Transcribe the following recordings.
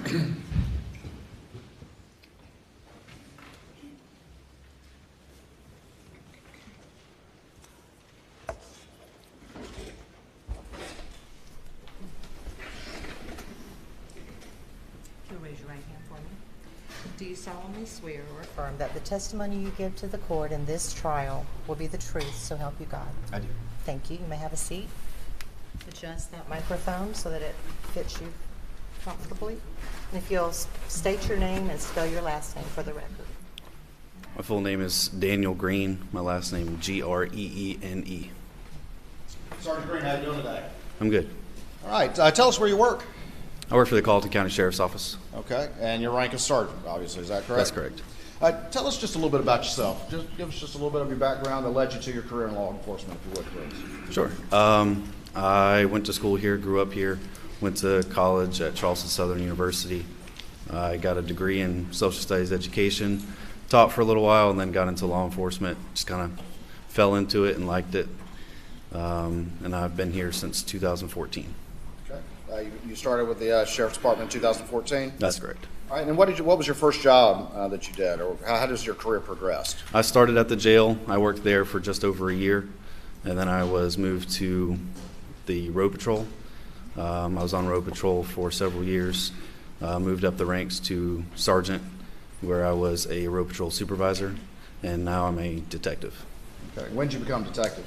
Raise your right hand for me. Do you solemnly swear or affirm that the testimony you give to the court in this trial will be the truth, so help you God? I do. Thank you. You may have a seat. Adjust that microphone so that it fits you comfortably. And if you'll state your name and spell your last name for the record. My full name is Daniel Green. My last name Greene. Sergeant Green, how you doing today? I'm good. All right, tell us where you work. I work for the Charleston County Sheriff's Office. Okay, and your rank is sergeant, obviously, is that correct? That's correct. Tell us just a little bit about yourself. Just give us just a little bit of your background that led you to your career in law enforcement, if you would, please. Sure. I went to school here, grew up here, went to college at Charleston Southern University. I got a degree in social studies education, taught for a little while, and then got into law enforcement. Just kind of fell into it and liked it. And I've been here since 2014. Okay. You started with the Sheriff's Department in 2014? That's correct. All right, and what was your first job that you did, or how does your career progress? I started at the jail. I worked there for just over a year, and then I was moved to the road patrol. I was on road patrol for several years, moved up the ranks to sergeant, where I was a road patrol supervisor, and now I'm a detective. Okay. When did you become detective?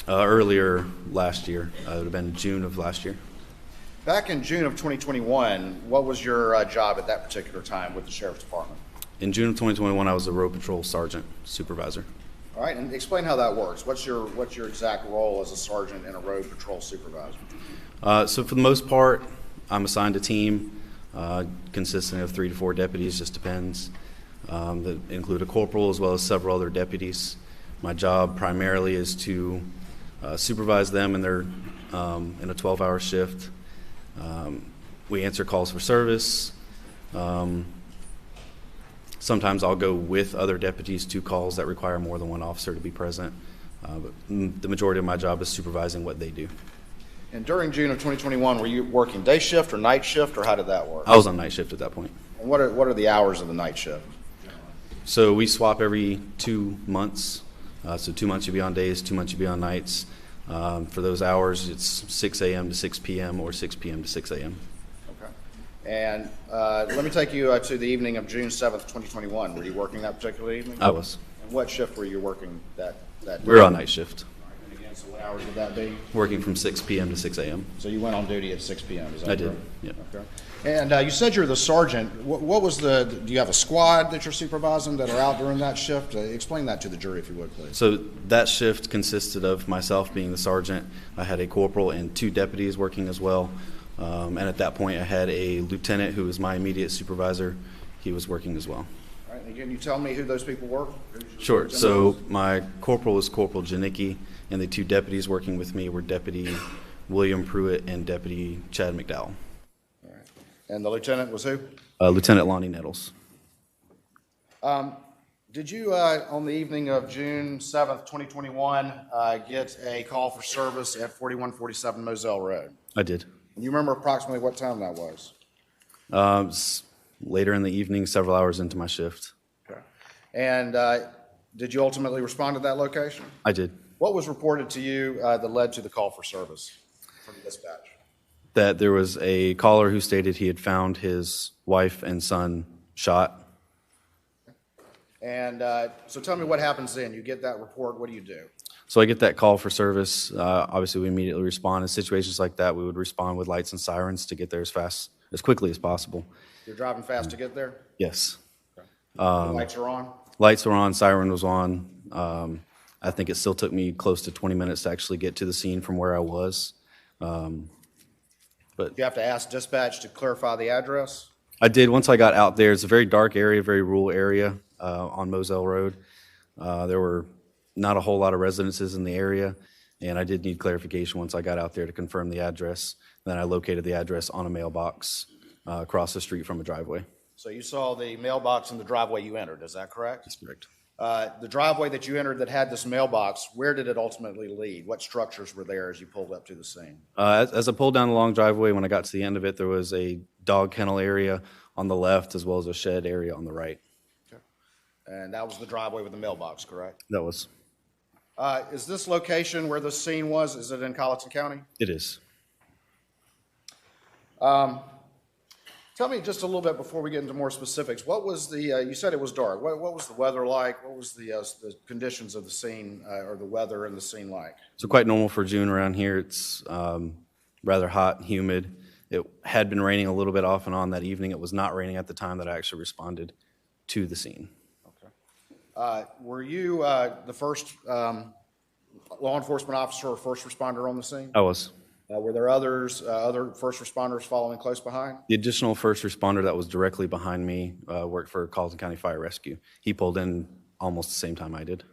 Earlier last year. It would have been June of last year. Back in June of 2021, what was your job at that particular time with the Sheriff's Department? In June of 2021, I was a road patrol sergeant supervisor. All right, and explain how that works. What's your exact role as a sergeant and a road patrol supervisor? So for the most part, I'm assigned a team consisting of 3 to 4 deputies, just depends, that include a corporal as well as several other deputies. My job primarily is to supervise them in their in a 12-hour shift. We answer calls for service. Sometimes I'll go with other deputies to calls that require more than one officer to be present. But the majority of my job is supervising what they do. And during June of 2021, were you working day shift or night shift, or how did that work? I was on night shift at that point. And what are the hours of the night shift? So we swap every 2 months. So 2 months you'll be on days, 2 months you'll be on nights. For those hours, it's 6 a.m. to 6 p.m. or 6 p.m. to 6 a.m. Okay. And let me take you to the evening of June 7th, 2021. Were you working that particular evening? I was. And what shift were you working that day? We were on night shift. And again, so what hours would that be? Working from 6 p.m. to 6 a.m. So you went on duty at 6 p.m., is that I did, correct? yeah. Okay. And you said you're the sergeant. What was do you have a squad that you're supervising that are out during that shift? Explain that to the jury, if you would, please. So that shift consisted of myself being the sergeant. I had a corporal and 2 deputies working as well. And at that point, I had a lieutenant who was my immediate supervisor. He was working as well. All right, and again, you tell me who those people were? Sure. So my corporal was Corporal Janicki, and the 2 deputies working with me were Deputy William Pruitt and Deputy Chad McDowell. All right. And the lieutenant was who? Lieutenant Lonnie Nettles. Did you, on the evening of June 7th, 2021, get a call for service at 4147 Moselle Road? I did. And you remember approximately what time that was? It was later in the evening, several hours into my shift. Okay. And did you ultimately respond to that location? I did. What was reported to you that led to the call for service from the dispatch? That there was a caller who stated he had found his wife and son shot. And so tell me what happens then. You get that report, what do you do? So I get that call for service. Obviously, we immediately respond. In situations like that, we would respond with lights and sirens to get there as quickly as possible. You're driving fast to get there? Yes. Okay. The lights are on? Lights were on, siren was on. I think it still took me close to 20 minutes to actually get to the scene from where I was. But you have to ask dispatch to clarify the address? I did. Once I got out there, it's a very dark area, very rural area on Moselle Road. There were not a whole lot of residences in the area, and I did need clarification once I got out there to confirm the address. Then I located the address on a mailbox across the street from a driveway. So you saw the mailbox in the driveway you entered, is that correct? That's correct. The driveway that you entered that had this mailbox, where did it ultimately lead? What structures were there as you pulled up to the scene? As I pulled down the long driveway, when I got to the end of it, there was a dog kennel area on the left as well as a shed area on the right. Okay. And that was the driveway with the mailbox, correct? That was. Is this location where the scene was, is it in Colleton County? It is. Tell me just a little bit before we get into more specifics. What was the, you said it was dark. What was the weather like? What was the conditions of the scene or the weather in the scene like? So quite normal for June around here. It's rather hot and humid. It had been raining a little bit off and on that evening. It was not raining at the time that I actually responded to the scene. Okay. Were you the first law enforcement officer or first responder on the scene? I was. Were there others, other first responders following close behind? The additional first responder that was directly behind me worked for Colleton County Fire Rescue. He pulled in almost the same time I did.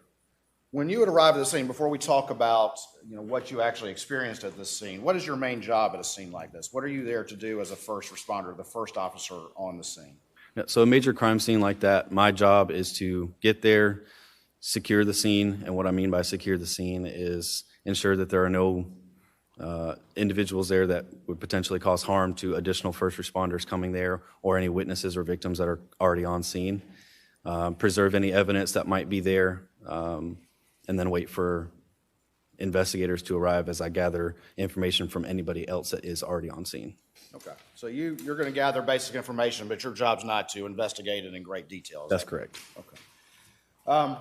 When you had arrived at the scene, before we talk about what you actually experienced at this scene, what is your main job at a scene like this? What are you there to do as a first responder, the first officer on the scene? Yeah, so a major crime scene like that, my job is to get there, secure the scene, and what I mean by secure the scene is ensure that there are no individuals there that would potentially cause harm to additional first responders coming there or any witnesses or victims that are already on scene. Preserve any evidence that might be there, and then wait for investigators to arrive as I gather information from anybody else that is already on scene. Okay. So you're going to gather basic information, but your job's not to investigate it in great detail. That's correct. Okay.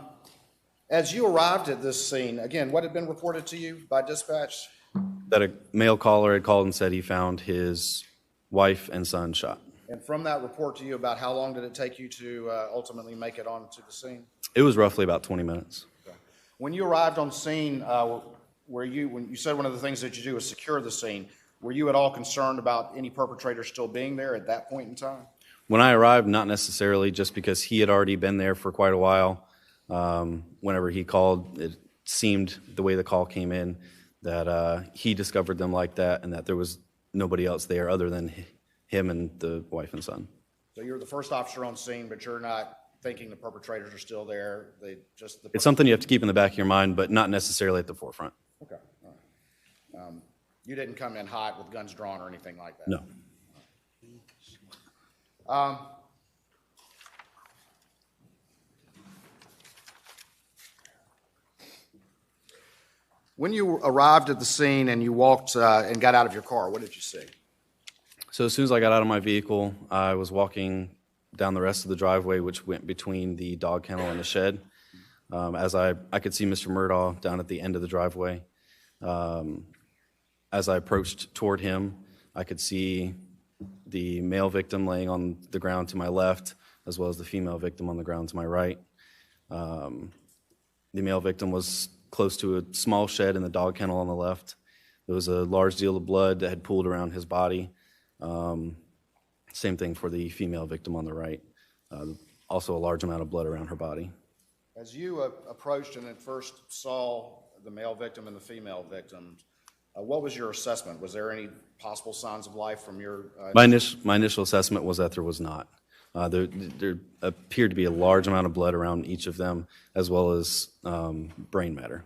As you arrived at this scene, again, what had been reported to you by dispatch? That a male caller had called and said he found his wife and son shot. And from that report to you, about how long did it take you to ultimately make it onto the scene? It was roughly about 20 minutes. Okay. When you arrived on scene, when you said one of the things that you do is secure the scene, were you at all concerned about any perpetrator still being there at that point in time? When I arrived, not necessarily, just because he had already been there for quite a while. Whenever he called, it seemed, the way the call came in, that he discovered them like that and that there was nobody else there other than him and the wife and son. So you're the first officer on scene, but you're not thinking the perpetrators are still there? It's something you have to keep in the back of your mind, but not necessarily at the forefront. Okay. All right. You didn't come in hot with guns drawn or anything like that? No. When you arrived at the scene and you walked and got out of your car, what did you see? So as soon as I got out of my vehicle, I was walking down the rest of the driveway, which went between the dog kennel and the shed. As I could see Mr. Murdaugh down at the end of the driveway. As I approached toward him, I could see the male victim laying on the ground to my left, as well as the female victim on the ground to my right. The male victim was close to a small shed in the dog kennel on the left. There was a large deal of blood that had pooled around his body. Same thing for the female victim on the right. Also a large amount of blood around her body. As you approached and at first saw the male victim and the female victim, what was your assessment? Was there any possible signs of life from your... My initial assessment was that there was not. There appeared to be a large amount of blood around each of them, as well as brain matter.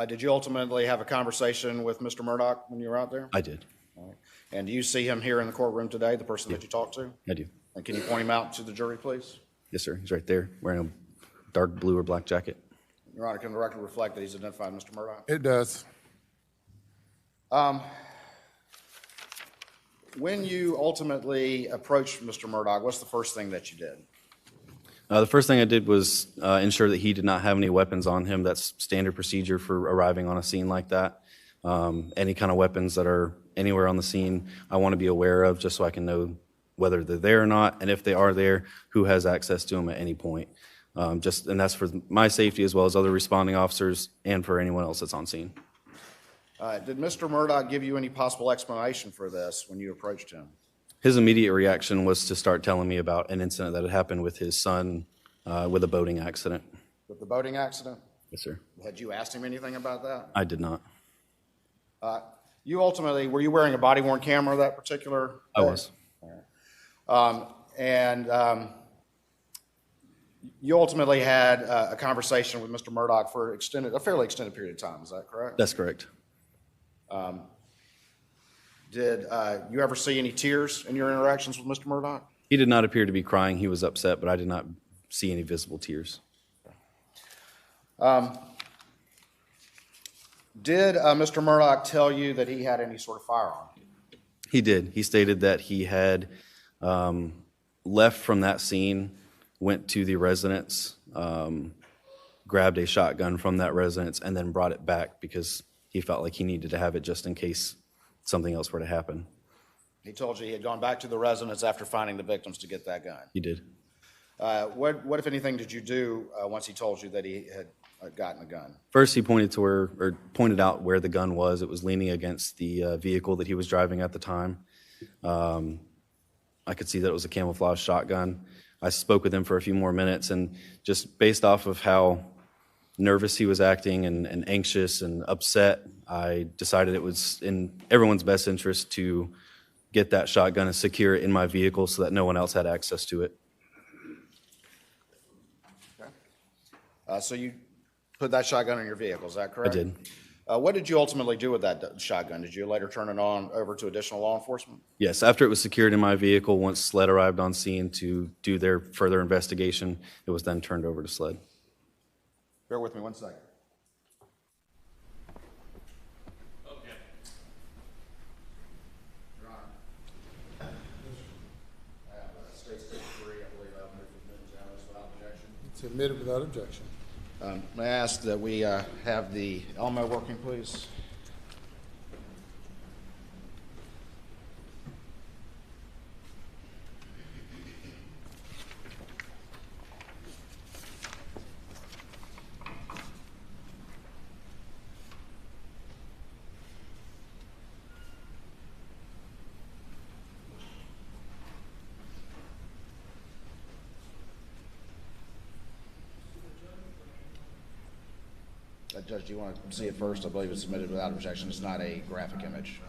Did you ultimately have a conversation with Mr. Murdaugh when you were out there? I did. All right. And do you see him here in the courtroom today, the person that you talked to? I do. And can you point him out to the jury, please? Yes, sir. He's right there, wearing a dark blue or black jacket. Your Honor, can the record reflect that he's identified Mr. Murdaugh? It does. When you ultimately approached Mr. Murdaugh, what's the first thing that you did? The first thing I did was ensure that he did not have any weapons on him. That's standard procedure for arriving on a scene like that. Any kind of weapons that are anywhere on the scene, I want to be aware of just so I can know whether they're there or not, and if they are there, who has access to them at any point. And that's for my safety as well as other responding officers and for anyone else that's on scene. Did Mr. Murdaugh give you any possible explanation for this when you approached him? His immediate reaction was to start telling me about an incident that had happened with his son with a boating accident. With the boating accident? Yes, sir. Had you asked him anything about that? I did not. You ultimately, were you wearing a body-worn camera that particular day? I was. And You ultimately had a conversation with Mr. Murdaugh for a fairly extended period of time, is that correct? That's correct. Did you ever see any tears in your interactions with Mr. Murdaugh? He did not appear to be crying. He was upset, but I did not see any visible tears. Did Mr. Murdaugh tell you that he had any sort of firearm? He did. He stated that he had left from that scene, went to the residence, grabbed a shotgun from that residence, and then brought it back because he felt like he needed to have it just in case something else were to happen. He told you he had gone back to the residence after finding the victims to get that gun? He did. What, if anything, did you do once he told you that he had gotten a gun? First, he pointed out where the gun was. It was leaning against the vehicle that he was driving at the time. I could see that it was a camouflage shotgun. I spoke with him for a few more minutes, and just based off of how nervous he was acting and anxious and upset, I decided it was in everyone's best interest to get that shotgun and secure it in my vehicle so that no one else had access to it. Okay. So you put that shotgun in your vehicle, is that correct? I did. What did you ultimately do with that shotgun? Did you later turn it over to additional law enforcement? Yes, after it was secured in my vehicle, once SLED arrived on scene to do their further investigation, it was then turned over to SLED. Bear with me 1 second. Okay. Your Honor. I have State 3, I believe I've moved the minutes without objection. It's admitted without objection. May I ask that we have the Elmo working, please? Judge, do you want to see it first? I believe it's submitted without objection. It's not a graphic image.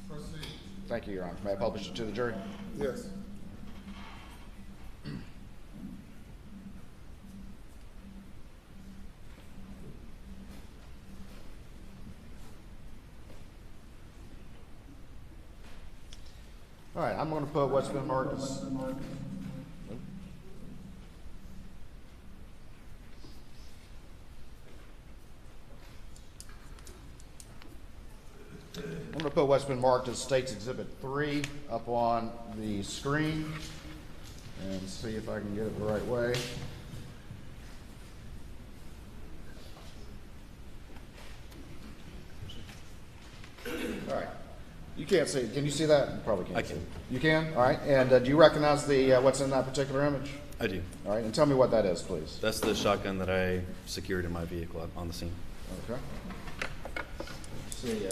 Proceed. Thank you, Your Honor. May I publish it to the jury? Yes. All right, I'm going to put what's been marked as... I'm going to put what's been marked as State's Exhibit 3 up on the screen and see if I can get it the right way. All right. You can't see it. Can you see that? You probably can't. I can. See it. You can? All right. And do you recognize the what's in that particular image? I do. All right. And tell me what that is, please. That's the shotgun that I secured in my vehicle on the scene. Okay. See,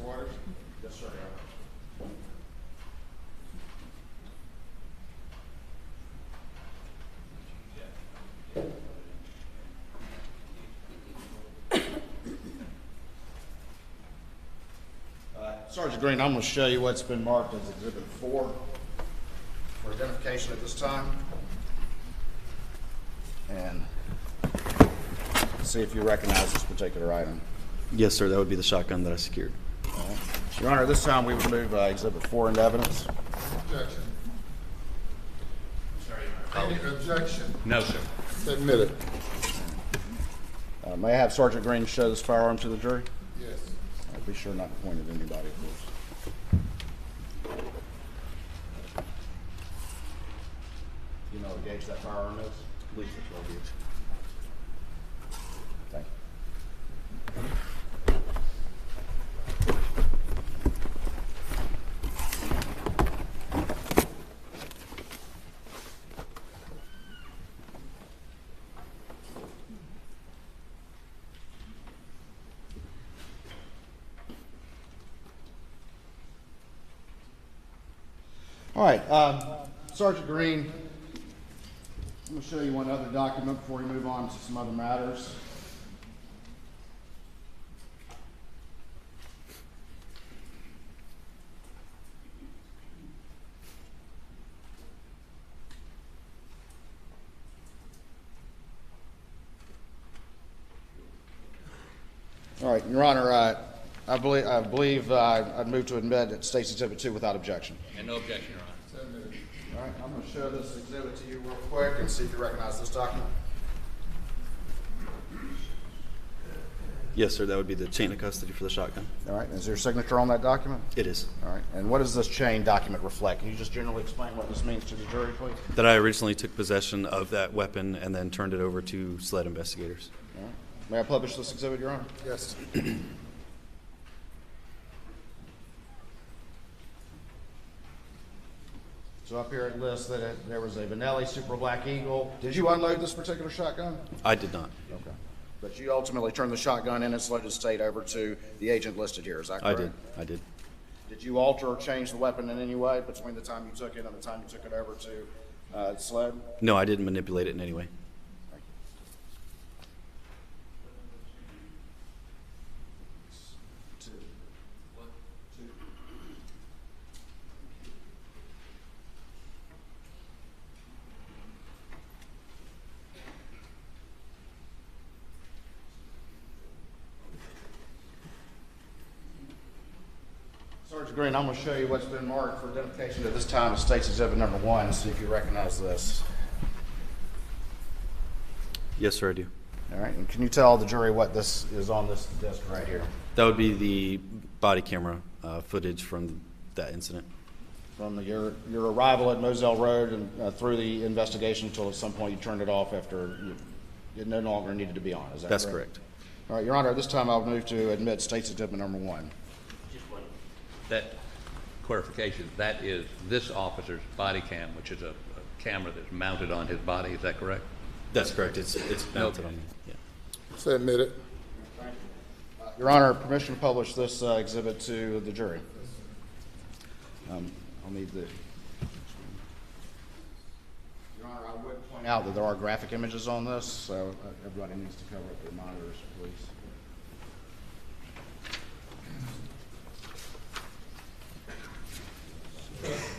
order. Yes, sir. Sergeant Green, I'm going to show you what's been marked as Exhibit 4 for identification at this time. And see if you recognize this particular item. Yes, sir. That would be the shotgun that I secured. All right. Your Honor, this time we would move Exhibit 4 into evidence. Objection. Sorry, Any objection? No, sir. Admitted. May I have Sergeant Green show this firearm to the jury? Yes. Be sure not to point at anybody, of course. You know what gauge that firearm is? I believe it's 12 gauge. Thank you. All right, Sergeant Green, I'm going to show you one other document before we move on to some other matters. All right, Your Honor, I believe I'd move to admit that State's Exhibit 2 without objection. And no objection, Your Honor. All right, I'm going to show this exhibit to you real quick and see if you recognize this document. Yes, sir. That would be the chain of custody for the shotgun. All right, is there a signature on that document? It is. All right, and what does this chain document reflect? Can you just generally explain what this means to the jury, please? That I originally took possession of that weapon and then turned it over to SLED investigators. All right. May I publish this exhibit, Your Honor? Yes. So up here it lists that there was a Vanelli Super Black Eagle. Did you unload this particular shotgun? I did not. Okay. But you ultimately turned the shotgun in its loaded state over to the agent listed here, is that I correct? did. I did. Did you alter or change the weapon in any way between the time you took it and the time you took it over to SLED? No, I didn't manipulate it in any way. Thank you. Two. Sergeant Green, I'm going to show you what's been marked for identification at this time as State's Exhibit Number 1 and see if you recognize this. Yes, sir, I do. All right, and can you tell the jury what this is on this disc right here? That would be the body camera footage from that incident. From your arrival at Moselle Road and through the investigation until at some point you turned it off after it no longer needed to be on, is that That's correct? correct. All right, Your Honor, this time I'll move to admit State's Exhibit Number 1. That clarification, that is this officer's body cam, which is a camera that's mounted on his body, is that correct? That's correct. It's mounted Okay. on me. Yeah. So admitted. Your Honor, permission to publish this exhibit to the jury. I'll need the... Your Honor, I would point out that there are graphic images on this, so everybody needs to cover up their monitors, please.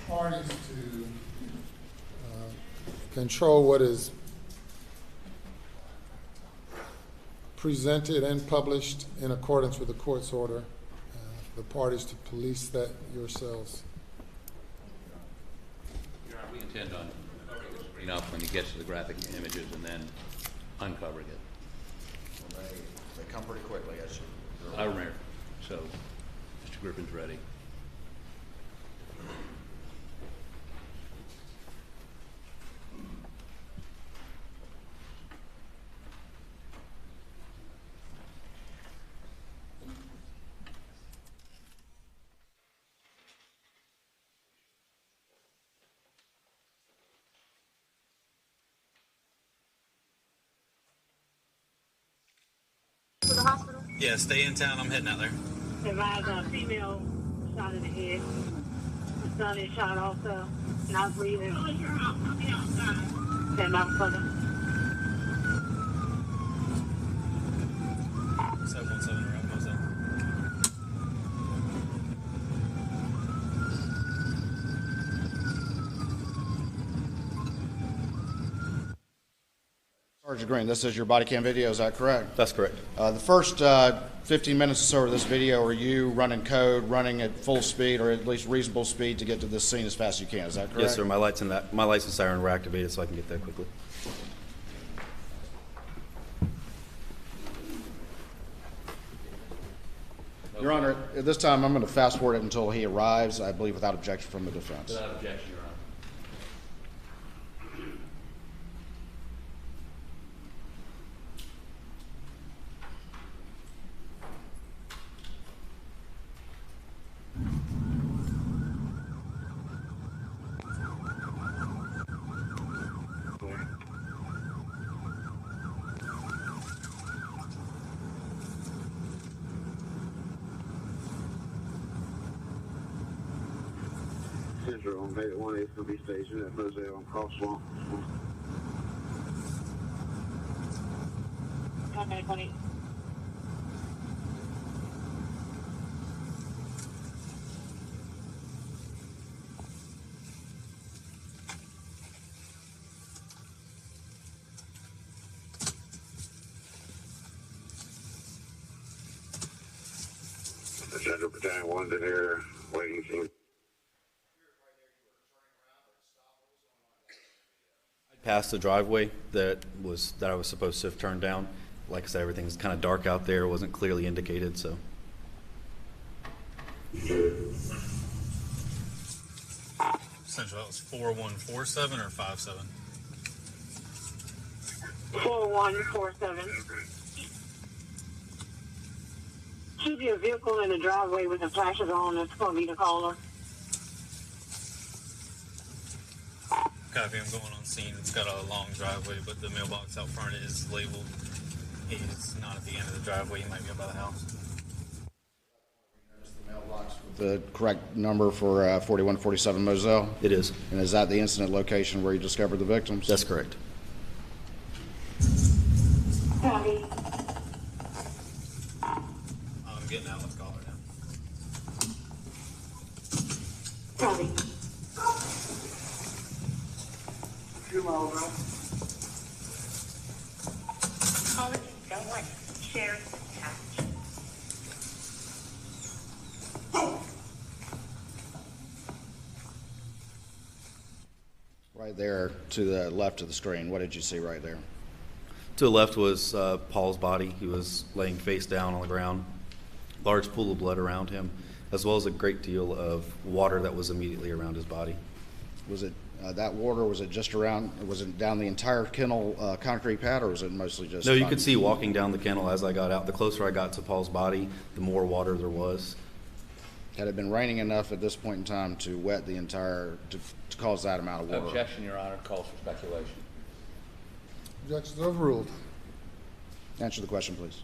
Parties to control what is presented and published in accordance with the court's order. The parties to police that yourselves. Your Honor, we intend on covering the screen up when he gets to the graphic images and then uncovering it. Well, they come pretty quickly, as you... I remember. So, Mr. Griffin's ready. To the hospital? Yeah, stay in town. I'm heading out there. Advised a female shot in the head. The son is shot also, not breathing. Stand by for further. 717 around Moselle. Sergeant Green, this is your body cam video, is that correct? That's correct. The first 15 minutes or so of this video are you running code, running at full speed or at least reasonable speed to get to this scene as fast as you can, is that correct? Yes, sir. My lights and siren were activated so I can get there quickly. Your Honor, at this time I'm going to fast forward it until he arrives, I believe without objection from the defense. Without objection, Your Honor. Central on Beta 1 is going to be stationed at Moselle on Cross Swamp. Okay, 20. Central Battalion 1 to here, waiting team. Past the driveway that I was supposed to have turned down. Like I said, everything's kind of dark out there. It wasn't clearly indicated, so. Central, that was 4147 or 57? 4147. Should be a vehicle in the driveway with the flashes on. That's going to be the caller. Copy, I'm going on scene. It's got a long driveway, but the mailbox out front is labeled. He's not at the end of the driveway. He might be up by the house. The correct number for 4147 Moselle? It is. And is that the incident location where you discovered the victims? That's correct. Copy. I'm getting out. Let's call her now. Copy. Calling Delaware. Sheriff attached. Right there to the left of the screen, what did you see right there? To the left was Paul's body. He was laying face down on the ground. Large pool of blood around him, as well as a great deal of water that was immediately around his body. Was it that water, was it just around, was it down the entire kennel concrete pad, or was it mostly just? No, you could see walking down the kennel as I got out. The closer I got to Paul's body, the more water there was. Had it been raining enough at this point in time to wet the entire, to cause that amount of water? Objection, Your Honor. Calls for speculation. Objection overruled. Answer the question, please.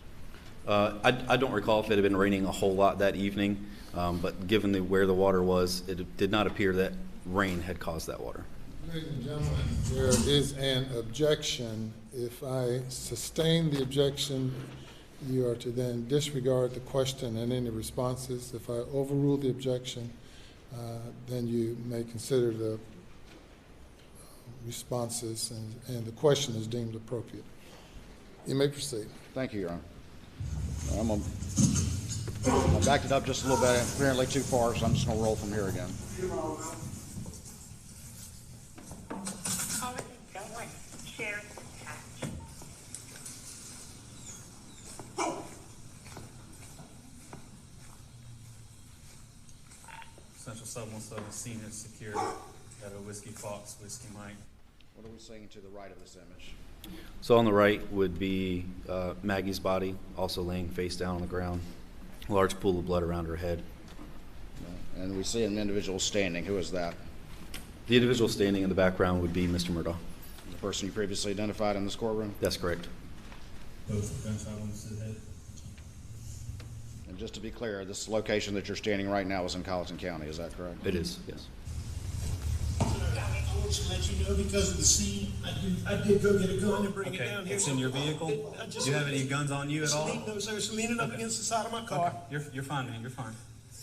I don't recall if it had been raining a whole lot that evening, but given where the water was, it did not appear that rain had caused that water. Ladies and gentlemen, there is an objection. If I sustain the objection, you are to then disregard the question and any responses. If I overrule the objection, then you may consider the responses and the question is deemed appropriate. You may proceed. Thank you, Your Honor. I'm going to back it up just a little bit, apparently too far, so I'm just going to roll from here again. Calling Delaware. Sheriff attached. Central 717, scene is secured. Got a Whiskey Fox, Whiskey Mike. What are we seeing to the right of this image? So on the right would be Maggie's body, also laying face down on the ground. A large pool of blood around her head. And we see an individual standing. Who is that? The individual standing in the background would be Mr. Murdaugh. The person you previously identified in this courtroom? That's correct. Both gunshot wounds to the head. And just to be clear, this location that you're standing right now is in Colleton County, is that correct? It is, yes. I want to let you know because of the scene, I did go get a gun and bring it down here. It's in your vehicle? Do you have any guns on you at all? No, sir, it's leaning up against the side of my car. Okay. You're fine, man, you're fine.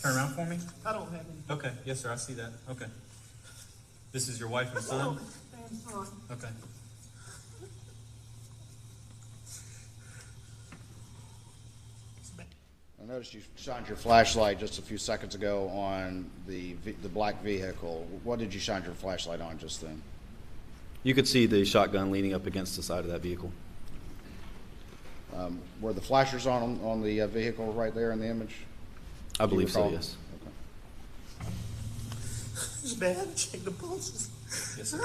Turn around for me. I don't have any. Okay, yes, sir, I see that. Okay. This is your wife and son? Okay. I noticed you shined your flashlight just a few seconds ago on the black vehicle. What did you shine your flashlight on just then? You could see the shotgun leaning up against the side of that vehicle. Were the flashers on the vehicle right there in the image? I believe so, yes. Okay. It's bad. Check the pulses. Yes, sir.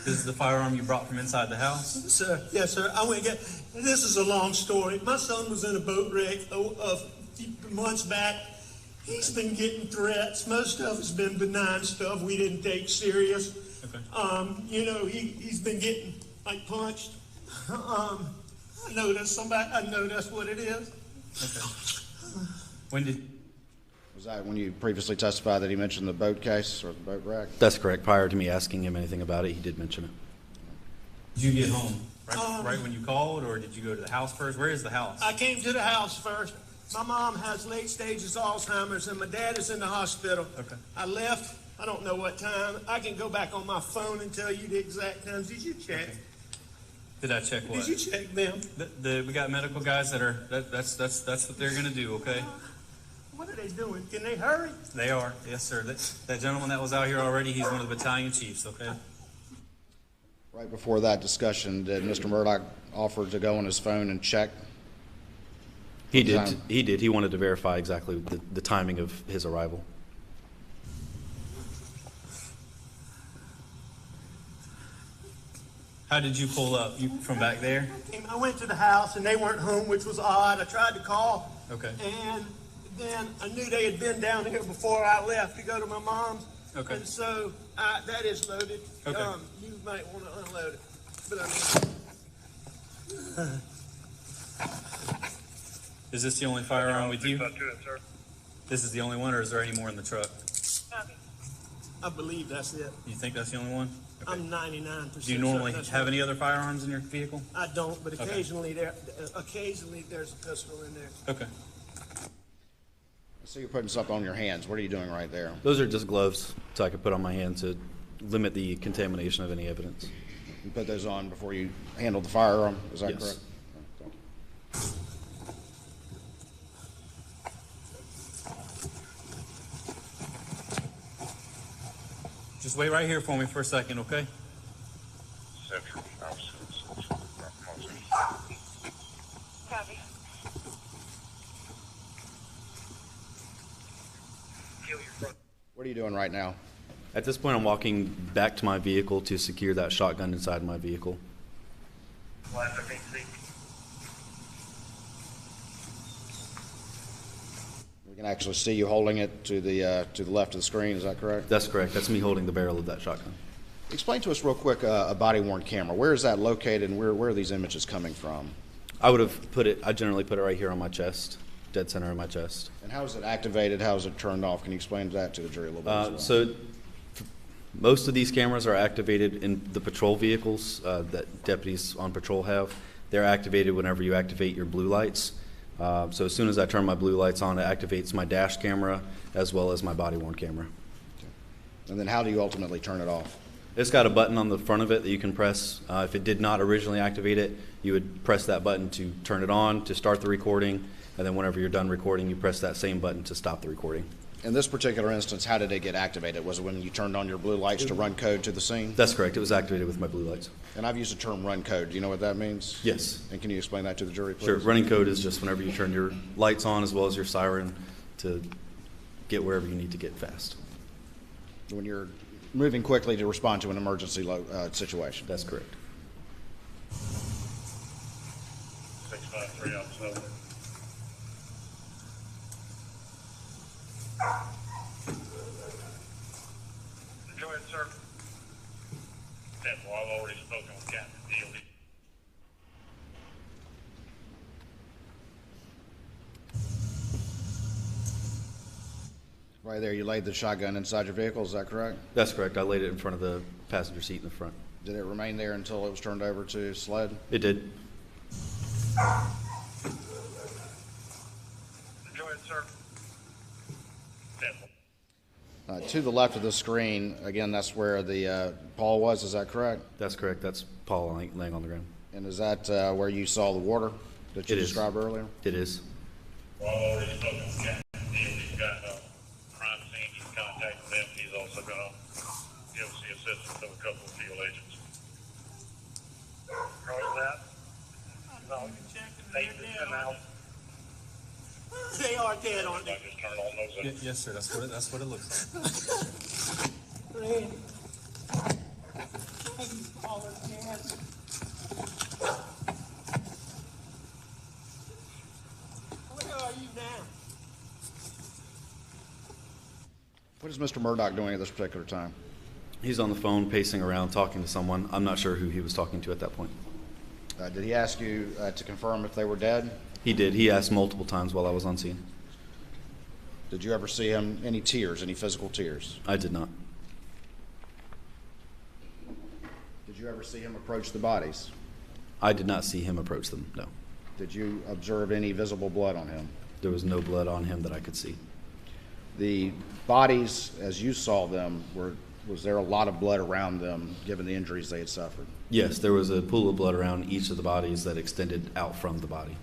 This is the firearm you brought from inside the house? Sir, yes, sir. I went and this is a long story. My son was in a boat wreck a few months back. He's been getting threats. Most of it's been benign stuff we didn't take serious. Okay. You know, he's been getting like punched. I know that's what it is. Okay. When did... Was that when you previously testified that he mentioned the boat case or the boat wreck? That's correct. Prior to me asking him anything about it, he did mention it. Did you get home right when you called, or did you go to the house first? Where is the house? I came to the house first. My mom has late stages Alzheimer's, and my dad is in the hospital. Okay. I left. I don't know what time. I can go back on my phone and tell you the exact times. Did you check? Okay. Did I check what? Did you check them? We got medical guys that are that's what they're gonna do. Okay. What are they doing? Can they hurry? They are. Yes, sir. That gentleman that was out here already, he's one of the battalion chiefs. Okay. Right before that discussion, did Mr. Murdaugh offer to go on his phone and check? He did. He did. He wanted to verify exactly the timing of his arrival. How did you pull up? You from back there? I went to the house and they weren't home, which was odd. I tried to call. Okay. And then I knew they had been down here before I left to go to my mom's. Okay. And so that is loaded. Okay. You might want to unload it. But Is this the only firearm with you? This is the only one, or is there any more in the truck? I believe that's it. You think that's the only one? Okay. I'm 99%. Do you normally certain that's have right. any other firearms in your vehicle? I don't, but Okay. occasionally there's a pistol in there. Okay. So you're putting stuff on your hands. What are you doing right there? Those are just gloves so I could put on my hand to limit the contamination of any evidence. You put those on before you handled the firearm, is that Yes. correct? Thank you. Just wait right here for me for a second, okay? Copy. What are you doing right now? At this point, I'm walking back to my vehicle to secure that shotgun inside my vehicle. We can actually see you holding it to the left of the screen, is that correct? That's correct. That's me holding the barrel of that shotgun. Explain to us real quick a body-worn camera. Where is that located and where are these images coming from? I generally put it right here on my chest, dead center of my chest. And how is it activated? How is it turned off? Can you explain that to the jury a little bit as well? So most of these cameras are activated in the patrol vehicles that deputies on patrol have. They're activated whenever you activate your blue lights. So as soon as I turn my blue lights on, it activates my dash camera as well as my body-worn camera. Okay. And then how do you ultimately turn it off? It's got a button on the front of it that you can press. If it did not originally activate it, you would press that button to turn it on, to start the recording, and then whenever you're done recording, you press that same button to stop the recording. In this particular instance, how did it get activated? Was it when you turned on your blue lights to run code to the scene? That's correct. It was activated with my blue lights. And I've used the term run code. Do you know what that means? Yes. And can you explain that to the jury, please? Sure. Running code is just whenever you turn your lights on as well as your siren to get wherever you need to get fast. When you're moving quickly to respond to an emergency situation. That's correct. 653 outside. Go ahead, sir. Well, I've already spoken with Captain Deal. Right there, you laid the shotgun inside your vehicle, is that correct? That's correct. I laid it in front of the passenger seat in the front. Did it remain there until it was turned over to SLED? It did. Go ahead, sir. To the left of the screen, again, that's where the Paul was, is that correct? That's correct. That's Paul laying on the ground. And is that where you saw the water that you It is. described earlier? It is. Well, I've already spoken to Captain Deal. He's got a crime scene. He's contacted them. He's also going to give us the assistance of a couple of field agents. Roger that. No, they come out. They are dead, aren't they? Just turn on those. Yes, sir. That's what it looks like. Randy. All of them. Where are you now? What is Mr. Murdaugh doing at this particular time? He's on the phone, pacing around, talking to someone. I'm not sure who he was talking to at that point. Did he ask you to confirm if they were dead? He did. He asked multiple times while I was on scene. Did you ever see him, any tears, any physical tears? I did not. Did you ever see him approach the bodies? I did not see him approach them, no. Did you observe any visible blood on him? There was no blood on him that I could see. The bodies, as you saw them, was there a lot of blood around them given the injuries they had suffered? Yes, there was a pool of blood around each of the bodies that extended out from the body.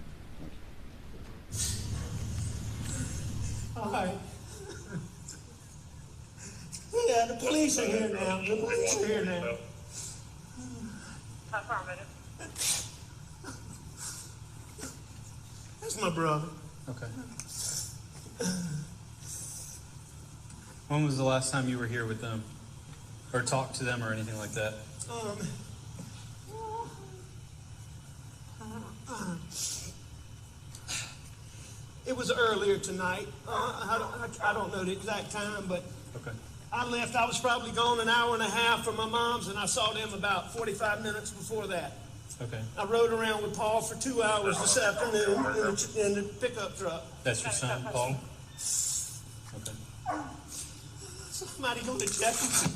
All right. Yeah, the police are here now. The police are here now. Affirmative. That's my brother. Okay. When was the last time you were here with them? Or talked to them or anything like that? It was earlier tonight. I don't know the exact time, but Okay. I left. I was probably gone an hour and a half from my mom's, and I saw them about 45 minutes before that. Okay. I rode around with Paul for 2 hours this afternoon in the pickup truck. That's your son, Paul? Okay. Somebody going to check him?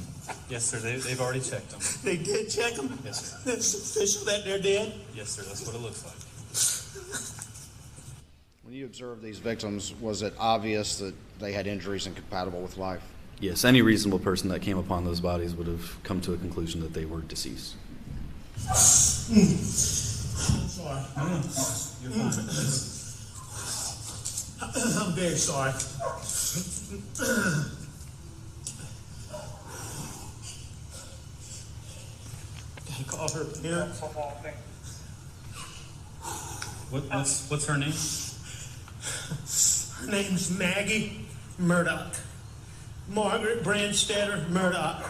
Yes, sir. They've already checked them. They did check him? Yes, sir. It's official that they're dead? Yes, sir. That's what it looks like. When you observed these victims, was it obvious that they had injuries incompatible with life? Yes, any reasonable person that came upon those bodies would have come to a conclusion that they were deceased. I'm sorry. You're fine. I'm very sorry. Can you call her parents? What's her name? Her name's Maggie Murdaugh. Margaret Brandstetter Murdaugh.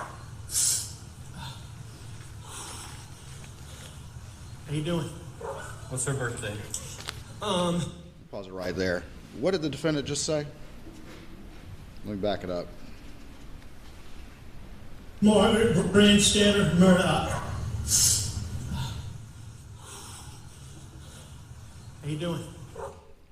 How you doing? What's her birthday? Pause it right there. What did the defendant just say? Let me back it up. Margaret Brandstetter Murdaugh. How you doing?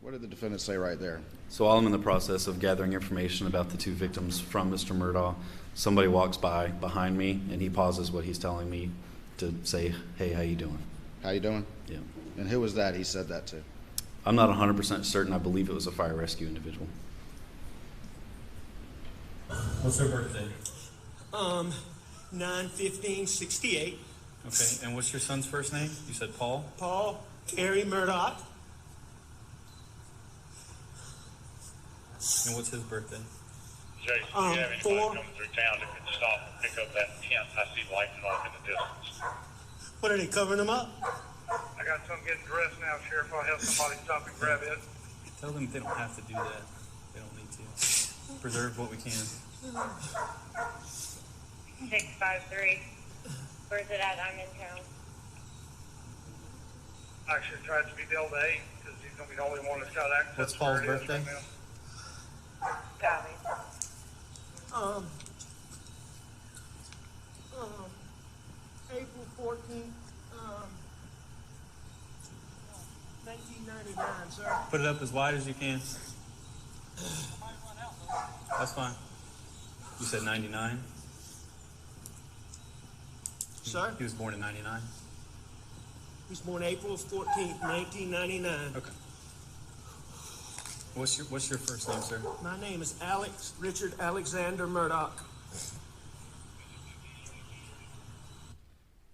What did the defendant say right there? So while I'm in the process of gathering information about the two victims from Mr. Murdaugh, somebody walks by behind me and he pauses what he's telling me to say, "Hey, how you doing?" How you doing? Yeah. And who was that he said that to? I'm not 100% certain. I believe it was a fire rescue individual. What's her birthday? 9/15/68. Okay. And what's your son's first name? You said Paul? Paul Terry Murdaugh. And what's his birthday? Jason, do you have anybody 4. coming through town that can stop and pick up that tent? I see lighting off in the distance. What are they covering them up? I got some getting dressed now, Sheriff. I'll have somebody stop and grab it. Tell them they don't have to do that. They don't need to. Preserve what we can. 653. Where's it at? I'm in town. I should try to be Delta 8 because he's going to be the only one that's got access. What's to Paul's where it is birthday? right now. Copy. April 14th, 1999, sir. Put it up as wide as you can. That's fine. You said 99? Sir? He was born in 99? He was born April 14th, 1999. Okay. What's your first name, sir? My name is Alex Richard Alexander Murdaugh.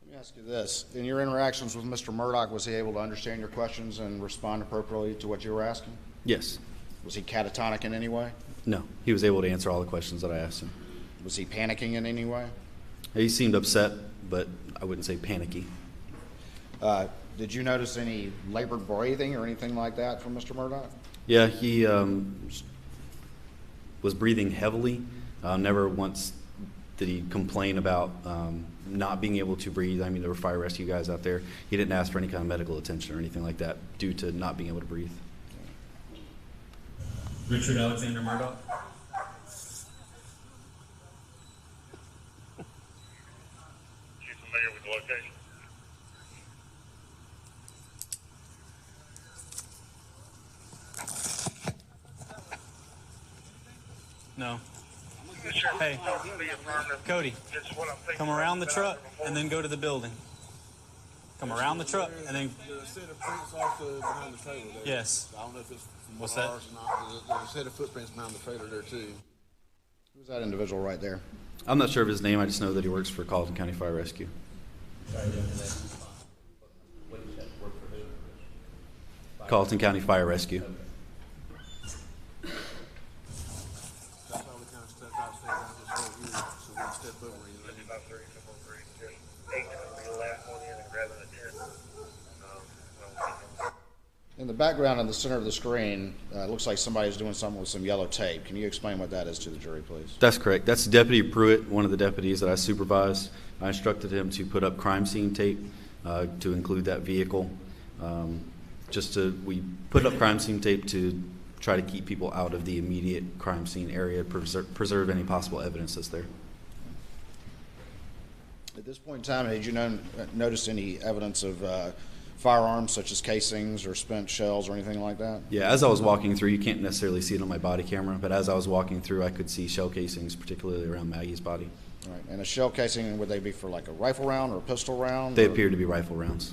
Let me ask you this. In your interactions with Mr. Murdaugh, was he able to understand your questions and respond appropriately to what you were asking? Yes. Was he catatonic in any way? No. He was able to answer all the questions that I asked him. Was he panicking in any way? He seemed upset, but I wouldn't say panicky. Did you notice any labored breathing or anything like that from Mr. Murdaugh? Yeah, he was breathing heavily. Never once did he complain about not being able to breathe. I mean, there were fire rescue guys out there. He didn't ask for any kind of medical attention or anything like that due to not being able to breathe. Richard Alexander Murdaugh? You familiar with the location? No. Sure. Hey, Cody, It's what I'm thinking. come around the truck and then go to the building. Come around the truck and then. The set of prints off behind the trailer there. Yes. I don't know if it's from What's that? ours or not. There's a set of footprints behind the trailer there too. Who's that individual right there? I'm not sure of his name. I just know that he works for Charleston County Fire Rescue. Charleston County Fire Rescue. That's all the kind of stuff I said. I just over here, so we can step over and let him. 55-3, 703. 8's going to be the last one in, and rather than 10. In the background in the center of the screen, it looks like somebody's doing something with some yellow tape. Can you explain what that is to the jury, please? That's correct. That's Deputy Pruitt, one of the deputies that I supervised. I instructed him to put up crime scene tape to include that vehicle. We put up crime scene tape to try to keep people out of the immediate crime scene area, preserve any possible evidence that's there. At this point in time, had you noticed any evidence of firearms such as casings or spent shells or anything like that? Yeah, as I was walking through, you can't necessarily see it on my body camera, but as I was walking through, I could see shell casings, particularly around Maggie's body. All right. And a shell casing, would they be for like a rifle round or a pistol round? They appear to be rifle rounds.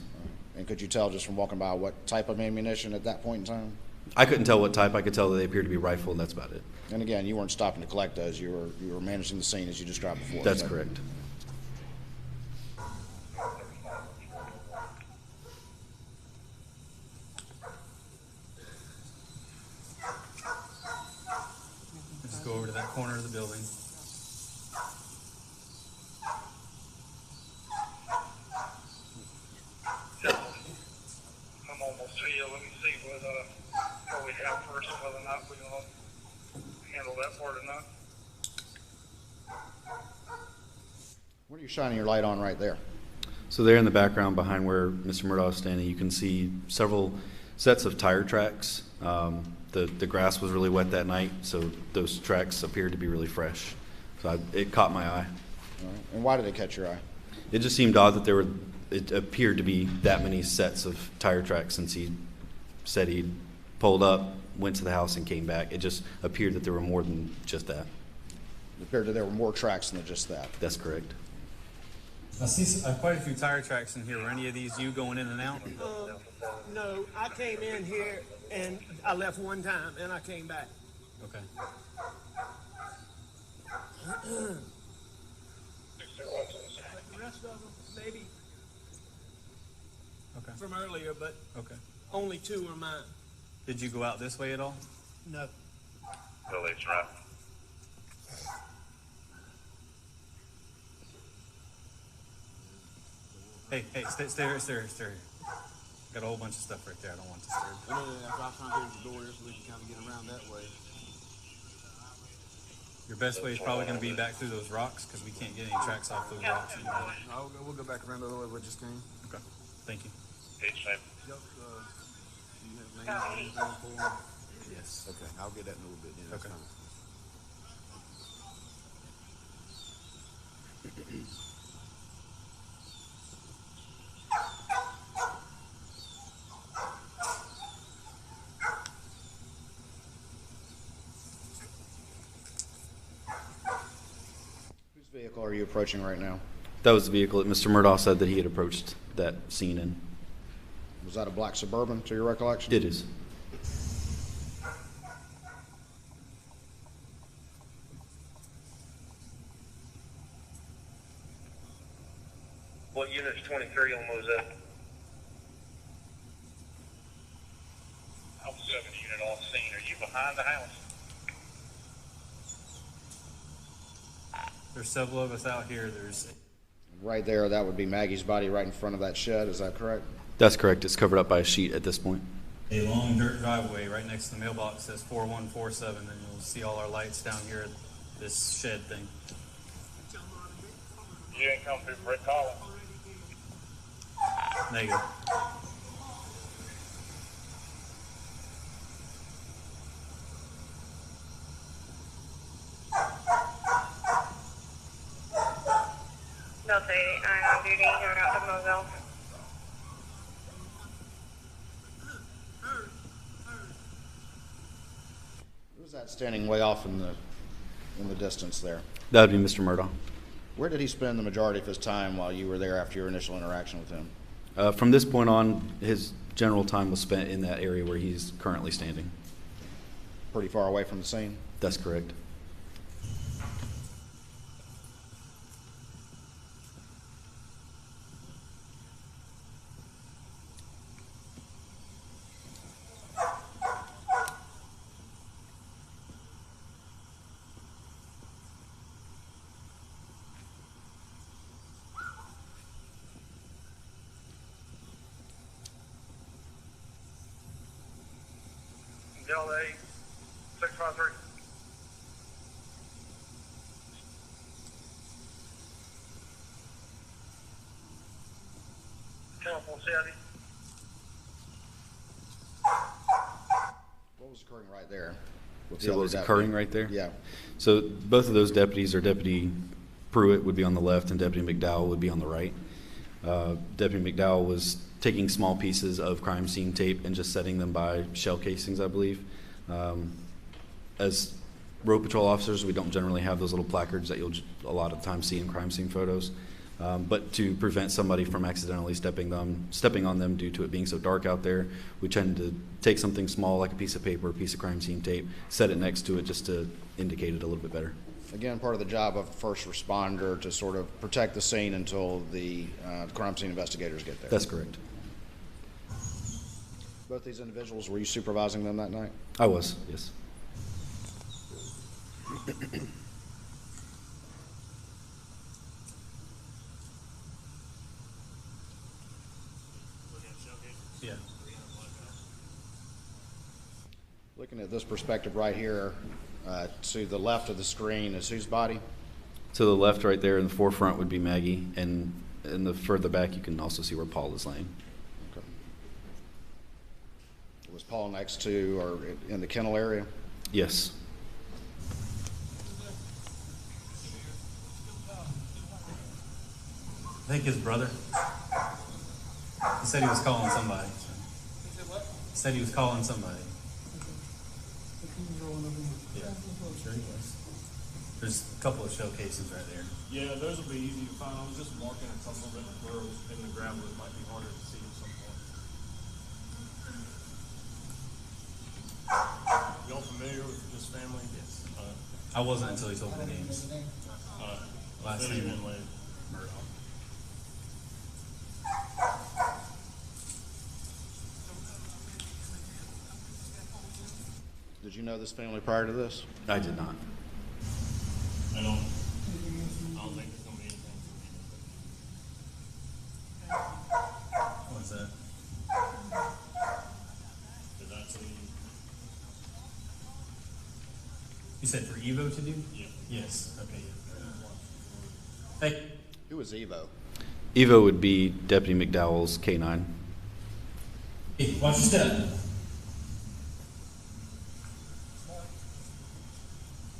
And could you tell just from walking by what type of ammunition at that point in time? I couldn't tell what type. I could tell that they appear to be rifle, and that's about it. And again, you weren't stopping to collect those. You were managing the scene as you described before. That's correct. Let's go over to that corner of the building. I'm almost to you. Let me see what we have first and whether or not we're going to handle that part or not. What are you shining your light on right there? So there in the background behind where Mr. Murdaugh is standing, you can see several sets of tire tracks. The grass was really wet that night, so those tracks appeared to be really fresh. So it caught my eye. All right. And why did it catch your eye? It just seemed odd that it appeared to be that many sets of tire tracks since he said he pulled up, went to the house, and came back. It just appeared that there were more than just that. It appeared that there were more tracks than just that. That's correct. I see quite a few tire tracks in here. Were any of these you going in and out? No, I came in here and I left one time and I came back. Okay. The rest of them, maybe Okay. from earlier, but Okay. only 2 are mine. Did you go out this way at all? No. Billy's right. Hey, stay here. Got a whole bunch of stuff right there. I don't want to disturb. And then if I try to get to the door there so we can kind of get around that way. Your best way is probably going to be back through those rocks because we can't get any tracks off those rocks anymore. We'll go back around the other way we just came. Okay. Thank you. Each name. Yep, do you have names or anything for them? Yes. Okay, I'll get that in a little bit then. That's Okay. fine. vehicle are you approaching right now? That was the vehicle that Mr. Murdaugh said that he had approached that scene in. Was that a black Suburban, to your recollection? It is. What unit's 23 on Moselle? I was 7 unit on scene. Are you behind the house? There's several of us out here. There's Right there, that would be Maggie's body right in front of that shed, is that correct? That's correct. It's covered up by a sheet at this point. a long dirt driveway right next to the mailbox says 4147, and you'll see all our lights down here at this shed thing. You didn't come through Brick Hollow? Negative. Delta 89 on duty, going out to Moselle. Who's that standing way off in the distance there? That would be Mr. Murdaugh. Where did he spend the majority of his time while you were there after your initial interaction with him? From this point on, his general time was spent in that area where he's currently standing. Pretty far away from the scene? That's correct. Delta 653. Telephone Saudi. What was occurring right there? with the So what other was deputy? occurring right there? Yeah. So both of those deputies, or Deputy Pruitt would be on the left and Deputy McDowell would be on the right. Deputy McDowell was taking small pieces of crime scene tape and just setting them by shell casings, I believe. As road patrol officers, we don't generally have those little placards that you'll a lot of times see in crime scene photos. But to prevent somebody from accidentally stepping on them due to it being so dark out there, we tend to take something small like a piece of paper, a piece of crime scene tape, set it next to it just to indicate it a little bit better. Again, part of the job of a first responder to sort of protect the scene until the crime scene investigators get there. That's correct. Both these individuals, were you supervising them that night? I was, yes. Yeah. Looking at this perspective right here, to the left of the screen is whose body? To the left right there in the forefront would be Maggie, and in the further back you can also see where Paul is laying. Okay. Was Paul next to or in the kennel area? Yes. I think his brother. He said he was calling somebody. He said he was calling somebody. Yeah, sure he was. There's a couple of shell cases right there. Yeah, those will be easy to find. I was just marking a couple that were in the gravel. It might be harder to see at some point. Y'all familiar with this family? Yes. I wasn't until he told me the names. Last Fill you name in later. Murdaugh. Did you know this family prior to this? I did not. I don't think there's gonna be anything. What's that? Did I tell you? You said for Evo to do? Yeah. Yes. Okay. Yeah. Hey. Who was Evo? Evo would be Deputy McDowell's K9. Hey, watch your step.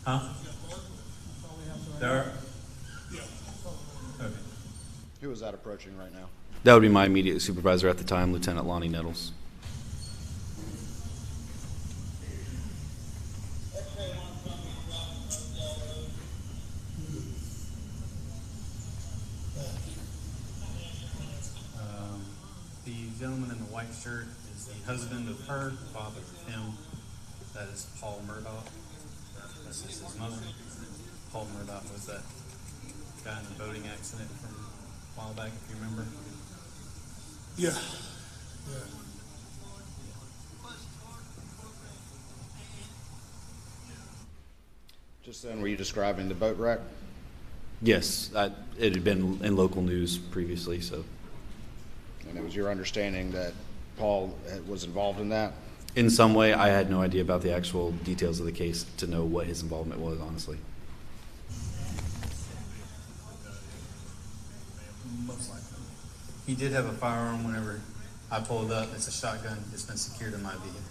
Huh? There are? Okay. Who is that approaching right now? That would be my immediate supervisor at the time, Lieutenant Lonnie Nettles. gentleman in the white shirt is the husband of her, father of him. That is Paul Murdaugh. This is his mother. Paul Murdaugh was that guy in the boating accident from a while back, if you remember. Yeah. Yeah. Just then, were you describing the boat wreck? Yes, it had been in local news previously, so. And it was your understanding that Paul was involved in that? In some way, I had no idea about the actual details of the case to know what his involvement was, honestly. Most likely. He did have a firearm whenever I pulled up. It's a shotgun. It's been secured in my vehicle.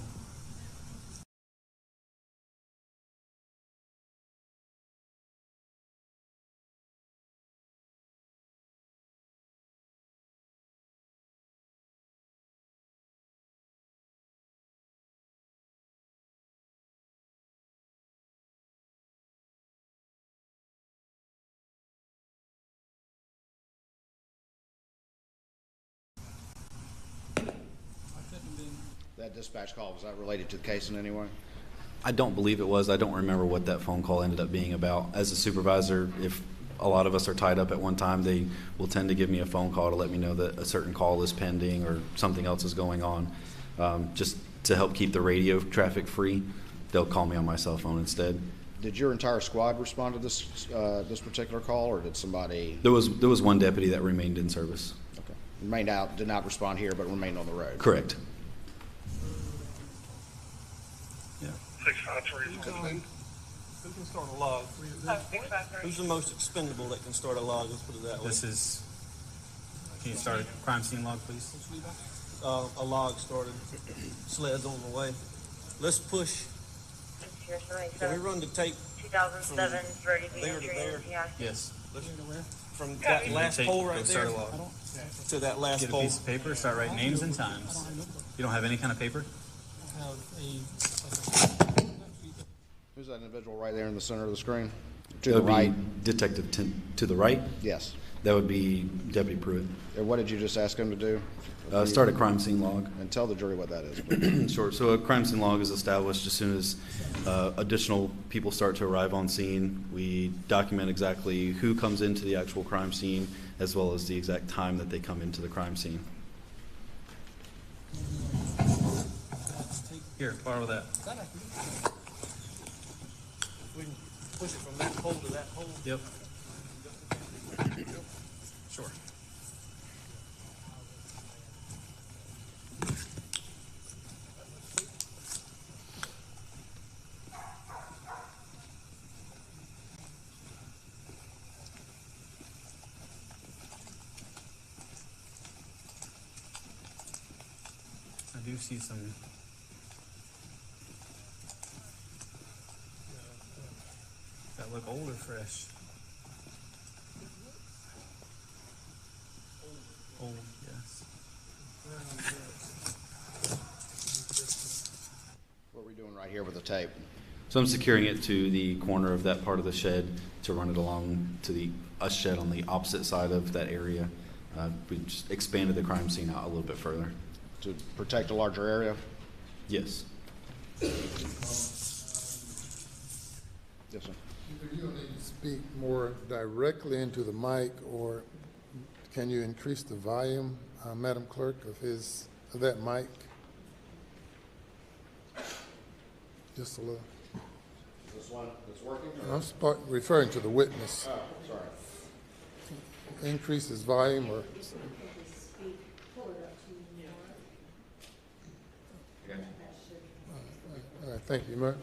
That dispatch call, was that related to the case in any way? I don't believe it was. I don't remember what that phone call ended up being about. As a supervisor, if a lot of us are tied up at one time, they will tend to give me a phone call to let me know that a certain call is pending or something else is going on. Just to help keep the radio traffic free, they'll call me on my cell phone instead. Did your entire squad respond to this particular call, or did somebody? There was one deputy that remained in service. Okay. Did not respond here, but remained on the road. Correct. Yeah. 653. Who can start a log? Who's the most expendable that can start a log? Let's put it that way. This is. Can you start a crime scene log, please? A log started. Sled's on the way. Let's push. Can we run the tape? 2007 Verdi there to there? Yes. From that last pole right there to that last Get a pole. piece of paper. Start writing names and times. You don't have any kind of paper? Who's that individual right there in the center of the screen? To the right. Detective to the right? Yes. That would be Deputy Pruitt. And what did you just ask him to do? Start a crime scene log. And tell the jury what that is, please. Sure. So a crime scene log is established as soon as additional people start to arrive on scene. We document exactly who comes into the actual crime scene, as well as the exact time that they come into the crime scene. Here, borrow that. We can push it from that pole to that pole. Yep. Sure. I do see some. That look old or fresh? Old, yes. What are we doing right here with the tape? So I'm securing it to the corner of that part of the shed to run it along to a shed on the opposite side of that area. We just expanded the crime scene out a little bit further. To protect a larger area? Yes. Yes, sir. You don't need to speak more directly into the mic, or can you increase the volume, Madam Clerk, of that mic? Just a little. This one that's working? I'm referring to the witness. Oh, sorry. Increase his volume, or? All right, thank you.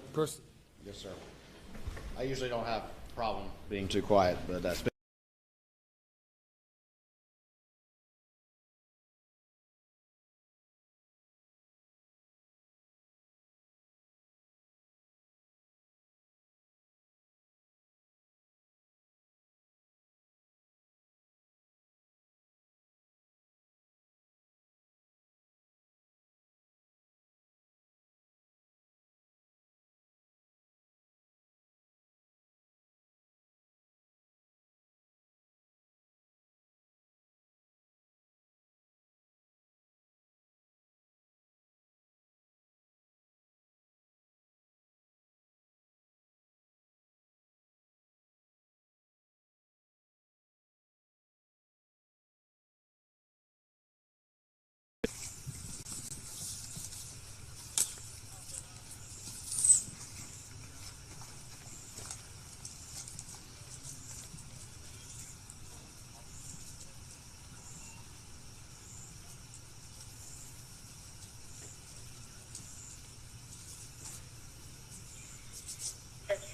Yes, sir. I usually don't have a problem being too quiet, but that's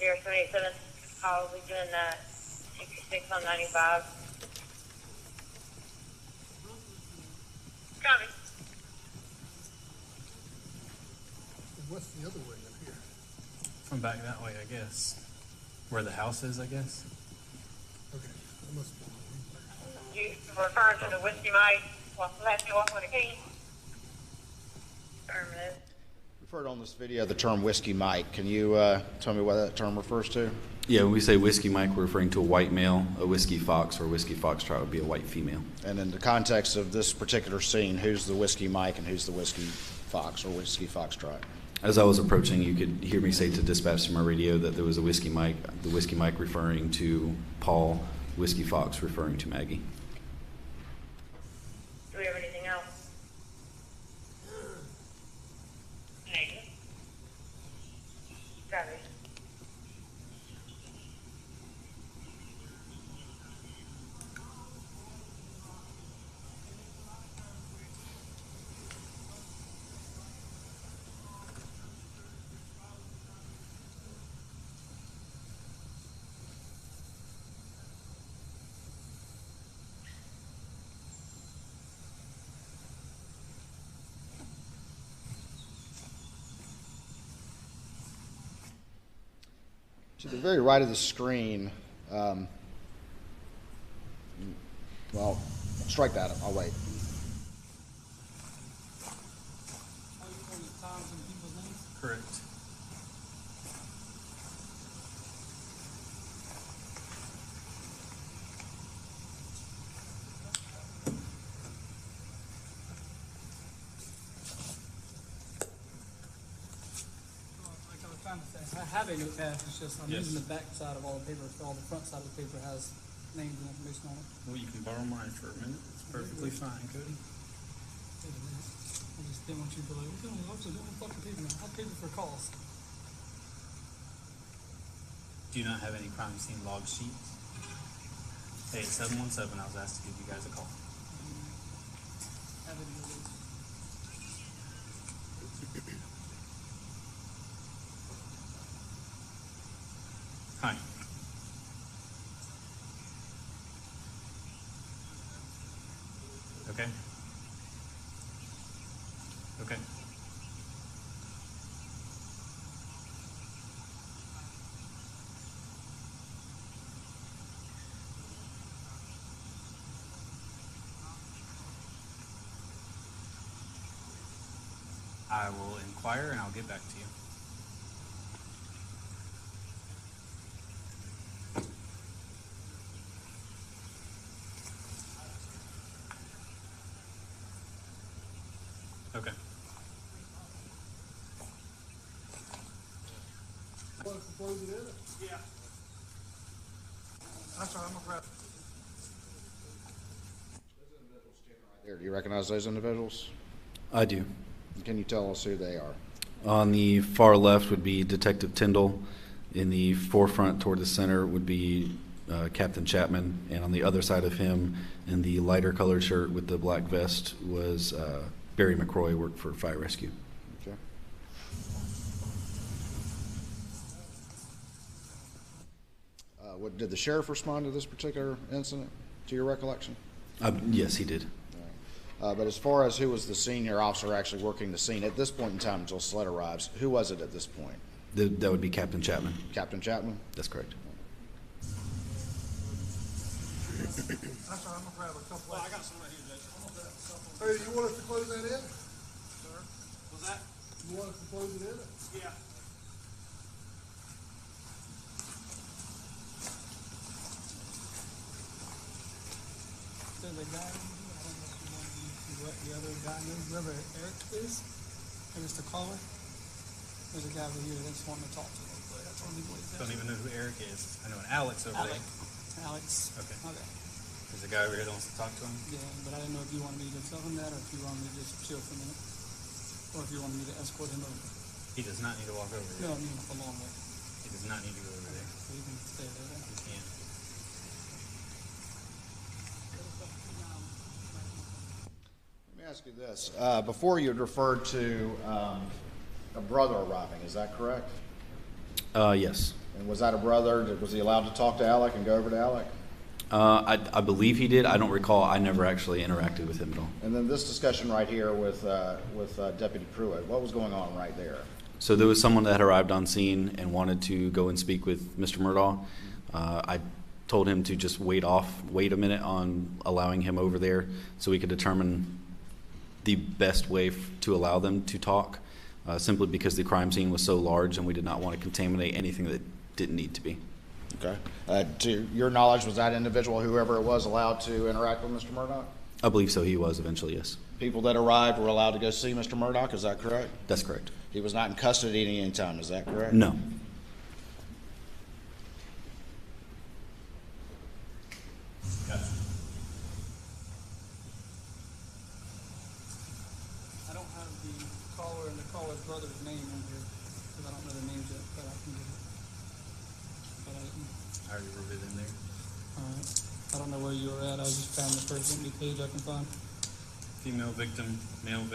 Sierra 787, call Legion 66 on 95. Copy. What's the other way up here? From back that way, I guess. Where the house is, I guess. Okay, that must be. You referring to the Whiskey Mike? Last you walk with a key? Affirmative. We've heard on this video the term Whiskey Mike. Can you tell me what that term refers to? Yeah, when we say Whiskey Mike, we're referring to a white male. A Whiskey Fox or a Whiskey Foxtrot would be a white female. And in the context of this particular scene, who's the Whiskey Mike and who's the Whiskey Fox or Whiskey Foxtrot? As I was approaching, you could hear me say to dispatch to my radio that there was a Whiskey Mike, the Whiskey Mike referring to Paul, Whiskey Fox referring to Maggie. Do we have anything else? Negative. Copy. To the very right of the screen, well, strike that. I'll wait. Correct. I have a notepad, it's just I'm using the back side of all the paper, so all the front side of the paper has names and information on it. Well, you can borrow mine for a minute. It's perfectly fine, Cody. Wait a minute. I just didn't want you to be like, we're doing officer, doing fucking paper now. I'll paper for calls. Do you not have any crime scene log sheets? Hey, it's 717. I was asked to give you guys a call. Have it in the list. Hi. Okay. Okay. I will inquire and I'll get back to you. Okay. Want us to close it in? Yeah. I'm sorry, I'm gonna grab. There, do you recognize those individuals? I do. Can you tell us who they are? On the far left would be Detective Tyndall. In the forefront toward the center would be Captain Chapman. And on the other side of him, in the lighter colored shirt with the black vest, was Barry McCroy, worked for Fire Rescue. Okay. Did the sheriff respond to this particular incident, to your recollection? Yes, he did. But as far as who was the senior officer actually working the scene, at this point in time until Sled arrives, who was it at this point? That would be Captain Chapman. Captain Chapman? That's correct. I'm sorry, I'm gonna grab a couple. I got some right here, Jason. Hey, you want us to close that in? Sir? Was that? You want us to close it in? Yeah. There's a guy, I don't know if you want to what the other guy knows, whoever Eric is, or Mr. Caller. There's a guy over here that's wanting to talk to him. But that's only what he's Don't even know who Eric is. I know an Alex over there. Alex. Okay. Okay. There's a guy over here that wants to talk to him. Yeah, but I didn't know if you wanted me to tell him that or if you wanted me to just chill for a minute. Or if you wanted me to escort him over. He does not need to walk over there. No, I mean a long way. He does not need to go over there. So you can stay there. He can't. Let me ask you this. Before you had referred to a brother arriving, is that correct? Yes. And was that a brother? Was he allowed to talk to Alec and go over to Alec? I believe he did. I don't recall. I never actually interacted with him at all. And then this discussion right here with Deputy Pruitt, what was going on right there? So there was someone that had arrived on scene and wanted to go and speak with Mr. Murdaugh. I told him to just wait a minute on allowing him over there so we could determine the best way to allow them to talk, simply because the crime scene was so large and we did not want to contaminate anything that didn't need to be. Okay. To your knowledge, was that individual, whoever it was, allowed to interact with Mr. Murdaugh? I believe so. He was eventually, yes. People that arrived were allowed to go see Mr. Murdaugh, is that correct? That's correct. He was not in custody at any time, is that correct? No. I don't have the caller and the caller's brother's name on here, because I don't know the names yet, but I can get it. But I already wrote it in there. alright. I don't know where you were at, I just found the first empty page I can find. Female victim, male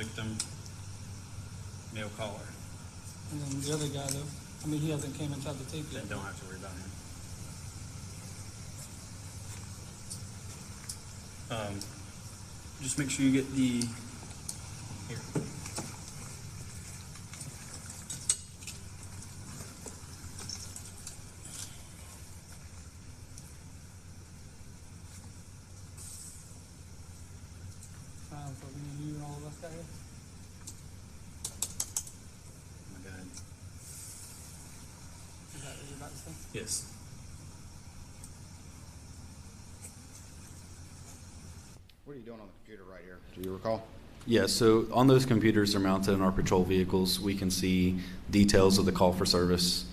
caller. And then the other guy though, I mean, he hasn't came inside the tape yet. Then don't have to worry about him. Just make sure you get the, here. For me and you and all of us got here. Oh my God. Is that what you're about to say? Yes. What are you doing on the computer right here? Do you recall? Yeah, so on those computers that are mounted in our patrol vehicles, we can see details of the call for service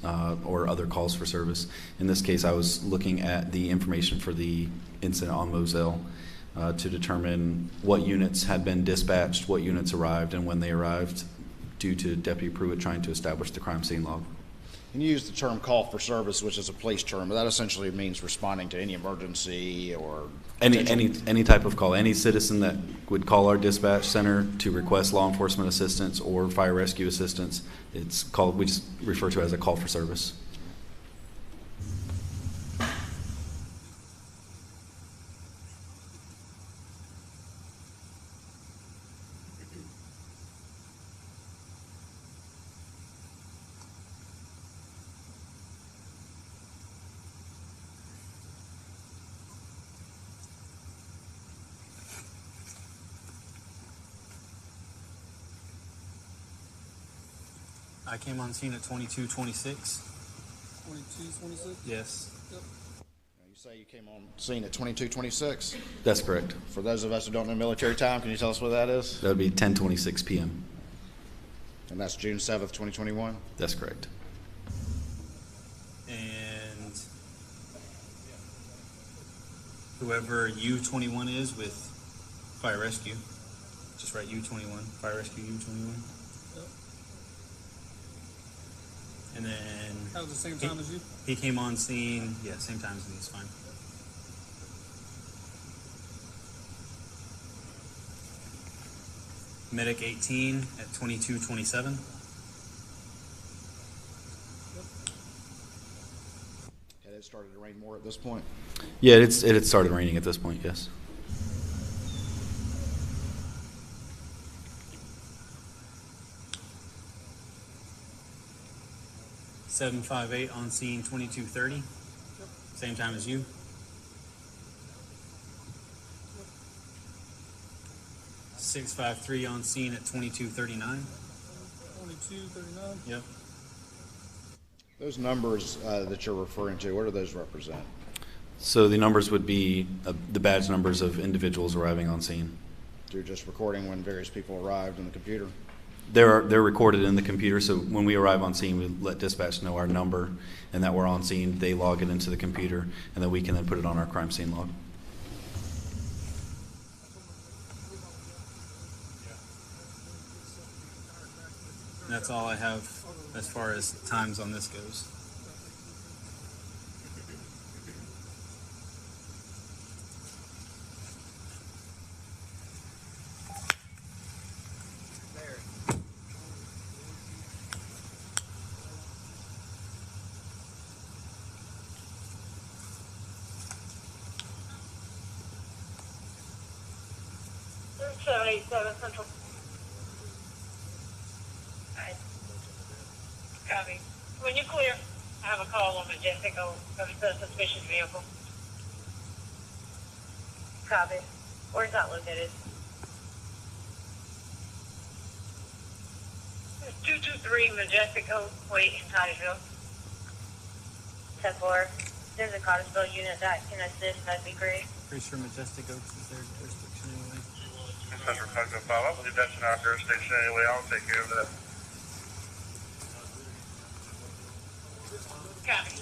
or other calls for service. In this case, I was looking at the information for the incident on Moselle to determine what units had been dispatched, what units arrived, and when they arrived, due to Deputy Pruitt trying to establish the crime scene log. And you use the term call for service, which is a police term, but that essentially means responding to any emergency or any type of call. Any citizen that would call our dispatch center to request law enforcement assistance or fire rescue assistance, it's called, we just refer to it as a call for service. I came on scene at 22:26. 22:26? Yes. Yep. You say you came on scene at 22:26? That's correct. For those of us who don't know military time, can you tell us what that is? That would be 10:26 p.m. And that's June 7th, 2021? That's correct. And whoever U21 is with fire rescue, just write U21, fire rescue U21. Yep. And then That was the same time as you? he came on scene, yeah, same time as me, it's fine. Medic 18 at 22:27. Had it started to rain more at this point? Yeah, it had started raining at this point, yes. .758 on scene 22:30. Yep. Same time as you. 653 on scene at 22:39. 22:39? Yep. Those numbers that you're referring to, what do those represent? So the numbers would be the badge numbers of individuals arriving on scene. You're just recording when various people arrived in the computer? They're recorded in the computer, so when we arrive on scene, we let dispatch know our number and that we're on scene. They log it into the computer, and then we can then put it on our crime scene log. That's all I have as far as times on this goes. 787 Central. Alright. Copy. When you're clear, I have a call on Majestic of a suspicious vehicle. Copy. Where's that located? 223 Majestic Oak Way in Titusville. 10-4. There's a Cottersville unit that can assist. That'd be great. Pretty sure Majestic Oaks is their jurisdiction anyway. Central 505, I believe that's in our jurisdiction anyway. I'll take care of that. Copy.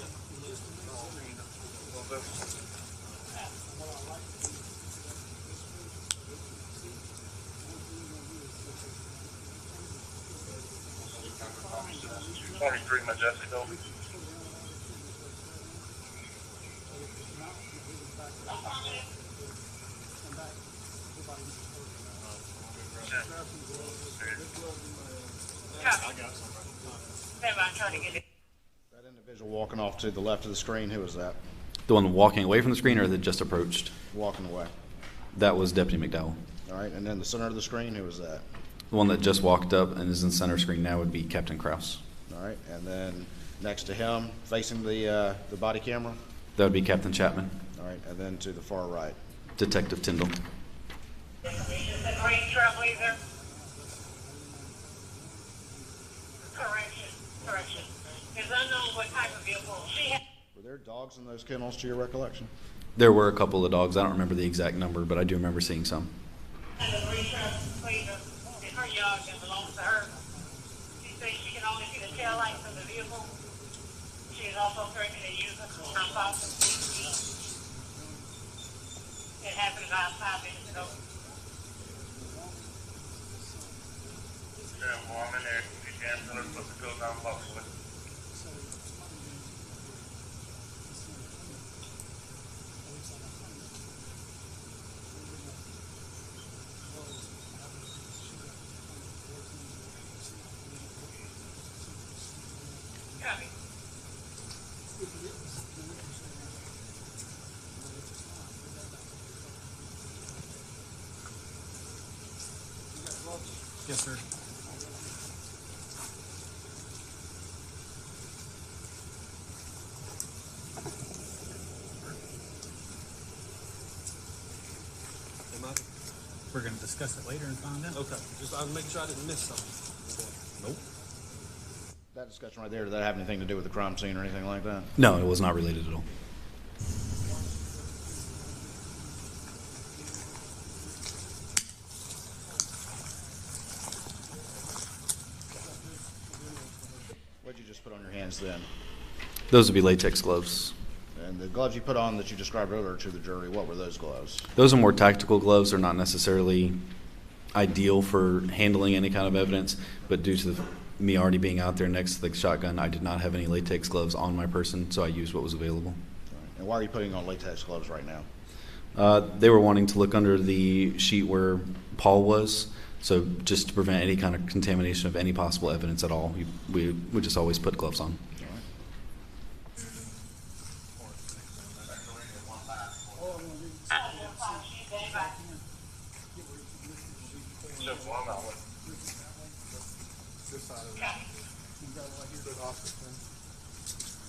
Three Majestic Oak. I'm trying to get it. That individual walking off to the left of the screen, who was that? The one walking away from the screen or that just approached? Walking away. That was Deputy McDowell. All right, and then the center of the screen, who was that? The one that just walked up and is in center screen now would be Captain Kraus. All right, and then next to him, facing the body camera? That would be Captain Chapman. All right, and then to the far right? Detective Tyndall. Green Trailblazer. Correction. It's unknown what type of vehicle she had. Were there dogs in those kennels to your recollection? There were a couple of dogs. I don't remember the exact number, but I do remember seeing some. And the Green Trailblazer in her yard that belongs to her. She says she can only see the tail lights of the vehicle. She is also threatening to use it for It happened about 5 minutes ago. Yeah, well, I'm in there. If you can, tell her to put the bill down below. Copy. Yes, sir. We're going to discuss it later and find out. Okay, just I'll make sure I didn't miss something. Nope. That discussion right there, did that have anything to do with the crime scene or anything like that? No, it was not related at all. What'd you just put on your hands then? Those would be latex gloves. And the gloves you put on that you described earlier to the jury, what were those gloves? Those are more tactical gloves. They're not necessarily ideal for handling any kind of evidence, but due to me already being out there next to the shotgun, I did not have any latex gloves on my person, so I used what was available. All right. And why are you putting on latex gloves right now? They were wanting to look under the sheet where Paul was, so just to prevent any kind of contamination of any possible evidence at all, we would just always put gloves on.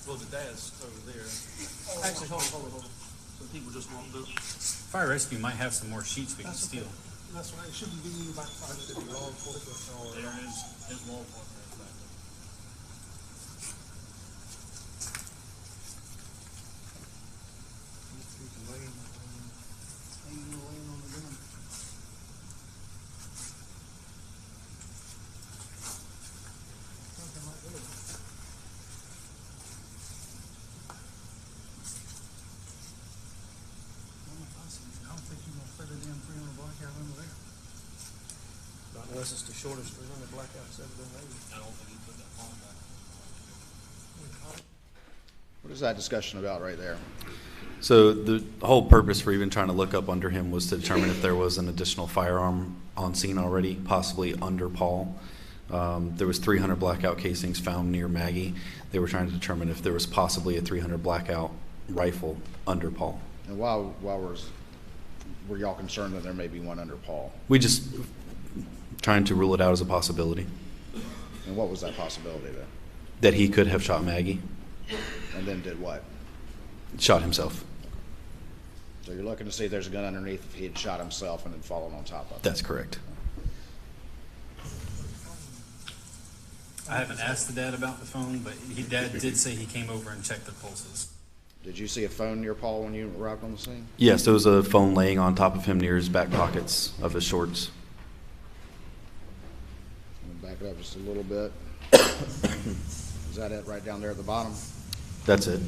Well, the dad's over there. Actually, hold on. Some people just won't do it. Fire rescue might have some more sheets we can steal. That's right, it shouldn't be about 5 to be law enforcement or. There is law enforcement back there. Not unless it's the shortest 300 blackouts ever been made. I don't think he put that phone back. What is that discussion about right there? So the whole purpose for even trying to look up under him was to determine if there was an additional firearm on scene already, possibly under Paul. There was 300 blackout casings found near Maggie. They were trying to determine if there was possibly a 300 blackout rifle under Paul. And why was were y'all concerned that there may be one under Paul? We just trying to rule it out as a possibility. And what was that possibility then? That he could have shot Maggie. And then did what? Shot himself. So you're looking to see if there's a gun underneath if he had shot himself and then fallen on top of it? That's correct. I haven't asked the dad about the phone, but dad did say he came over and checked their pulses. Did you see a phone near Paul when you arrived on the scene? Yes, there was a phone laying on top of him near his back pockets of his shorts. Back it up just a little bit. Is that it right down there at the bottom? That's it.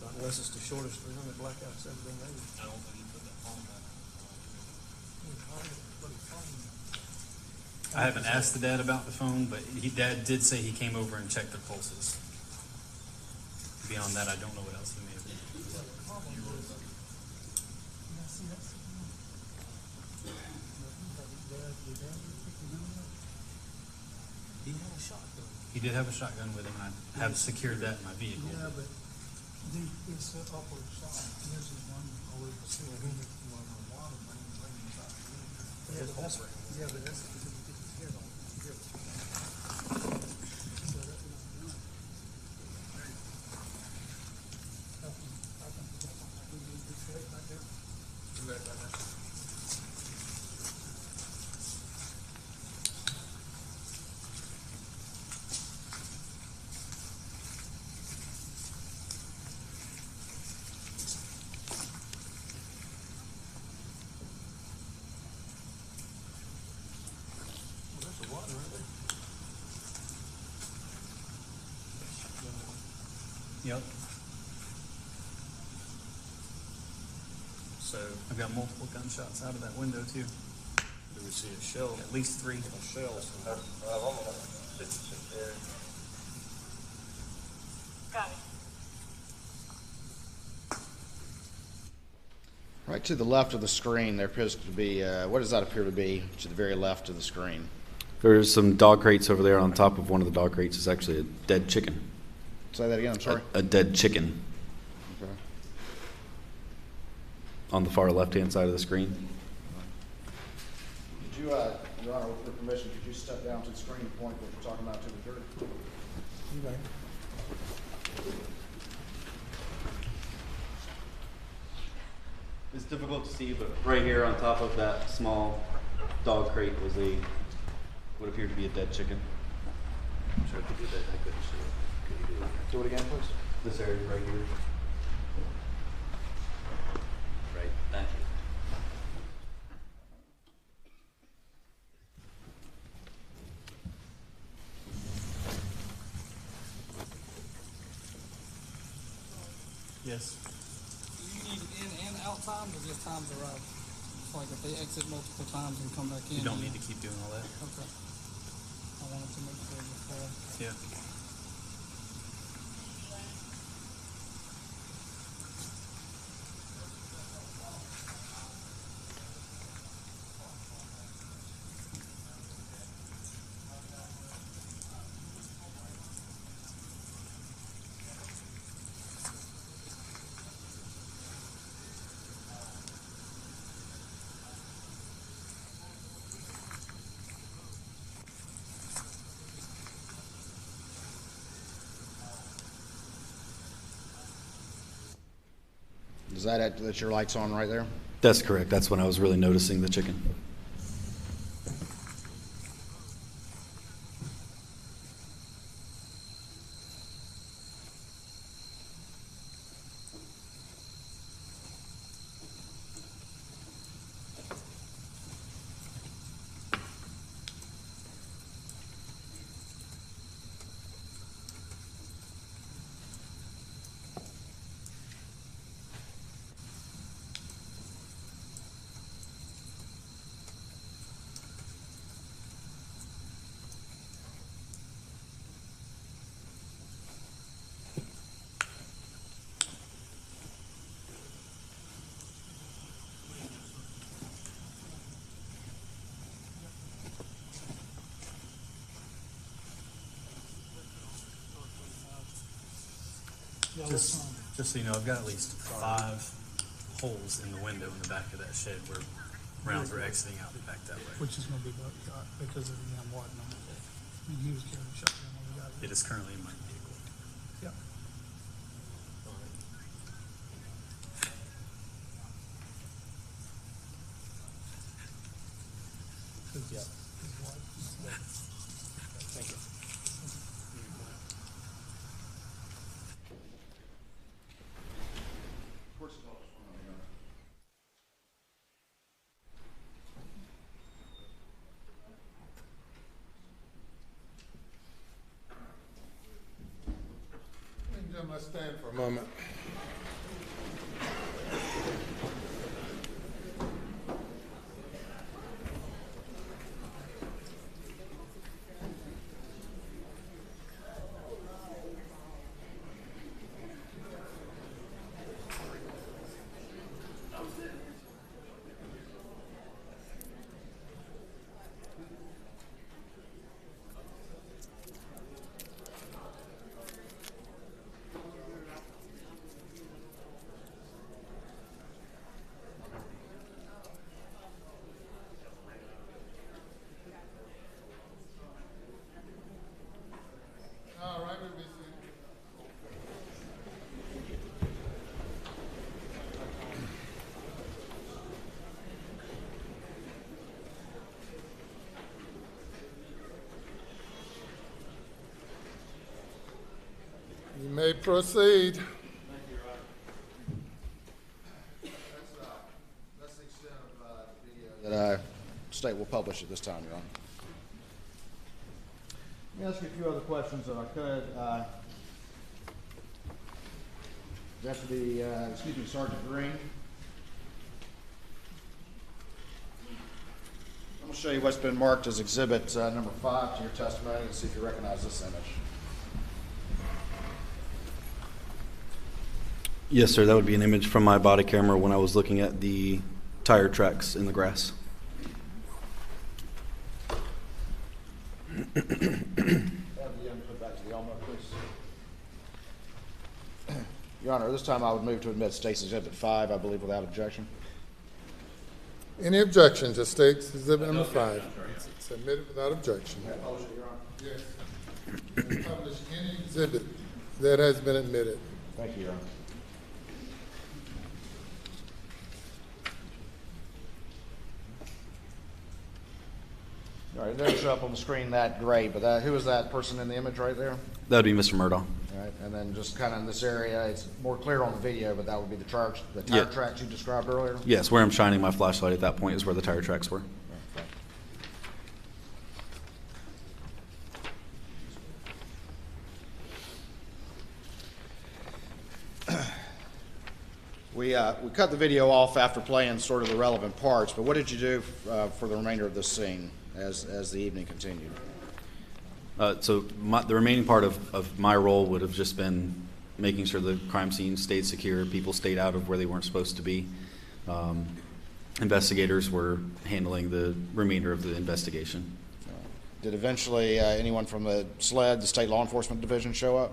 Not unless it's the shortest 300 blackouts ever been made. I don't think he put that phone back. I haven't asked the dad about the phone, but dad did say he came over and checked their pulses. Beyond that, I don't know what else he may have done. He had a shotgun. He did have a shotgun with him, and I have secured that in my vehicle. Yeah, but it's an upward shot. This is one over the ceiling. One on the bottom, yeah, but that's because he gets his head on. Yep. So I've got multiple gunshots out of that window too. Do we see a shell? At least 3. Shells. Got it. Right to the left of the screen, there appears to be, what does that appear to be to the very left of the screen? There's some dog crates over there. On top of one of the dog crates is actually a dead chicken. Say that again, I'm sorry. A dead chicken Okay. on the far left-hand side of the screen. Could you, Your Honor, with your permission, could you step down to the screen and point what you're talking about to the jury? It's difficult to see, but right here on top of that small dog crate was what appeared to be a dead chicken. I'm sure I could do that. I couldn't see it. Could you do it? Do it again, please. This area right here. Right. Thank you. Yes. Do you need in and out times or just times arrive? It's like if they exit multiple times and come back in. You don't need to keep doing all that. Okay. I wanted to make sure before. Yeah. Is that it, that your light's on right there? That's correct. That's when I was really noticing the chicken. Just so you know, I've got at least 5 holes in the window in the back of that shed where rounds were exiting out back that way. Which is gonna be buckshot because of the wadding on the head. I mean, he was carrying a shotgun when we got it. It is currently in my vehicle. Yeah. Yeah. Thank you. Let's stand for a moment. You may proceed. Thank you, Your Honor. That's the extent of the video that state will publish at this time, Your Honor. Let me ask you a few other questions if I could. Sergeant Green. I'm going to show you what's been marked as Exhibit number 5 to your testimony and see if you recognize this image. Yes, sir. That would be an image from my body camera when I was looking at the tire tracks in the grass. Have the put back to the Elmo, please. Your Honor, this time I would move to admit State's Exhibit 5, I believe, without objection. Any objection to State's Exhibit number 5? It's admitted without objection. Yes. Publish any exhibit that has been admitted. Thank you, Your Honor. All right, it doesn't show up on the screen that great, but who is that person in the image right there? That would be Mr. Murdaugh. All right, and then just kind of in this area, it's more clear on the video, but that would be the tire tracks you described earlier? Yes, where I'm shining my flashlight at that point is where the tire tracks were. We cut the video off after playing sort of the relevant parts, but what did you do for the remainder of this scene as the evening continued? So the remaining part of my role would have just been making sure the crime scene stayed secure, people stayed out of where they weren't supposed to be. Investigators were handling the remainder of the investigation. Did eventually anyone from the SLED, the State Law Enforcement Division, show up?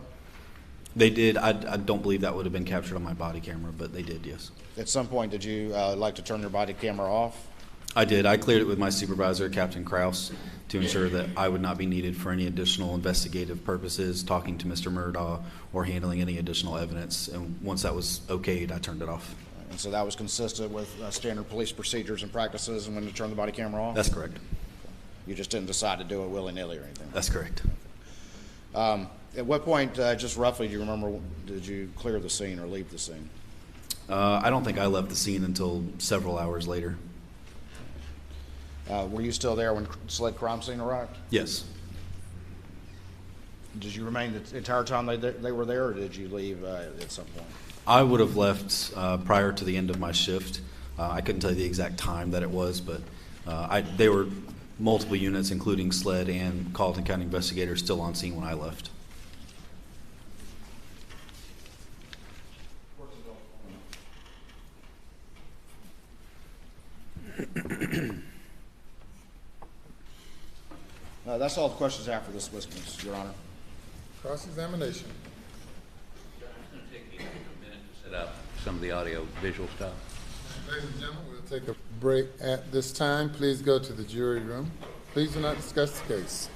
They did. I don't believe that would have been captured on my body camera, but they did, yes. At some point, did you like to turn your body camera off? I did. I cleared it with my supervisor, Captain Krause, to ensure that I would not be needed for any additional investigative purposes, talking to Mr. Murdaugh, or handling any additional evidence. And once that was okayed, I turned it off. And so that was consistent with standard police procedures and practices and when to turn the body camera off? That's correct. You just didn't decide to do it willy-nilly or anything? That's correct. At what point, just roughly, do you remember, did you clear the scene or leave the scene? I don't think I left the scene until several hours later. Were you still there when SLED crime scene arrived? Yes. Did you remain the entire time they were there, or did you leave at some point? I would have left prior to the end of my shift. I couldn't tell you the exact time that it was, but they were multiple units, including SLED and Carlton County investigators, still on scene when I left. That's all the questions I have for this witness, Your Honor. Cross-examination. I'm going to take set up some of the audio visual stuff. Ladies and gentlemen, we'll take a break at this time. Please go to the jury room. Please do not discuss the case.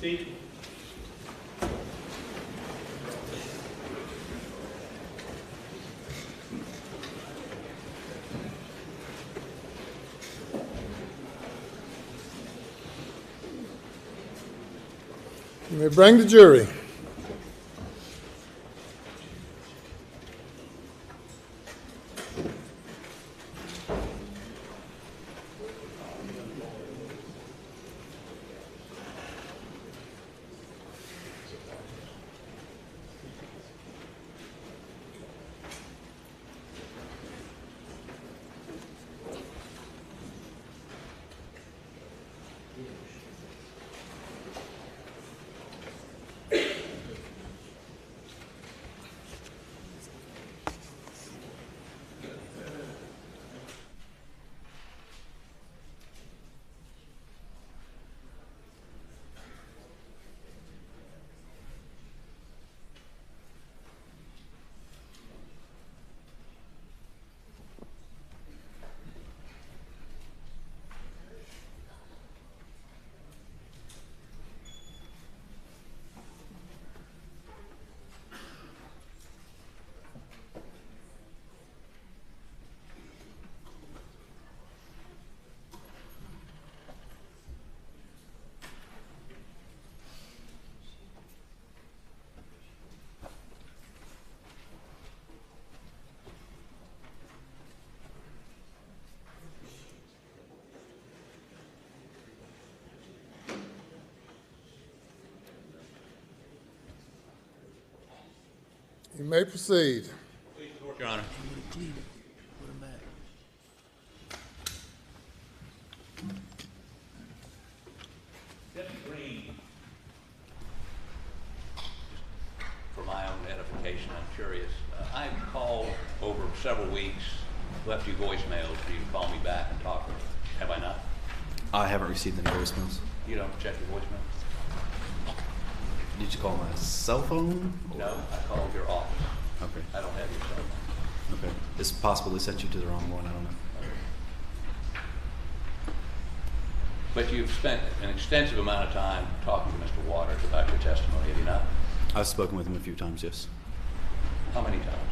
Steve? You may bring the jury. You may proceed. Please, Your Honor. Deputy Green, for my own edification, I'm curious. I've called over several weeks, left you voicemails for you to call me back and talk. Have I not? I haven't received any voicemails. You don't check your voicemail? Did you call my cell phone? No, I called your office. Okay. I don't have your cell phone. Okay. It's possible they sent you to the wrong one. I don't know. But you've spent an extensive amount of time talking to Mr. Waters about your testimony, have you not? I've spoken with him a few times, yes. How many times?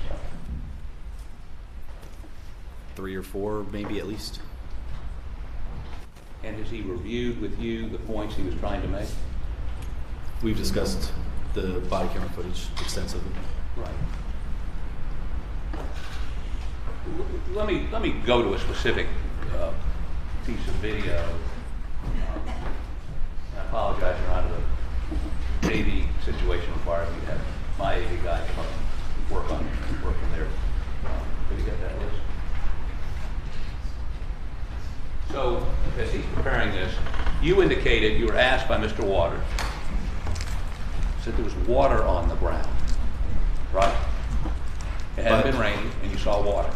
3 or 4, maybe at least. And has he reviewed with you the points he was trying to make? We've discussed the body camera footage extensively. Right. Let me go to a specific piece of video. I apologize, Your Honor. The AV situation requires me to have my AV guy come up and work from there. Have you got that list? So, as he's preparing this, you indicated you were asked by Mr. Waters, said there was water on the ground, right? It hadn't been raining, and you saw water,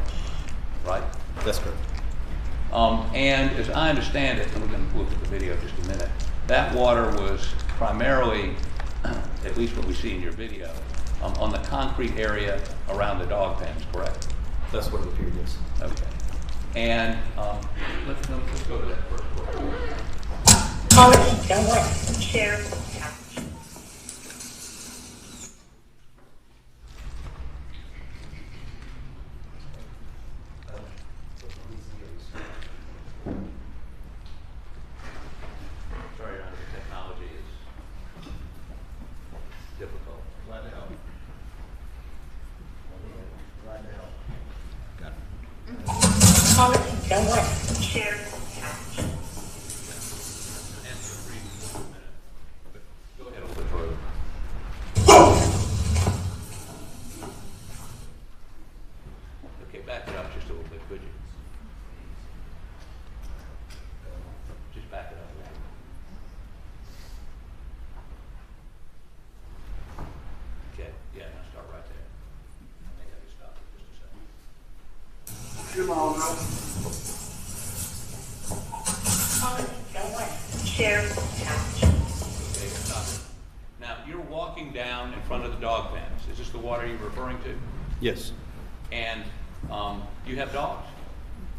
right? That's correct. And as I understand it, and we're going to look at the video in just a minute, that water was primarily, at least what we see in your video, on the concrete area around the dog pens, correct? That's what it appeared, yes. Okay. And let's go to that first. Caller, don't worry. Share. Sorry, Your Honor, the technology is difficult. Glad to help. Glad to help. Got it. Caller, don't worry. Share. Go ahead a little bit further. Okay, back it up just a little bit, could you? Just back it up a little. Okay, yeah, now start right there. I think I can stop it just a second. Caller, don't worry. Share. Okay, stop it. Now, you're walking down in front of the dog pens. Is this the water you're referring to? Yes. And you have dogs?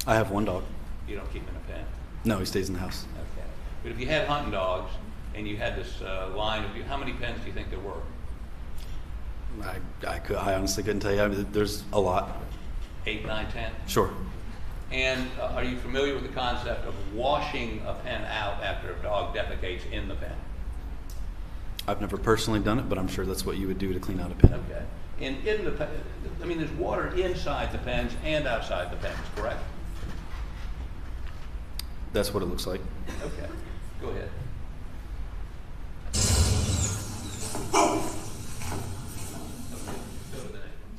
I have one dog. You don't keep them in a pen? No, he stays in the house. Okay. But if you had hunting dogs and you had this line of, how many pens do you think there were? I honestly couldn't tell you. I mean, there's a lot. 8, 9, 10? Sure. And are you familiar with the concept of washing a pen out after a dog defecates in the pen? I've never personally done it, but I'm sure that's what you would do to clean out a pen. Okay. And in the pen, I mean, there's water inside the pens and outside the pens, correct? That's what it looks like. Okay. Go ahead. Go to the next one,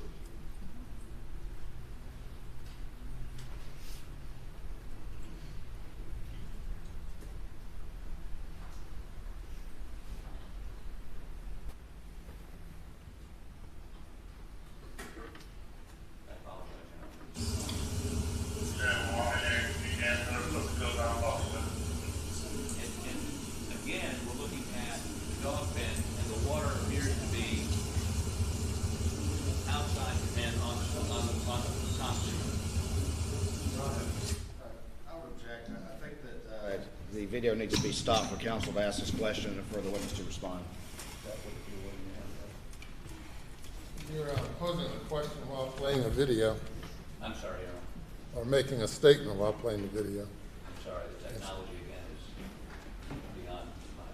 please. And again, we're looking at the dog pen, and the water appears to be outside the pen on the concrete. I would object. I think that the video needs to be stopped for counsel to ask this question and for the witness to respond. You're posing a question while playing a video, I'm sorry, Aaron. or making a statement while playing the video. I'm sorry, the technology again is beyond my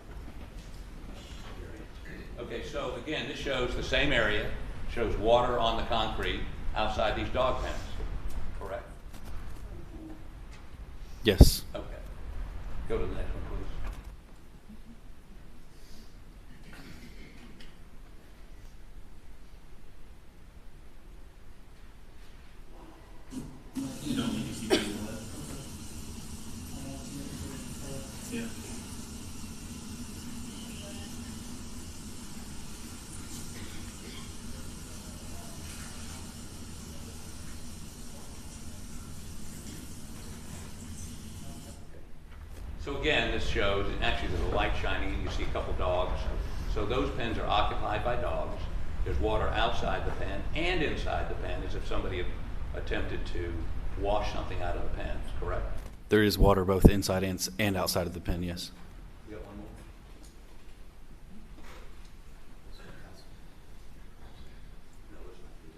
experience. Okay, so again, this shows the same area, shows water on the concrete outside these dog pens, correct? Yes. Okay. Go to the next one, please. You don't need to keep doing that. Yeah. So again, this shows, and actually there's a light shining and you see a couple dogs. So those pens are occupied by dogs. There's water outside the pen and inside the pen, as if somebody had attempted to wash something out of the pens, correct? There is water both inside and outside of the pen, yes. You got one more? No, let's not do that.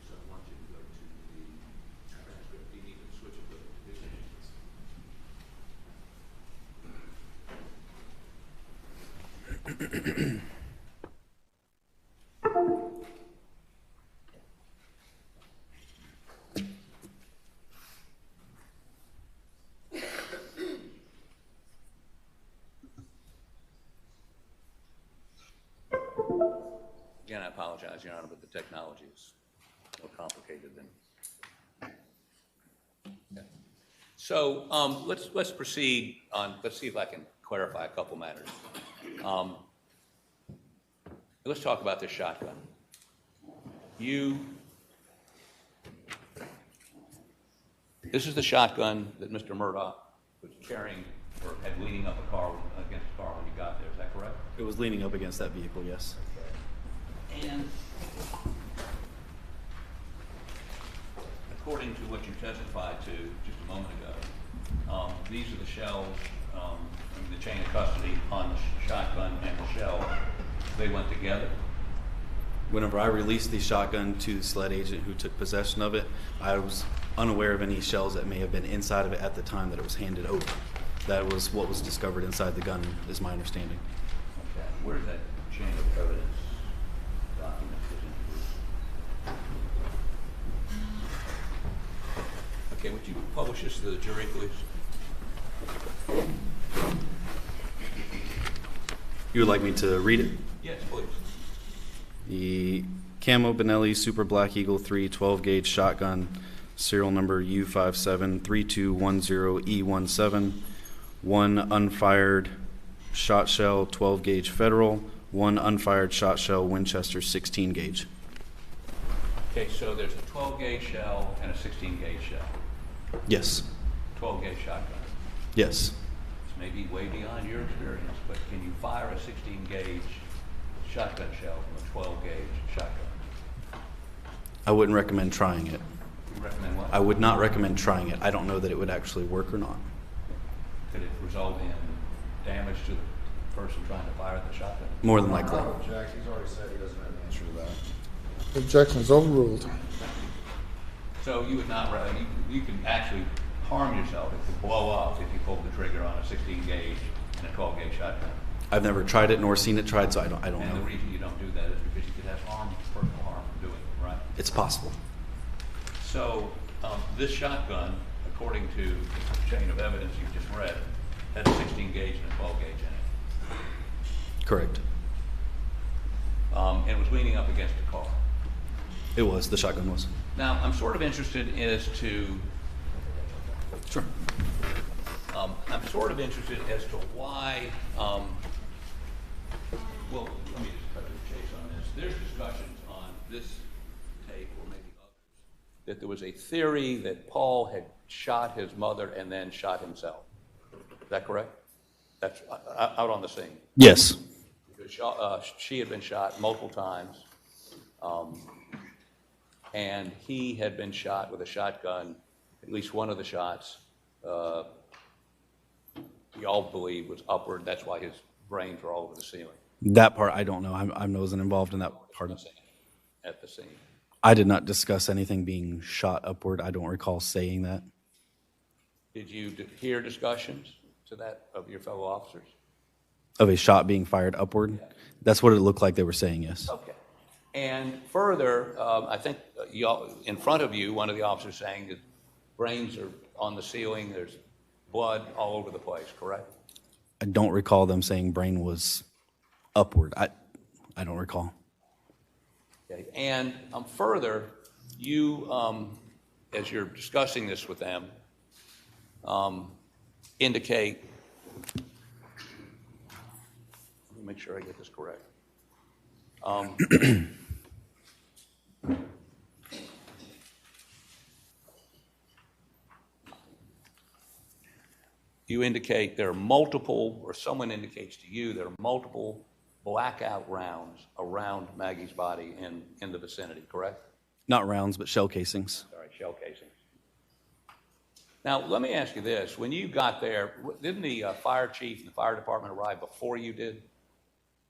So I want you to go to the transcript. You need to switch it to the Again, I apologize, Your Honor, but the technology is more complicated than. Yeah. So let's proceed on. Let's see if I can clarify a couple matters. Let's talk about this shotgun. This is the shotgun that Mr. Murdaugh was carrying or had leaning up a car against a car when you got there. Is that correct? It was leaning up against that vehicle, yes. And according to what you testified to just a moment ago, these are the shells, the chain of custody on the shotgun and the shell. They went together. Whenever I released the shotgun to the SLED agent who took possession of it, I was unaware of any shells that may have been inside of it at the time that it was handed over. That was what was discovered inside the gun, is my understanding. Okay. Where's that chain of evidence document was included? Okay, would you publish this to the jury, please? You would like me to read it? Yes, please. The Camo Benelli Super Black Eagle 3 12-gauge shotgun, serial number U573210E17, one unfired shot shell 12-gauge Federal, one unfired shot shell Winchester 16-gauge. Okay, so there's a 12-gauge shell and a 16-gauge shell. Yes. 12-gauge shotgun. Yes. This may be way beyond your experience, but can you fire a 16-gauge shotgun shell from a 12-gauge shotgun? I wouldn't recommend trying it. You recommend what? I would not recommend trying it. I don't know that it would actually work or not. Could it result in damage to the person trying to fire the shotgun? More than likely. Jack, he's already said he doesn't have an answer to that. Objection is overruled. So you would not, you can actually harm yourself. It could blow up if you pulled the trigger on a 16 gauge and a 12 gauge shotgun. I've never tried it nor seen it tried, so I don't And the know. reason you don't do that is because you could have personal harm from doing it, right? It's possible. So this shotgun, according to the chain of evidence you've just read, had a 16 gauge and a 12 gauge in it. Correct. And it was leaning up against a car. It was. The shotgun was. Now, I'm sort of interested as to, Sure. I'm sort of interested as to why, well, let me just cut to the chase on this. There's discussions on this tape, or maybe others, that there was a theory that Paul had shot his mother and then shot himself. Is that correct? That's out on the scene. Yes. Because she had been shot multiple times, and he had been shot with a shotgun. At least one of the shots, we all believe was upward. That's why his brains were all over the ceiling. That part I don't know. I wasn't involved in that part of it. At the scene. I did not discuss anything being shot upward. I don't recall saying that. Did you hear discussions to that of your fellow officers? Of a shot being fired upward? Yeah. That's what it looked like they were saying, yes. Okay. And further, I think in front of you, one of the officers saying that brains are on the ceiling, there's blood all over the place, correct? I don't recall them saying brain was upward. I don't recall. Okay. And further, you, as you're discussing this with them, indicate, let me make sure I get this correct. You indicate there are multiple, or someone indicates to you there are multiple blackout rounds around Maggie's body in the vicinity, correct? Not rounds, but shell casings. Sorry, shell casings. Now, let me ask you this. When you got there, didn't the fire chief and the fire department arrive before you did?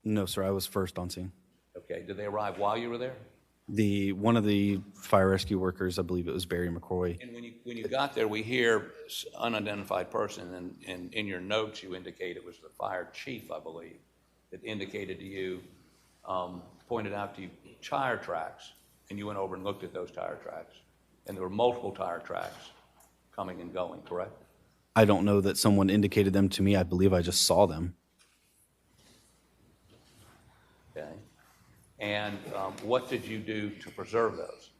No, sir. I was first on scene. Okay. Did they arrive while you were there? One of the fire rescue workers, I believe it was Barry McCroy. And when you got there, we hear unidentified person, and in your notes you indicate it was the fire chief, I believe, that indicated to you, pointed out to you tire tracks, and you went over and looked at those tire tracks, and there were multiple tire tracks coming and going, correct? I don't know that someone indicated them to me. I believe I just saw them. Okay. And what did you do to preserve those?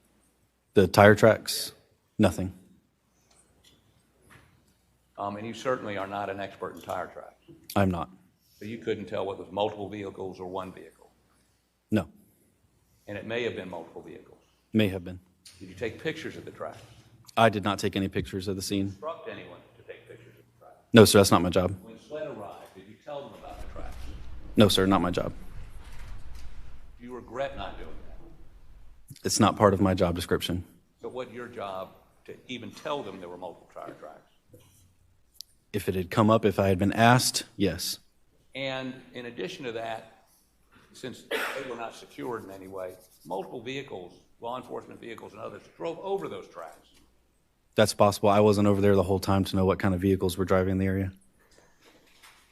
The tire tracks? Nothing. And you certainly are not an expert in tire tracks. I'm not. So you couldn't tell whether it was multiple vehicles or one vehicle? No. And it may have been multiple vehicles. May have been. Did you take pictures of the tracks? I did not take any pictures of the scene. Instruct anyone to take pictures of the tracks? No, sir, that's not my job. When SLED arrived, did you tell them about the tracks? No, sir, not my job. Do you regret not doing that? It's not part of my job description. So what's your job to even tell them there were multiple tire tracks? If it had come up, if I had been asked, yes. And in addition to that, since they were not secured in any way, multiple vehicles, law enforcement vehicles and others, drove over those tracks. That's possible. I wasn't over there the whole time to know what kind of vehicles were driving in the area.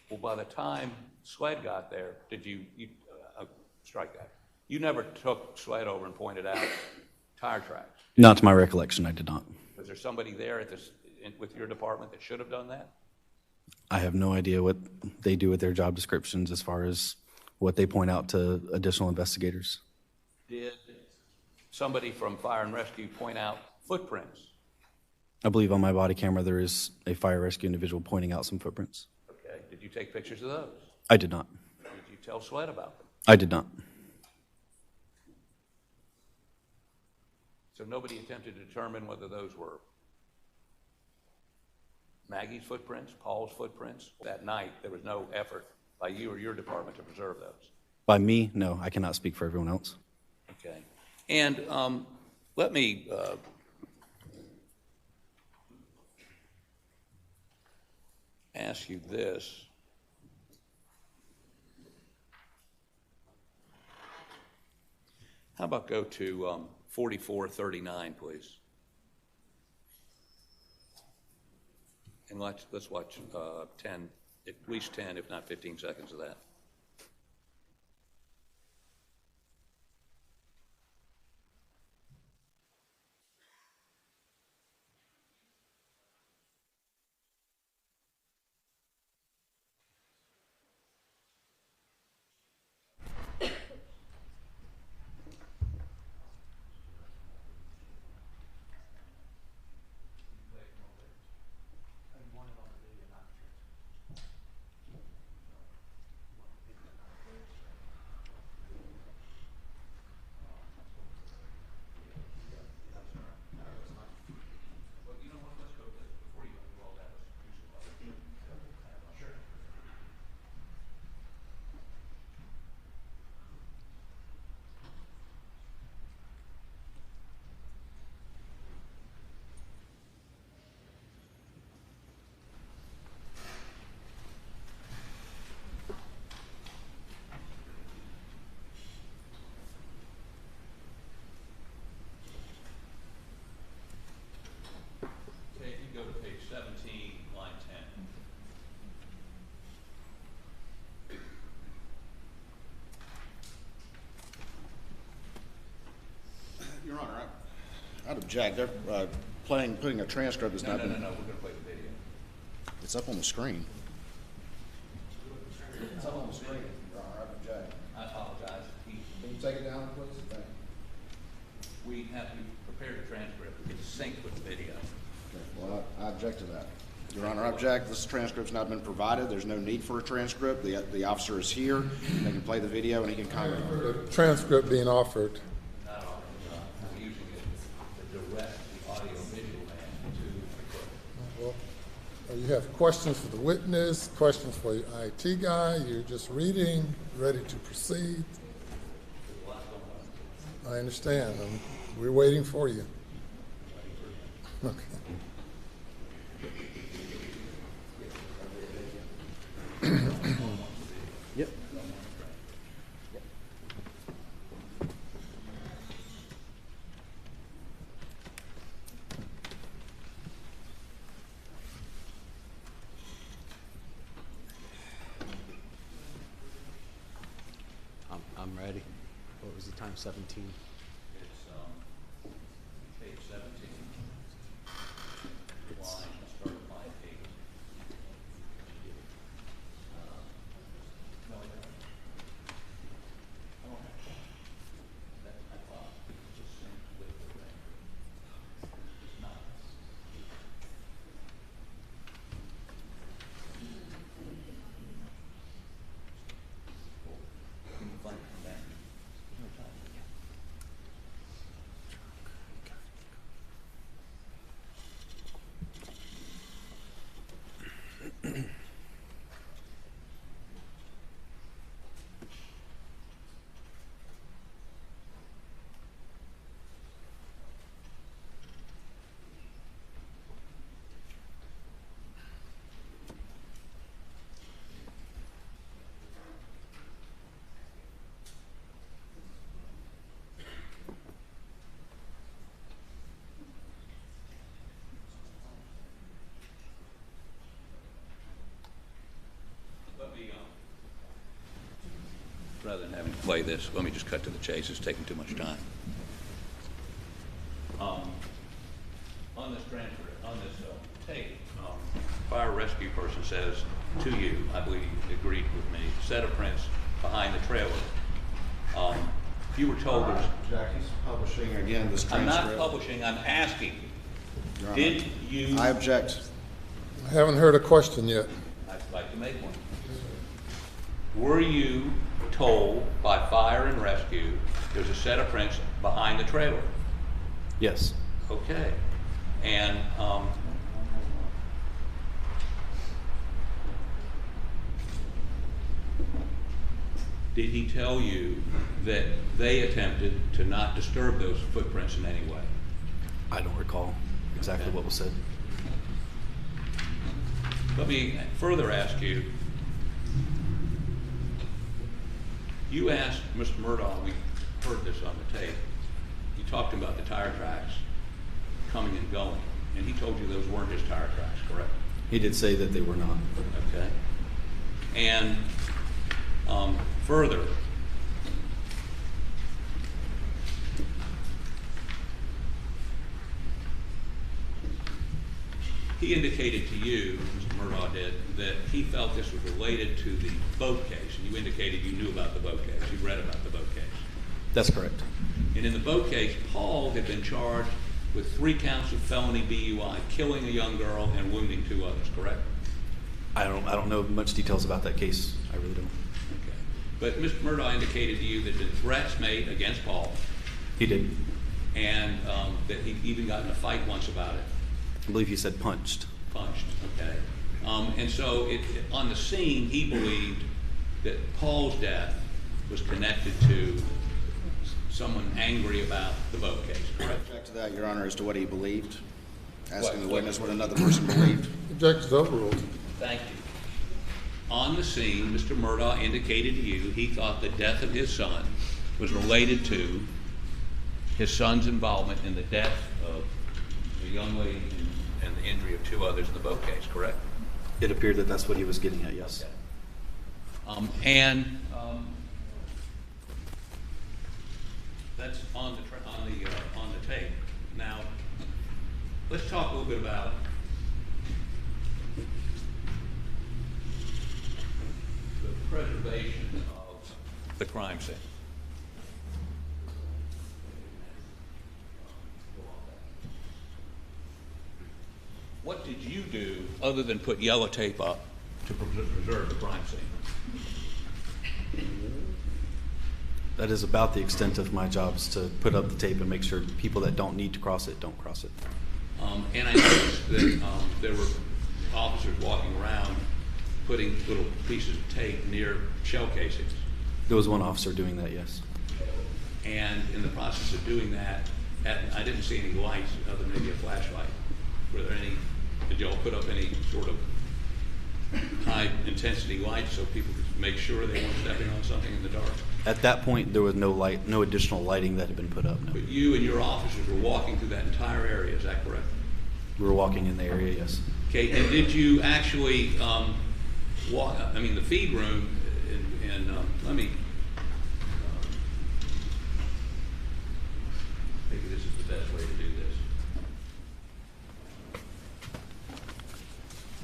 Well, by the time SLED got there, did you strike that? You never took SLED over and pointed out tire tracks? Not to my recollection, I did not. Was there somebody there with your department that should have done that? I have no idea what they do with their job descriptions as far as what they point out to additional investigators. Did somebody from Fire and Rescue point out footprints? I believe on my body camera there is a fire rescue individual pointing out some footprints. Okay. Did you take pictures of those? I did not. Did you tell SLED about them? I did not. So nobody attempted to determine whether those were Maggie's footprints, Paul's footprints? That night, there was no effort by you or your department to preserve those? By me, no. I cannot speak for everyone else. Okay. And let me ask you this. How about go to 4439, please? And let's watch 10, at least 10, if not 15 seconds of that. Go to page 17, line 10. Your Honor, I'd object. They're putting a transcript that's not been... No, we're going to play the video. It's up on the screen. It's up on the screen, Your Honor. I'd object. I apologize. Can you take it down, please? Thank you. We have to prepare the transcript. It's synced with the video. Okay, well, I object to that. Your Honor, I object. This transcript's not been provided. There's no need for a transcript. The officer is here. They can play the video and he can comment on it. The transcript being offered. Not offered. I'm using it to direct the audio-visual man to record. Well, you have questions for the witness, questions for your IT guy. You're just reading, ready to proceed. I understand. We're waiting for you. Okay. Yep. I'm ready. What was the time? 17. It's page 17. Line, start at line 8. No, I don't. I thought it was just synced with the thing. It's not. Can you find it from there? No time. Let me, rather than having to play this, let me just cut to the chase. It's taking too much time. On this transcript, on this tape, fire rescue person says to you, I believe you agreed with me, set of prints behind the trailer. You were told there's... Jack, he's publishing again this I'm transcript. not publishing, I'm asking you. Your Honor, Did you... I object. I haven't heard a question yet. I'd like to make one. Were you told by fire and rescue there's a set of prints behind the trailer? Yes. Okay. And did he tell you that they attempted to not disturb those footprints in any way? I don't recall exactly what was said. Let me further ask you, you asked Mr. Murdaugh, heard this on the tape, you talked about the tire tracks coming and going, and he told you those weren't his tire tracks, correct? He did say that they were not. Okay. And further, he indicated to you, Mr. Murdaugh did, that he felt this was related to the boat case, and you indicated you knew about the boat case, you read about the boat case. That's correct. And in the boat case, Paul had been charged with 3 counts of felony DUI, killing a young girl and wounding 2 others, correct? I don't know much details about that case. I really don't. Okay. But Mr. Murdaugh indicated to you that the threats made against Paul. He did. And that he even got in a fight once about it. I believe he said punched. Punched, okay. And so on the scene, he believed that Paul's death was connected to someone angry about the boat case, correct? Object to that, Your Honor, as to what he believed. Asking the witness what another person believed. Objection is overruled. Thank you. On the scene, Mr. Murdaugh indicated to you he thought the death of his son was related to his son's involvement in the death of a young lady and the injury of 2 others in the boat case, correct? It appeared that that's what he was getting at, yes. Okay. That's on the tape. Now, let's talk a little bit about the preservation of the crime scene. What did you do other than put yellow tape up to preserve the crime scene? That is about the extent of my job, is to put up the tape and make sure people that don't need to cross it don't cross it. And I noticed that there were officers walking around putting little pieces of tape near shell casings. There was one officer doing that, yes. And in the process of doing that, I didn't see any lights other than maybe a flashlight. Were there any, did y'all put up any sort of high intensity lights so people could make sure they weren't stepping on something in the dark? At that point, there was no light, no additional lighting that had been put up, no. But you and your officers were walking through that entire area, is that correct? We were walking in the area, yes. Okay, and did you actually walk, I mean, the feed room, and let me, maybe this is the best way to do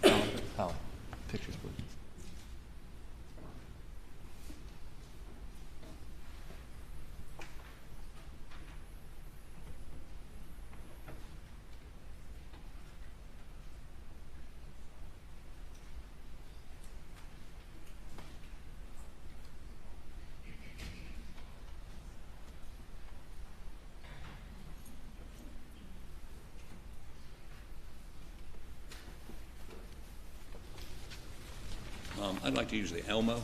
this. Alan, pictures, please. I'd like to use the Elmo.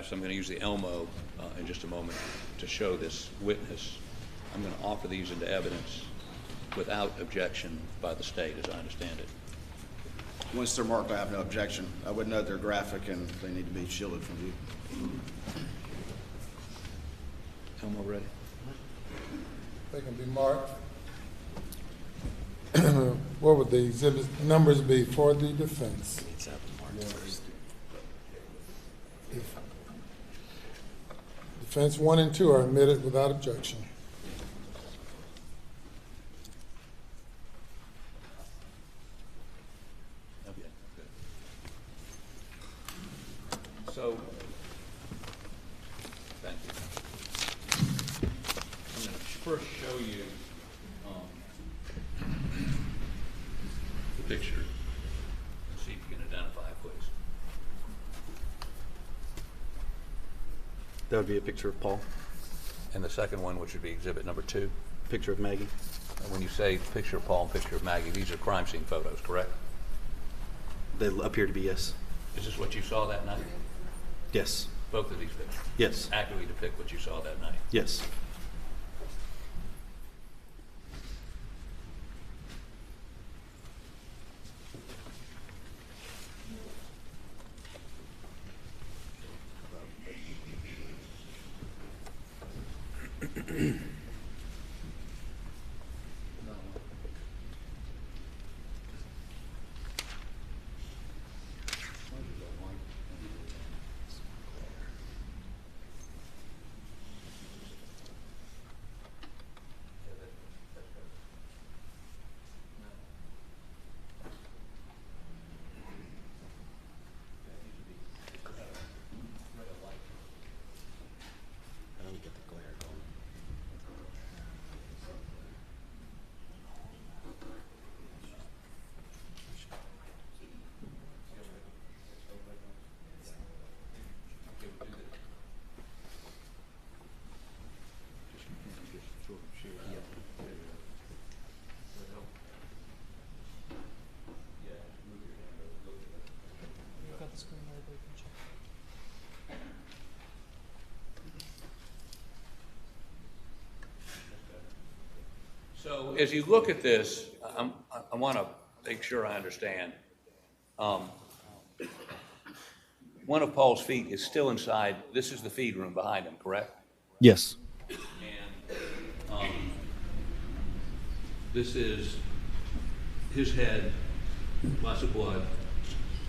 I'm going to use the Elmo in just a moment to show this witness. I'm going to offer these into evidence without objection by the state, as I understand it. Once they're marked, I have no objection. I would note they're graphic and they need to be shielded from view. Elmo ready? They can be marked. What would the exhibit numbers be for the defense? Defense 1 and 2 are admitted without objection. Okay, good. So, thank you. I'm going to first show you the picture. See if you can identify it, please. That would be a picture of Paul. And the second one, which would be exhibit number 2. Picture of Maggie. And when you say picture of Paul and picture of Maggie, these are crime scene photos, correct? They appear to be, yes. Is this what you saw that night? Yes. Both of these pictures? Yes. Accurately depict what you saw that night? Yes. Got the screen right there, you can check. So as you look at this, I want to make sure I understand. One of Paul's feet is still inside. This is the feed room behind him, correct? Yes. And this is his head, lots of blood,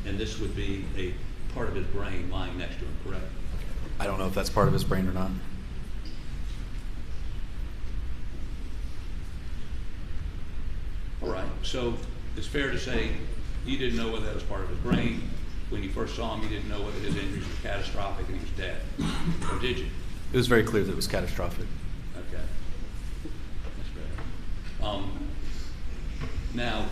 and this would be a part of his brain lying next to him, correct? I don't know if that's part of his brain or not. All right, so it's fair to say you didn't know whether that was part of his brain. When you first saw him, you didn't know whether his injuries were catastrophic and he was dead, or did you? It was very clear that it was catastrophic. Okay, that's better. Now,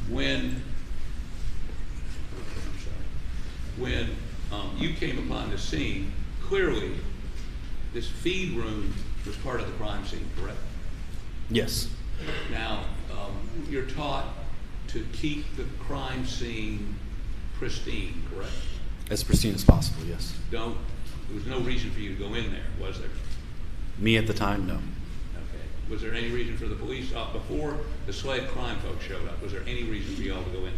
when you came upon the scene, clearly this feed room was part of the crime scene, correct? Yes. Now, you're taught to keep the crime scene pristine, correct? As pristine as possible, yes. There was no reason for you to go in there, was there? Me at the time, no. Okay. Was there any reason for the police, before the SLED crime folks showed up, was there any reason for you all to go in there?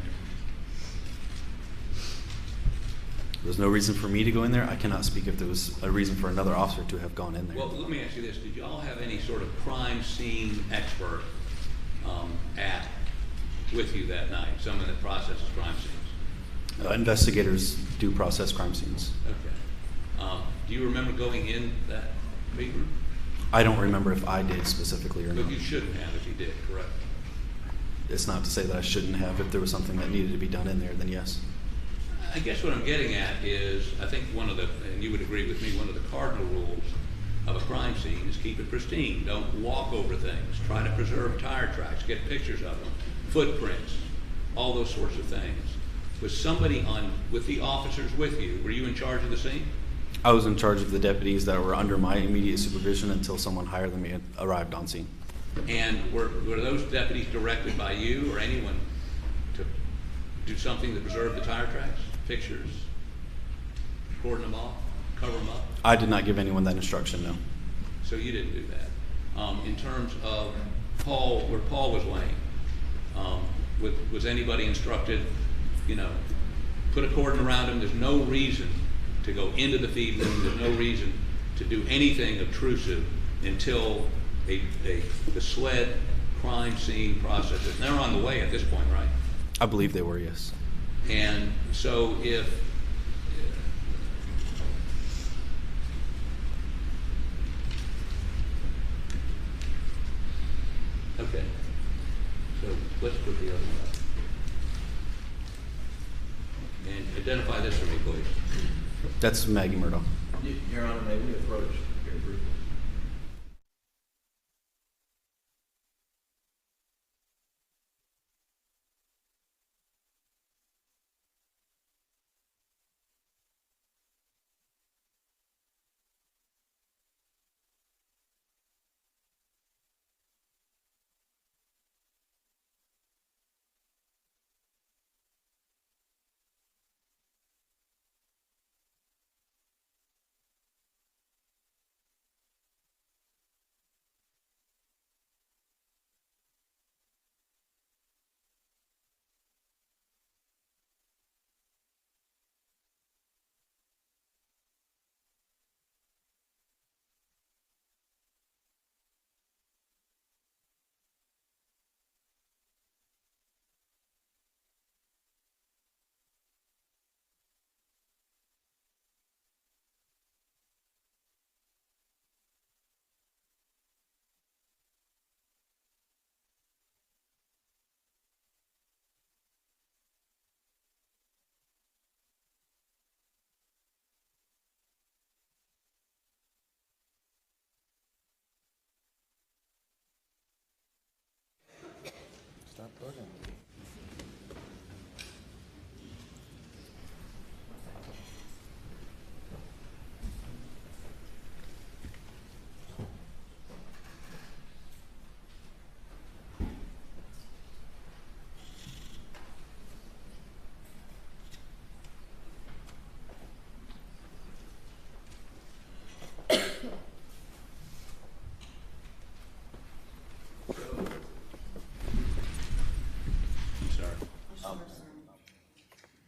There was no reason for me to go in there. I cannot speak if there was a reason for another officer to have gone in there. Well, let me ask you this. Did you all have any sort of crime scene expert with you that night, someone that processes crime scenes? Investigators do process crime scenes. Okay. Do you remember going in that feed room? I don't remember if I did specifically or not. But you shouldn't have if you did, correct? It's not to say that I shouldn't have. If there was something that needed to be done in there, then yes. I guess what I'm getting at is, I think one of the, and you would agree with me, one of the cardinal rules of a crime scene is keep it pristine. Don't walk over things. Try to preserve tire tracks. Get pictures of them. Footprints. All those sorts of things. Was somebody with the officers with you, were you in charge of the scene? I was in charge of the deputies that were under my immediate supervision until someone higher than me arrived on scene. And were those deputies directed by you or anyone to do something to preserve the tire tracks? Pictures? Cordon them off? Cover them up? I did not give anyone that instruction, no. So you didn't do that. In terms of Paul, where Paul was laying, was anybody instructed, put a cordon around him? There's no reason to go into the feed room. There's no reason to do anything obtrusive until the SLED crime scene process. And they're on the way at this point, right? I believe they were, yes. And so if Identify this for me, please. That's Maggie Murdaugh. Your Honor, may we approach here briefly? Stop bugging.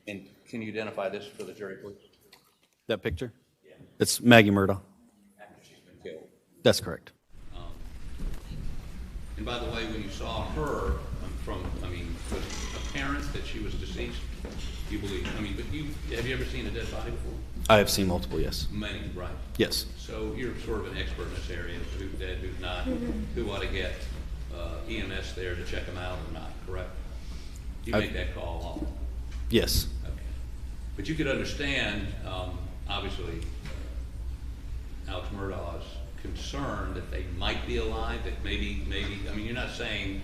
And can you identify this for the jury, please? That picture? Yeah. It's Maggie Murdaugh. After she's been killed. That's correct. And by the way, when you saw her was it apparent that she was deceased? You believe? But have you ever seen a dead body before? I have seen multiple, yes. Many, right? Yes. So you're sort of an expert in this area, who's dead, who's not, who ought to get EMS there to check them out or not, correct? You make that call often? Yes. Okay. But you could understand, obviously, Alex Murdaugh's concern that they might be alive, that maybe, you're not saying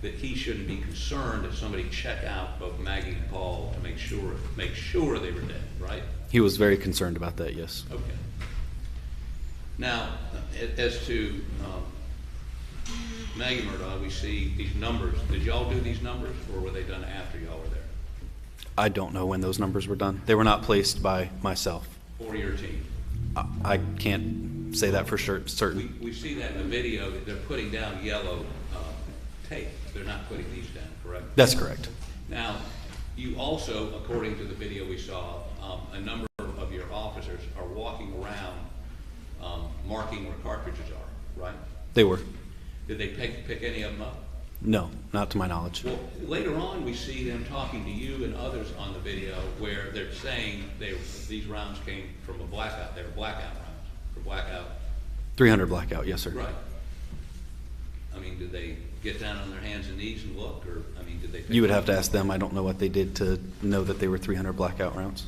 that he shouldn't be concerned that somebody check out both Maggie and Paul to make sure they were dead, right? He was very concerned about that, yes. Okay. Now, as to Maggie Murdaugh, we see these numbers. Did y'all do these numbers, or were they done after y'all were there? I don't know when those numbers were done. They were not placed by myself. For your team? I can't say that for sure, certain. We see that in the video, that they're putting down yellow tape. They're not putting these down, correct? That's correct. Now, you also, according to the video we saw, a number of your officers are walking around marking where cartridges are, right? They were. Did they pick any of them up? No, not to my knowledge. Well, later on, we see them talking to you and others on the video where they're saying these rounds came from a blackout. They were blackout rounds. For blackout. 300 blackout, yes, sir. Right. Did they get down on their hands and knees and look, or did they? You would have to ask them. I don't know what they did to know that they were 300 blackout rounds.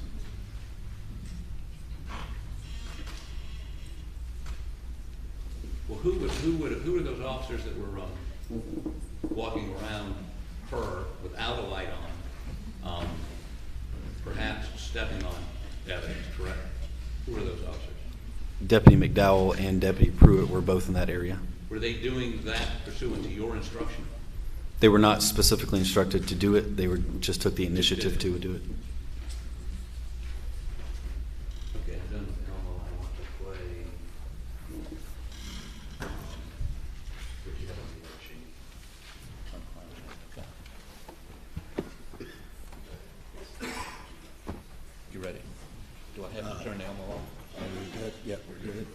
Well, who were those officers that were walking around her without a light on, perhaps stepping on evidence, correct? Who were those officers? Deputy McDowell and Deputy Pruitt were both in that area. Were they doing that pursuant to your instruction? They were not specifically instructed to do it. They just took the initiative to do it. Okay, I want to play. You ready? Do I have to turn the Elmo off? Are we good? Yep, we're good.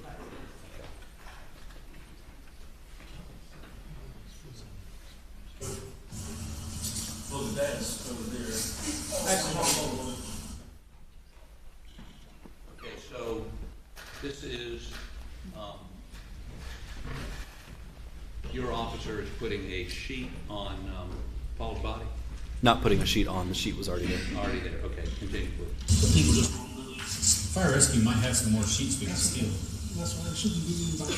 Well, the dad's over there. Actually, hold on. Okay, so this is your officer is putting a sheet on Paul's body. Not putting a sheet on. The sheet was already there. Already there. Okay, continue, please. The people just fire rescue might have some more sheets we can steal. That's why it shouldn't be anybody.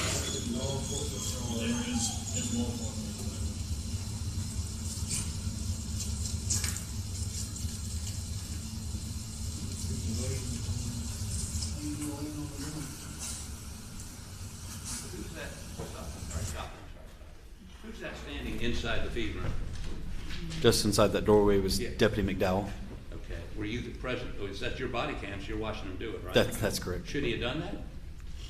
There is more for them. Who's that standing inside the feed room? Just inside that doorway was Yeah. Deputy McDowell. Okay. Were you the present? Oh, is that your body cam? So you're watching him do it, right? That's correct. Should he have done that?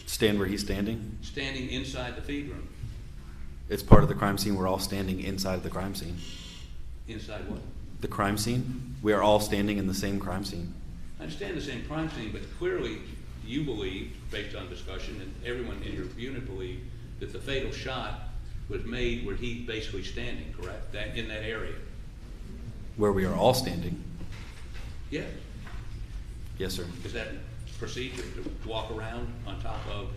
Stand where he's standing. Standing inside the feed room. It's part of the crime scene. We're all standing inside of the crime scene. Inside what? The crime scene. We are all standing in the same crime scene. I understand the same crime scene, but clearly you believe, based on discussion, and everyone in your unit believed, that the fatal shot was made where he's basically standing, correct? That in that area. Where we are all standing. Yes. Yes, sir. Is that procedure to walk around on top of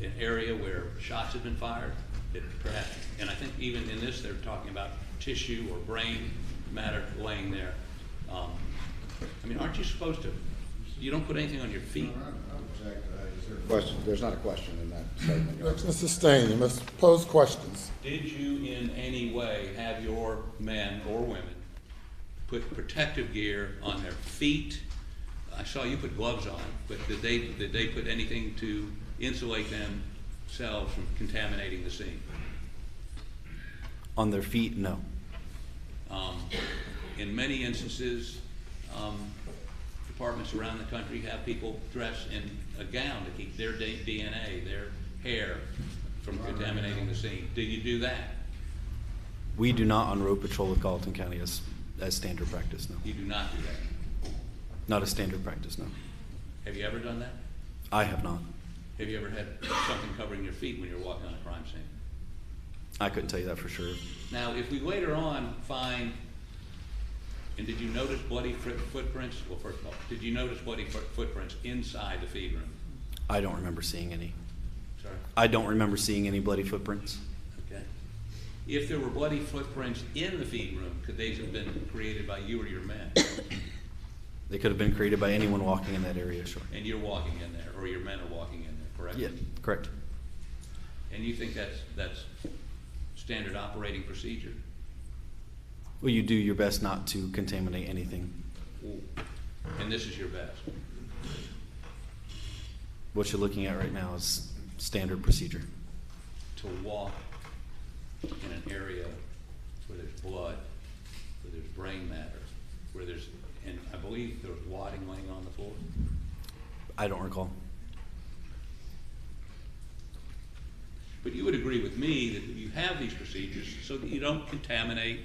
an area where shots have been fired? It perhaps, and I think even in this they're talking about tissue or brain matter laying there. I mean, aren't you supposed to? You don't put anything on your feet. Question. There's not a question in that statement. Objection sustained. You must pose questions. Did you in any way have your men or women put protective gear on their feet? I saw you put gloves on, but did they put anything to insulate themselves from contaminating the scene? On their feet, no. In many instances, departments around the country have people dress in a gown to keep their DNA, their hair, from contaminating the scene. Do you do that? We do not on road patrol with Gallatin County as standard practice, no. You do not do that. Not a standard practice, no. Have you ever done that? I have not. Have you ever had something covering your feet when you're walking on a crime scene? I couldn't tell you that for sure. Now, if we later on find, and did you notice bloody footprints? Well, first of all, did you notice bloody footprints inside the feed room? I don't remember seeing any. Sorry? I don't remember seeing any bloody footprints. Okay. If there were bloody footprints in the feed room, could they have been created by you or your men? They could have been created by anyone walking in that area, sure. And you're walking in there, or your men are walking in there, correct? Yeah, correct. And you think that's standard operating procedure? Well, you do your best not to contaminate anything. And this is your best? What you're looking at right now is standard procedure. To walk in an area where there's blood, where there's brain matter, where there's, and I believe there was wadding laying on the floor? I don't recall. But you would agree with me that you have these procedures so that you don't contaminate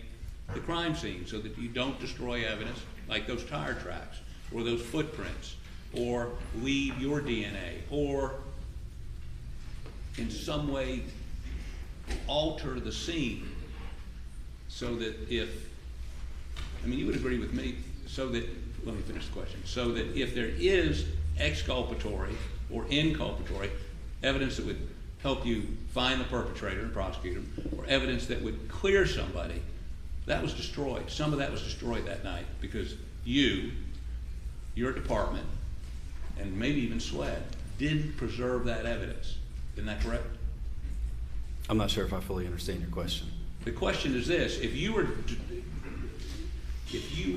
the crime scene, so that you don't destroy evidence like those tire tracks or those footprints, or leave your DNA, or in some way alter the scene so that if, I mean, you would agree with me, so that, let me finish the question, so that if there is exculpatory or inculpatory evidence that would help you find the perpetrator and prosecute him, or evidence that would clear somebody, that was destroyed. Some of that was destroyed that night because you, your department, and maybe even SWED, didn't preserve that evidence. Isn't that correct? I'm not sure if I fully understand your question. The question is this: if you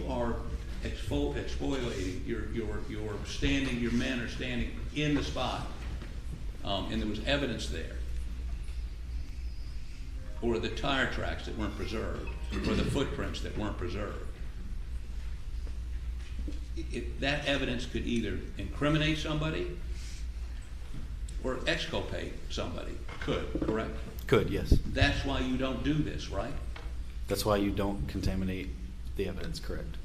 are exfoliating, your standing, your men are standing in the spot, and there was evidence there, or the tire tracks that weren't preserved, or the footprints that weren't preserved, that evidence could either incriminate somebody or exculpate somebody. Could, correct? Could, yes. That's why you don't do this, right? That's why you don't contaminate the evidence, correct?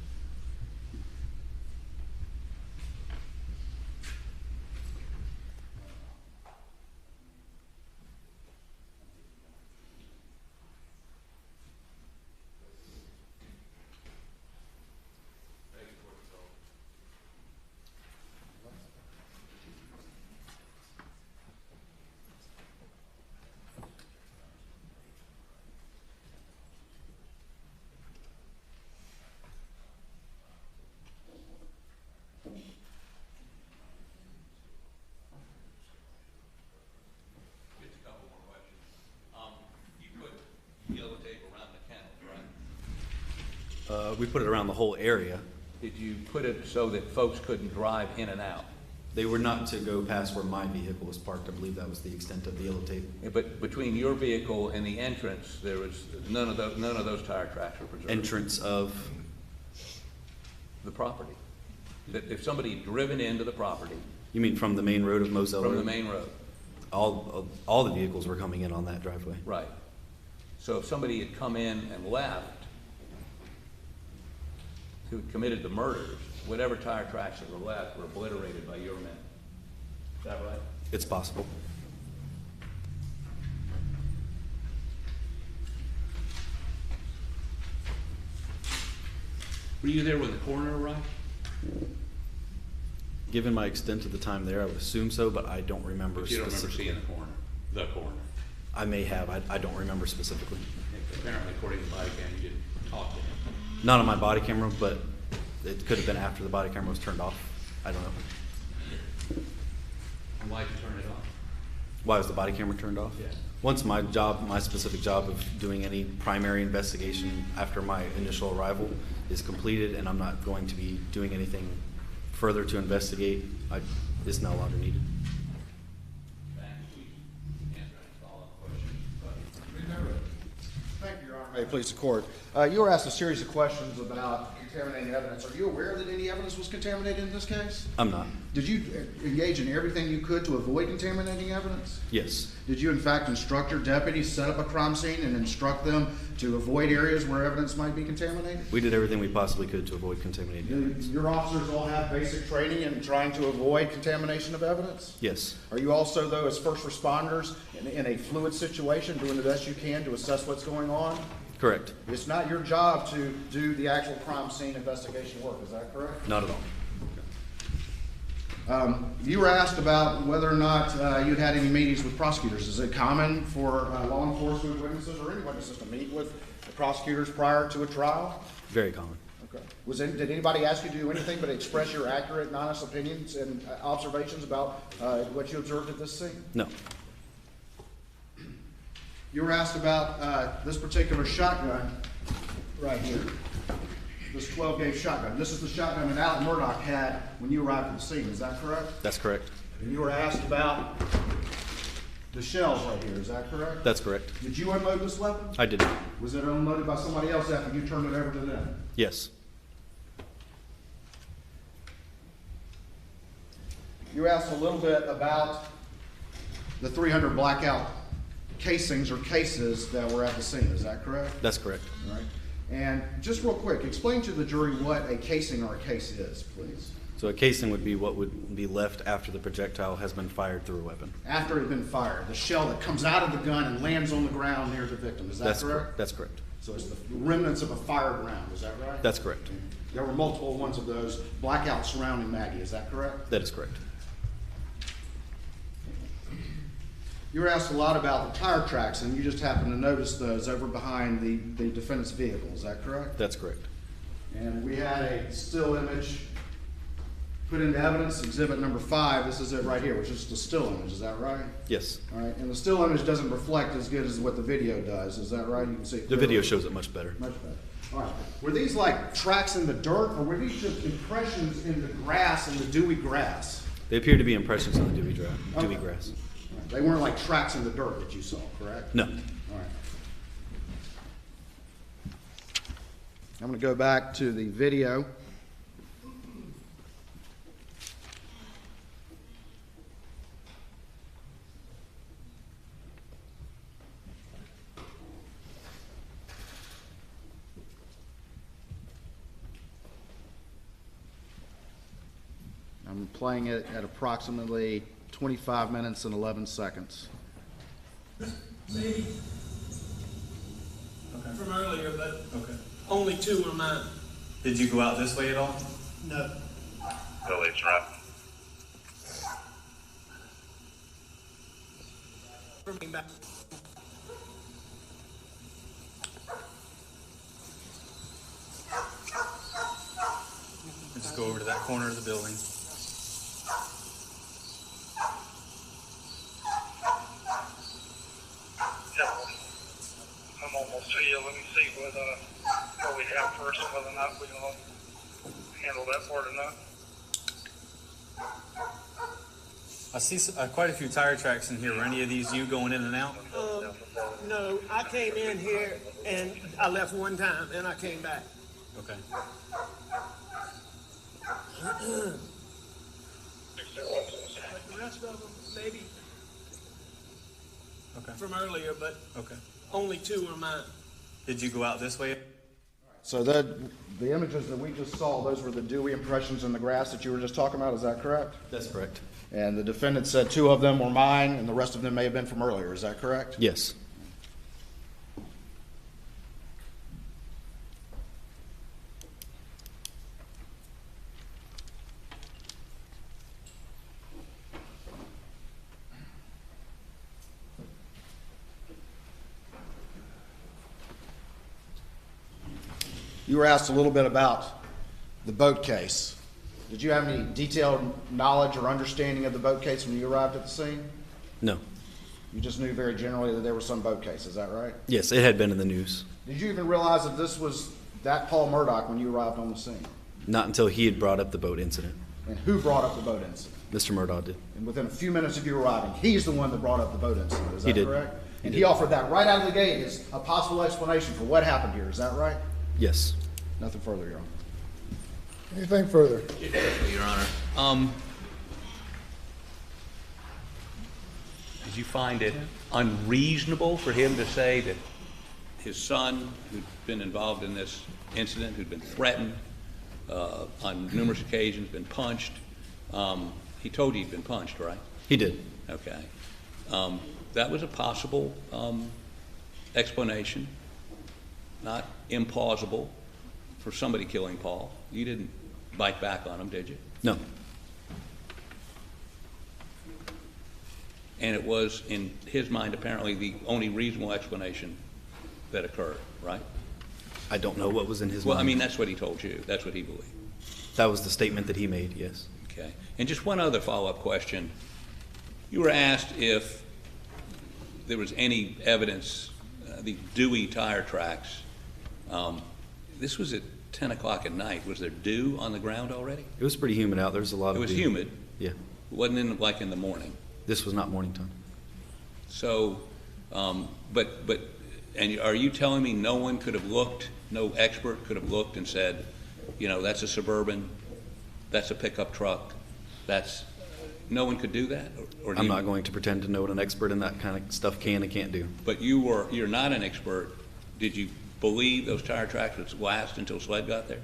We put it around the whole area. Did you put it so that folks couldn't drive in and out? They were not to go past where my vehicle was parked. I believe that was the extent of the yellow tape. Yeah, but between your vehicle and the entrance, there was none of those tire tracks were preserved. Entrance of? The property. That if somebody had driven into the property. You mean from the main road of Moselle Road? From the main road. All the vehicles were coming in on that driveway. Right. So if somebody had come in and left, who had committed the murders, whatever tire tracks that were left were obliterated by your men. Is that right? It's possible. Were you there when the coroner arrived? Given my extent of the time there, I would assume so, but I don't remember But you don't remember specifically. seeing the coroner? I may have. I don't remember specifically. Apparently, according to the body cam, you didn't talk to him. Not on my body camera, but it could have been after the body camera was turned off. I don't know. And why'd you turn it off? Why was the body camera turned off? Yeah. Once my specific job of doing any primary investigation after my initial arrival is completed, and I'm not going to be doing anything further to investigate, it's no longer needed. Thank you, Your Honor. May it please the court. You were asked a series of questions about contaminating evidence. Are you aware that any evidence was contaminated in this case? I'm not. Did you engage in everything you could to avoid contaminating evidence? Yes. Did you, in fact, instruct your deputies, set up a crime scene, and instruct them to avoid areas where evidence might be contaminated? We did everything we possibly could to avoid contaminating evidence. Your officers all have basic training in trying to avoid contamination of evidence? Yes. Are you also, though, as first responders, in a fluid situation, doing the best you can to assess what's going on? Correct. It's not your job to do the actual crime scene investigation work, is that correct? Not at all. You were asked about whether or not you'd had any meetings with prosecutors. Is it common for law enforcement witnesses or any witnesses to meet with the prosecutors prior to a trial? Very common. Okay. Did anybody ask you to do anything but express your accurate and honest opinions and observations about what you observed at this scene? No. You were asked about this particular shotgun right here, this 12-gauge shotgun. This is the shotgun that Alec Murdaugh had when you arrived at the scene. Is that correct? That's correct. And you were asked about the shells right here. Is that correct? That's correct. Did you unload this weapon? I did not. Was it unloaded by somebody else after you turned it over to them? Yes. You asked a little bit about the 300 blackout casings or cases that were at the scene. Is that correct? That's correct. All right. And just real quick, explain to the jury what a casing or a case is, please. So a casing would be what would be left after the projectile has been fired through a weapon. After it had been fired, the shell that comes out of the gun and lands on the ground near the victim. Is that correct? That's correct. So it's the remnants of a fired round. Is that right? That's correct. There were multiple ones of those blackouts surrounding Maggie. Is that correct? That is correct. You were asked a lot about the tire tracks, and you just happened to notice those over behind the defendant's vehicle. Is that correct? That's correct. And we had a still image put into evidence, exhibit number 5. This is it right here, which is the still image. Is that right? Yes. All right. And the still image doesn't reflect as good as what the video does. Is that right? You can see it The clearly. video shows it much better. Much better. All right. Were these like tracks in the dirt, or were these just impressions in the grass, in the dewy grass? They appear to be impressions on the dewy grass. Okay. They weren't like tracks in the dirt that you saw, correct? No. All right. I'm going to go back to the video. I'm playing it at approximately 25 minutes and 11 seconds. Maybe. Okay. From earlier, but only 2 were mine. Did you go out this way at all? No. Police, right? Bring back. Let's go over to that corner of the building. I'm almost to you. Let me see what what we'd have first and whether or not we can handle that part or not. I see quite a few tire tracks in here. Were any of these you going in and out? No, I came in here and I left one time and I came back. Okay. But the rest of them, maybe from earlier, but only 2 are mine. Did you go out this way? So the images that we just saw, those were the dewy impressions in the grass that you were just talking about, is that correct? That's correct. And the defendant said 2 of them were mine and the rest of them may have been from earlier, is that correct? Yes. You were asked a little bit about the boat case. Did you have any detailed knowledge or understanding of the boat case when you arrived at the scene? No. You just knew very generally that there was some boat case, is that right? Yes, it had been in the news. Did you even realize that this was that Paul Murdaugh when you arrived on the scene? Not until he had brought up the boat incident. And who brought up the boat incident? Mr. Murdaugh did. And within a few minutes of you arriving, he's the one that brought up the boat incident, is that He did. correct? And he offered that right out of the gate as a possible explanation for what happened here, is that right? Yes. Nothing further, Your Honor. Anything further? Your Honor. Did you find it unreasonable for him to say that his son, who'd been involved in this incident, who'd been threatened on numerous occasions, been punched, he told you he'd been punched, right? He did. Okay. That was a possible explanation, not implausible, for somebody killing Paul. You didn't bite back on him, did you? No. And it was, in his mind, apparently the only reasonable explanation that occurred, right? I don't know what was in his mind. Well, I mean, that's what he told you. That's what he believed. That was the statement that he made, yes. Okay. And just one other follow-up question. You were asked if there was any evidence, the dewy tire tracks. This was at 10 o'clock at night. Was there dew on the ground already? It was pretty humid out. There was a lot of It was dew. humid. Yeah. It wasn't like in the morning. This was not morning time. So, and are you telling me no one could have looked, no expert could have looked and said, you know, that's a Suburban, that's a pickup truck, no one could do that? Or I'm not going to pretend to know what an expert in that kind of stuff can and can't do. But you're not an expert. Did you believe those tire tracks would last until SLED got there?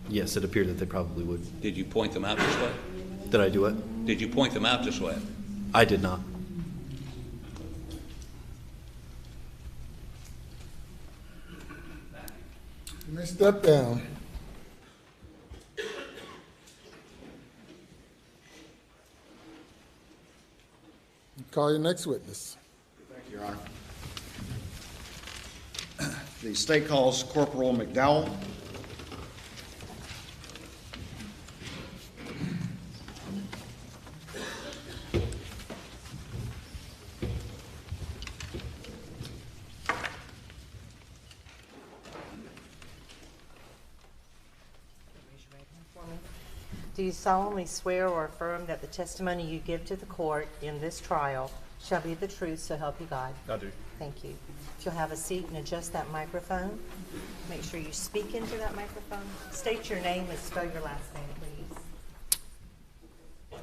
Yes, it appeared that they probably would. Did you point them out to SLED? Did I do what? Did you point them out to SLED? I did not. You may step down. Call your next witness. Thank you, Your Honor. The state calls Corporal McDowell. Do you solemnly swear or affirm that the testimony you give to the court in this trial shall be the truth, so help you God? I do. Thank you. If you'll have a seat and adjust that microphone, make sure you speak into that microphone. State your name and spell your last name, please.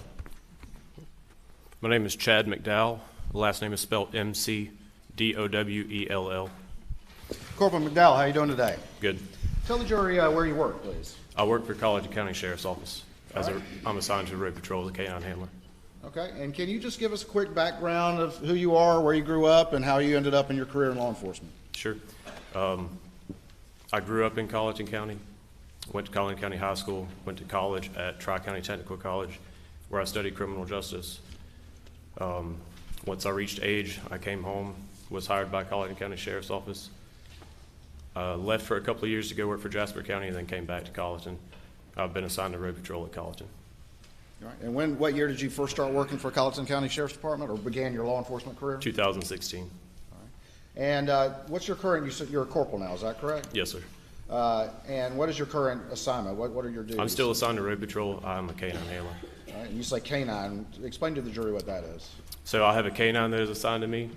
My name is Chad McDowell. The last name is spelled M-C-D-O-W-E-L-L. Corporal McDowell, how are you doing today? Good. Tell the jury where you work, please. I work for College and County Sheriff's Office. I'm assigned to the road patrol as a K-9 handler. Okay, and can you just give us a quick background of who you are, where you grew up, and how you ended up in your career in law enforcement? Sure. I grew up in College and County, went to College County High School, went to college at Tri-County Technical College, where I studied criminal justice. Once I reached age, I came home, was hired by College and County Sheriff's Office, left for a couple of years to go work for Jasper County, and then came back to Colleton. I've been assigned to road patrol at Colleton. All right. And what year did you first start working for Colleton County Sheriff's Department, or began your law enforcement career? 2016. All right. And what's your current, you said you're a corporal now, is that correct? Yes, sir. And what is your current assignment? What are your duties? I'm still assigned to road patrol. I'm a canine handler. All right, and you say canine. Explain to the jury what that is. So I have a canine that is assigned to me.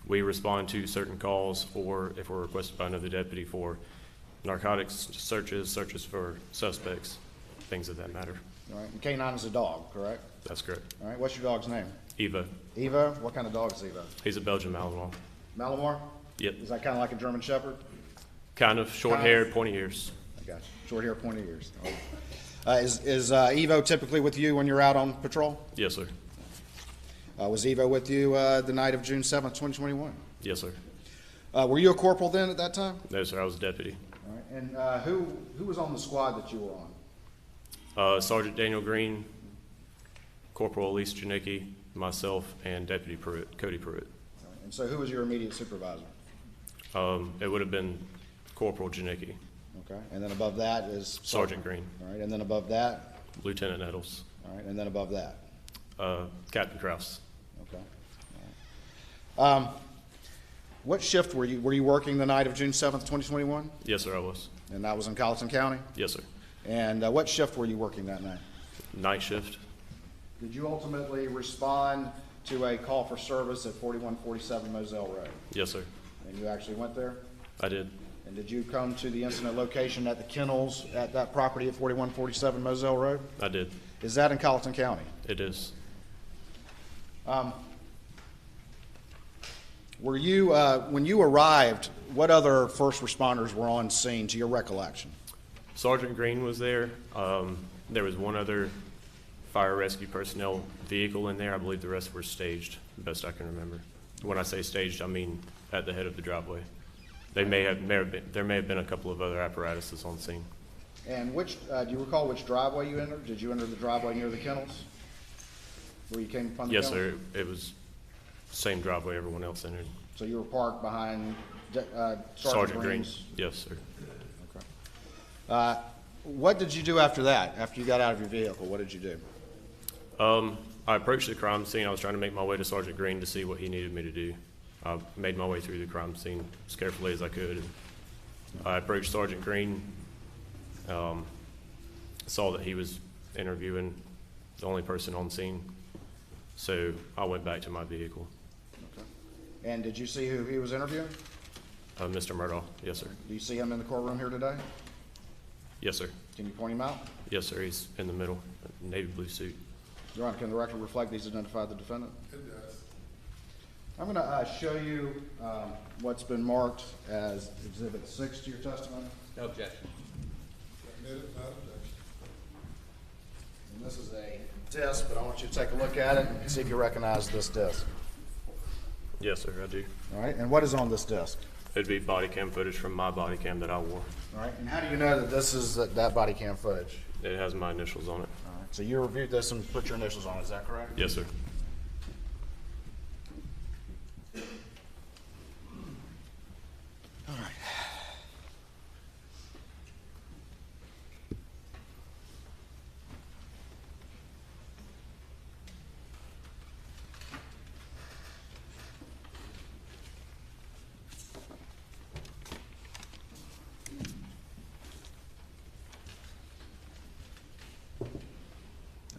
We respond to certain calls, or if we're requested by another deputy for narcotics searches for suspects, things of that matter. All right, and canine is a dog, correct? That's correct. All right, what's your dog's name? Evo. Evo? What kind of dog is Evo? He's a Belgian Malinois. Malinois? Yep. Is that kind of like a German Shepherd? Kind of short-haired, pointy ears. I got you. Short hair, pointy ears. Is Evo typically with you when you're out on patrol? Yes, sir. Was Evo with you the night of June 7th, 2021? Yes, sir. Were you a corporal then at that time? No, sir. I was a deputy. All right. And who was on the squad that you were on? Sergeant Daniel Green, Corporal Elise Janicki, myself, and Deputy Pruitt, Cody Pruitt. All right. And so who was your immediate supervisor? It would have been Corporal Janicki. Okay. And then above that is? Sergeant Green. All right. And then above that? Lieutenant Nettles. All right. And then above that? Captain Krause. Okay. All right. What shift were you working the night of June 7th, 2021? Yes, sir, I was. And that was in Charleston County? Yes, sir. And what shift were you working that night? Night shift. Did you ultimately respond to a call for service at 4147 Moselle Road? Yes, sir. And you actually went there? I did. And did you come to the incident location at the kennels at that property at 4147 Moselle Road? I did. Is that in Colleton County? It is. Were you, when you arrived, what other first responders were on scene to your recollection? Sergeant Green was there. There was one other fire rescue personnel vehicle in there. I believe the rest were staged, the best I can remember. When I say staged, I mean at the head of the driveway. There may have been a couple of other apparatuses on scene. And which, do you recall which driveway you entered? Did you enter the driveway near the kennels? Where you came from the Yes, kennels? sir. It was the same driveway everyone else entered. So you were parked behind Sergeant Green. Green's? Yes, sir. Okay. What did you do after that? After you got out of your vehicle, what did you do? I approached the crime scene. I was trying to make my way to Sergeant Green to see what he needed me to do. I made my way through the crime scene as carefully as I could. I approached Sergeant Green, saw that he was interviewing the only person on scene, so I went back to my vehicle. Okay. And did you see who he was interviewing? Mr. Murdaugh, yes, sir. Do you see him in the courtroom here today? Yes, sir. Can you point him out? Yes, sir. He's in the middle, navy blue suit. Your Honor, can the record reflect he's identified the defendant? It does. I'm going to show you what's been marked as Exhibit 6 to your testimony. No objection. Admitted, not objection. And this is a disc, but I want you to take a look at it and see if you recognize this disc. Yes, sir, I do. All right, and what is on this disc? It'd be body cam footage from my body cam that I wore. All right, and how do you know that this is that body cam footage? It has my initials on it. All right, so you reviewed this and put your initials on it, is that correct? Yes, sir. All right.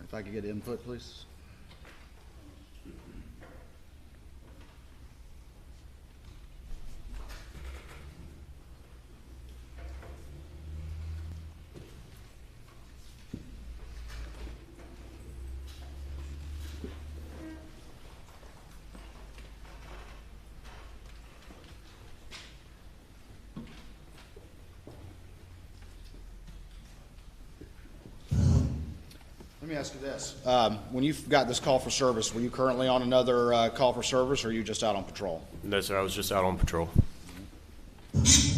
If I could get input, please. Let me ask you this. When you got this call for service, were you currently on another call for service, or are you just out on patrol? No, sir, I was just out on patrol. Once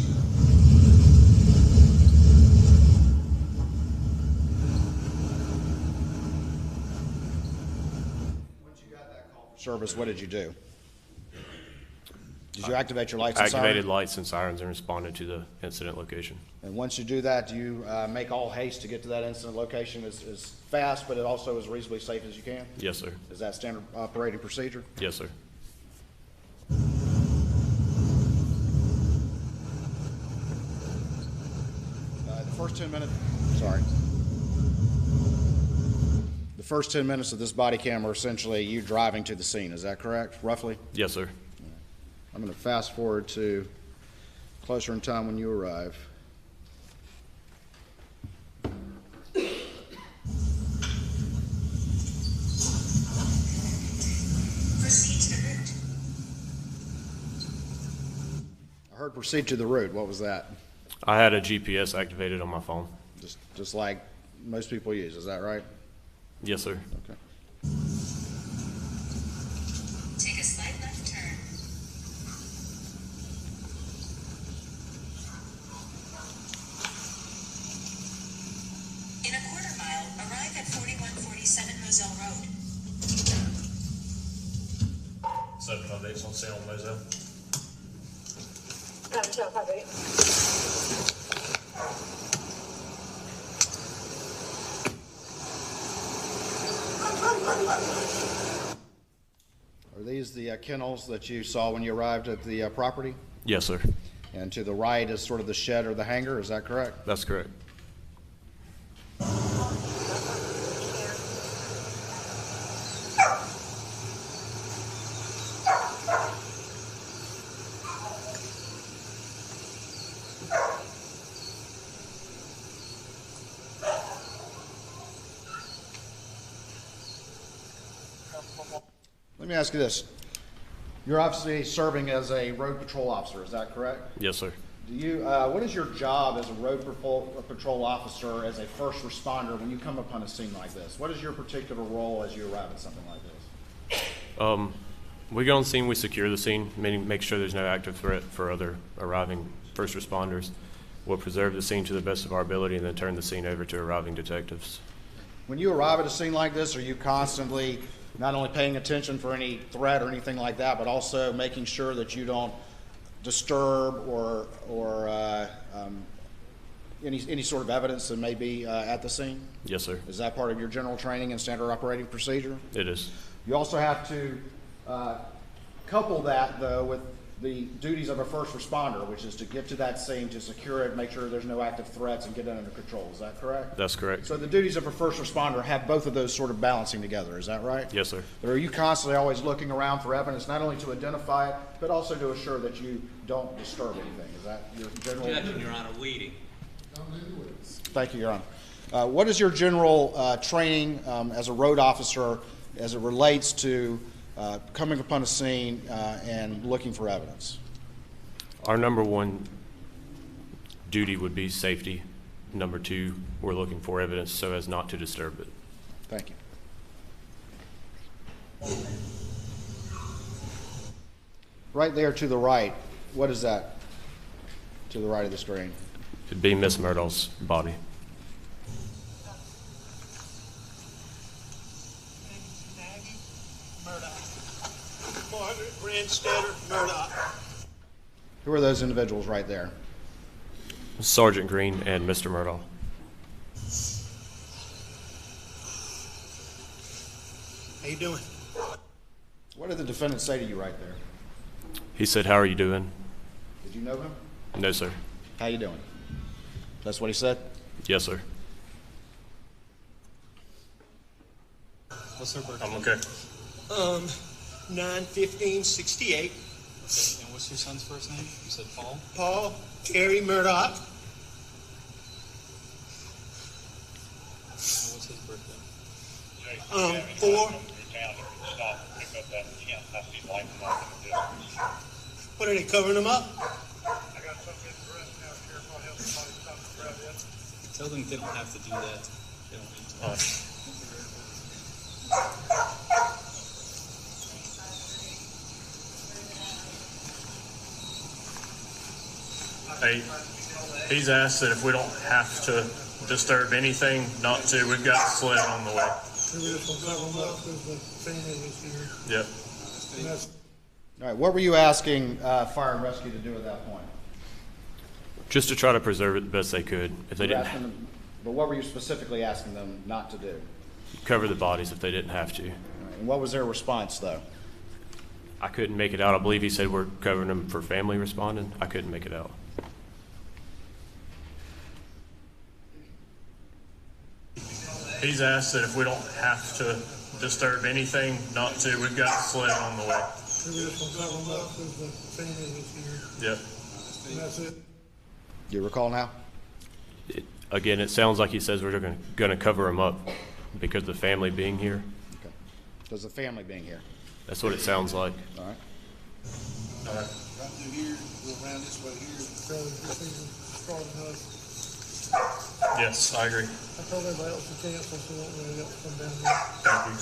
you got that call for service, what did you do? Did you activate your lights I and sirens? activated lights and sirens and responded to the incident location. And once you do that, do you make all haste to get to that incident location as fast, but it also as reasonably safe as you can? Yes, sir. Is that standard operating procedure? Yes, sir. first 10 minutes, sorry. The first 10 minutes of this body cam are essentially you driving to the scene, is that correct, roughly? Yes, sir. I'm going to fast forward to closer in time when you arrive. Proceed to the route. I heard proceed to the route. What was that? I had a GPS activated on my phone. Just like most people use, is that right? Yes, sir. Okay. Take a slight left turn. In a quarter mile, arrive at 4147 Moselle Road. 758 on sale, Moselle. Are these the kennels that you saw when you arrived at the property? Yes, sir. And to the right is sort of the shed or the hangar, is that correct? That's correct. Let me ask you this. You're obviously serving as a road patrol officer, is that correct? Yes, sir. Do you, what is your job as a road patrol officer, as a first responder, when you come upon a scene like this? What is your particular role as you arrive at something like this? We go on scene, we secure the scene, meaning make sure there's no active threat for other arriving first responders. We'll preserve the scene to the best of our ability and then turn the scene over to arriving detectives. When you arrive at a scene like this, are you constantly not only paying attention for any threat or anything like that, but also making sure that you don't disturb or any sort of evidence that may be at the scene? Yes, sir. Is that part of your general training and standard operating procedure? It is. You also have to couple that, though, with the duties of a first responder, which is to get to that scene, to secure it, make sure there's no active threats, and get it under control. Is that correct? That's correct. So the duties of a first responder have both of those sort of balancing together. Is that right? Yes, sir. Or are you constantly always looking around for evidence, not only to identify it, but also to assure that you don't disturb anything? Is that your general? Objection, Your Honor, leading. Thank you, Your Honor. What is your general training as a road officer as it relates to coming upon a scene and looking for evidence? Our number one duty would be safety. Number two, we're looking for evidence so as not to disturb it. Thank you. Right there to the right, what is that to the right of the screen? It'd be Miss Murdaugh's body. Margaret Brandstetter Murdaugh. Who are those individuals right there? Sergeant Green and Mr. Murdaugh. How you doing? What did the defendant say to you right there? He said, "How are you doing?" Did you know him? No, sir. How you doing? That's what he said? Yes, sir. What's her birthday? I'm okay. 9/15/68. Okay, and what's your son's first name? You said Paul? Paul Terry Murdaugh. And what's his birthday? 4. What are they covering him up? Tell them they don't have to do that. They don't need to. Hey, he's asked that if we don't have to disturb anything, not to. We've got the sled on the way. Yep. All right, what were you asking fire and rescue to do at that point? Just to try to preserve it the best they could. If they You were didn't asking them, but what were you specifically asking them not to do? cover the bodies if they didn't have to. All right, and what was their response, though? I couldn't make it out. I believe he said we're covering them for family responding. I couldn't make it out. He's asked that if we don't have to disturb anything, not to. We've got the sled on the way. So we're just gonna cover them up because the family was here. Yep. And that's it. Do you recall now? Again, it sounds like he says we're going to cover him up because of the family being here. Okay. Does the family being here? That's what it sounds like. All right. All right. Right through here, go around this way here. Probably this even strong enough. Yes, I agree. I told everybody else to cancel, so they don't really have to come down here. Thank you.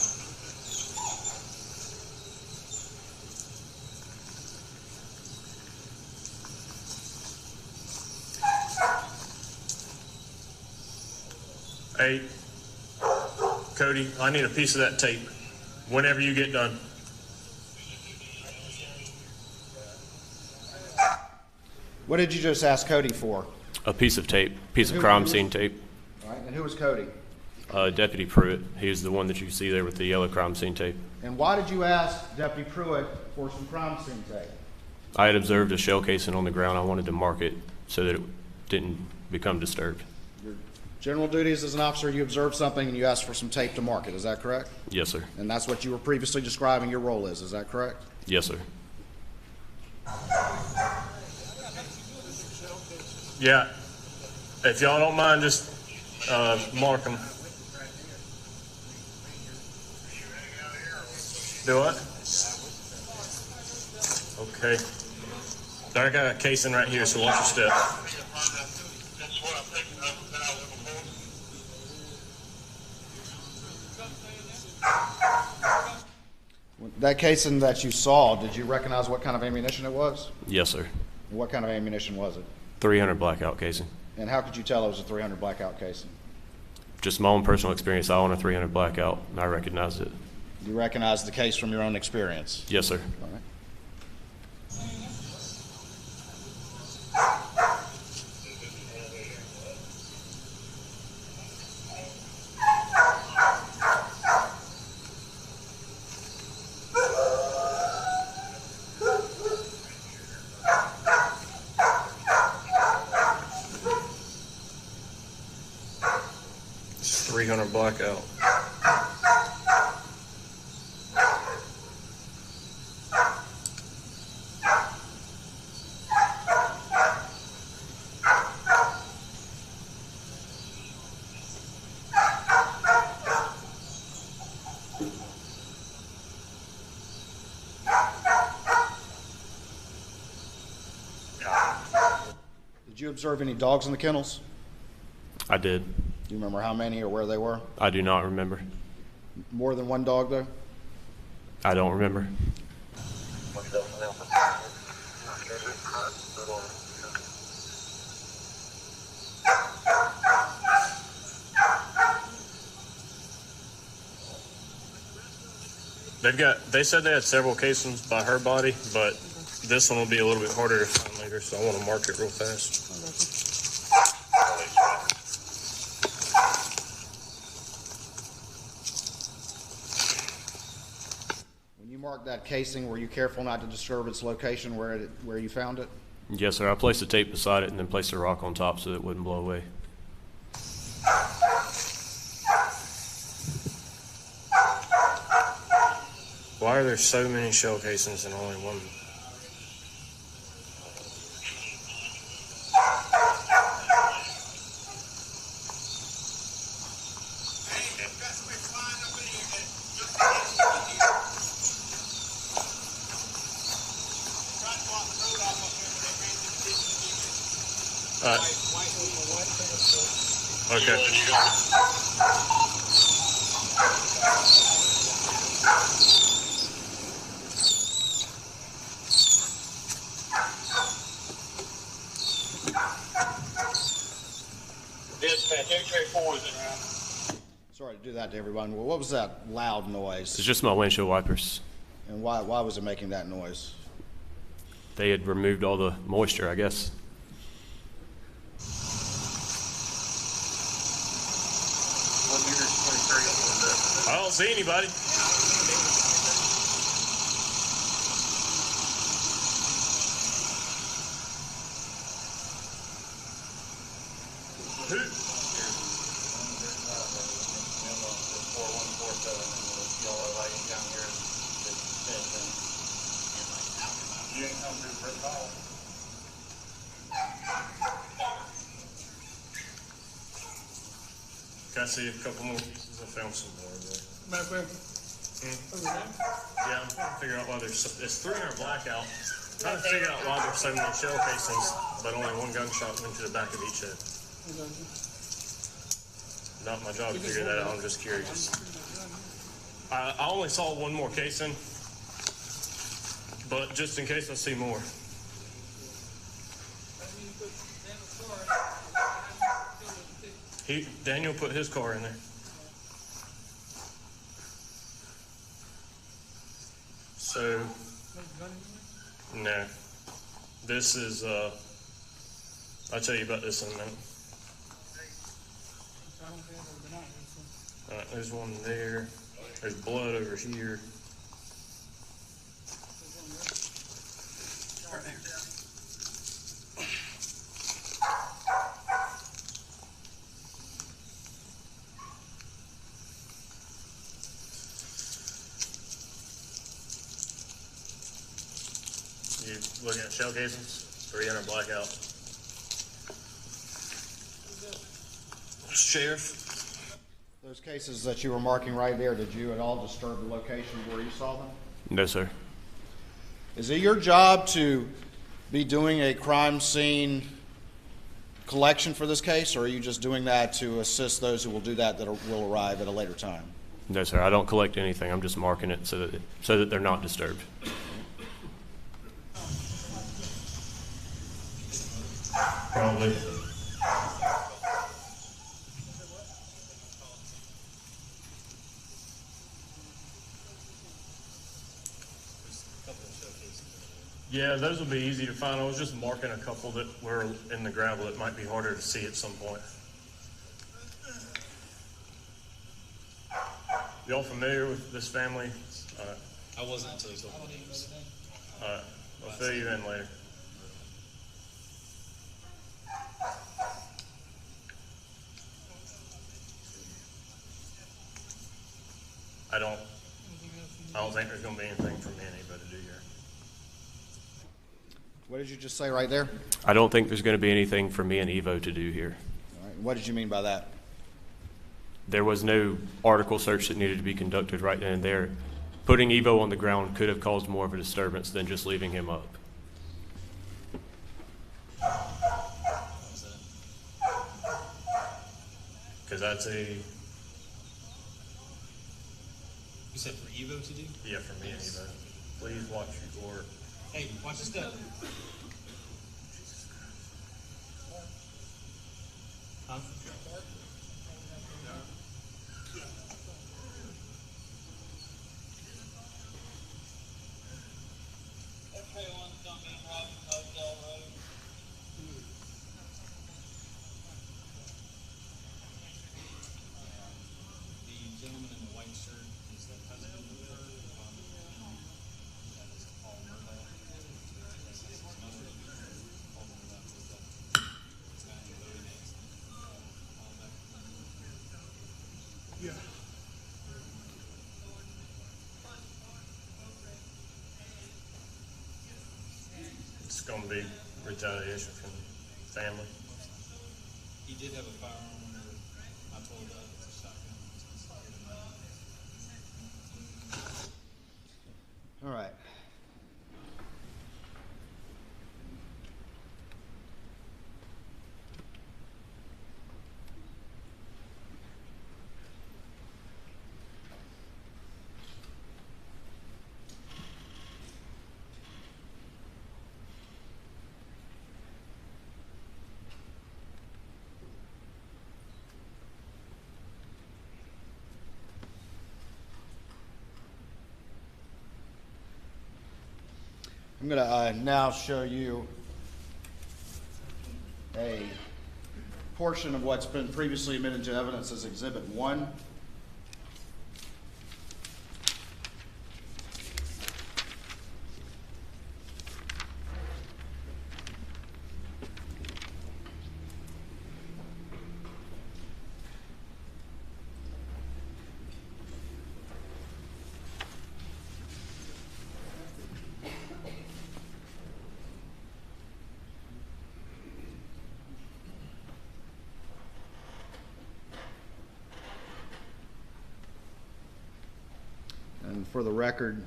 Hey, Cody, I need a piece of that tape whenever you get done. What did you just ask Cody for? A piece of tape, piece of crime scene tape. All right. And who was Cody? Deputy Pruitt. He's the one that you see there with the yellow crime scene tape. And why did you ask Deputy Pruitt for some crime scene tape? I had observed a shell casing on the ground. I wanted to mark it so that it didn't become disturbed. Your general duties as an officer, you observed something and you asked for some tape to mark it. Is that correct? Yes, sir. And that's what you were previously describing your role is that correct? Yes, sir. Yeah. If y'all don't mind, just mark them. Do what? Okay. I got a casing right here, so watch your step. That casing that you saw, did you recognize what kind of ammunition it was? Yes, sir. And what kind of ammunition was it? 300 blackout casing. And how could you tell it was a 300 blackout casing? Just my own personal experience. I own a 300 blackout, and I recognized it. You recognize the case from your own experience? Yes, sir. All right. It's 300 blackout. Did you observe any dogs in the kennels? I did. Do you remember how many or where they were? I do not remember. More than one dog, though? I don't remember. They said they had several casings by her body, but this one will be a little bit harder to find later, so I want to mark it real fast. When you marked that casing, were you careful not to disturb its location where you found it? Yes, sir. I placed the tape beside it and then placed a rock on top so that it wouldn't blow away. Why are there so many shell casings and only one? Okay. Sorry to do that to everyone. Well, what was that loud noise? It's just my windshield wipers. And why was it making that noise? They had removed all the moisture, I guess. I don't see anybody. Can I see a couple more pieces? I found some more there. Back where? Over there? Yeah, I'm trying to figure out why it's 300 blackout. I'm trying to figure out why there's so many shell casings, but only one gunshot went to the back of each head. Not my job to figure that out. I'm just curious. I only saw one more casing, but just in case I see more. Daniel put his car in there. So, no. This is, I'll tell you about this in a minute. There's one there. There's blood over here. You looking at shell casings? 300 blackout. Sheriff? Those cases that you were marking right there, did you at all disturb the location where you saw them? No, sir. Is it your job to be doing a crime scene collection for this case, or are you just doing that to assist those who will do that will arrive at a later time? No, sir. I don't collect anything. I'm just marking it so that they're not disturbed. Probably. Yeah, those will be easy to find. I was just marking a couple that were in the gravel. It might be harder to see at some point. Y'all familiar with this family? I wasn't until you told me the names. I'll fill you in later. I don't think there's going to be anything for me and anybody to do here. What did you just say right there? I don't think there's going to be anything for me and Evo to do here. All right. What did you mean by that? There was no article search that needed to be conducted right then and there. Putting Evo on the ground could have caused more of a disturbance than just leaving him up. Because that's a... You said for Evo to do? Yeah, for me and Evo. Please watch your door. Hey, watch this step. Huh? The gentleman in the white shirt is the husband of her father. That is Paul Murdaugh. This is his mother. Paul Murdaugh was the guy in the voting accident. Yeah. It's going to be retaliation from family. He did have a firearm under, I told it's a shotgun. All right. I'm going to now show you a portion of what's been previously admitted to evidence as Exhibit 1. And for the record,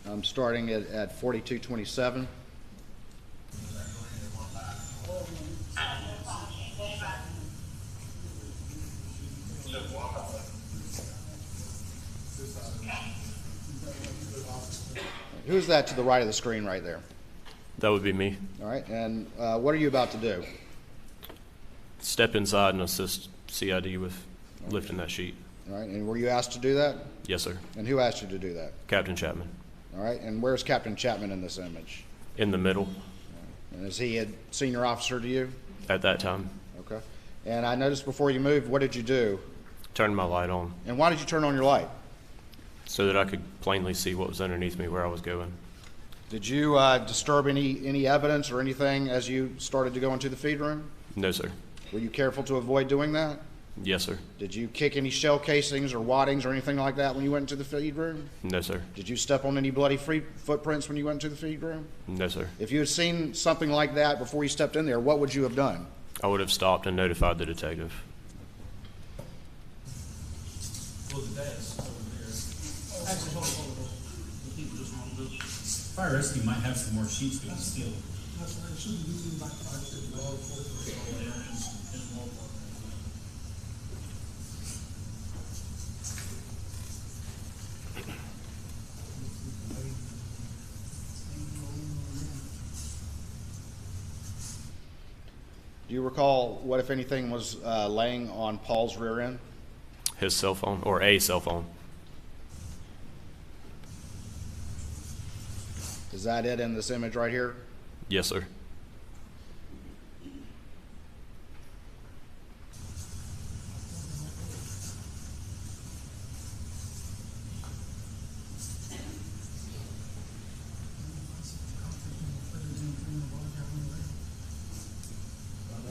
I'm starting at 4227. Who's that to the right of the screen right there? That would be me. All right, and what are you about to do? Step inside and assist CID with lifting that sheet. All right, and were you asked to do that? Yes, sir. And who asked you to do that? Captain Chapman. All right, and where's Captain Chapman in this image? In the middle. And is he a senior officer to you? At that time. Okay. And I noticed before you moved, what did you do? Turned my light on. And why did you turn on your light? So that I could plainly see what was underneath me, where I was going. Did you disturb any evidence or anything as you started to go into the feed room? No, sir. Were you careful to avoid doing that? Yes, sir. Did you kick any shell casings or waddings or anything like that when you went into the feed room? No, sir. Did you step on any bloody footprints when you went into the feed room? No, sir. If you had seen something like that before you stepped in there, what would you have done? I would have stopped and notified the detective. Well, the desk over there. Actually, hold on. The people just want to do. Fire rescue might have some more sheets we can steal. That's right. It should be using like I said, the log for Do you recall what, if anything, was laying on Paul's rear end? His cell phone, or a cell phone. Is that it in this image right here? Yes, sir.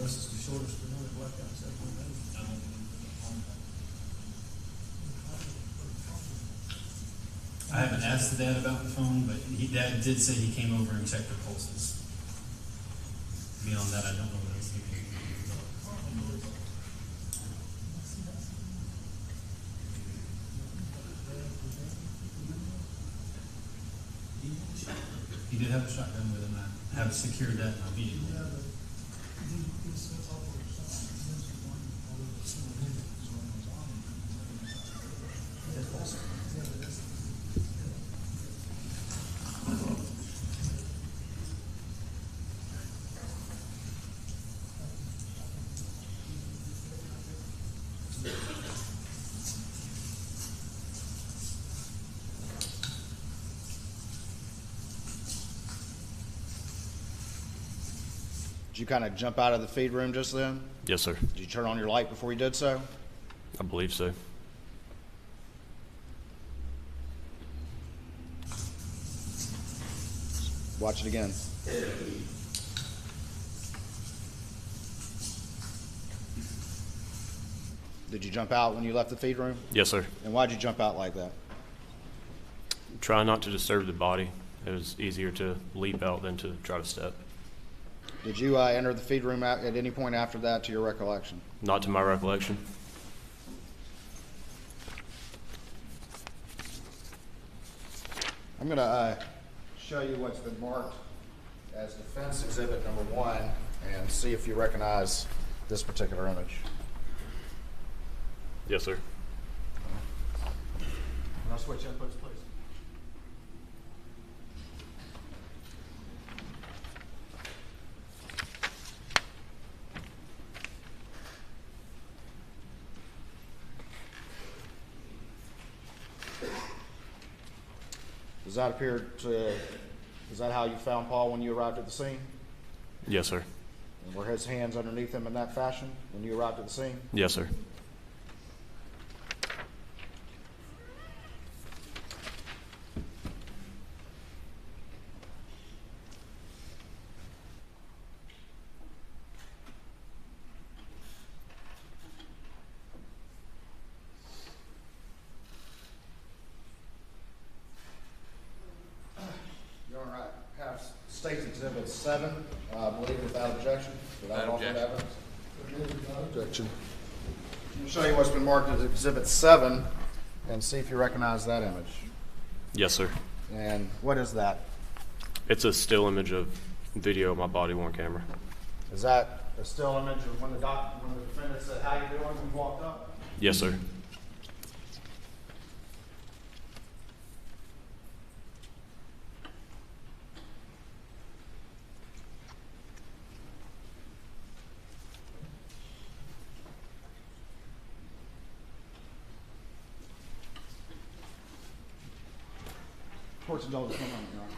This is the shortest another blackout section. I haven't asked the dad about the phone, but dad did say he came over and checked the pulses. Beyond that, I don't know what else he can do. He did have a shotgun with him. I have secured that in my vehicle. Did you kind of jump out of the feed room just then? Yes, sir. Did you turn on your light before you did so? I believe so. Watch it again. Did you jump out when you left the feed room? Yes, sir. And why did you jump out like that? Try not to disturb the body. It was easier to leap out than to try to step. Did you enter the feed room at any point after that, to your recollection? Not to my recollection. I'm going to show you what's been marked as defense exhibit number 1 and see if you recognize this particular image. Yes, sir. I'll switch inputs, please. Does that appear to, is that how you found Paul when you arrived at the scene? Yes, sir. And were his hands underneath him in that fashion when you arrived at the scene? Yes, sir. State's Exhibit 7, I believe without objection. Without alternate evidence. Without objection. I'll show you what's been marked as Exhibit 7. and see if you recognize that image. Yes, sir. And what is that? It's a still image of video of my body-worn camera. Is that a still image of when the defendant said, "How you doing?" when you walked up? Yes, sir. Court's indulgence, one moment, Your Honor.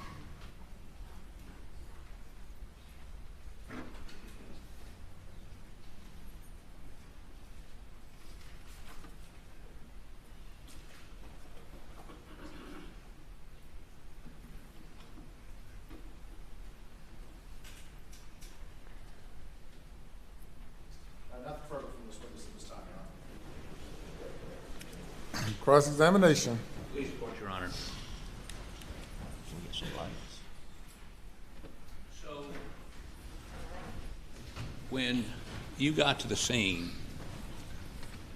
Nothing further from this witness at this time, Your Honor. Cross-examination. Please report, Your Honor. So, when you got to the scene,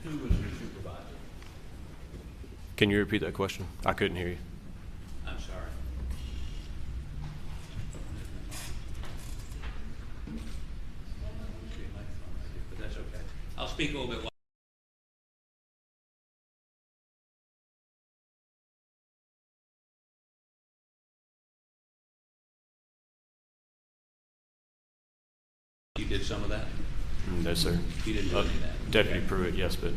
who was your supervisor? Can you repeat that question? I couldn't hear you. I'm sorry. But that's okay. I'll speak a little bit louder. You did some of that? No, sir. You didn't do any of that? Deputy Okay. Pruitt, yes, but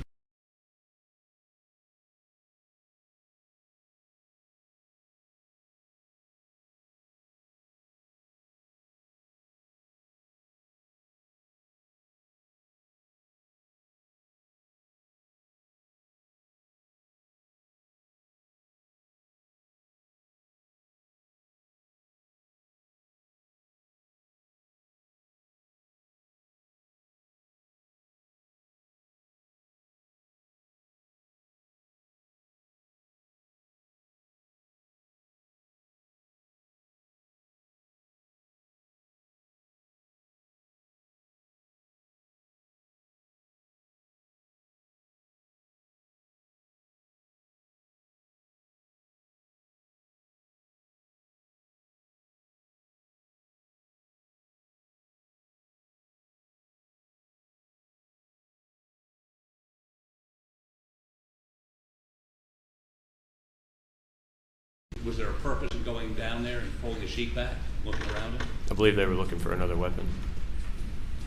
Was there a purpose of going down there and pulling the sheet back, looking around it? I believe they were looking for another weapon.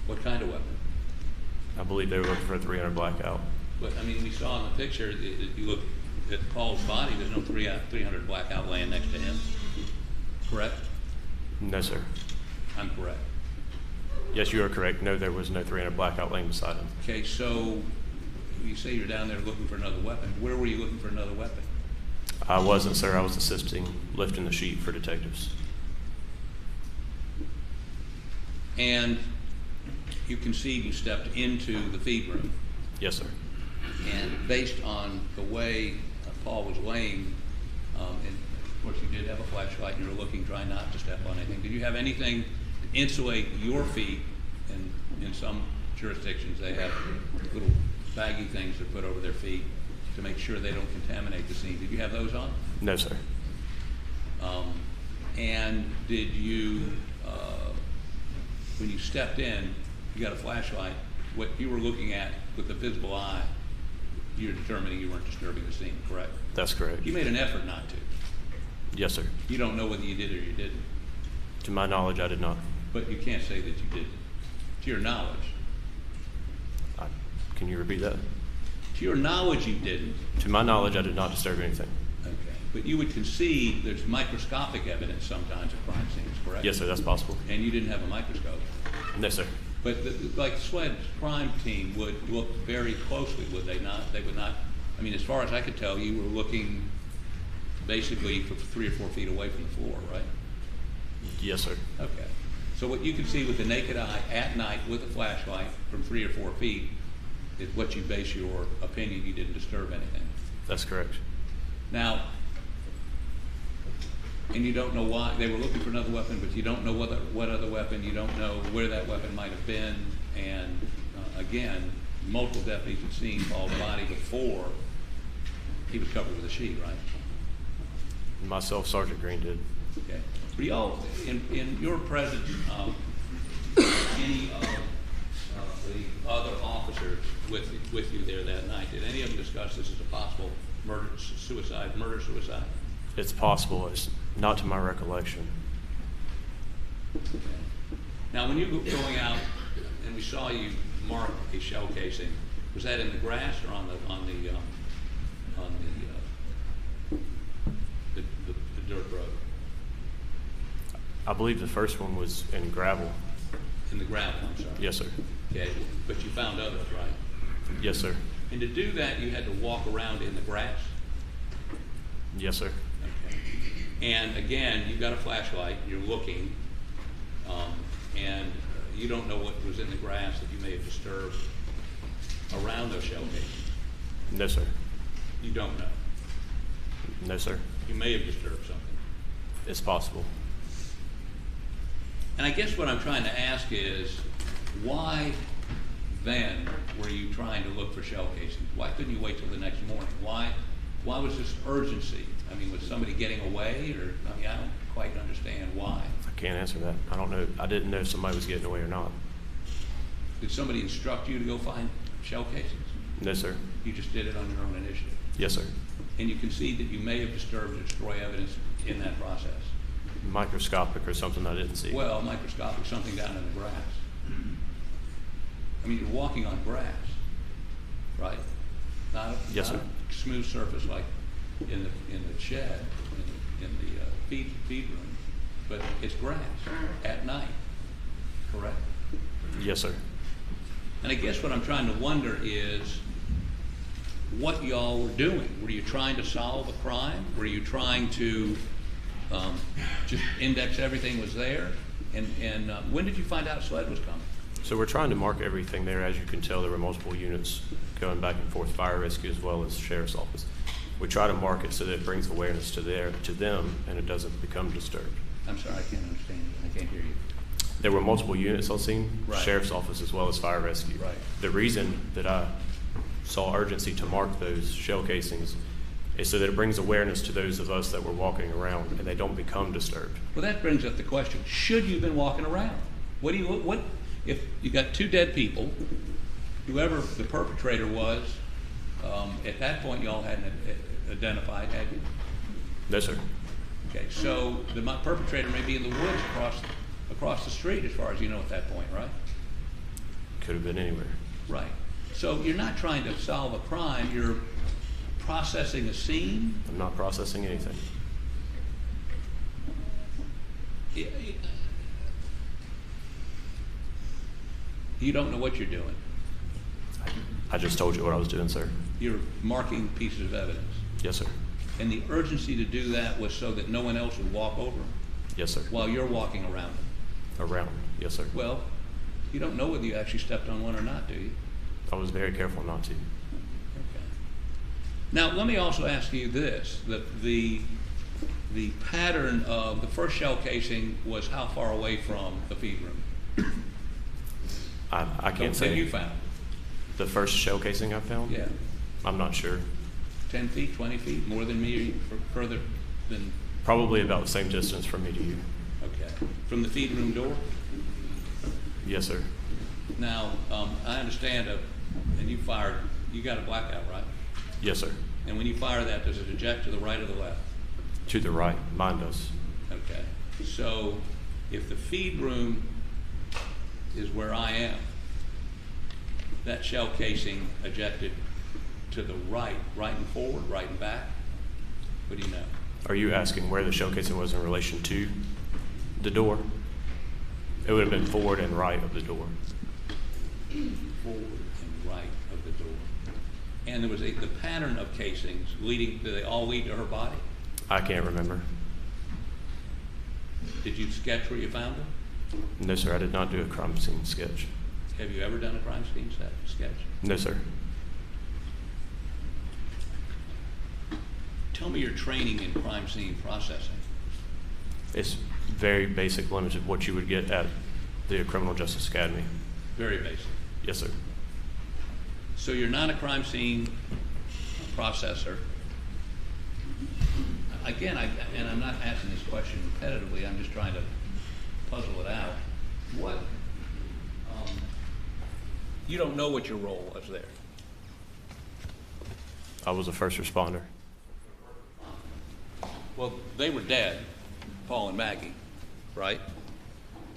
What kind of weapon? I believe they were looking for a 300 blackout. But, I mean, we saw in the picture, if you look at Paul's body, there's no 300 blackout laying next to him. Correct? No, sir. I'm correct. Yes, you are correct. No, there was no 300 blackout laying beside him. Okay, so you say you're down there looking for another weapon. Where were you looking for another weapon? I wasn't, sir. I was assisting lifting the sheet for detectives. And you concede you stepped into the feed room. Yes, sir. And based on the way Paul was laying, and of course you did have a flashlight and you were looking, trying not to step on anything. Did you have anything to insulate your feet? And in some jurisdictions they have little baggy things to put over their feet to make sure they don't contaminate the scene. Did you have those on? No, sir. And did you, when you stepped in, you got a flashlight, what you were looking at with the visible eye, you're determining you weren't disturbing the scene, correct? That's correct. You made an effort not to. Yes, sir. You don't know whether you did or you didn't. To my knowledge, I did not. But you can't say that you did. To your knowledge. Can you repeat that? To your knowledge, you didn't. To my knowledge, I did not disturb anything. Okay. But you would concede there's microscopic evidence sometimes of crime scenes, correct? Yes, sir, that's possible. And you didn't have a microscope? No, sir. But like SWED's crime team would look very closely, would they not? They would not, I mean, as far as I could tell, you were looking basically for 3 or 4 feet away from the floor, right? Yes, sir. Okay. So what you can see with the naked eye at night with a flashlight from 3 or 4 feet is what you base your opinion you didn't disturb anything. That's correct. Now, and you don't know why they were looking for another weapon, but you don't know what other weapon, you don't know where that weapon might have been, and again, multiple deputies had seen Paul's body before He was covered with a sheet, right? Myself, Sergeant Green did. Okay. Were y'all, in your presence, any of the other officers with you there that night, did any of them discuss this as a possible murder-suicide? It's possible. It's not to my recollection. Okay. Now, when you were going out and we saw you mark a shell casing, was that in the grass or on the dirt road? I believe the first one was in gravel. In the gravel, I'm sorry. Yes, sir. Okay, but you found others, right? Yes, sir. And to do that, you had to walk around in the grass? Yes, sir. Okay. And again, you've got a flashlight, you're looking, and you don't know what was in the grass that you may have disturbed around those shell casings? No, sir. You don't know? No, sir. You may have disturbed something. It's possible. And I guess what I'm trying to ask is, why then were you trying to look for shell casings? Why couldn't you wait till the next morning? Why was this urgency? I mean, was somebody getting away, or, I mean, I don't quite understand why. I can't answer that. I don't know. I didn't know if somebody was getting away or not. Did somebody instruct you to go find shell casings? No, sir. You just did it on your own initiative? Yes, sir. And you concede that you may have disturbed or destroyed evidence in that process? Microscopic or something I didn't see. Well, microscopic, something down in the grass. I mean, you're walking on grass, right? Not a smooth surface like in the shed, in the feed room, but it's grass at night, correct? Yes, sir. And I guess what I'm trying to wonder is what y'all were doing. Were you trying to solve a crime? Were you trying to just index everything was there? And when did you find out SLED was coming? So we're trying to mark everything there. As you can tell, there were multiple units going back and forth, fire rescue as well as sheriff's office. We try to mark it so that it brings awareness to them and it doesn't become disturbed. I'm sorry, I can't understand you. I can't hear you. There were multiple units on scene, right. Sheriff's office as well as fire rescue. Right. The reason that I saw urgency to mark those shell casings is so that it brings awareness to those of us that were walking around and they don't become disturbed. Well, that brings up the question, should you have been walking around? What if you got two dead people, whoever the perpetrator was, at that point y'all hadn't identified, had you? No, sir. Okay, so the perpetrator may be in the woods across the street as far as you know at that point, right? Could have been anywhere. Right. So you're not trying to solve a crime, you're processing a scene? I'm not processing anything. You don't know what you're doing. I just told you what I was doing, sir. You're marking pieces of evidence. Yes, sir. And the urgency to do that was so that no one else would walk over them? Yes, sir. While you're walking around them? Around, yes, sir. Well, you don't know whether you actually stepped on one or not, do you? I was very careful not to. Okay. Now, let me also ask you this. The pattern of the first shell casing was how far away from the feed room? I can't say. That you found? The first shell casing I found? Yeah. I'm not sure. 10 feet, 20 feet, more than me, or further than? Probably about the same distance from me to you. Okay. From the feed room door? Yes, sir. Now, I understand, and you got a blackout, right? Yes, sir. And when you fire that, does it eject to the right or the left? To the right. Mine does. Okay. So if the feed room is where I am, that shell casing ejected to the right and forward, right and back? What do you know? Are you asking where the shell casing was in relation to the door? It would have been forward and right of the door. Forward and right of the door. And there was the pattern of casings leading, do they all lead to her body? I can't remember. Did you sketch where you found them? No, sir. I did not do a crime scene sketch. Have you ever done a crime scene sketch? No, sir. Tell me your training in crime scene processing. It's very basic, limited, what you would get at the Criminal Justice Academy. Very basic. Yes, sir. So you're not a crime scene processor. again, and I'm not asking this question repetitively, I'm just trying to puzzle it out. What, you don't know what your role was there? I was a first responder. Well, they were dead, Paul and Maggie, right?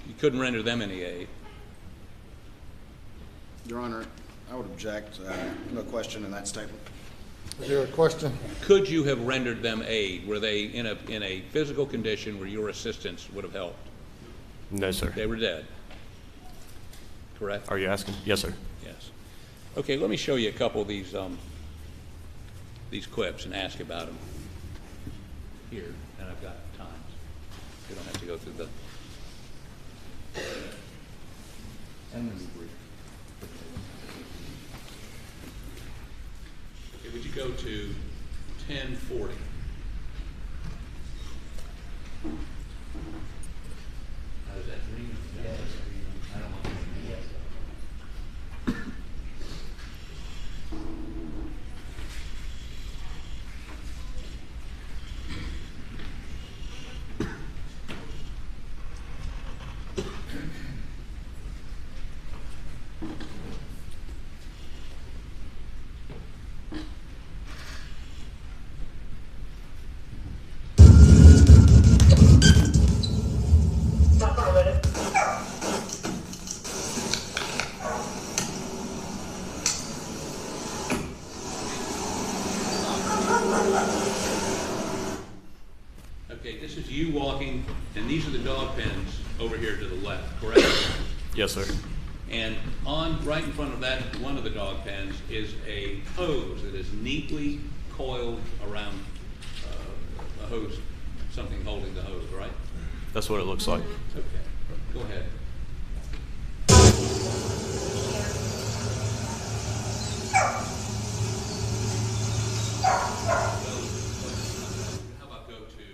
You couldn't render them any aid. Your Honor, I would object. No question in that statement. Is there a question? Could you have rendered them aid? Were they in a physical condition where your assistance would have helped? No, sir. They were dead, correct? Are you asking? Yes, sir. Yes. Okay, let me show you a couple of these clips and ask about them here, and I've got times. You don't have to go through the... I'm going to be brief. Okay, would you go to 1040? How does that ring? Yes. I don't want to. Yes. Okay, this is you walking, and these are the dog pens over here to the left, correct? Yes, sir. And on right in front of that, one of the dog pens is a hose that is neatly coiled around a hose, something holding the hose, right? That's what it looks like. Okay, go ahead. How about go to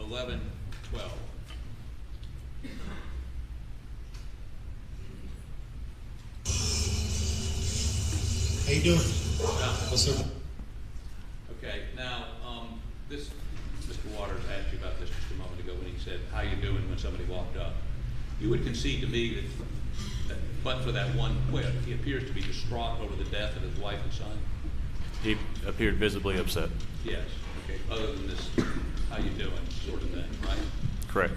11:12? How you doing? What's up? Okay, now, this, Mr. Waters asked you about this just a moment ago when he said, how you doing when somebody walked up. You would concede to me that but for that one quip, he appears to be distraught over the death of his wife and son? He appeared visibly upset. Yes, okay, other than this, how you doing sort of thing, right? Correct.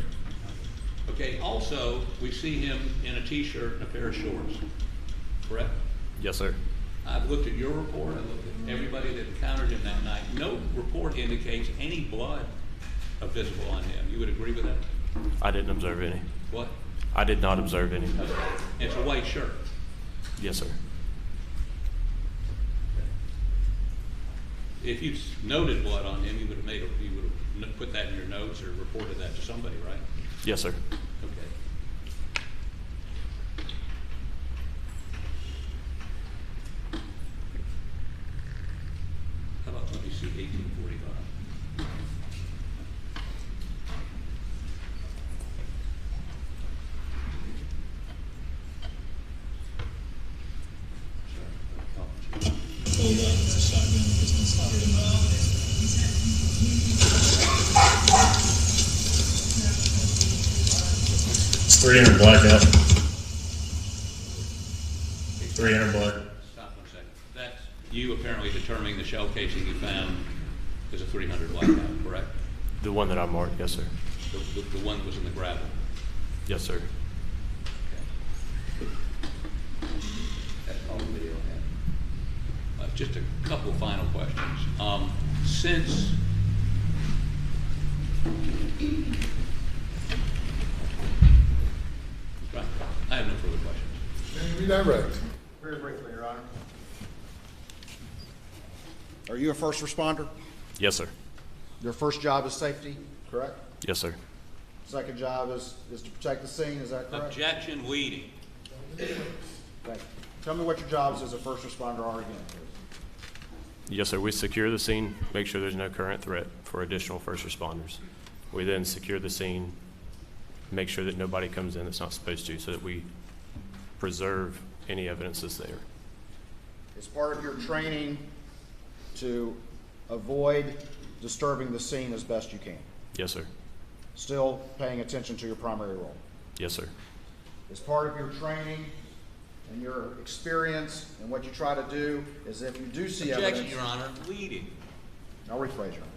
Okay, also, we see him in a t-shirt and a pair of shorts, correct? Yes, sir. I've looked at your report, I've looked at everybody that encountered him that night. No report indicates any blood visible on him. You would agree with that? I didn't observe any. What? I did not observe any. Okay. It's a white shirt. Yes, sir. If you noted blood on him, you would have put that in your notes or reported that to somebody, right? Yes, sir. Okay. How about, let me see, 1845. It's 300 blackout. 300 black. Stop 1 second. That's you apparently determining the shell casing you found is a 300 blackout, correct? The one that I marked, yes, sir. The one that was in the gravel. Yes, sir. Okay. That's all the video I have. Just a couple of final questions. Since right, I have no further questions. Redirect. Very briefly, Your Honor. Are you a first responder? Yes, sir. Your first job is safety, correct? Yes, sir. Second job is to protect the scene, is that correct? Objection leading. Thank you. Tell me what your jobs as a first responder are again. Yes, sir. We secure the scene, make sure there's no current threat for additional first responders. We then secure the scene, make sure that nobody comes in that's not supposed to, so that we preserve any evidence that's there. As part of your training to avoid disturbing the scene as best you can. Yes, sir. Still paying attention to your primary role. Yes, sir. As part of your training and your experience and what you try to do is if you do see Objection, evidence. Your Honor. Leading. I'll rephrase, Your Honor.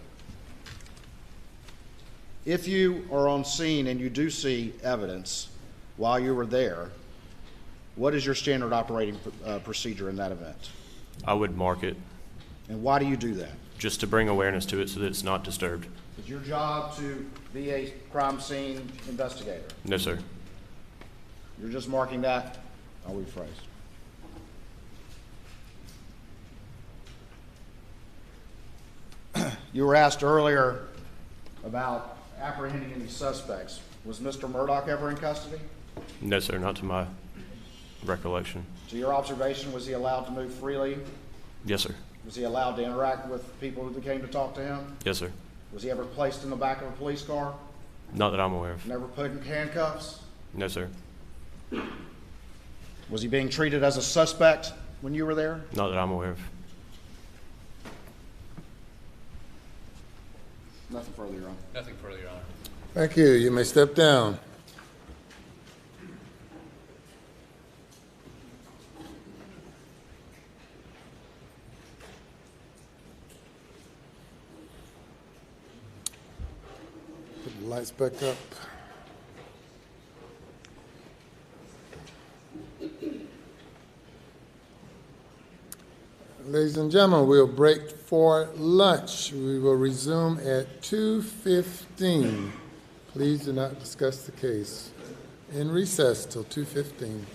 If you are on scene and you do see evidence while you were there, what is your standard operating procedure in that event? I would mark it. And why do you do that? Just to bring awareness to it so that it's not disturbed. Is your job to be a crime scene investigator? No, sir. You're just marking that? I'll rephrase. You were asked earlier about apprehending any suspects. Was Mr. Murdaugh ever in custody? No, sir, not to my recollection. To your observation, was he allowed to move freely? Yes, sir. Was he allowed to interact with people who came to talk to him? Yes, sir. Was he ever placed in the back of a police car? Not that I'm aware of. Never put in handcuffs? No, sir. Was he being treated as a suspect when you were there? Not that I'm aware of. Nothing further, Your Honor. Nothing further, Your Honor. Thank you. You may step down. Put the lights back up. Ladies and gentlemen, we'll break for lunch. We will resume at 2:15. Please do not discuss the case. In recess till 2:15.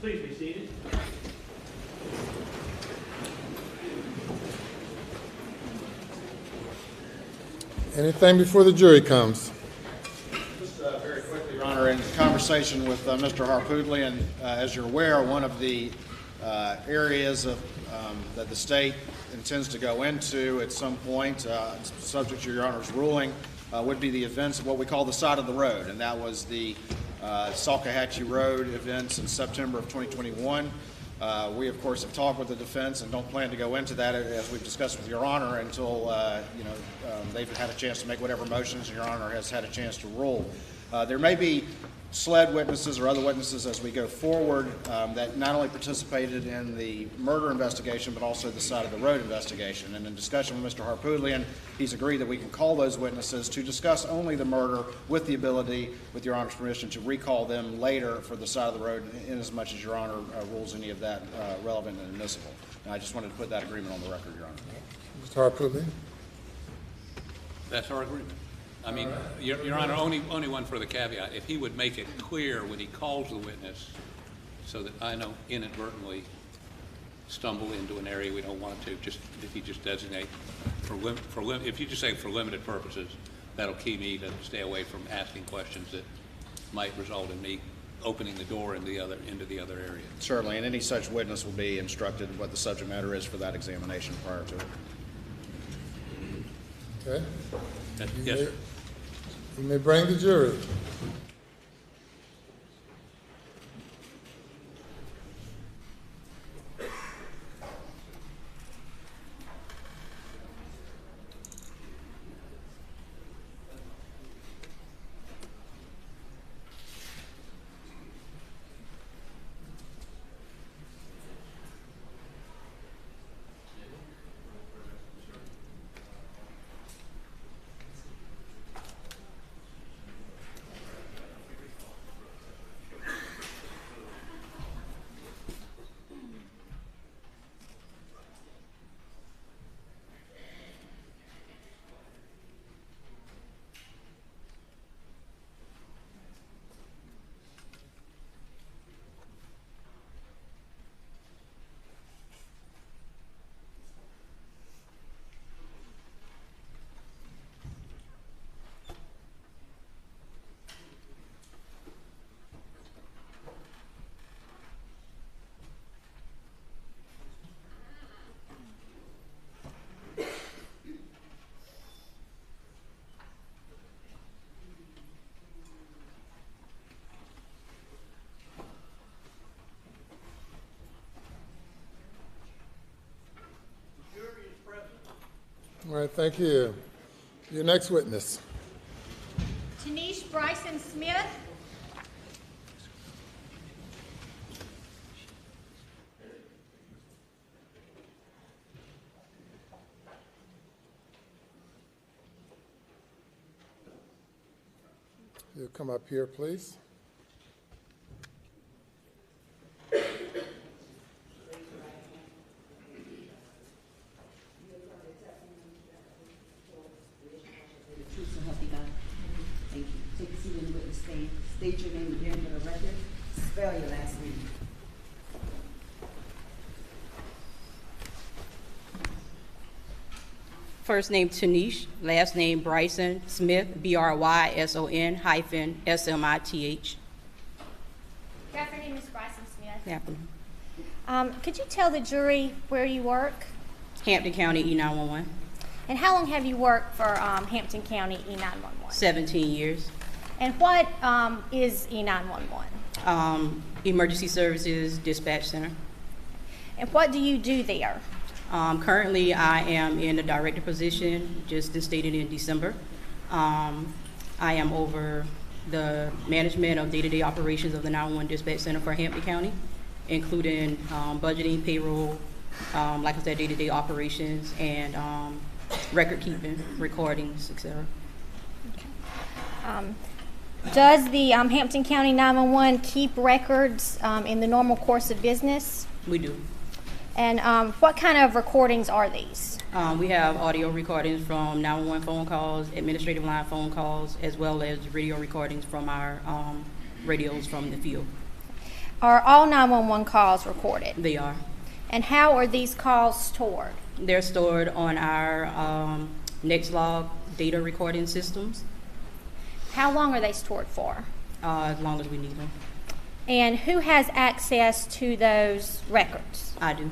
Please be seated. Anything before the jury comes? Just very quickly, Your Honor, in conversation with Mr. Harpootlian, as you're aware, one of the areas of, that the state intends to go into at some point, subject to Your Honor's ruling, would be the events of what we call the side of the road, and that was the Salkehatchie Road events in September of 2021. We, of course, have talked with the defense and don't plan to go into that, as we've discussed with Your Honor, until they've had a chance to make whatever motions Your Honor has had a chance to rule. There may be SLED witnesses or other witnesses as we go forward that not only participated in the murder investigation but also the side of the road investigation. And in discussion with Mr. Harpootlian, he's agreed that we can call those witnesses to discuss only the murder with the ability, with Your Honor's permission, to recall them later for the side of the road in as much as Your Honor rules any of that relevant and admissible. And I just wanted to put that agreement on the record, Your Honor. Mr. Harpootlian? That's our agreement. I mean, Your Honor, only one for the caveat. If he would make it clear when he calls the witness so that I don't inadvertently stumble into an area we don't want to, just if he just designate if you just say for limited purposes, that'll key me to stay away from asking questions that might result in me opening the door into the other area. Certainly, and any such witness will be instructed what the subject matter is for that examination prior to it. Okay. Yes, sir. You may bring the jury. All right, thank you. Your next witness. Tanish Bryson Smith. You'll come up here, please. State your name again for the record. Spell your last name. First name Tanish, last name Bryson Smith, BRYSON-SMITH. Good afternoon, Ms. Bryson Smith. Good afternoon. Could you tell the jury where you work? Hampton County E911. And how long have you worked for Hampton County E911? 17 years. And what is E911? Emergency Services Dispatch Center. And what do you do there? Currently, I am in the director position, just instated in December. I am over the management of day-to-day operations of the 911 Dispatch Center for Hampton County, including budgeting, payroll, like I said, day-to-day operations, and record keeping, recordings, etc. Okay. Does the Hampton County 911 keep records in the normal course of business? We do. And what kind of recordings are these? We have audio recordings from 911 phone calls, administrative line phone calls, as well as radio recordings from our radios from the field. Are all 911 calls recorded? They are. And how are these calls stored? They're stored on our NextLog data recording systems. How long are they stored for? As long as we need them. And who has access to those records? I do.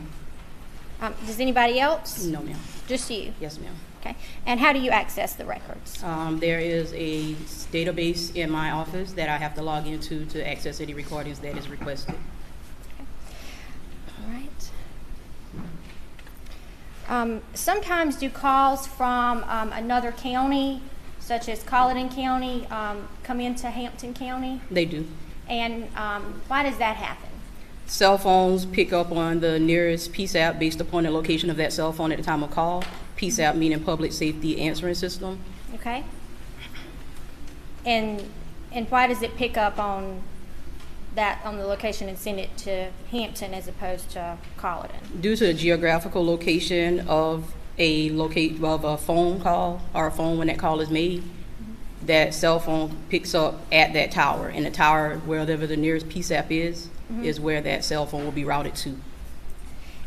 Does anybody else? No, ma'am. Just you? Yes, ma'am. Okay. And how do you access the records? There is a database in my office that I have to log into to access any recordings that is requested. All right. Sometimes do calls from another county, such as Colleton County, come into Hampton County? They do. And why does that happen? Cell phones pick up on the nearest PSAP based upon the location of that cell phone at the time of call. PSAP meaning Public Safety Answering System. Okay. And why does it pick up on that on the location and send it to Hampton as opposed to Colleton? Due to the geographical location of a phone call or a phone when that call is made, that cell phone picks up at that tower, and the tower, wherever the nearest PSAP is where that cell phone will be routed to.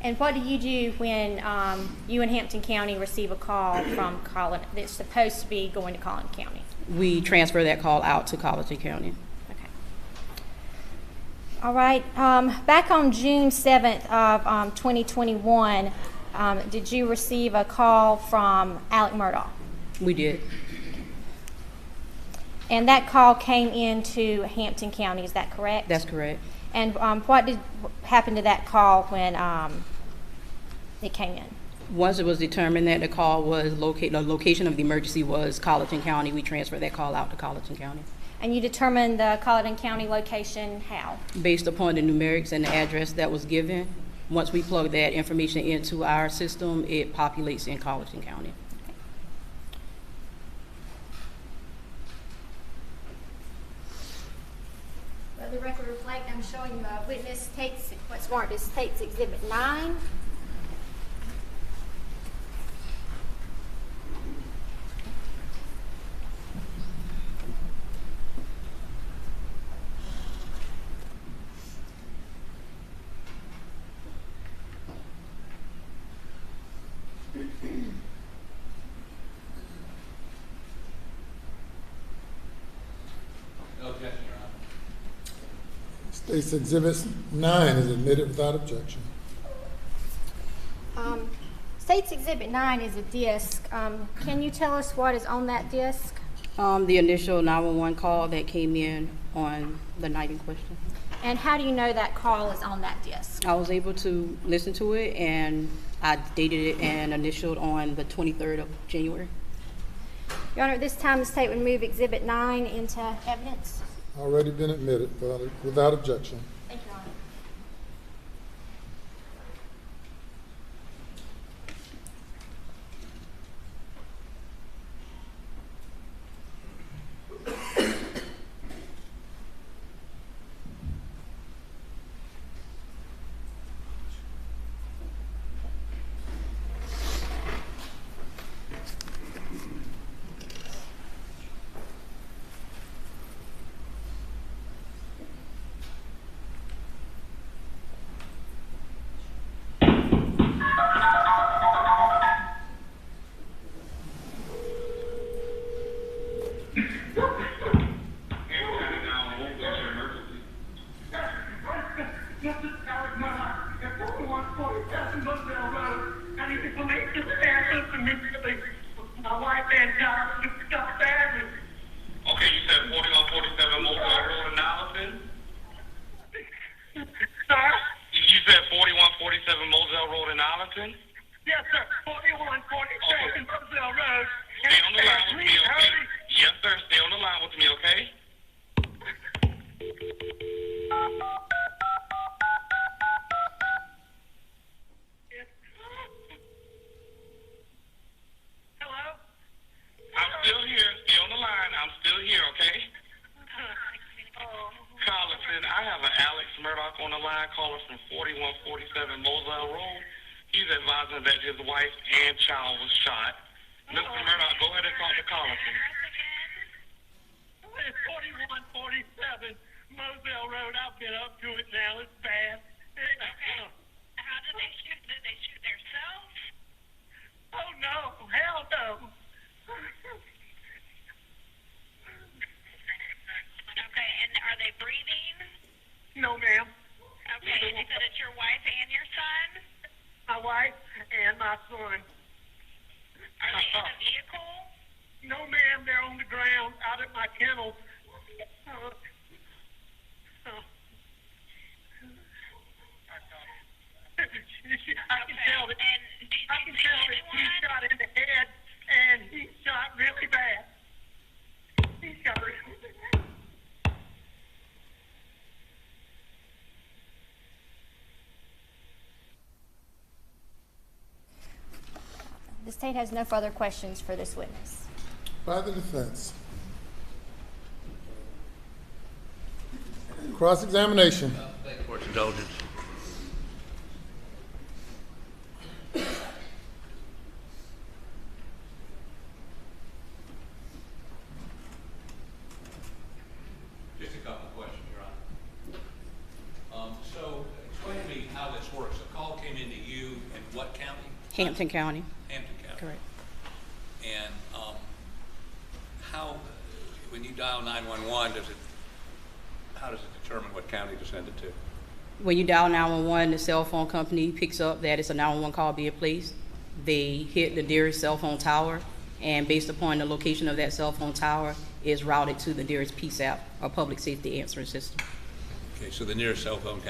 And what do you do when you in Hampton County receive a call from Colleton that's supposed to be going to Colleton County? We transfer that call out to Colleton County. Okay. All right. Back on June 7th of 2021, did you receive a call from Alec Murdaugh? We did. And that call came into Hampton County, is that correct? That's correct. And what did happen to that call when it came in? Once it was determined that the call was the location of the emergency was Colleton County, we transferred that call out to Colleton County. And you determined the Colleton County location how? Based upon the numerics and the address that was given. Once we plug that information into our system, it populates in Colleton County. The record reflect, I'm showing the witness takes what's marked as takes Exhibit 9. No objection, Your Honor. State's Exhibit 9 is admitted without objection. State's Exhibit 9 is a disc. Can you tell us what is on that disc? The initial 911 call that came in on the night in question. And how do you know that call is on that disc? I was able to listen to it, and I dated it and initialed on the 23rd of January. Your Honor, at this time the state would move Exhibit 9 into evidence. Already been admitted without objection. Thank you, Your Honor. Yes, sir. 4147 Roselle Road. Stay on the line with me, okay? Yes, sir. Stay on the line with me, okay? Hello? I'm still here. Stay on the line. I'm still here, okay? Colleton, I have an Alex Murdaugh on the line calling from 4147 Moselle Road. He's advising that his wife and child was shot. Mr. Murdaugh, go ahead and talk to Colleton. It's 4147 Moselle Road. I've been up to it now. It's bad. Okay. How did they shoot? Did they shoot themselves? Oh no! Hell no! Okay, and are they breathing? No, ma'am. Okay, and you said it's your wife and your son? My wife and my son. Are they in a vehicle? No, ma'am. They're on the ground out at my kennel. I can tell that. And did you I can see tell that anyone? he's shot in the head, and he's shot really bad. He's shot really bad. The state has no further questions for this witness. By the defense. Cross-examination. Thank you for its indulgence. Just a couple of questions, Your Honor. So explain to me how this works. A call came into you in what county? Hampton County. Hampton County. Correct. And how, when you dial 911, how does it determine what county to send it to? When you dial 911, the cell phone company picks up that it's a 911 call being placed. They hit the nearest cell phone tower, and based upon the location of that cell phone tower, is routed to the nearest PSAP, or public safety answering system. Okay, so the nearest cell phone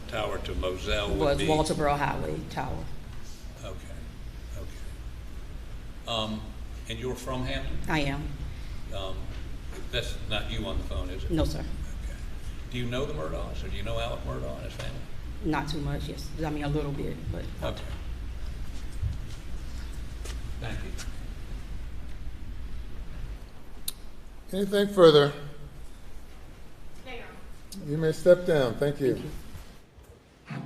tower to Moselle would Was be? Walterboro Highway Tower. Okay, okay. And you're from Hampton? I am. That's not you on the phone, is it? No, sir. Okay. Do you know the Murdaughs, or do you know Alec Murdaugh and his family? Not too much, yes. I mean, a little bit, but. Okay. Thank you. Anything further? You may step down. Thank you. Now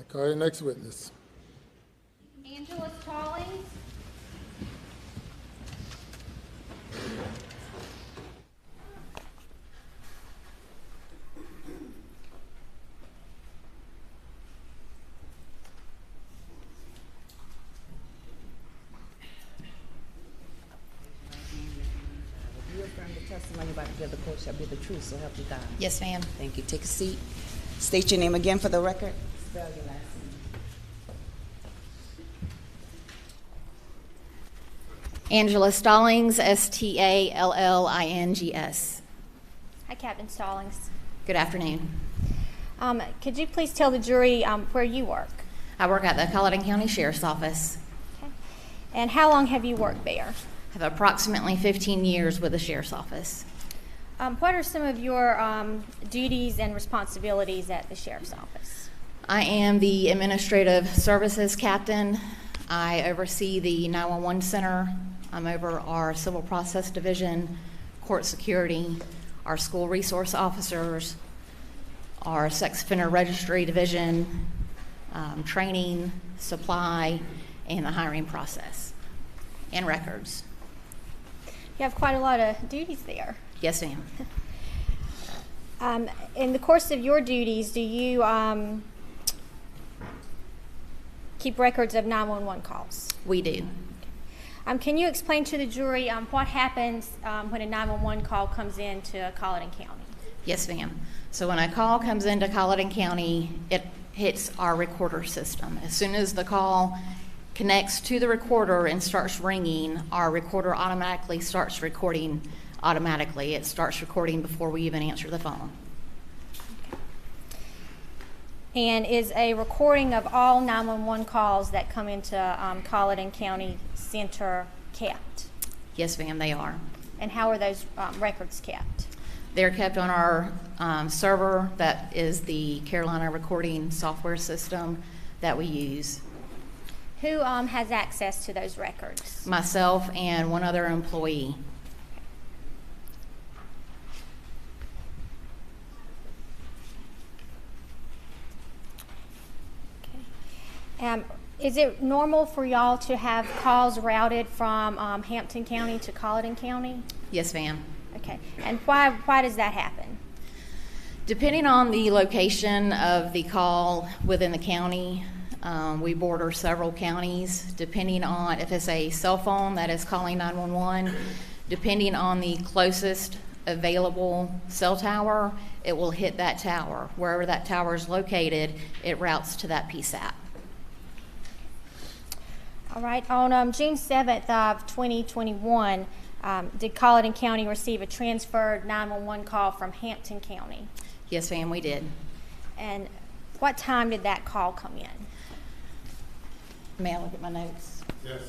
call your next witness. Angela Stallings. You affirm the testimony about to give the court shall be the truth, so help you God. Yes, ma'am. Thank you. Take a seat. State your name again for the record. Spell your last name. Angela Stallings, Stallings. Hi, Captain Stallings. Good afternoon. Could you please tell the jury where you work? I work at the Colleton County Sheriff's Office. Okay. And how long have you worked there? I have approximately 15 years with the Sheriff's Office. What are some of your duties and responsibilities at the Sheriff's Office? I am the Administrative Services Captain. I oversee the 911 Center. I'm over our Civil Process Division, Court Security, our School Resource Officers, our Sex Offender Registry Division, training, supply, and the hiring process, and records. You have quite a lot of duties there. Yes, ma'am. In the course of your duties, do you keep records of 911 calls? We do. Can you explain to the jury what happens when a 911 call comes into Colleton County? Yes, ma'am. So when a call comes into Colleton County, it hits our recorder system. As soon as the call connects to the recorder and starts ringing, our recorder automatically starts recording automatically. It starts recording before we even answer the phone. And is a recording of all 911 calls that come into Colleton County Center kept? Yes, ma'am, they are. And how are those records kept? They're kept on our server that is the Carolina recording software system that we use. Who has access to those records? Myself and one other employee. Is it normal for y'all to have calls routed from Hampton County to Colleton County? Yes, ma'am. Okay. And why does that happen? Depending on the location of the call within the county, we border several counties. Depending on if it's a cell phone that is calling 911, depending on the closest available cell tower, it will hit that tower. Wherever that tower is located, it routes to that PSAP. All right. On June 7th of 2021, did Colleton County receive a transferred 911 call from Hampton County? Yes, ma'am, we did. And what time did that call come in? May I look at my notes? Yes.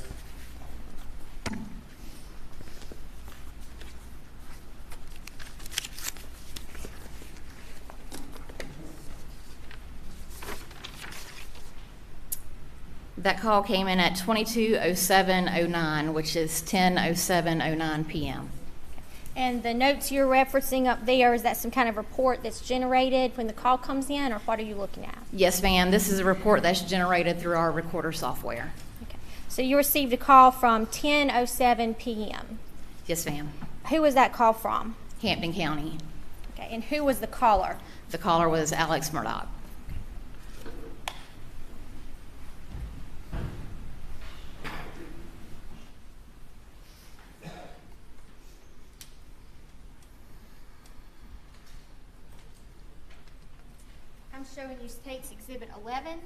That call came in at 22:07:09, which is 10:07:09 p.m. And the notes you're referencing up there, is that some kind of report that's generated when the call comes in, or what are you looking at? Yes, ma'am. This is a report that's generated through our recorder software. Okay. So you received a call from 10:07 p.m. Yes, ma'am. Who was that call from? Hampton County. Okay. And who was the caller? The caller was Alex Murdaugh. I'm showing you State's Exhibit 11.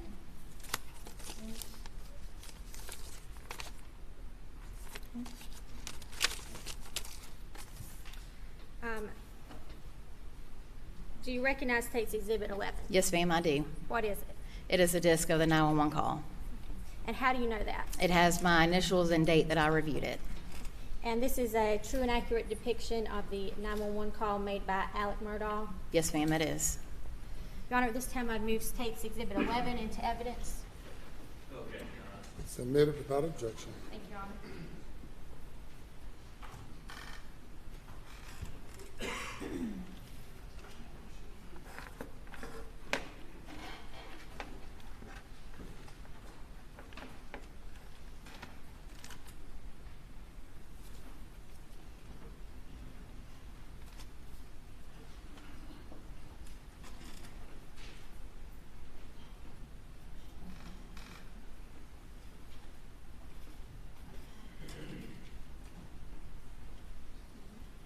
Do you recognize State's Exhibit 11? Yes, ma'am, I do. What is it? It is a disc of the 911 call. And how do you know that? It has my initials and date that I reviewed it. And this is a true and accurate depiction of the 911 call made by Alex Murdaugh? Yes, ma'am, it is. Your Honor, at this time I'd move State's Exhibit 11 into evidence. Okay. Submitted without objection. Thank you, Your Honor.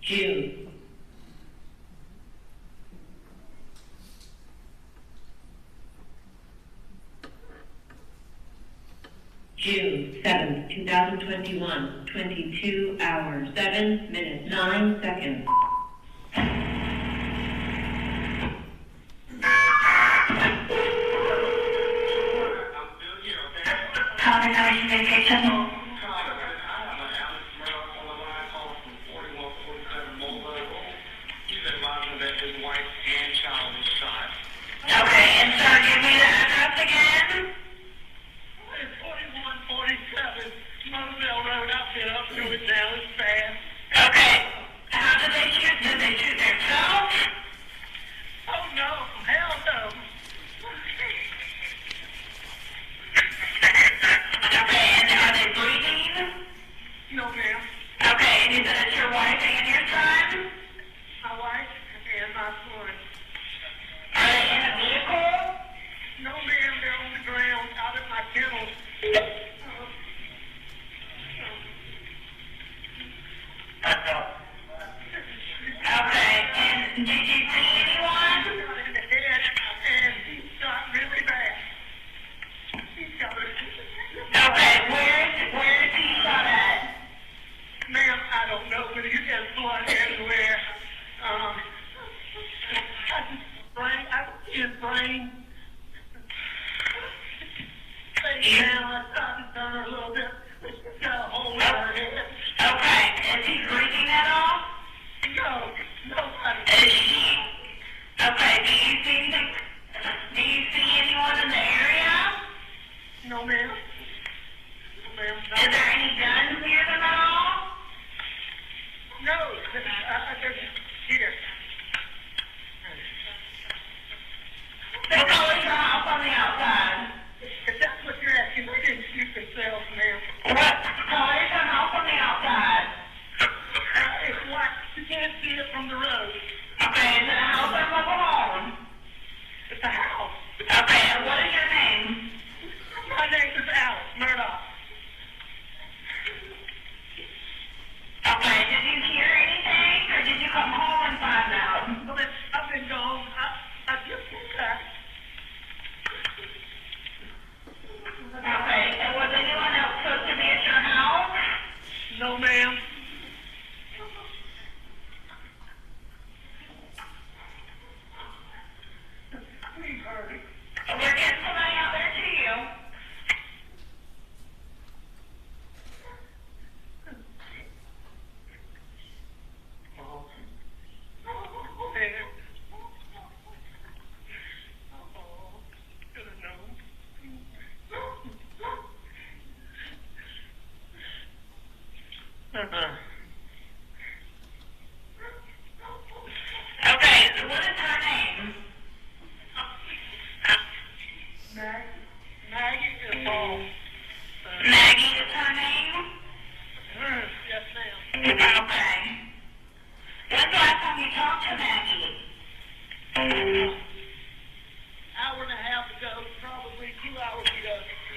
June. June 7th, 2021, 22 hours, 7 minutes, 9 seconds.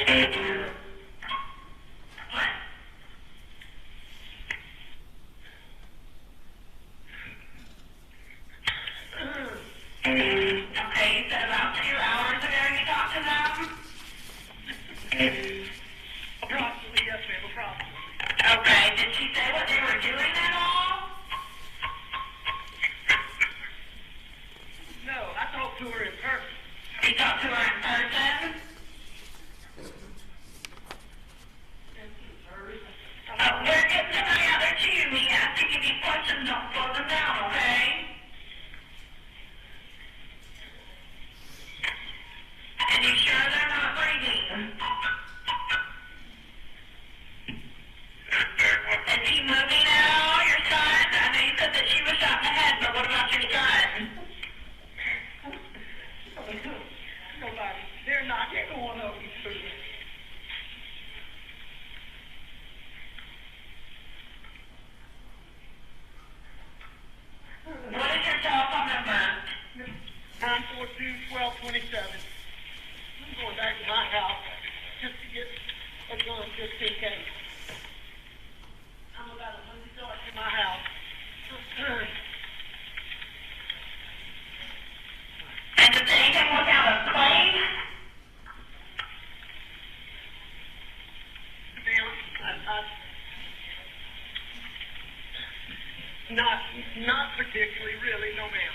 Okay, you said about 2 hours ago you talked to them? Approximately, yes ma'am, approximately. Okay, did she say what they were doing at all? No, I talked to her in person. You talked to her in person? We're getting to the other two. We ask you these questions, don't slow them down, okay? And you sure they're not breathing? Is he moving at all, your son? I know you said that she was shot in the head, but what about your son? Nobody. They're not. They're going over these food. What is your telephone number? 942-1227. I'm going back to my house just to get a gun just in case. I'm about 100 yards from my house. And did anything look out of place? Not particularly, really, no ma'am.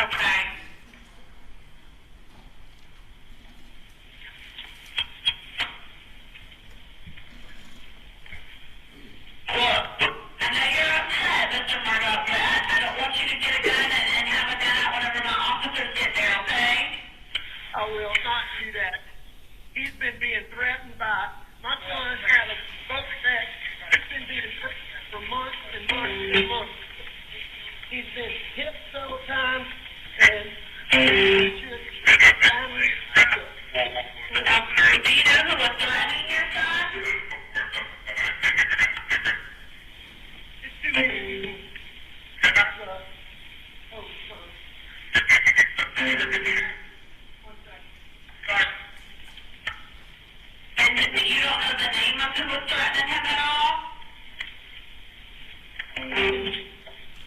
Okay. Look, I know you're upset, Mr. Murdaugh, but I don't want you to get a gun and have a gun out whenever my officers get there, okay? I will not do that. He's been being threatened by my son had a boat sex. He's been being threatened for months and months and months. He's been hit several times and he should family. Do you know who was threatening your son? It's too many people. And you don't know the name of who was threatening him at all?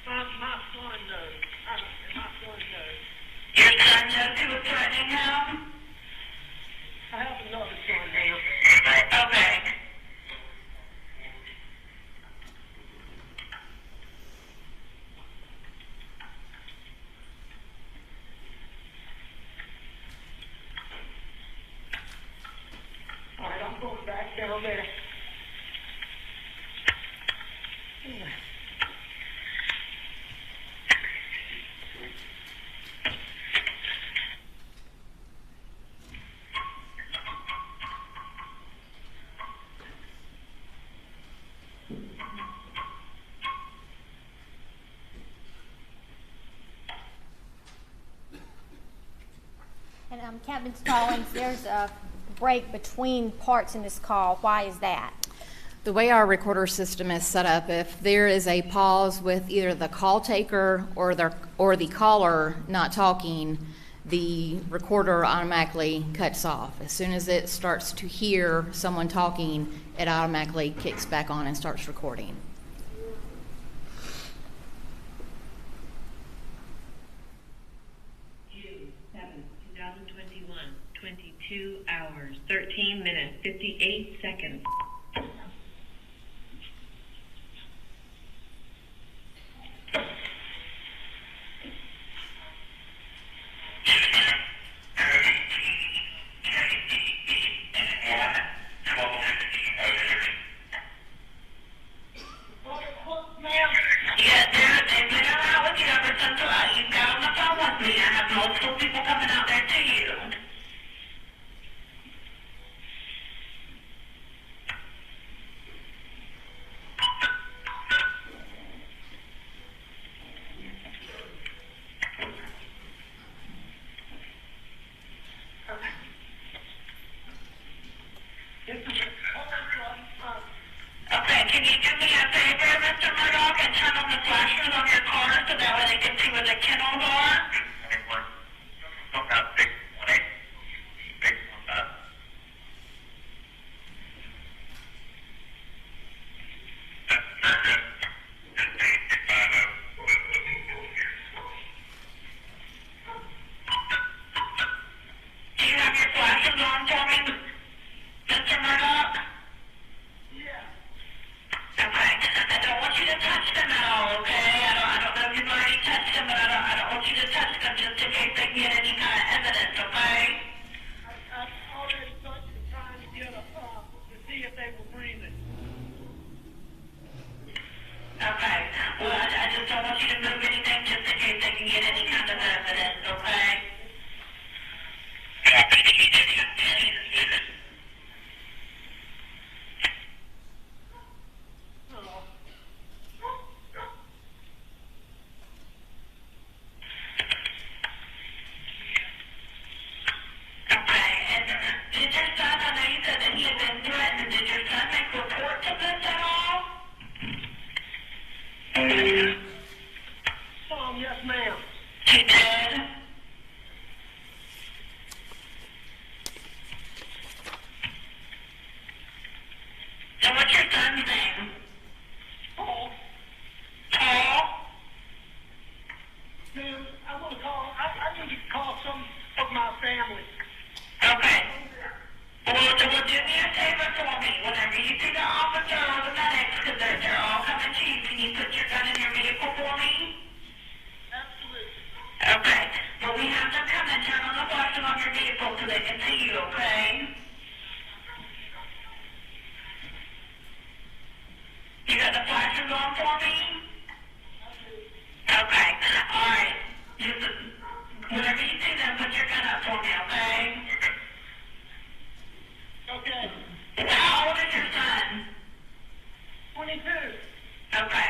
My son knows. My son knows. Your son knows who was threatening him? I have another son now. Okay. All right, I'm going back down there. And Captain Stallings, there's a break between parts in this call. Why is that? The way our recorder system is set up, if there is a pause with either the call taker or the caller not talking, the recorder automatically cuts off. As soon as it starts to hear someone talking, it automatically kicks back on and starts recording. June 7th, 2021, 22 hours, 13 minutes, 58 seconds. family. Okay. Well, do me a favor for me. Whenever you see the officer or the medics, because they're all coming to you, can you put your gun in your vehicle for me? Absolutely. Okay. But we have them come and turn on the flashing on your vehicle so they can see you, okay? You got the flashers on for me? Okay. All right. Just whenever you see them, put your gun up for me, okay? Okay. How old is your son? 22. Okay.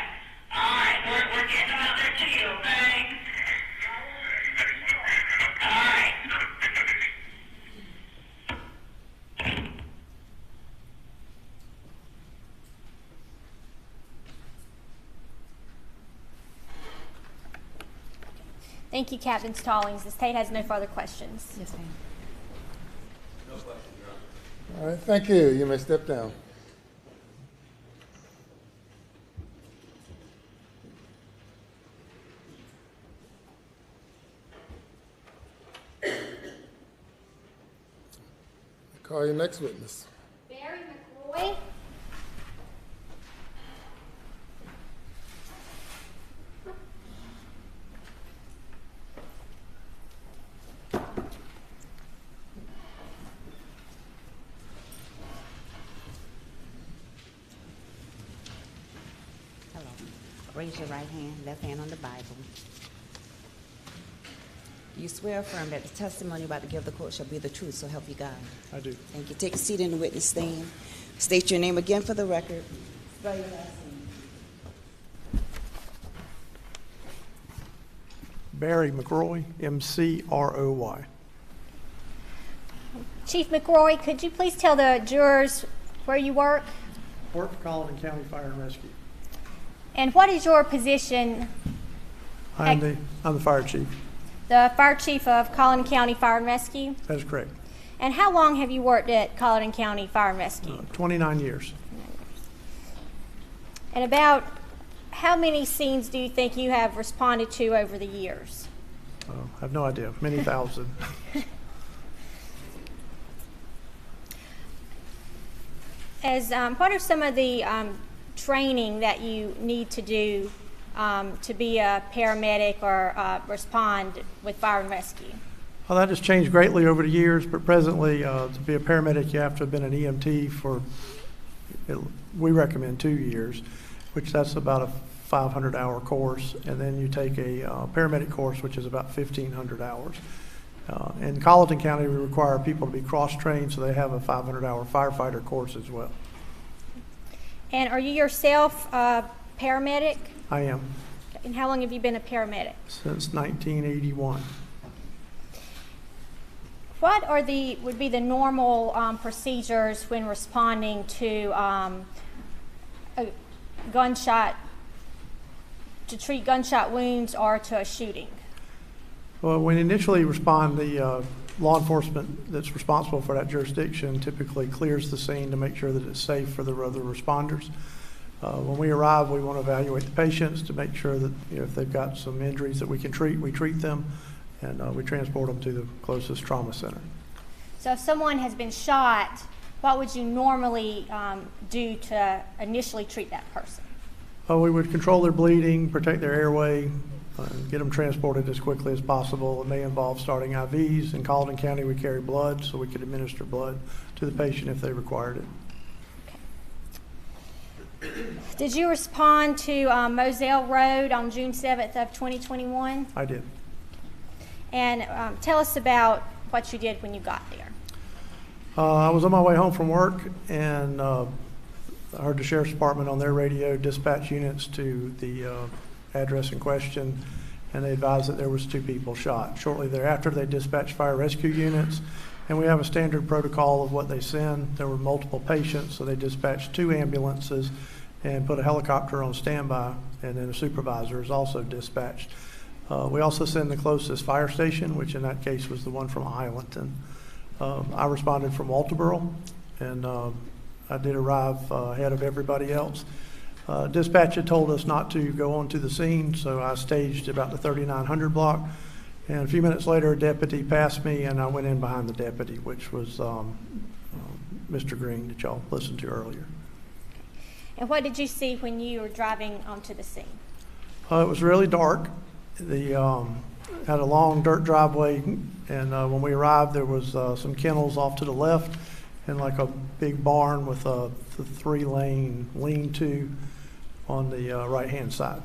All right. We're getting them out there to you, okay? All right. Thank you, Captain Stallings. The state has no further questions. Yes, ma'am. No question, Your Honor. All right, thank you. You may step down. Call your next witness. Barry McRoy. Hello. Raise your right hand, left hand on the Bible. You swear or affirm that the testimony about to give the court shall be the truth, so help you God. I do. Thank you. Take a seat in the witness stand. State your name again for the record. Spell your last name. Barry McRoy, McRoy. Chief McRoy, could you please tell the jurors where you work? Work for Colleton County Fire and Rescue. And what is your position? I'm the fire chief. The fire chief of Colleton County Fire and Rescue? That is correct. And how long have you worked at Colleton County Fire and Rescue? 29 years. And about how many scenes do you think you have responded to over the years? I have no idea. Many thousand. What are some of the training that you need to do to be a paramedic or respond with fire and rescue? Well, that has changed greatly over the years, but presently, to be a paramedic, you have to have been an EMT for, we recommend 2 years, which that's about a 500-hour course, and then you take a paramedic course, which is about 1,500 hours. In Colleton County, we require people to be cross-trained, so they have a 500-hour firefighter course as well. And are you yourself a paramedic? I am. And how long have you been a paramedic? Since 1981. What are would be the normal procedures when responding to a gunshot, to treat gunshot wounds or to a shooting? Well, when initially respond, the law enforcement that's responsible for that jurisdiction typically clears the scene to make sure that it's safe for the other responders. When we arrive, we want to evaluate the patients to make sure that if they've got some injuries that we can treat, we treat them, and we transport them to the closest trauma center. So if someone has been shot, what would you normally do to initially treat that person? We would control their bleeding, protect their airway, get them transported as quickly as possible. It may involve starting IVs. In Colleton County, we carry blood, so we could administer blood to the patient if they required it. Did you respond to Moselle Road on June 7th of 2021? I did. And tell us about what you did when you got there. I was on my way home from work, and I heard the Sheriff's Department on their radio dispatch units to the address in question, and they advised that there was 2 people shot. Shortly thereafter, they dispatched fire rescue units, and we have a standard protocol of what they send. There were multiple patients, so they dispatched 2 ambulances and put a helicopter on standby, and then a supervisor is also dispatched. We also send the closest fire station, which in that case was the one from Islandton. I responded from Walterboro, and I did arrive ahead of everybody else. Dispatch had told us not to go onto the scene, so I staged about the 3900 block, And a few minutes later, a deputy passed me, and I went in behind the deputy, which was Mr. Green that y'all listened to earlier. And what did you see when you were driving onto the scene? It was really dark. The had a long dirt driveway, and when we arrived, there was some kennels off to the left, and like a big barn with a 3-lane lean-to on the right-hand side.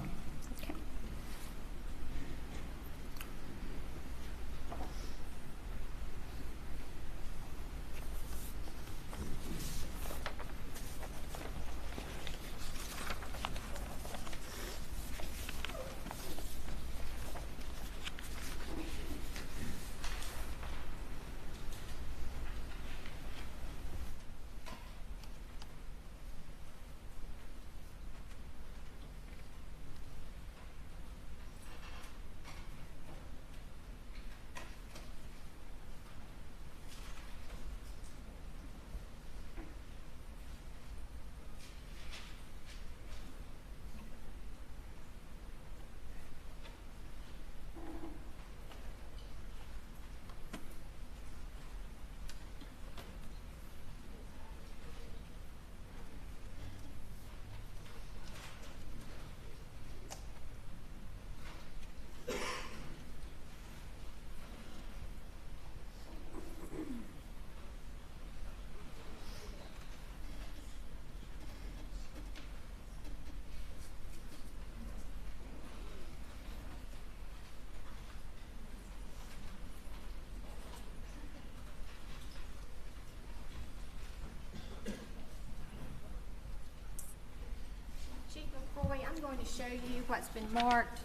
I'm going to show you what's been marked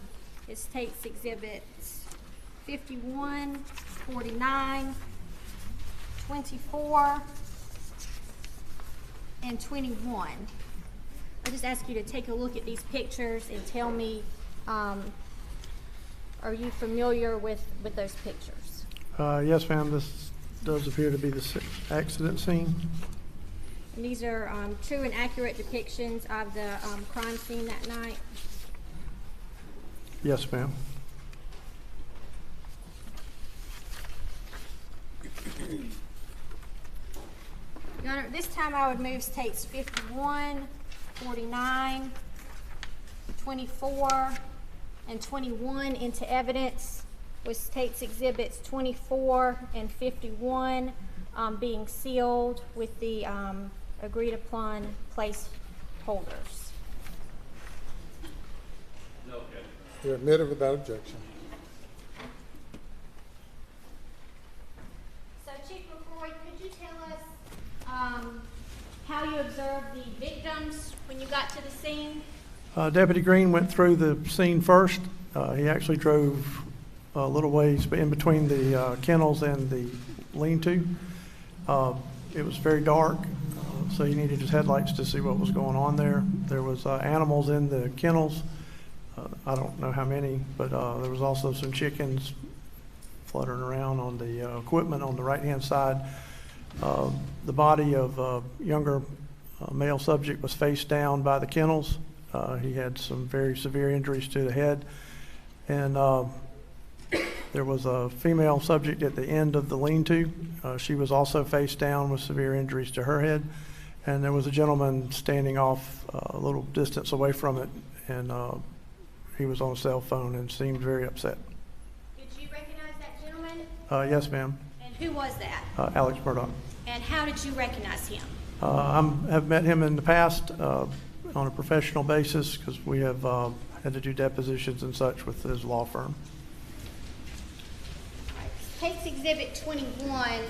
as State's Exhibits 51, 49, 24, and 21. I just ask you to take a look at these pictures and tell me, are you familiar with those pictures? Yes, ma'am. This does appear to be the accident scene. And these are true and accurate depictions of the crime scene that night? Yes, ma'am. Your Honor, this time I would move States 51, 49, 24, and 21 into evidence, with State's Exhibits 24 and 51 being sealed with the agreed upon placeholders. No objection. You're admitted without objection. So, Chief McCoy, could you tell us how you observed the victims when you got to the scene? Deputy Green went through the scene first. He actually drove a little ways in between the kennels and the lean-to. It was very dark, so he needed his headlights to see what was going on there. There was animals in the kennels. I don't know how many, but there was also some chickens fluttering around on the equipment on the right-hand side. The body of a younger male subject was face down by the kennels. He had some very severe injuries to the head. And there was a female subject at the end of the lean-to. She was also face down with severe injuries to her head. And there was a gentleman standing off a little distance away from it, and he was on a cell phone and seemed very upset. Did you recognize that gentleman? Yes, ma'am. And who was that? Alex Murdaugh. And how did you recognize him? I have met him in the past on a professional basis because we have had to do depositions and such with his law firm. Case Exhibit 21.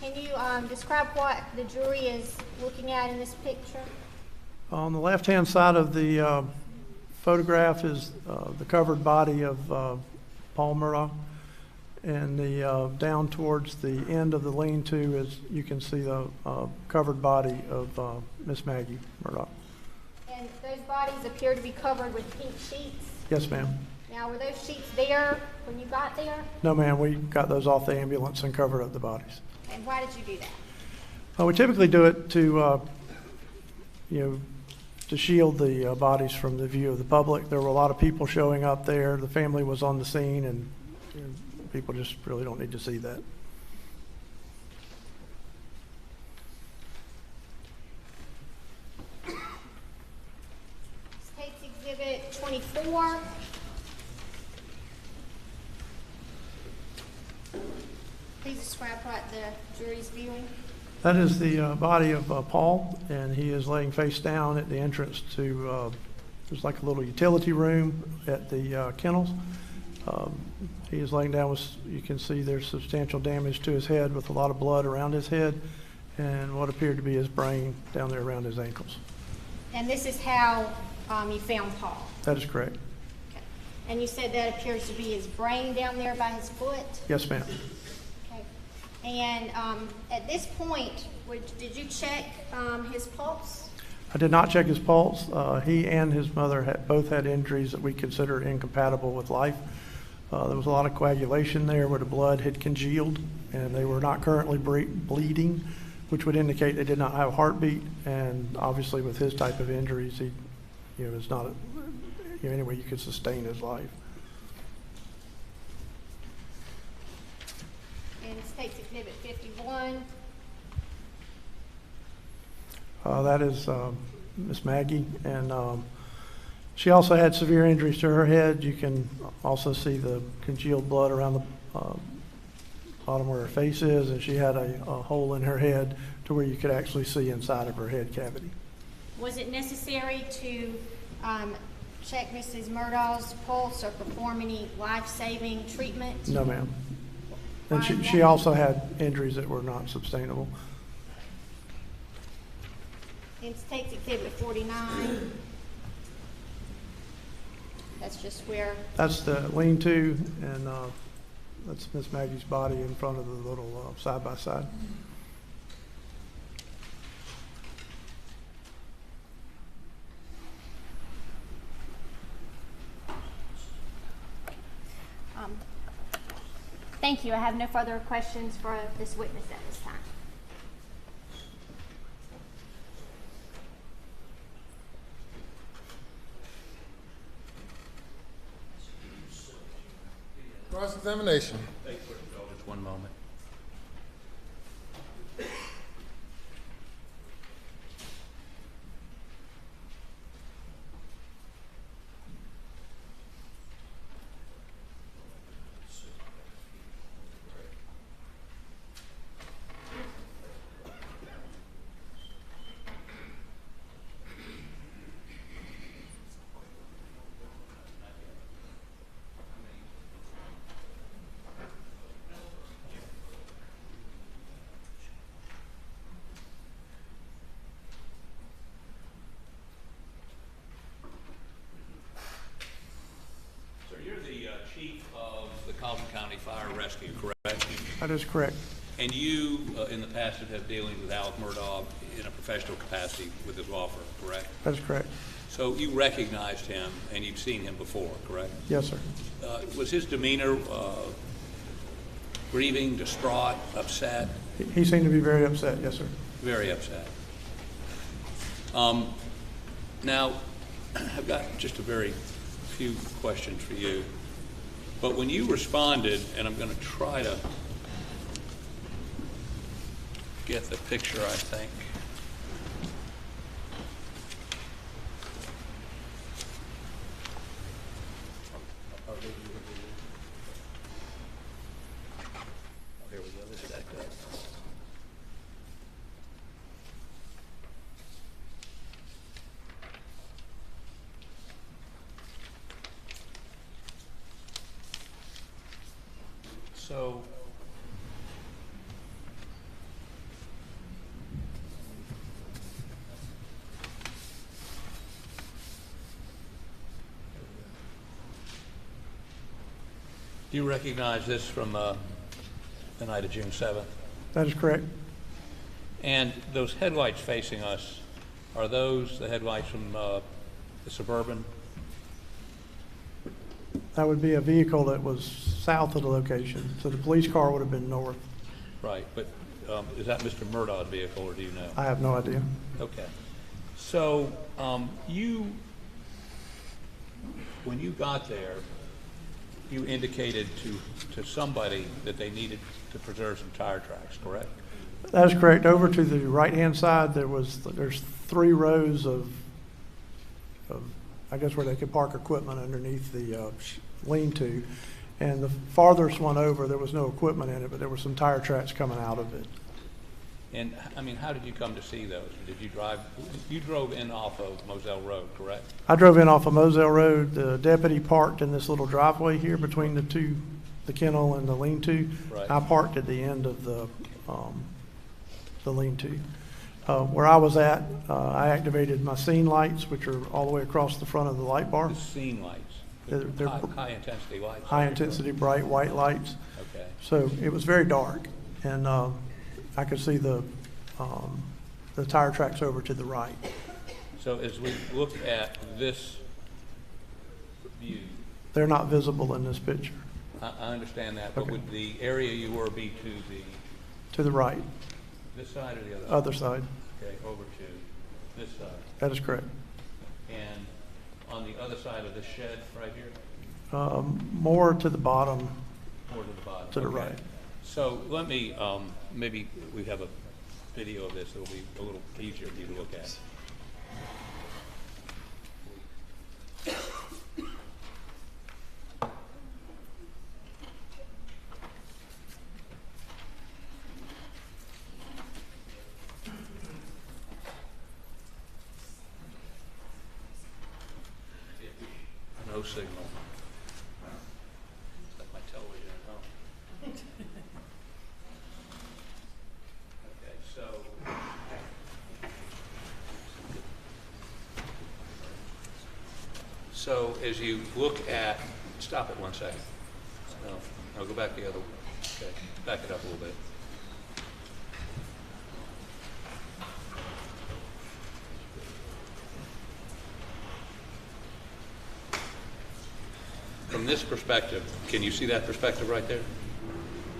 Can you describe what the jury is looking at in this picture? On the left-hand side of the photograph is the covered body of Paul Murdaugh, and the down towards the end of the lean-to is you can see the covered body of Miss Maggie Murdaugh. And those bodies appear to be covered with pink sheets. Yes, ma'am. Now, were those sheets there when you got there? No, ma'am. We got those off the ambulance and covered up the bodies. And why did you do that? We typically do it to, to shield the bodies from the view of the public. There were a lot of people showing up there. The family was on the scene, and people just really don't need to see that. State's Exhibit 24. Please describe what the jury's viewing. That is the body of Paul, and he is laying face down at the entrance to, there's like a little utility room at the kennels. He is laying down with, you can see there's substantial damage to his head with a lot of blood around his head and what appeared to be his brain down there around his ankles. And this is how you found Paul. That is correct. Okay. And you said that appears to be his brain down there by his foot? Yes, ma'am. Okay. And at this point, did you check his pulse? I did not check his pulse. He and his mother both had injuries that we consider incompatible with life. There was a lot of coagulation there where the blood had congealed, and they were not currently bleeding, which would indicate they did not have a heartbeat. And obviously, with his type of injuries, he, is not any way you could sustain his life. And State's Exhibit 51. That is Miss Maggie, and she also had severe injuries to her head. You can also see the congealed blood around the bottom where her face is, and she had a hole in her head to where you could actually see inside of her head cavity. Was it necessary to check Mrs. Murdaugh's pulse or perform any life-saving treatment? No, ma'am. And she also had injuries that were not sustainable. In State's Exhibit 49. That's just where. That's the lean-to, and that's Miss Maggie's body in front of the little side-by-side. Thank you. I have no further questions for this witness at this time. Cross-examination. Just one moment. Chief of the Charleston County Fire Rescue, correct? That is correct. And you, in the past, have had dealings with Alec Murdaugh in a professional capacity with his law firm, correct? That is correct. So you recognized him, and you've seen him before, correct? Yes, sir. Was his demeanor grieving, distraught, upset? He seemed to be very upset, yes, sir. Very upset. Now, I've got just a very few questions for you. But when you responded, and I'm going to try to get the picture, I think. There we go. This is that good. So, do you recognize this from the night of June 7th? That is correct. And those headlights facing us, are those the headlights from the Suburban? That would be a vehicle that was south of the location, so the police car would have been north. Right, but is that Mr. Murdaugh's vehicle, or do you know? I have no idea. Okay. So when you got there, you indicated to somebody that they needed to preserve some tire tracks, correct? That is correct. Over to the right-hand side, there's 3 rows of I guess where they could park equipment underneath the lean-to. And the farthest one over, there was no equipment in it, but there were some tire tracks coming out of it. And I mean, how did you come to see those? Did you drive? You drove in off of Moselle Road, correct? I drove in off of Moselle Road. The deputy parked in this little driveway here between the kennel and the lean-to. Right. I parked at the end of the lean-to. Where I was at, I activated my scene lights, which are all the way across the front of the light bar. The scene lights. They're high-intensity lights. High-intensity, bright white lights. Okay. So it was very dark, and I could see the tire tracks over to the right. So as we look at this view, They're not visible in this picture. I understand that, but Okay. would the area you were be To the right, this side or the other? other side. Okay, over to this side. That is correct. And on the other side of the shed, right here? More to the bottom, More to the bottom. to the Okay. right. So let me, maybe we have a video of this. It'll be a little easier for you to look at. No signal. Is that my television at home? Okay, so as you look at, stop it 1 second. No, go back the other way. Okay, back it up a little bit. From this perspective, can you see that perspective right there?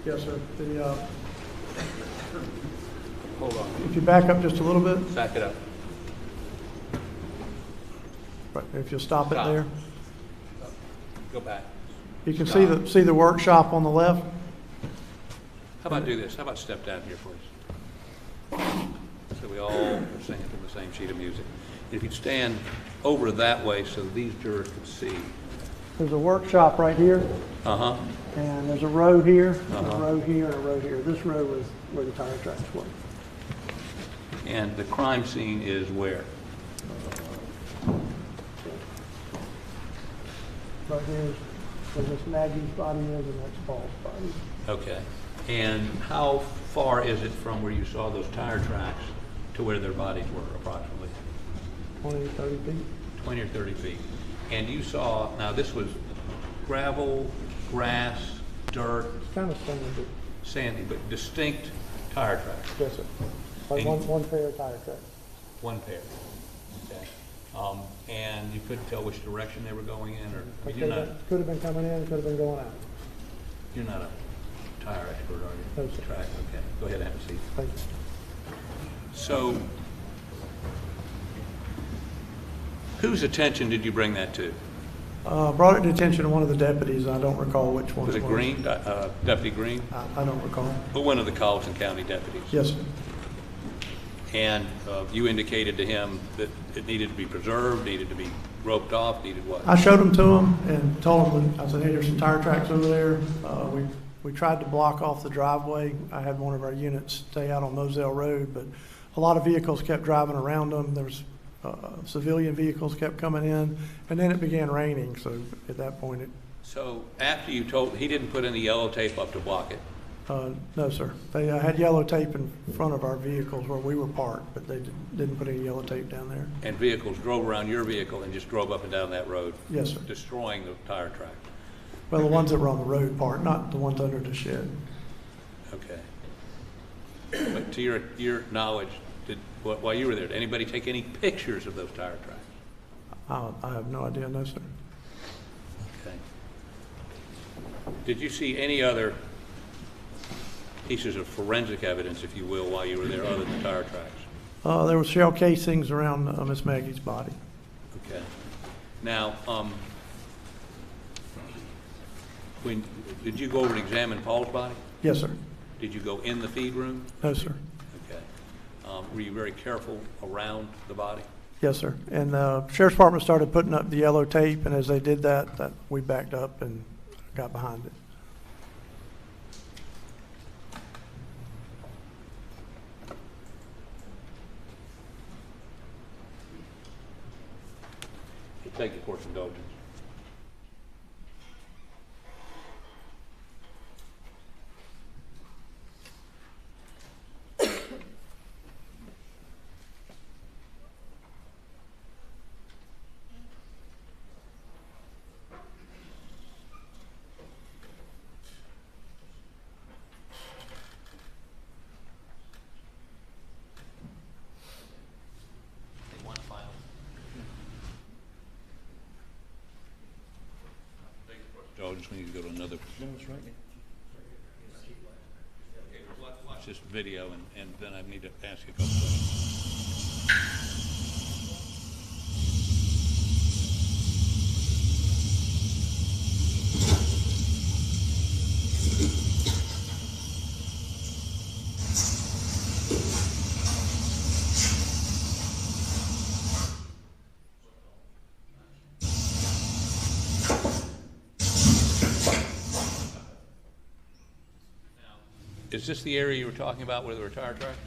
Yes, sir. Hold on. If you back up just a little bit, Back it up. right, if you'll stop it there, Go back. you can Stop. see the workshop on the left. How about do this? How about step down here, please? So we all are singing from the same sheet of music. If you'd stand over that way so these jurors can see. There's a workshop right here, Uh-huh. and there's a row here, a Uh-huh. row here, and a row here. This row is where the tire tracks were. And the crime scene is where? Right here is where Miss Maggie's body is, and that's Paul's body. Okay. And how far is it from where you saw those tire tracks to where their bodies were, approximately? 20, 30 feet. 20 or 30 feet. And you saw, now this was gravel, grass, dirt, Kind of sandy. sandy, but distinct tire tracks. Yes, sir. Like And- one pair of tire tracks. One pair. Okay. And you couldn't tell which direction they were going in, or I mean, Could have been coming in, could have been going out. you're not a tire expert, are you? No, sir. Track. Okay. Go ahead and have a seat. Thank you. So, whose attention did you bring that to? Brought it to the attention of one of the deputies. I don't recall which one Was it Green, Deputy Green? I don't recall. But one of the Charleston County deputies? Yes, sir. And you indicated to him that it needed to be preserved, needed to be roped off, needed what? I showed them to him and told him, I said, hey, there's some tire tracks over there. We tried to block off the driveway. I had one of our units stay out on Moselle Road, but a lot of vehicles kept driving around them. There was civilian vehicles kept coming in, and then it began raining. So at that point, So after you told, he didn't put any yellow tape up to block it? no, sir. They had yellow tape in front of our vehicles where we were parked, but they didn't put any yellow tape down there. And vehicles drove around your vehicle and just drove up and down that road? Yes, sir. Destroying the tire tracks? Well, the ones that were on the road part, not the ones under the shed. Okay. But to your knowledge, while you were there, did anybody take any pictures of those tire tracks? I have no idea, no, sir. Okay. Did you see any other pieces of forensic evidence, if you will, while you were there, other than tire tracks? There were shell casings around Miss Maggie's body. Okay. Now, did you go over and examine Paul's body? Yes, sir. Did you go in the feed room? No, sir. Okay. Were you very careful around the body? Yes, sir. And the Sheriff's Department started putting up the yellow tape, and as they did that we backed up and got behind it. Thank you, court's indulgence. I just need to go to another. No, it's right there. Okay, watch this video, and then I need to ask you a couple questions. Is this the area you were talking about where there were tire tracks?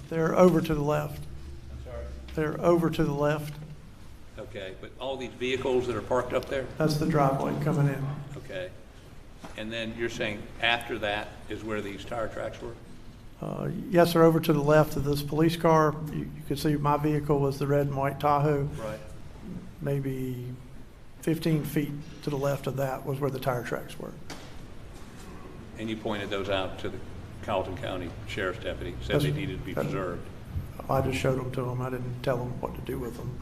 They're over to the left. I'm sorry? They're over to the left. Okay, but all these vehicles that are parked up there? That's the driveway coming in. Okay. And then you're saying after that is where these tire tracks were? Yes, sir, over to the left of this police car. You can see my vehicle was the red and white Tahoe. Right. Maybe 15 feet to the left of that was where the tire tracks were. And you pointed those out to the Carlton County Sheriff's deputy, said they needed to be preserved. I just showed them to them. I didn't tell them what to do with them.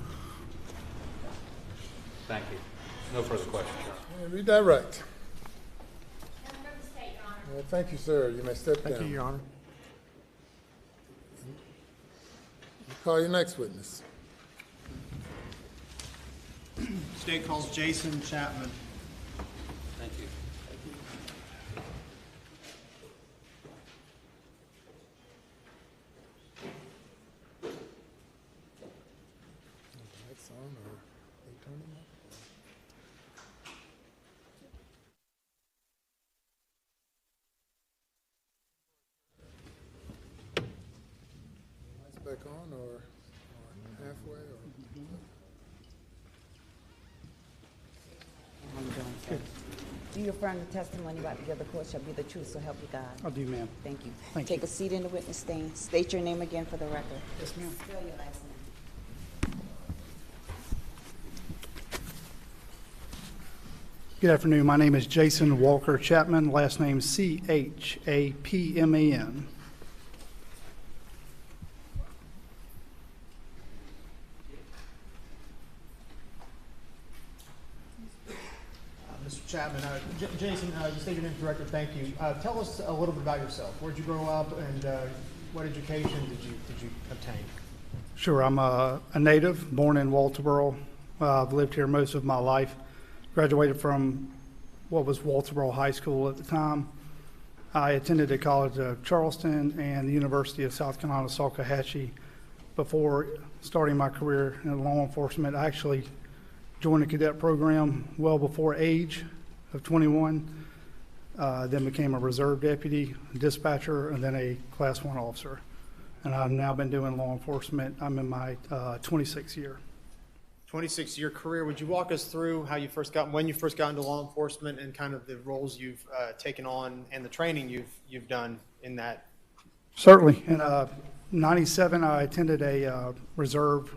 Thank you. No further questions. Redirect. Thank you, sir. You may step down. Thank you, Your Honor. Call your next witness. State calls Jason Chapman. Thank you. Lights on, or they turn them up? Lights back on, or halfway, or? Do you affirm the testimony about the other court shall be the truth, so help you God? I do, ma'am. Thank you. Thank Take a seat in the witness stand. State your name again for the record. Yes, ma'am. Spell your last name. Good afternoon. My name is Jason Walker Chapman. Last name Chapman. Mr. Chapman, Jason, you stated your name for the record. Thank you. Tell us a little bit about yourself. Where'd you grow up, and what education did you obtain? Sure. I'm a native, born in Walterboro. I've lived here most of my life. Graduated from what was Walterboro High School at the time. I attended the College of Charleston and the University of South Carolina, Salkehatchie. Before starting my career in law enforcement, I actually joined the cadet program well before age of 21, then became a reserve deputy, dispatcher, and then a Class 1 officer. And I've now been doing law enforcement. I'm in my 26th year. 26-year career. Would you walk us through how you when you first got into law enforcement, and kind of the roles you've taken on and the training you've done in that? Certainly. In '97, I attended a reserve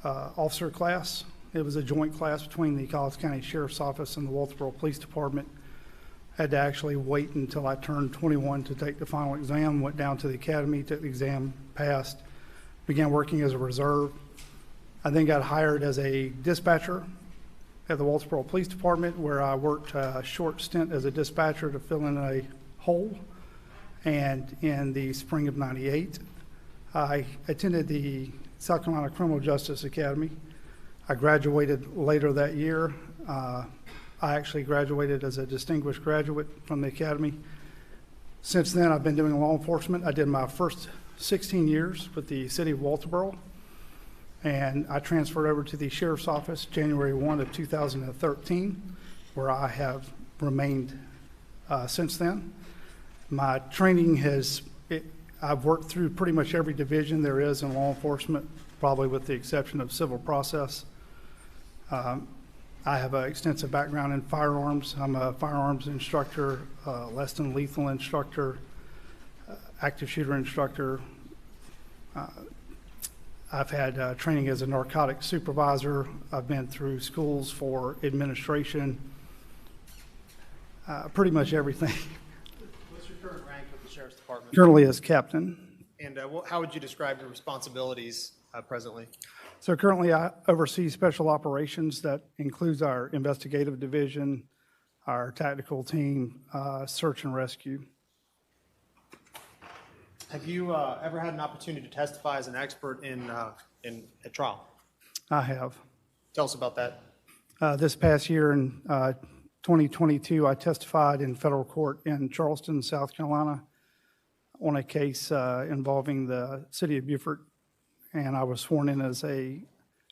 officer class. It was a joint class between the Collinsville County Sheriff's Office and the Walterboro Police Department. I had to actually wait until I turned 21 to take the final exam. Went down to the academy, took the exam, passed, began working as a reserve. I then got hired as a dispatcher at the Walterboro Police Department, where I worked a short stint as a dispatcher to fill in a hole. And in the spring of '98, I attended the South Carolina Criminal Justice Academy. I graduated later that year. I actually graduated as a distinguished graduate from the academy. Since then, I've been doing law enforcement. I did my first 16 years with the city of Walterboro, and I transferred over to the sheriff's office January 1 of 2013, where I have remained since then. My training I've worked through pretty much every division there is in law enforcement, probably with the exception of civil process. I have an extensive background in firearms. I'm a firearms instructor, less than lethal instructor, active shooter instructor. I've had training as a narcotics supervisor. I've been through schools for administration, pretty much everything. What's your current rank with the Sheriff's Department? Currently as captain. And how would you describe your responsibilities presently? So currently I oversee special operations. That includes our investigative division, our tactical team, search and rescue. Have you ever had an opportunity to testify as an expert in a trial? I have. Tell us about that. This past year in 2022, I testified in federal court in Charleston, South Carolina, on a case involving the city of Beaufort, and I was sworn in as a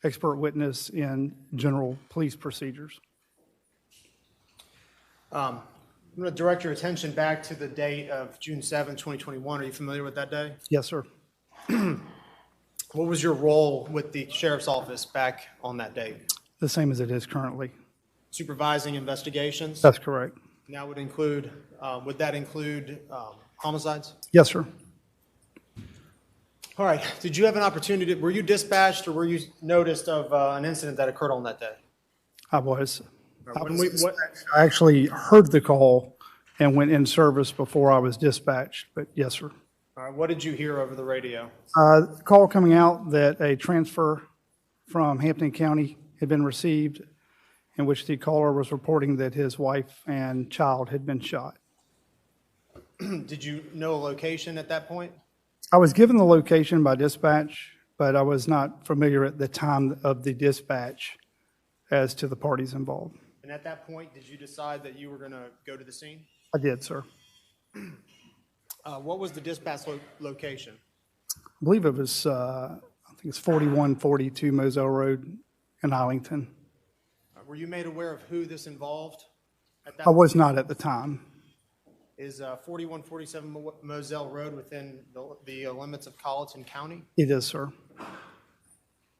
expert witness in general police procedures. I'm going to direct your attention back to the date of June 7, 2021. Are you familiar with that day? Yes, sir. What was your role with the sheriff's office back on that date? The same as it is currently. Supervising investigations? That's correct. And that would that include homicides? Yes, sir. All right. Did you have an opportunity, were you dispatched or were you noticed of an incident that occurred on that day? I was. What, I actually heard the call and went in service before I was dispatched, but yes, sir. all right, what did you hear over the radio? Call coming out that a transfer from Hampton County had been received, in which the caller was reporting that his wife and child had been shot. Did you know a location at that point? I was given the location by dispatch, but I was not familiar at the time of the dispatch as to the parties involved. And at that point, did you decide that you were going to go to the scene? I did, sir. What was the dispatch location? I believe it was, I think it's 4142 Moselle Road in Arlington. Were you made aware of who this involved at that I was point? not at the time. Is 4147 Moselle Road within the limits of Colleton County? It is, sir.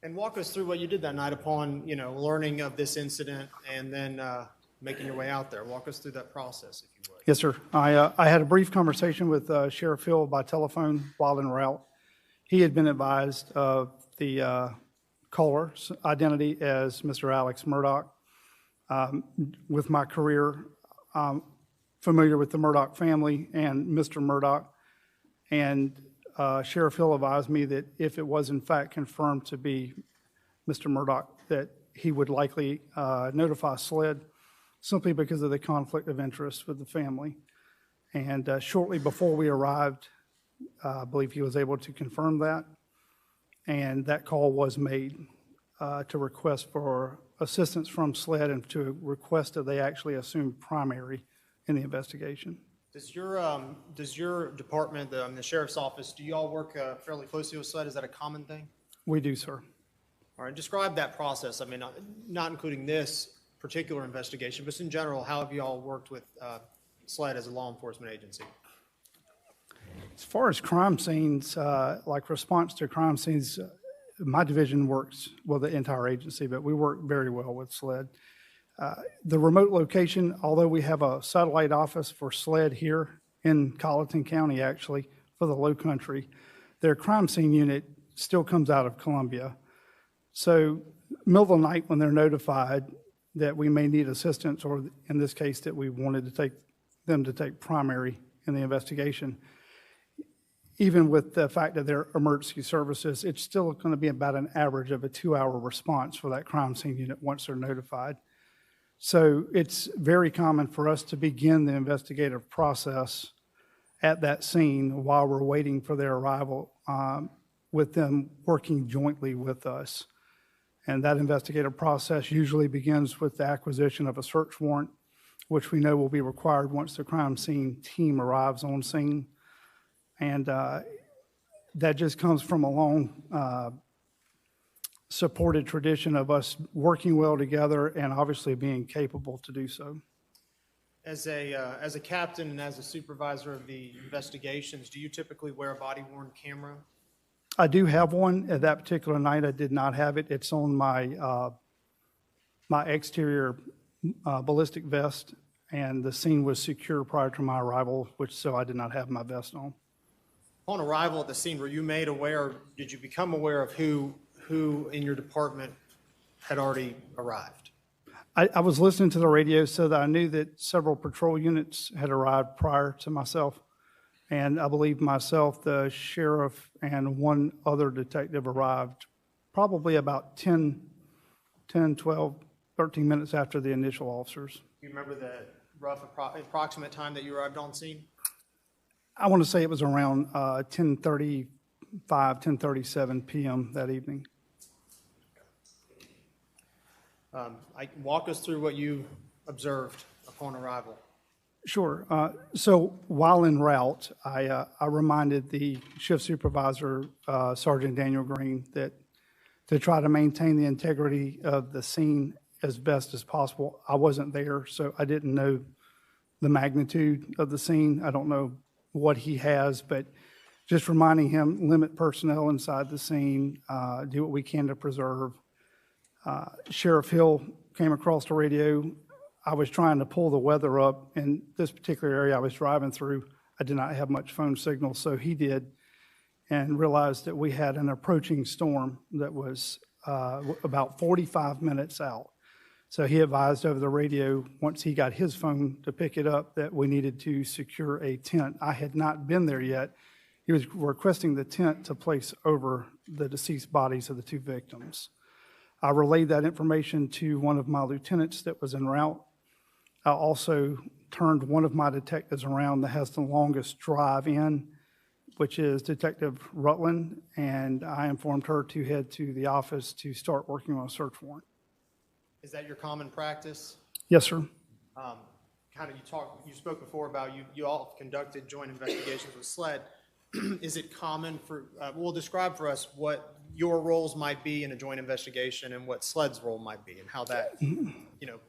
And walk us through what you did that night upon, learning of this incident and then making your way out there. Walk us through that process, if you would. Yes, sir. I had a brief conversation with Sheriff Hill by telephone while en route. He had been advised of the caller's identity as Mr. Alex Murdaugh. With my career, familiar with the Murdaugh family and Mr. Murdaugh, and Sheriff Hill advised me that if it was in fact confirmed to be Mr. Murdaugh, that he would likely notify SLED simply because of the conflict of interest with the family. And shortly before we arrived, I believe he was able to confirm that, and that call was made to request for assistance from SLED and to request that they actually assume primary in the investigation. Does your department, the sheriff's office, do you all work fairly closely with SLED? Is that a common thing? We do, sir. All right, describe that process. I mean, not including this particular investigation, but in general, how have you all worked with SLED as a law enforcement agency? As far as crime scenes, like response to crime scenes, my division works with the entire agency, but we work very well with SLED. The remote location, although we have a satellite office for SLED here in Colleton County, actually, for the Low Country, their crime scene unit still comes out of Columbia. So, middle of the night when they're notified that we may need assistance, or in this case that we wanted to take them to take primary in the investigation, even with the fact that they're emergency services, it's still going to be about an average of a 2-hour response for that crime scene unit once they're notified. So it's very common for us to begin the investigative process at that scene while we're waiting for their arrival. with them working jointly with us. And that investigative process usually begins with the acquisition of a search warrant, which we know will be required once the crime scene team arrives on scene. And that just comes from a long supported tradition of us working well together and obviously being capable to do so. As a captain and as a supervisor of the investigations, do you typically wear a body-worn camera? I do have one. At that particular night, I did not have it. It's on my my exterior ballistic vest, and the scene was secure prior to my arrival, so I did not have my vest on. Upon arrival at the scene, were you made aware, did you become aware of who in your department had already arrived? I was listening to the radio so that I knew that several patrol units had arrived prior to myself. And I believe myself, the sheriff, and one other detective arrived probably about 10, 12, 13 minutes after the initial officers. Do you remember the rough approximate time that you arrived on scene? I want to say it was around 10:35, 10:37 p.m. that evening. Walk us through what you observed upon arrival. Sure. So while en route, I reminded the shift supervisor, Sergeant Daniel Green, that to try to maintain the integrity of the scene as best as possible. I wasn't there, so I didn't know the magnitude of the scene. I don't know what he has, but just reminding him, limit personnel inside the scene, do what we can to preserve. Sheriff Hill came across the radio. I was trying to pull the weather up. In this particular area I was driving through, I did not have much phone signal, so he did, and realized that we had an approaching storm that was about 45 minutes out. So he advised over the radio, once he got his phone to pick it up, that we needed to secure a tent. I had not been there yet. He was requesting the tent to place over the deceased bodies of the two victims. I relayed that information to one of my lieutenants that was en route. I also turned one of my detectives around that has the longest drive in, which is Detective Rutland, and I informed her to head to the office to start working on a search warrant. Is that your common practice? Yes, sir. You spoke before about you all conducted joint investigations with SLED. Is it common for, describe for us what your roles might be in a joint investigation and what SLED's role might be and how that,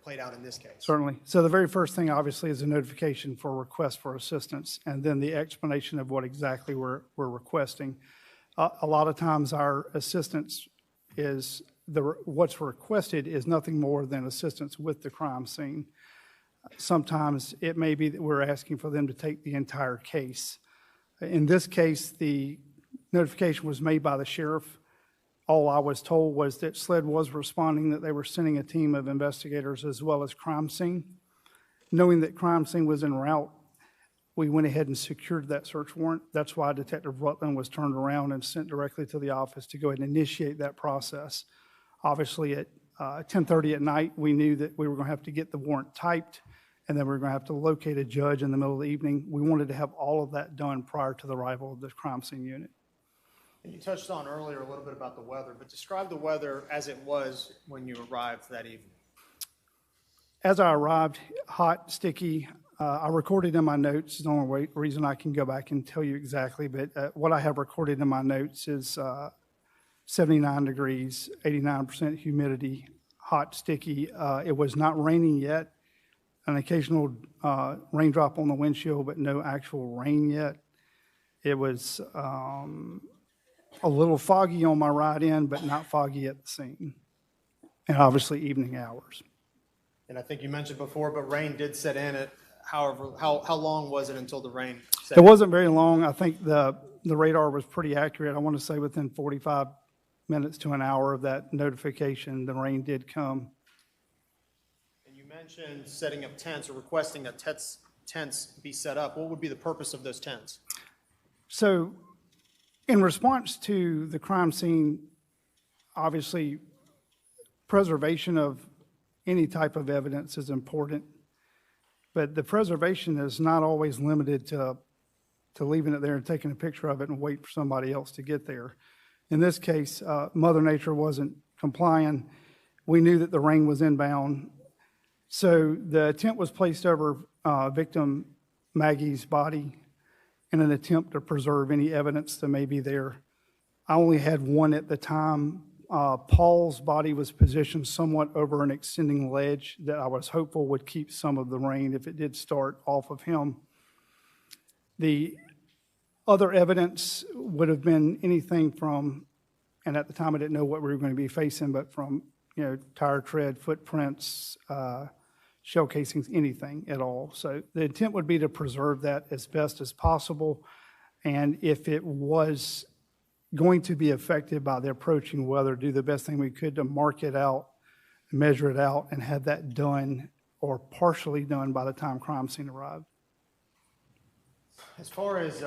played out in this case? Certainly. So the very first thing, obviously, is a notification for a request for assistance, and then the explanation of what exactly we're requesting. A lot of times our assistance is, what's requested is nothing more than assistance with the crime scene. Sometimes it may be that we're asking for them to take the entire case. In this case, the notification was made by the sheriff. All I was told was that SLED was responding, that they were sending a team of investigators as well as crime scene. Knowing that crime scene was en route, we went ahead and secured that search warrant. That's why Detective Rutland was turned around and sent directly to the office to go ahead and initiate that process. Obviously, at 10:30 at night, we knew that we were going to have to get the warrant typed, and then we were going to have to locate a judge in the middle of the evening. We wanted to have all of that done prior to the arrival of the crime scene unit. And you touched on earlier a little bit about the weather, but describe the weather as it was when you arrived that evening. As I arrived, hot, sticky. I recorded in my notes. It's the only reason I can go back and tell you exactly, but what I have recorded in my notes is 79 degrees, 89% humidity, hot, sticky. It was not raining yet. An occasional raindrop on the windshield, but no actual rain yet. It was a little foggy on my ride in, but not foggy at the scene. And obviously evening hours. And I think you mentioned before, but rain did set in. However, how long was it until the rain set It in? wasn't very long. I think the radar was pretty accurate. I want to say within 45 minutes to an hour of that notification, the rain did come. And you mentioned setting up tents or requesting that tents be set up. What would be the purpose of those tents? So in response to the crime scene, obviously preservation of any type of evidence is important, but the preservation is not always limited to leaving it there and taking a picture of it and wait for somebody else to get there. In this case, Mother Nature wasn't complying. We knew that the rain was inbound. So the tent was placed over victim Maggie's body in an attempt to preserve any evidence that may be there. I only had one at the time. Paul's body was positioned somewhat over an extending ledge that I was hopeful would keep some of the rain if it did start off of him. The other evidence would have been anything from, and at the time I didn't know what we were going to be facing, but from, tire tread, footprints, shell casings, anything at all. So the intent would be to preserve that as best as possible. And if it was going to be affected by the approaching weather, do the best thing we could to mark it out, measure it out, and have that done or partially done by the time crime scene arrived. As far as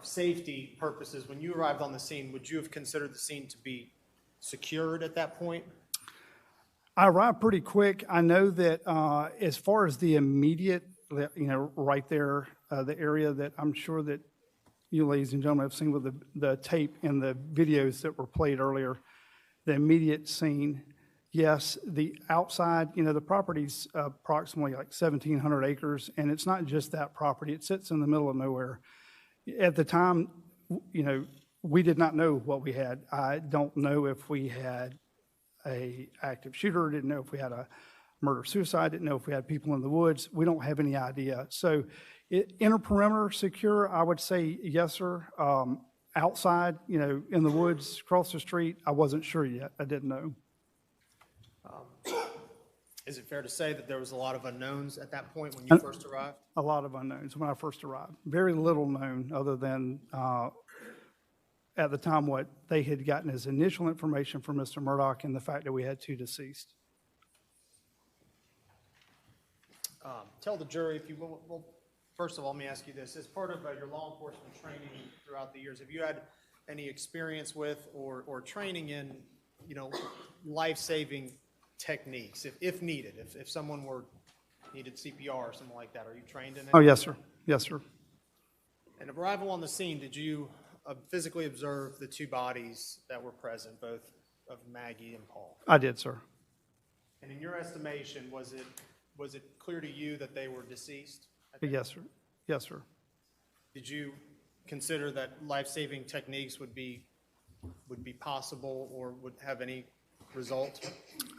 safety purposes, when you arrived on the scene, would you have considered the scene to be secured at that point? I arrived pretty quick. I know that as far as the immediate, right there, the area that I'm sure that you ladies and gentlemen have seen with the tape and the videos that were played earlier, the immediate scene, yes, the outside, the property's approximately like 1,700 acres, and it's not just that property. It sits in the middle of nowhere. At the time, we did not know what we had. I don't know if we had a active shooter, didn't know if we had a murder-suicide, didn't know if we had people in the woods. We don't have any idea. So inner perimeter secure, I would say yes, sir. Outside, in the woods, across the street, I wasn't sure yet. I didn't know. Is it fair to say that there was a lot of unknowns at that point when you first arrived? A lot of unknowns when I first arrived. Very little known other than at the time what they had gotten as initial information from Mr. Murdaugh and the fact that we had 2 deceased. Tell the jury, if you will, well, first of all, let me ask you this. As part of your law enforcement training throughout the years, have you had any experience with or training in, life-saving techniques, if needed, if someone needed CPR or something like that? Are you trained in it? Oh, yes, sir. Yes, sir. And at arrival on the scene, did you physically observe the 2 bodies that were present, both of Maggie and Paul? I did, sir. And in your estimation, was it clear to you that they were deceased? Yes, sir. Yes, sir. Did you consider that life-saving techniques would be possible or would have any result?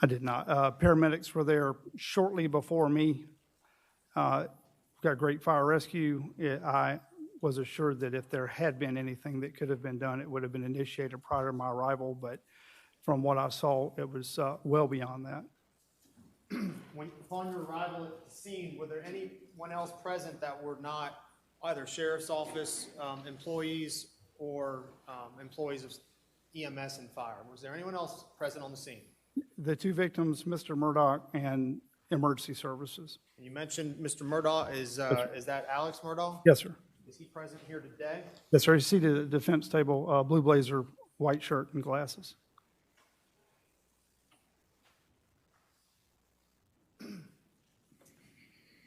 I did not. Paramedics were there shortly before me. Got great fire rescue. I was assured that if there had been anything that could have been done, it would have been initiated prior to my arrival. But from what I saw, it was well beyond that. Upon your arrival at the scene, were there anyone else present that were not either sheriff's office employees or employees of EMS and fire? Was there anyone else present on the scene? The 2 victims, Mr. Murdaugh and emergency services. And you mentioned Mr. Murdaugh. Is that Alex Murdaugh? Yes, sir. Is he present here today? Yes, sir. He's seated at the defense table, blue blazer, white shirt, and glasses.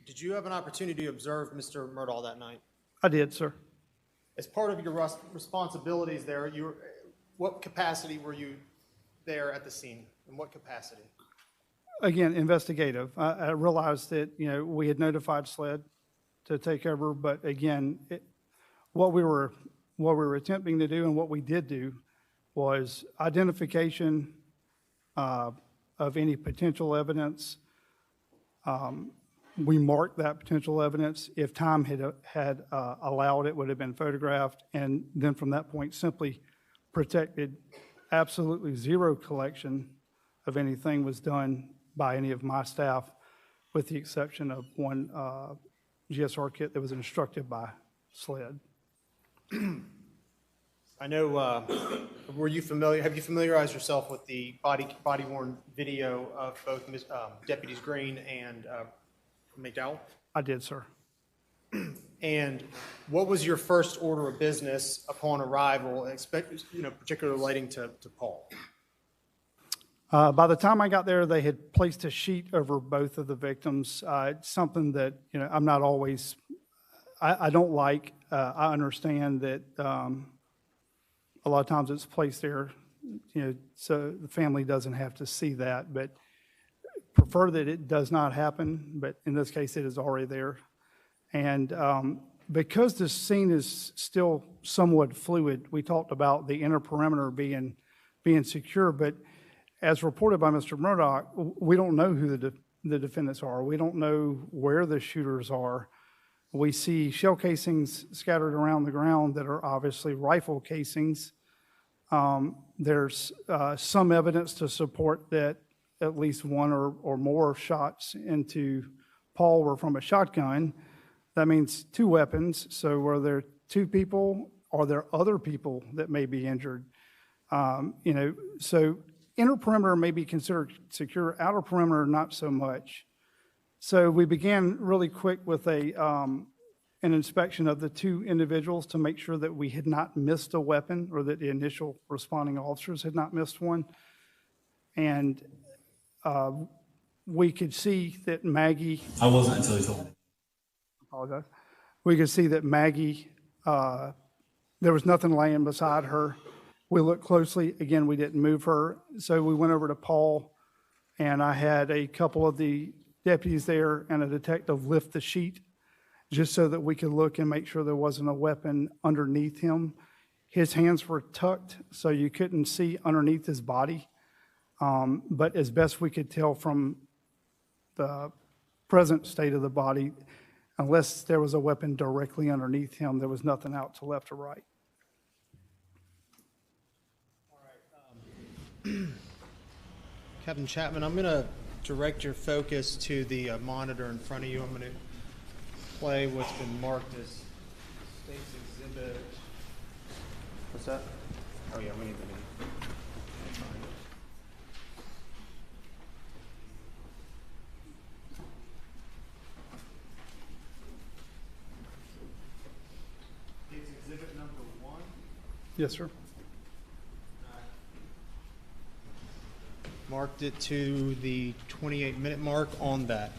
Did you have an opportunity to observe Mr. Murdaugh that night? I did, sir. As part of your responsibilities there, what capacity were you there at the scene? In what capacity? Again, investigative. I realized that we had notified SLED to take over, but again, what we were attempting to do and what we did do was identification of any potential evidence. We marked that potential evidence. If time had allowed, it would have been photographed, and then from that point simply protected. Absolutely zero collection of anything was done by any of my staff, with the exception of one GSR kit that was instructed by SLED. I know. Have you familiarized yourself with the body-worn video of both Deputies Green and McDowell? I did, sir. And what was your first order of business upon arrival, particularly relating to Paul? By the time I got there, they had placed a sheet over both of the victims. It's something that I'm not always. I don't like. I understand that a lot of times it's placed there, so the family doesn't have to see that, but prefer that it does not happen, but in this case, it is already there. And because this scene is still somewhat fluid, we talked about the inner perimeter being secure, but as reported by Mr. Murdaugh, we don't know who the defendants are. We don't know where the shooters are. We see shell casings scattered around the ground that are obviously rifle casings. There's some evidence to support that at least one or more shots into Paul were from a shotgun. That means two weapons. So were there two people? Are there other people that may be injured? So inner perimeter may be considered secure, outer perimeter not so much. So we began really quick with an inspection of the two individuals to make sure that we had not missed a weapon or that the initial responding officers had not missed one. And we could see that Maggie... I wasn't until he told me. Apologize. We could see that Maggie, there was nothing laying beside her. We looked closely. Again, we didn't move her. So we went over to Paul, and I had a couple of the deputies there and a detective lift the sheet just so that we could look and make sure there wasn't a weapon underneath him. His hands were tucked, so you couldn't see underneath his body. But as best we could tell from the present state of the body, unless there was a weapon directly underneath him, there was nothing out to left or right. Captain Chapman, I'm going to direct your focus to the monitor in front of you. I'm going to play what's been marked as State's Exhibit. What's that? Oh, yeah, we need the video. State's Exhibit number 1. Yes, sir. Marked it to the 28-minute mark on that.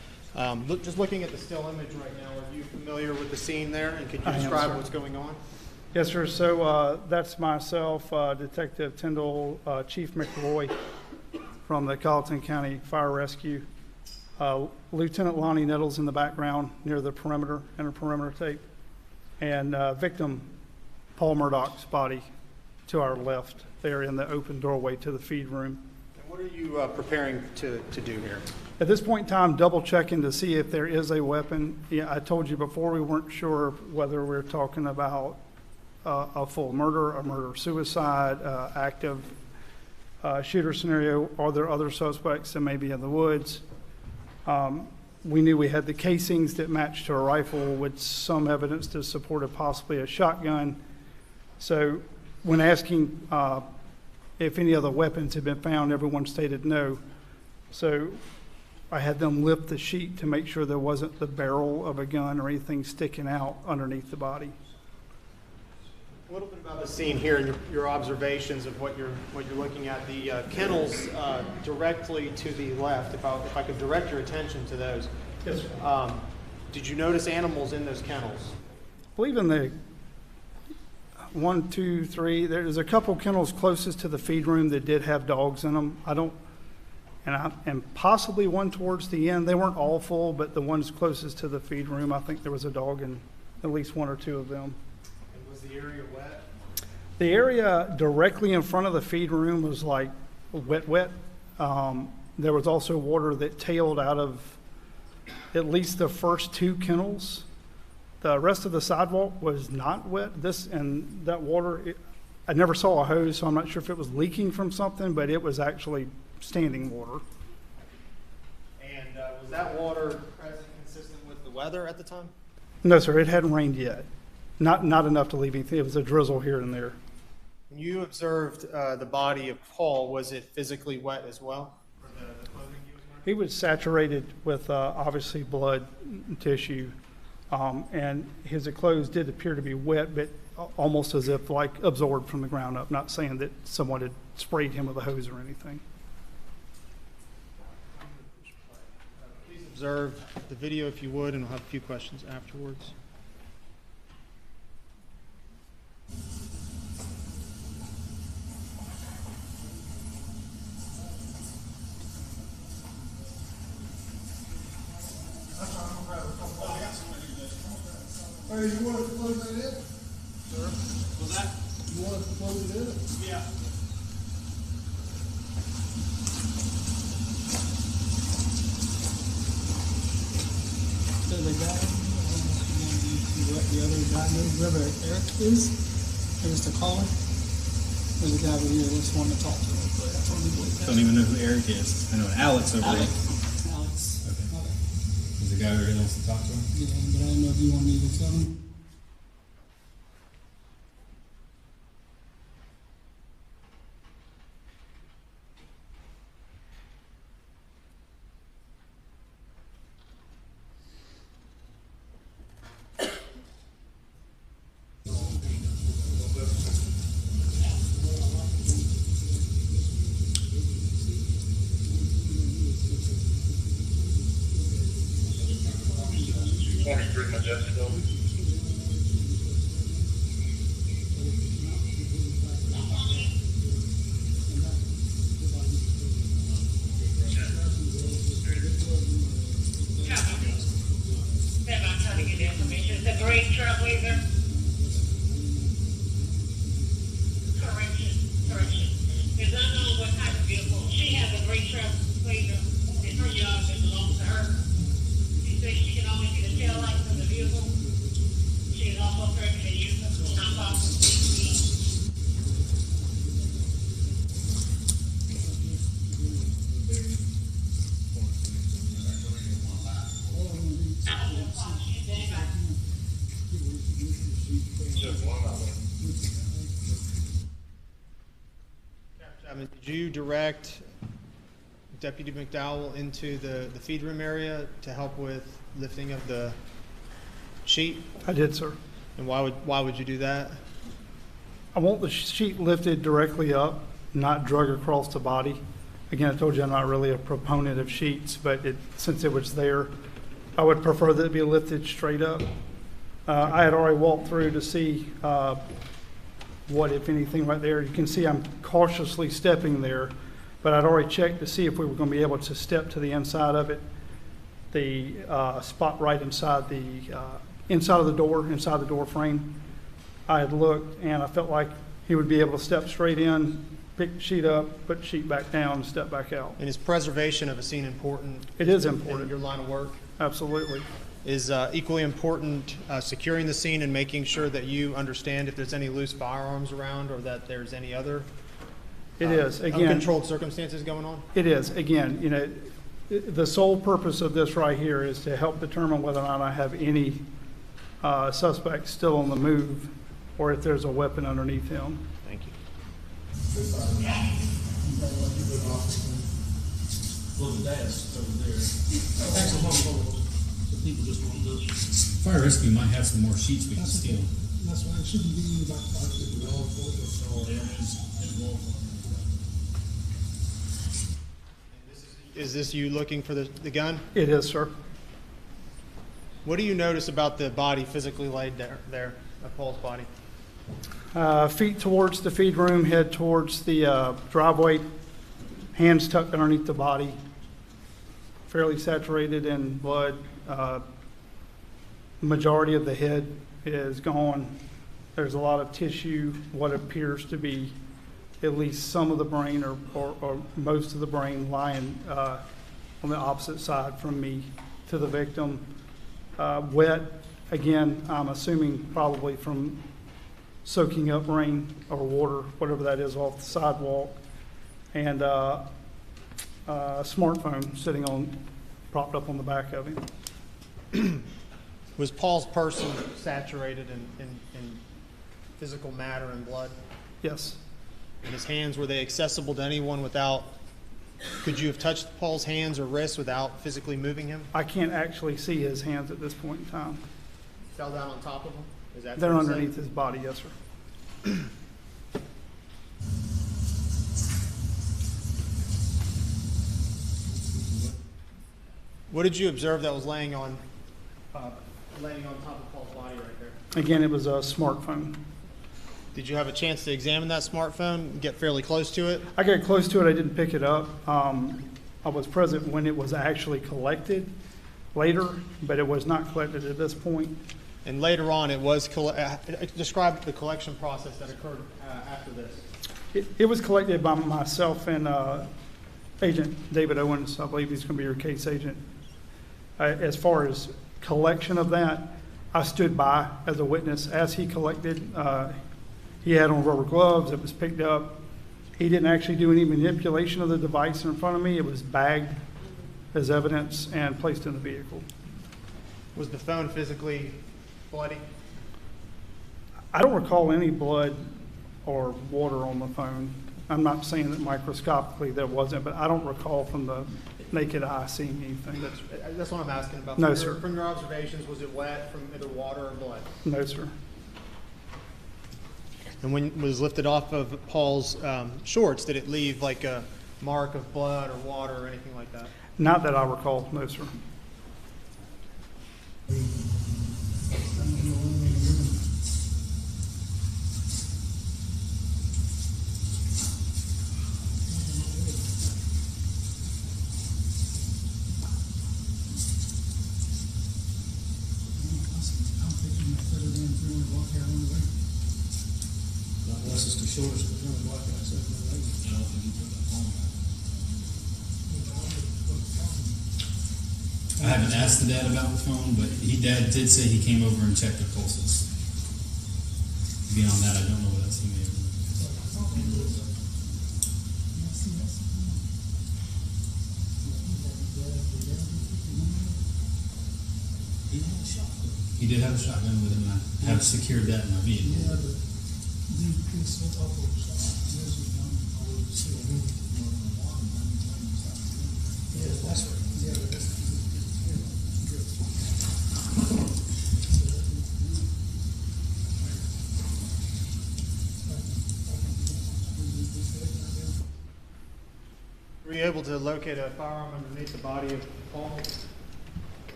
Just looking at the still image right now, are you familiar with the scene there? And could you describe what's going on? Yes, sir. So that's myself, Detective Tyndall, Chief McRoy from the Colleton County Fire Rescue. Lieutenant Lonnie Nettles in the background near the inner perimeter tape. And victim Paul Murdaugh's body to our left there in the open doorway to the feed room. What are you preparing to do here? At this point in time, double checking to see if there is a weapon. Yeah, I told you before we weren't sure whether we're talking about a full murder, a murder-suicide, active shooter scenario. Are there other suspects that may be in the woods? We knew we had the casings that matched to a rifle with some evidence to support possibly a shotgun. So when asking if any other weapons had been found, everyone stated no. So I had them lift the sheet to make sure there wasn't the barrel of a gun or anything sticking out underneath the body. A little bit about the scene here and your observations of what you're looking at. The kennels directly to the left. If I could direct your attention to those. Yes, sir. Did you notice animals in those kennels? I believe in the 1, 2, 3. There's a couple kennels closest to the feed room that did have dogs in them. And possibly one towards the end. They weren't all full, but the ones closest to the feed room, I think there was a dog in at least 1 or 2 of them. And was the area wet? The area directly in front of the feed room was like wet. There was also water that tailed out of at least the first 2 kennels. The rest of the sidewalk was not wet. That water, I never saw a hose, so I'm not sure if it was leaking from something, but it was actually standing water. And was that water present consistent with the weather at the time? No, sir, it hadn't rained yet. Not enough to leave anything. It was a drizzle here and there. When you observed the body of Paul, was it physically wet as well? For the clothing he was wearing? He was saturated with obviously blood tissue. And his clothes did appear to be wet, but almost as if like absorbed from the ground up. Not saying that someone had sprayed him with a hose or anything. Please observe the video if you would, and we'll have a few questions afterwards. Hey, you want us to close that in? Sir, was that? You want us to close it in? Yeah. So the guy, the other guy, whoever Eric is, there's the caller. There's a guy over here that's wanting to talk to him. Don't even know who Eric is. I know an Alex over there. Alex. Okay. There's a guy over here that wants to talk to him. Yeah, but I don't know if you want me to tell him. I'm trying to get the information. It's a great trailblazer. Correction. It's unknown what type of vehicle. She has a great trailblazer in her yard that belongs to her. She says she can only see the tail lights of the vehicle. She is also pregnant and using not far from CCD. Did you direct Deputy McDowell into the feed room area to help with lifting of the sheet? I did, sir. And why would you do that? I want the sheet lifted directly up, not drug across the body. Again, I told you I'm not really a proponent of sheets, but since it was there, I would prefer that it be lifted straight up. I had already walked through to see what, if anything, right there. You can see I'm cautiously stepping there, but I'd already checked to see if we were going to be able to step to the inside of it. The spot right inside the inside of the door frame. I had looked, and I felt like he would be able to step straight in, pick the sheet up, put the sheet back down, and step back out. And is preservation of a scene important? It is important. In your line of work? Absolutely. Is equally important securing the scene and making sure that you understand if there's any loose firearms around or that there's any other It is. Again, uncontrolled circumstances going on? It is. Again, you know, the sole purpose of this right here is to help determine whether or not I have any suspects still on the move or if there's a weapon underneath him. Thank you. Well, the desk over there. Actually, the people just want to. Fire rescue might have some more sheets we can steal. That's why it shouldn't be like the wall for Is this you looking for the gun? It is, sir. What do you notice about the body physically laid there, Paul's body? Feet towards the feed room, head towards the driveway, hands tucked underneath the body, fairly saturated in blood. Majority of the head is gone. There's a lot of tissue, what appears to be at least some of the brain or most of the brain lying on the opposite side from me to the victim. Wet, again, I'm assuming probably from soaking up rain or water, whatever that is, off the sidewalk, and a smartphone sitting propped up on the back of him. Was Paul's person saturated in physical matter and blood? Yes. And his hands, were they accessible to anyone without, could you have touched Paul's hands or wrists without physically moving him? I can't actually see his hands at this point in time. Fell down on top of him? Is that They're fair to say? underneath his body, yes, sir. What did you observe that was laying on top of Paul's body right there? Again, it was a smartphone. Did you have a chance to examine that smartphone, get fairly close to it? I got close to it. I didn't pick it up. I was present when it was actually collected later, but it was not collected at this point. And later on, it was describe the collection process that occurred after this. It was collected by myself and Agent David Owens. I believe he's going to be your case agent. As far as collection of that, I stood by as a witness as he collected. He had on rubber gloves. It was picked up. He didn't actually do any manipulation of the device in front of me. It was bagged as evidence and placed in the vehicle. Was the phone physically bloody? I don't recall any blood or water on the phone. I'm not saying that microscopically there wasn't, but I don't recall from the naked eye seeing anything. That's what I'm asking about. No, sir. From your observations, was it wet from either water or blood? No, sir. And when it was lifted off of Paul's shorts, did it leave like a mark of blood or water or anything like that? Not that I recall, no, sir. I haven't asked the dad about the phone, but dad did say he came over and checked the pulses. Beyond that, I don't know what else he may have done. He did have a shotgun with him. I have secured that in my vehicle. That's right. Were you able to locate a firearm underneath the body of Paul?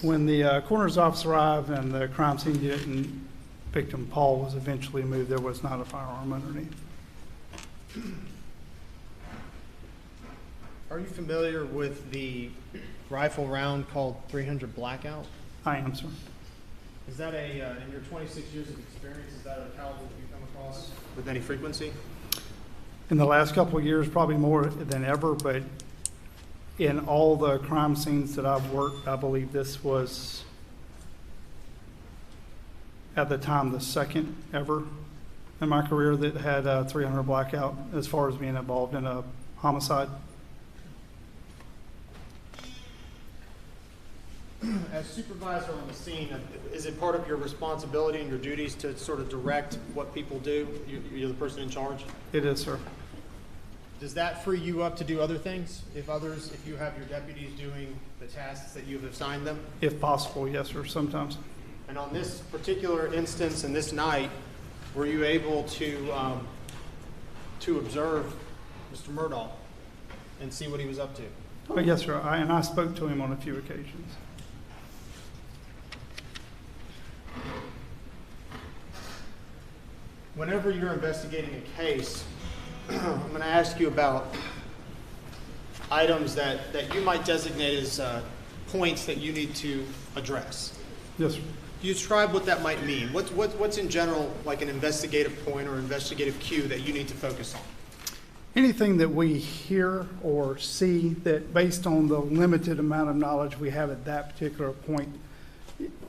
When the coroner's office arrived and the crime scene unit and victim Paul was eventually moved, there was not a firearm underneath. Are you familiar with the rifle round called 300 Blackout? I am, sir. Is that in your 26 years of experience, is that a caliber that you come across with any frequency? In the last couple of years, probably more than ever, but in all the crime scenes that I've worked, I believe this was, at the time, the second ever in my career that had a 300 Blackout as far as being involved in a homicide. As supervisor on the scene, is it part of your responsibility and your duties to sort of direct what people do? You're the person in charge? It is, sir. Does that free you up to do other things? If you have your deputies doing the tasks that you've assigned them? If possible, yes, sir, sometimes. And on this particular instance and this night, were you able to observe Mr. Murdaugh and see what he was up to? Oh, yes, sir. I spoke to him on a few occasions. Whenever you're investigating a case, I'm going to ask you about items that you might designate as points that you need to address. Yes, sir. You describe what that might mean. What's in general like an investigative point or investigative cue that you need to focus on? Anything that we hear or see that based on the limited amount of knowledge we have at that particular point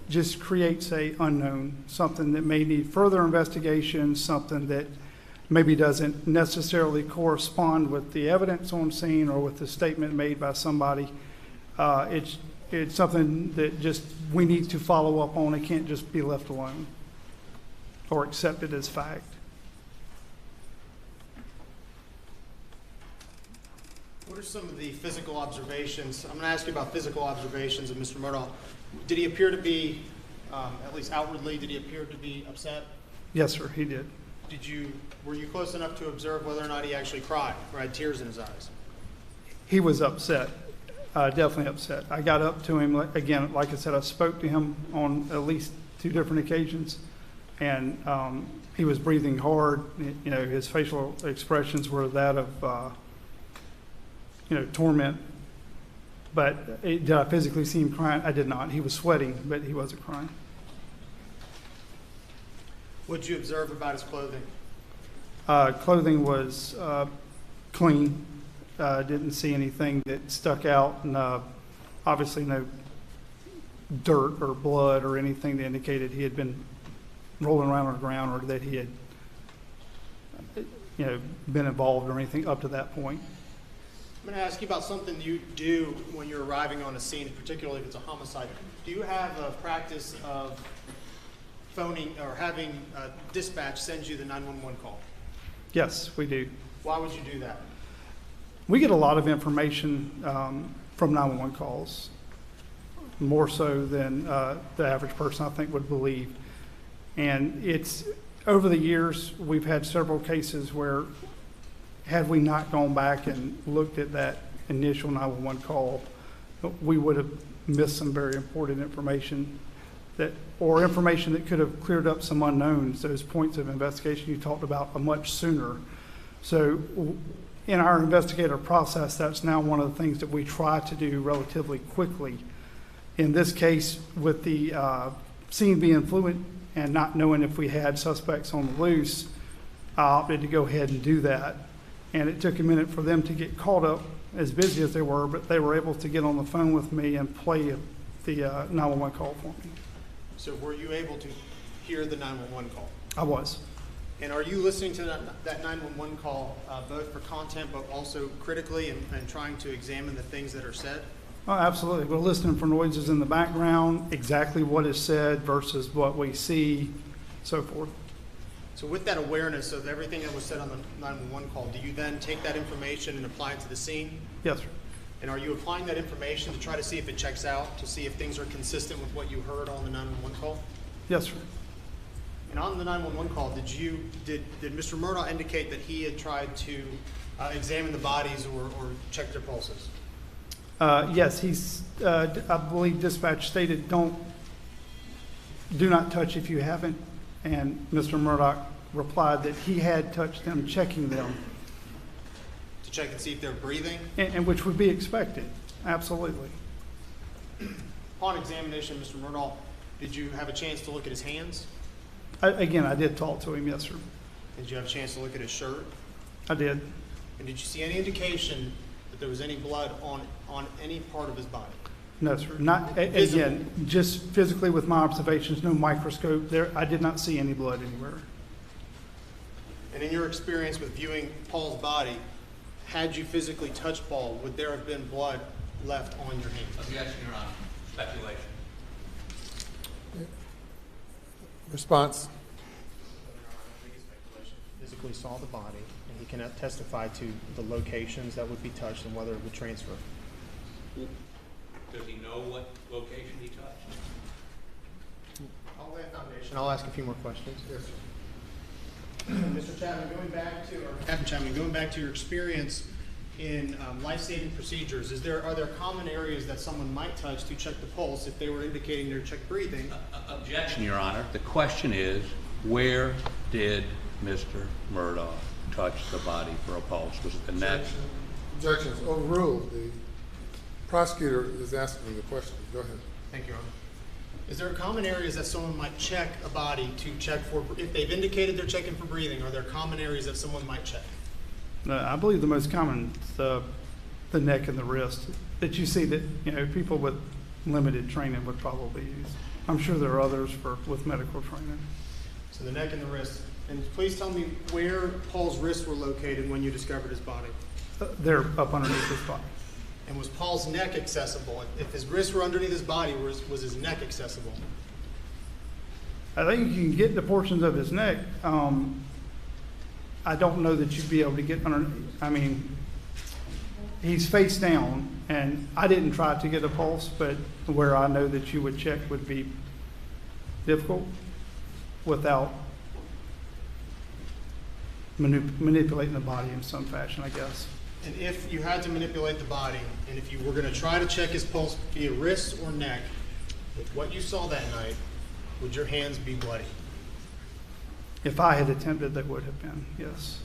just creates a unknown, something that may need further investigation, something that maybe doesn't necessarily correspond with the evidence on scene or with the statement made by somebody. It's something that just we need to follow up on. It can't just be left alone or accepted as fact. What are some of the physical observations? I'm going to ask you about physical observations of Mr. Murdaugh. Did he appear to be, at least outwardly, did he appear to be upset? Yes, sir, he did. Were you close enough to observe whether or not he actually cried or had tears in his eyes? He was upset, definitely upset. I got up to him, again, like I said, I spoke to him on at least 2 different occasions, and he was breathing hard. You know, his facial expressions were that of, torment. But did I physically see him crying? I did not. He was sweating, but he wasn't crying. What'd you observe about his clothing? Clothing was clean. Didn't see anything that stuck out, and obviously no dirt or blood or anything that indicated he had been rolling around on the ground or that he had, been involved or anything up to that point. I'm going to ask you about something you do when you're arriving on a scene, particularly if it's a homicide. Do you have a practice of phoning or having dispatch send you the 911 call? Yes, we do. Why would you do that? We get a lot of information from 911 calls, more so than the average person I think would believe. And it's, over the years, we've had several cases where had we not gone back and looked at that initial 911 call, we would have missed some very important information or information that could have cleared up some unknowns, those points of investigation you talked about much sooner. So in our investigative process, that's now one of the things that we try to do relatively quickly. In this case, with the scene being fluid and not knowing if we had suspects on the loose, I opted to go ahead and do that. And it took a minute for them to get caught up, as busy as they were, but they were able to get on the phone with me and play the 911 call for me. So were you able to hear the 911 call? I was. And are you listening to that 911 call both for content but also critically and trying to examine the things that are said? Oh, absolutely. We're listening for noises in the background, exactly what is said versus what we see, so forth. So with that awareness of everything that was said on the 911 call, do you then take that information and apply it to the scene? Yes, sir. And are you applying that information to try to see if it checks out, to see if things are consistent with what you heard on the 911 call? Yes, sir. And on the 911 call, did Mr. Murdaugh indicate that he had tried to examine the bodies or check their pulses? Yes, I believe dispatch stated, do not touch if you haven't. And Mr. Murdaugh replied that he had touched them, checking them. To check and see if they're breathing? And which would be expected, absolutely. Upon examination, Mr. Murdaugh, did you have a chance to look at his hands? Again, I did talk to him, yes, sir. Did you have a chance to look at his shirt? I did. And did you see any indication that there was any blood on any part of his body? No, sir. Not again, just physically with my observations, no microscope there. I did not see any blood anywhere. And in your experience with viewing Paul's body, had you physically touched Paul, would there have been blood left on your hands? Objection, Your Honor. Speculation. Response. Physically saw the body, and he cannot testify to the locations that would be touched and whether it would transfer. Does he know what location he touched? I'll lay a foundation. I'll ask a few more questions. Yes, sir. Mr. Chapman, Captain Chapman, going back to your experience in life-saving procedures, are there common areas that someone might touch to check the pulse if they were indicating their check breathing? Objection, Your Honor. The question is, where did Mr. Murdaugh touch the body for a pulse? Was it the neck? Objections overruled. The prosecutor is asking the question. Go ahead. Thank you, Your Honor. Is there common areas that someone might check a body to check for, if they've indicated they're checking for breathing, are there common areas that someone might check? I believe the most common is the neck and the wrist that you see that people with limited training would probably use. I'm sure there are others with medical training. So the neck and the wrist. And please tell me where Paul's wrists were located when you discovered his body. They're up underneath his body. And was Paul's neck accessible? If his wrists were underneath his body, was his neck accessible? I think you can get the portions of his neck. I don't know that you'd be able to get underneath. I mean, he's face down, and I didn't try to get a pulse, but where I know that you would check would be difficult without manipulating the body in some fashion, I guess. And if you had to manipulate the body, and if you were going to try to check his pulse via wrist or neck, with what you saw that night, would your hands be bloody? If I had attempted, they would have been, yes.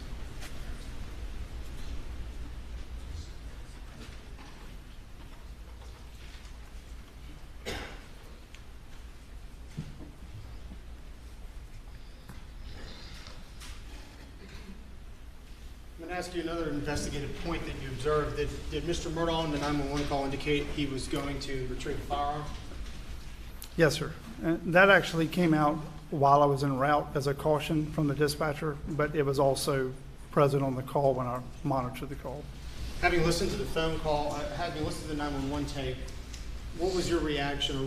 to ask you another investigative point that you observed. Did Mr. Murdaugh in the 911 call indicate he was going to retrieve a firearm? Yes, sir. That actually came out while I was en route as a caution from the dispatcher, but it was also present on the call when I monitored the call. Having listened to the phone call, having listened to the 911 tape, what was your reaction, or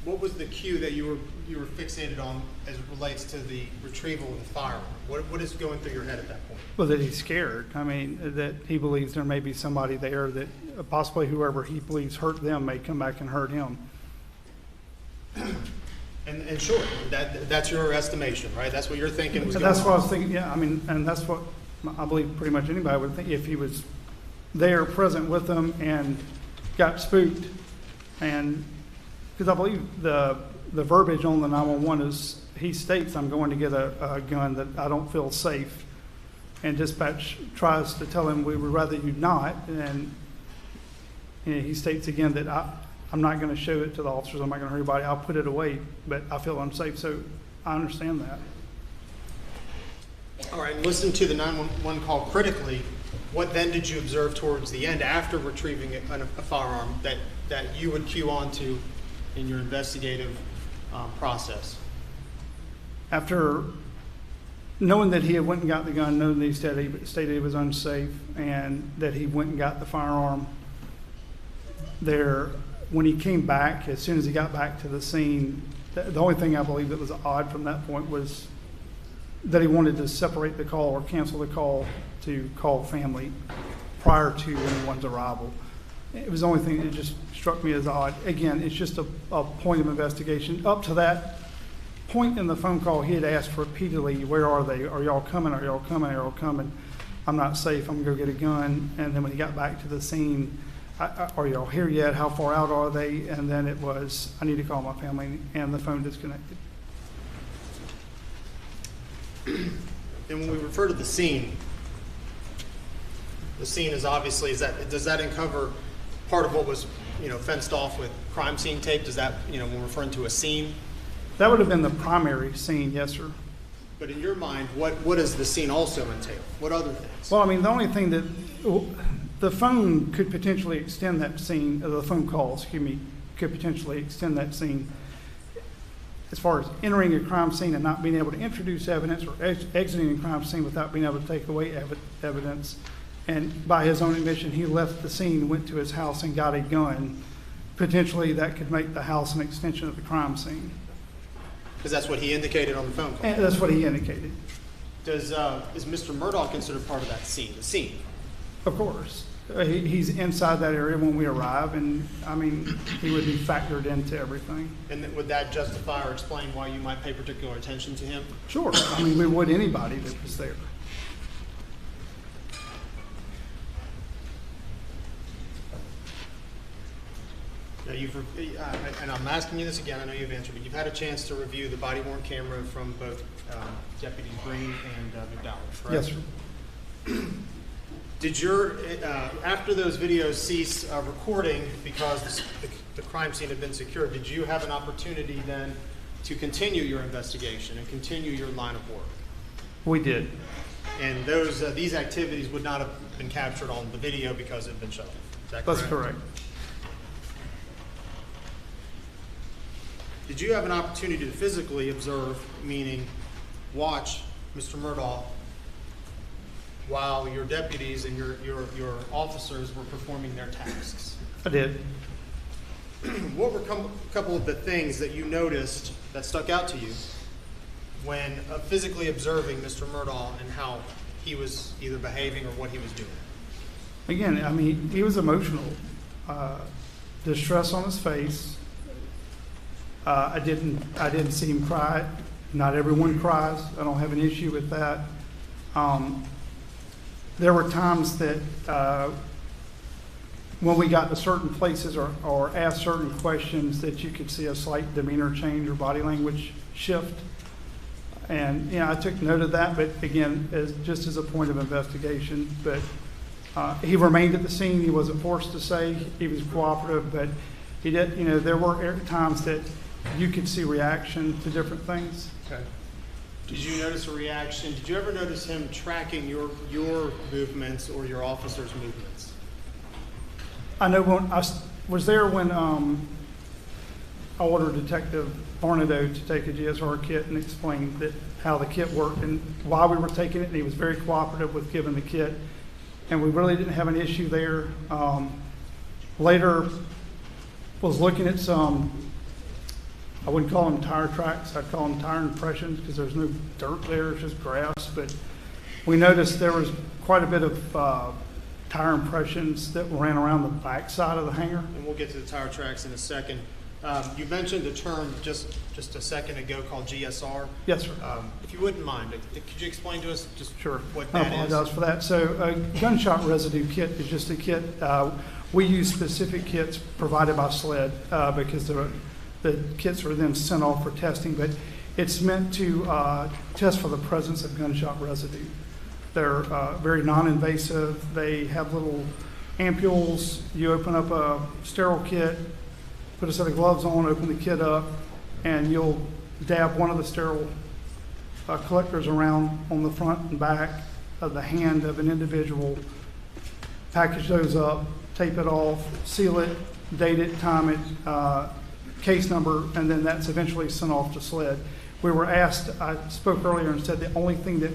what was the cue that you were fixated on as it relates to the retrieval of the firearm? What is going through your head at that point? Well, that he's scared. I mean, that he believes there may be somebody there that possibly whoever he believes hurt them may come back and hurt him. And sure, that's your estimation, right? That's what you're thinking was going That's on. what I was thinking, yeah. I mean, and that's what I believe pretty much anybody would think if he was there present with them and got spooked. And because I believe the verbiage on the 911 is, he states, I'm going to get a gun that I don't feel safe. And dispatch tries to tell him, we would rather you not. And he states again that I'm not going to show it to the officers. I'm not going to hurt anybody. I'll put it away, but I feel unsafe. So I understand that. All right, and listen to the 911 call critically. What then did you observe towards the end after retrieving a firearm that you would cue on to in your investigative process? After knowing that he had went and got the gun, knowing that he stated he was unsafe, and that he went and got the firearm, when he came back, as soon as he got back to the scene, the only thing I believe that was odd from that point was that he wanted to separate the call or cancel the call to call family prior to anyone's arrival. It was the only thing that just struck me as odd. Again, it's just a point of investigation. Up to that point in the phone call, he had asked repeatedly, where are they? Are y'all coming? Are y'all coming? Are y'all coming? I'm not safe. I'm going to go get a gun. And then when he got back to the scene, are y'all here yet? How far out are they? And then it was, I need to call my family, and the phone disconnected. And when we refer to the scene is obviously, does that uncover part of what was, fenced off with crime scene tape? Does that, when we're referring to a scene? That would have been the primary scene, yes, sir. But in your mind, what does the scene also entail? What other things? Well, I mean, the only thing that the phone could potentially extend that scene, the phone calls, could potentially extend that scene as far as entering a crime scene and not being able to introduce evidence, or exiting a crime scene without being able to take away evidence. And by his own admission, he left the scene, went to his house, and got a gun. Potentially, that could make the house an extension of the crime scene. Because that's what he indicated on the phone call. And that's what he indicated. Is Mr. Murdaugh considered part of that scene? The scene? Of course. He's inside that area when we arrive, and I mean, he would be factored into everything. And would that justify or explain why you might pay particular attention to him? Sure. I mean, we would anybody that was there. Now and I'm asking you this again, I know you've answered, but you've had a chance to review the body-worn camera from both Deputy Green and McDowell, correct? Yes, sir. Did after those videos cease recording because the crime scene had been secured, did you have an opportunity then to continue your investigation and continue your line of work? We did. And these activities would not have been captured on the video because it had been shut off. Is that correct? That's correct. Did you have an opportunity to physically observe, meaning watch Mr. Murdaugh while your deputies and your officers were performing their tasks? I did. What were a couple of the things that you noticed that stuck out to you when physically observing Mr. Murdaugh and how he was either behaving or what he was doing? Again, I mean, he was emotional. Distress on his face. I didn't see him cry. Not everyone cries. I don't have an issue with that. There were times that when we got to certain places or asked certain questions that you could see a slight demeanor change or body language shift. And, I took note of that, but again, just as a point of investigation. But he remained at the scene. He wasn't forced to say. He was cooperative, but he did, there were times that you could see reaction to different things. Okay. Did you notice a reaction? Did you ever notice him tracking your movements or your officer's movements? I know when I was there when I ordered Detective MURDAUGH to take a GSR kit and explain how the kit worked and why we were taking it, and he was very cooperative with giving the kit, and we really didn't have an issue there. Later, was looking at some, I wouldn't call them tire tracks, I'd call them tire impressions because there's no dirt there, it's just grass, but we noticed there was quite a bit of tire impressions that ran around the back side of the hangar. And we'll get to the tire tracks in a second. You mentioned a term just a second ago called GSR. Yes, sir. If you wouldn't mind, could you explain to us just sure. what I that is? apologize for that. So a gunshot residue kit is just a kit. We use specific kits provided by SLED because the kits are then sent off for testing, but it's meant to test for the presence of gunshot residue. They're very non-invasive. They have little ampules. You open up a sterile kit, put a set of gloves on, open the kit up, and you'll dab one of the sterile collectors around on the front and back of the hand of an individual, package those up, tape it off, seal it, date it, time it, case number, and then that's eventually sent off to SLED. We were asked, I spoke earlier and said the only thing that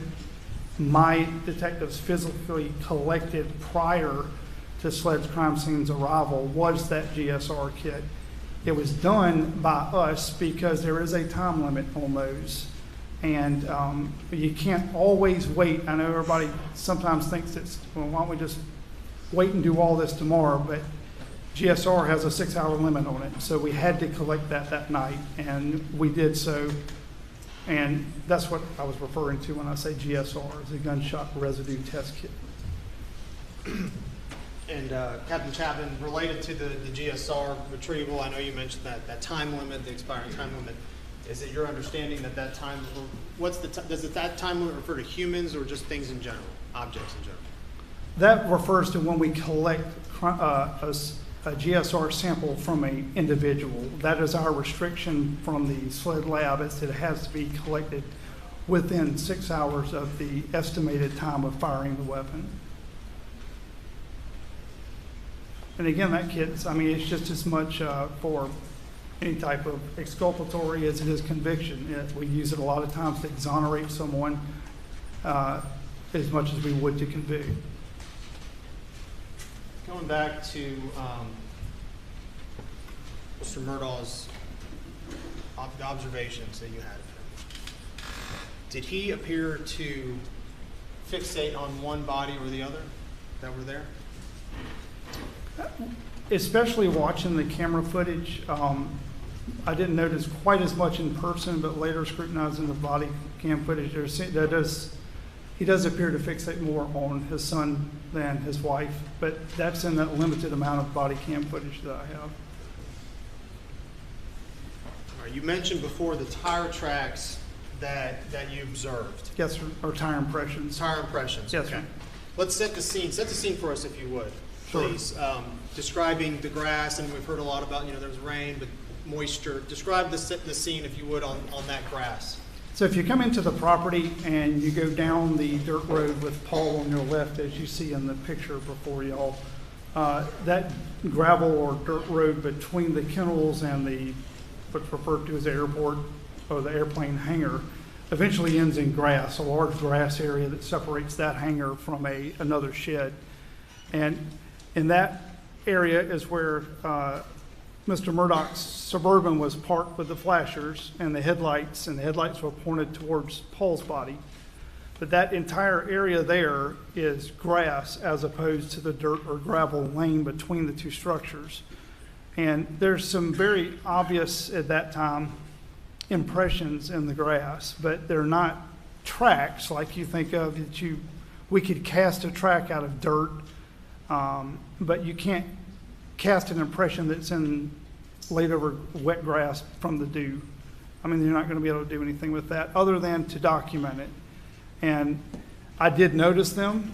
my detectives physically collected prior to SLED's crime scene's arrival was that GSR kit. It was done by us because there is a time limit on those. And you can't always wait. I know everybody sometimes thinks it's, well, why don't we just wait and do all this tomorrow? But GSR has a 6-hour limit on it. So we had to collect that night, and we did so. And that's what I was referring to when I say GSR, is a gunshot residue test kit. And Captain Chapman, related to the GSR retrieval, I know you mentioned that time limit, the expiring time limit. Is it your understanding that time, does that time limit refer to humans or just things in general, objects in general? That refers to when we collect a GSR sample from an individual. That is our restriction from the SLED lab, is that it has to be collected within 6 hours of the estimated time of firing the weapon. And again, that kit's, I mean, it's just as much for any type of exculpatory as it is conviction. We use it a lot of times to exonerate someone as much as we would to convict. Going back to Mr. Murdaugh's observations that you had of him, did he appear to fixate on one body or the other that were there? Especially watching the camera footage, I didn't notice quite as much in person, but later scrutinizing the body cam footage, he does appear to fixate more on his son than his wife, but that's in that limited amount of body cam footage that I have. All right, you mentioned before the tire tracks that you observed. Yes, sir, or tire impressions. Tire impressions. Yes, okay. sir. Let's set the scene. Set the scene for us, if you would, please. Sure. Describing the grass, and we've heard a lot about, there's rain, but moisture. Describe the scene, if you would, on that grass. So if you come into the property and you go down the dirt road with Paul on your left, as you see in the picture before y'all, that gravel or dirt road between the kennels and what's referred to as the airport or the airplane hangar eventually ends in grass, a large grass area that separates that hangar from another shed. And in that area is where Mr. Murdaugh's Suburban was parked with the flashers and the headlights were pointed towards Paul's body. But that entire area there is grass as opposed to the dirt or gravel lane between the two structures. And there's some very obvious, at that time, impressions in the grass, but they're not tracks like you think of that we could cast a track out of dirt, but you can't cast an impression that's in laid over wet grass from the dew. I mean, you're not going to be able to do anything with that other than to document it. And I did notice them,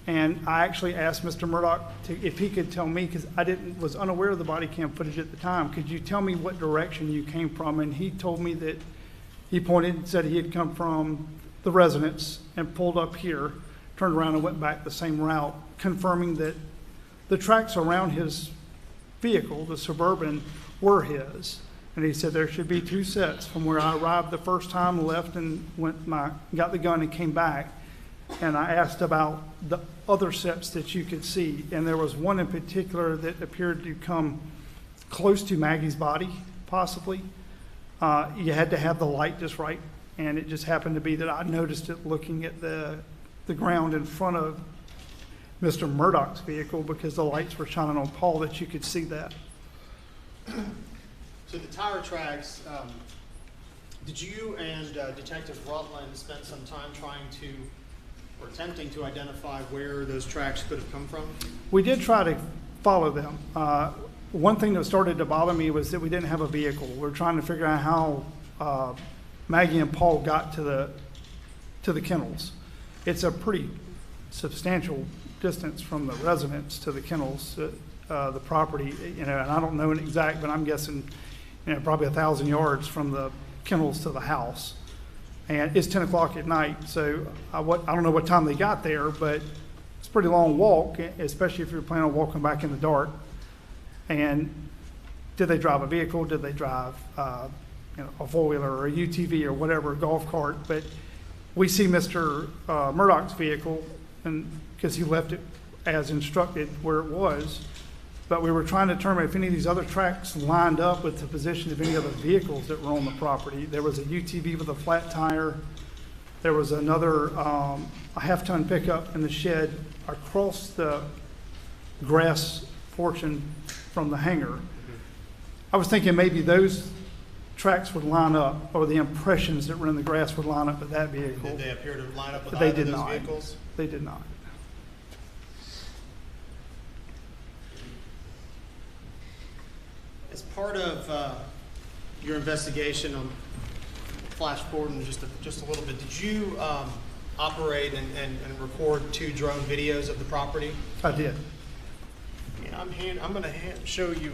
and I actually asked Mr. Murdaugh if he could tell me, because I was unaware of the body cam footage at the time. Could you tell me what direction you came from? And he told me that He pointed and said he had come from the residence and pulled up here, turned around and went back the same route, confirming that the tracks around his vehicle, the Suburban, were his. And he said there should be 2 sets from where I arrived the first time, left and got the gun and came back. And I asked about the other sets that you could see. And there was one in particular that appeared to come close to Maggie's body, possibly. You had to have the light just right. And it just happened to be that I noticed it looking at the ground in front of Mr. Murdaugh's vehicle because the lights were shining on Paul that you could see that. So the tire tracks, did you and Detective Rutland spend some time trying to, or attempting to identify where those tracks could have come from? We did try to follow them. One thing that started to bother me was that we didn't have a vehicle. We were trying to figure out how Maggie and Paul got to the kennels. It's a pretty substantial distance from the residence to the kennels, the property, and I don't know an exact, but I'm guessing, probably 1,000 yards from the kennels to the house. And it's 10 o'clock at night, so I don't know what time they got there, but it's a pretty long walk, especially if you're planning on walking back in the dark. And did they drive a vehicle? Did they drive a four-wheeler or a UTV or whatever, a golf cart? But we see Mr. Murdaugh's vehicle, and because he left it as instructed where it was. But we were trying to determine if any of these other tracks lined up with the position of any other vehicles that were on the property. There was a UTV with a flat tire. There was another a half-ton pickup in the shed across the grass portion from the hangar. I was thinking maybe those tracks would line up, or the impressions that were in the grass would line up with that vehicle. Did they appear to line up with They either did of those not. vehicles? They did not. As part of your investigation, flash forward in just a little bit, did you operate and record 2 drone videos of the property? I did. Yeah, I'm going to show you.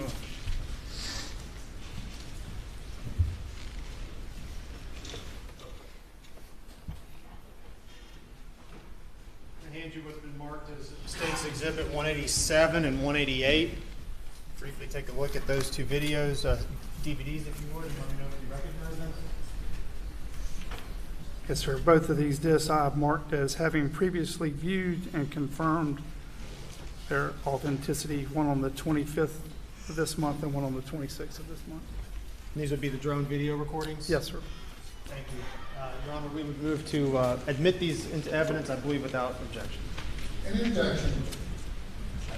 I hand you what's been marked as State's Exhibit 187 and 188. Briefly take a look at those 2 videos, DVDs if you would, and let me know if you recognize them. Yes, sir. Both of these discs I have marked as having previously viewed and confirmed their authenticity, one on the 25th of this month and one on the 26th of this month. And these would be the drone video recordings? Yes, sir. Thank you. Your Honor, we would move to admit these into evidence, I believe, without objection. Any objection?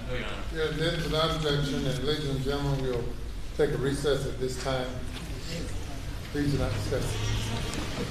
No, Your Honor. You're admitted without objection, and ladies and gentlemen, we'll take a recess at this time. Please do not discuss it.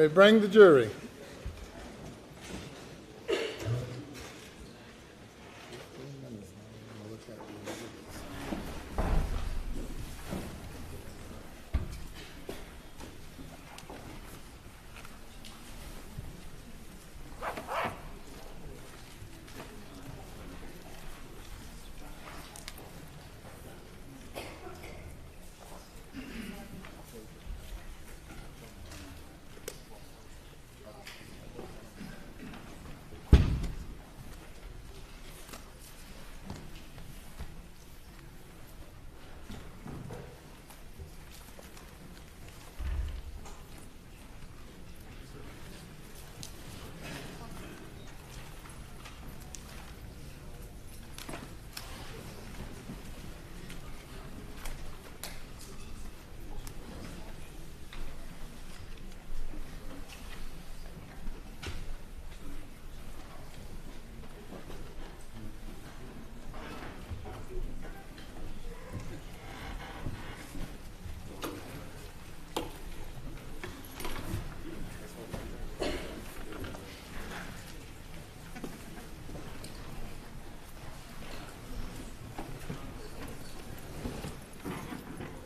May bring the jury.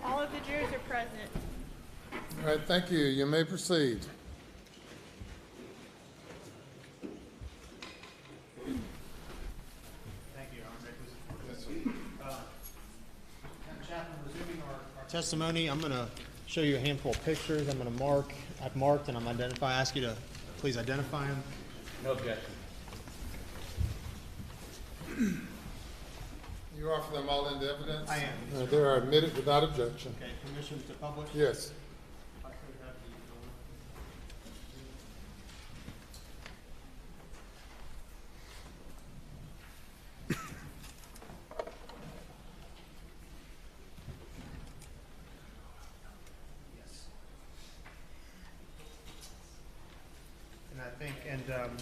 All of the jurors are present. All right, thank you. You may proceed. Thank you, Your Honor. Captain Chapman, resuming our testimony, I'm going to show you a handful of pictures. I've marked and I'm ask you to please identify them. No objection. You offer them all into evidence? I am. They are admitted without objection. Okay, permission to publish? Yes. If I could have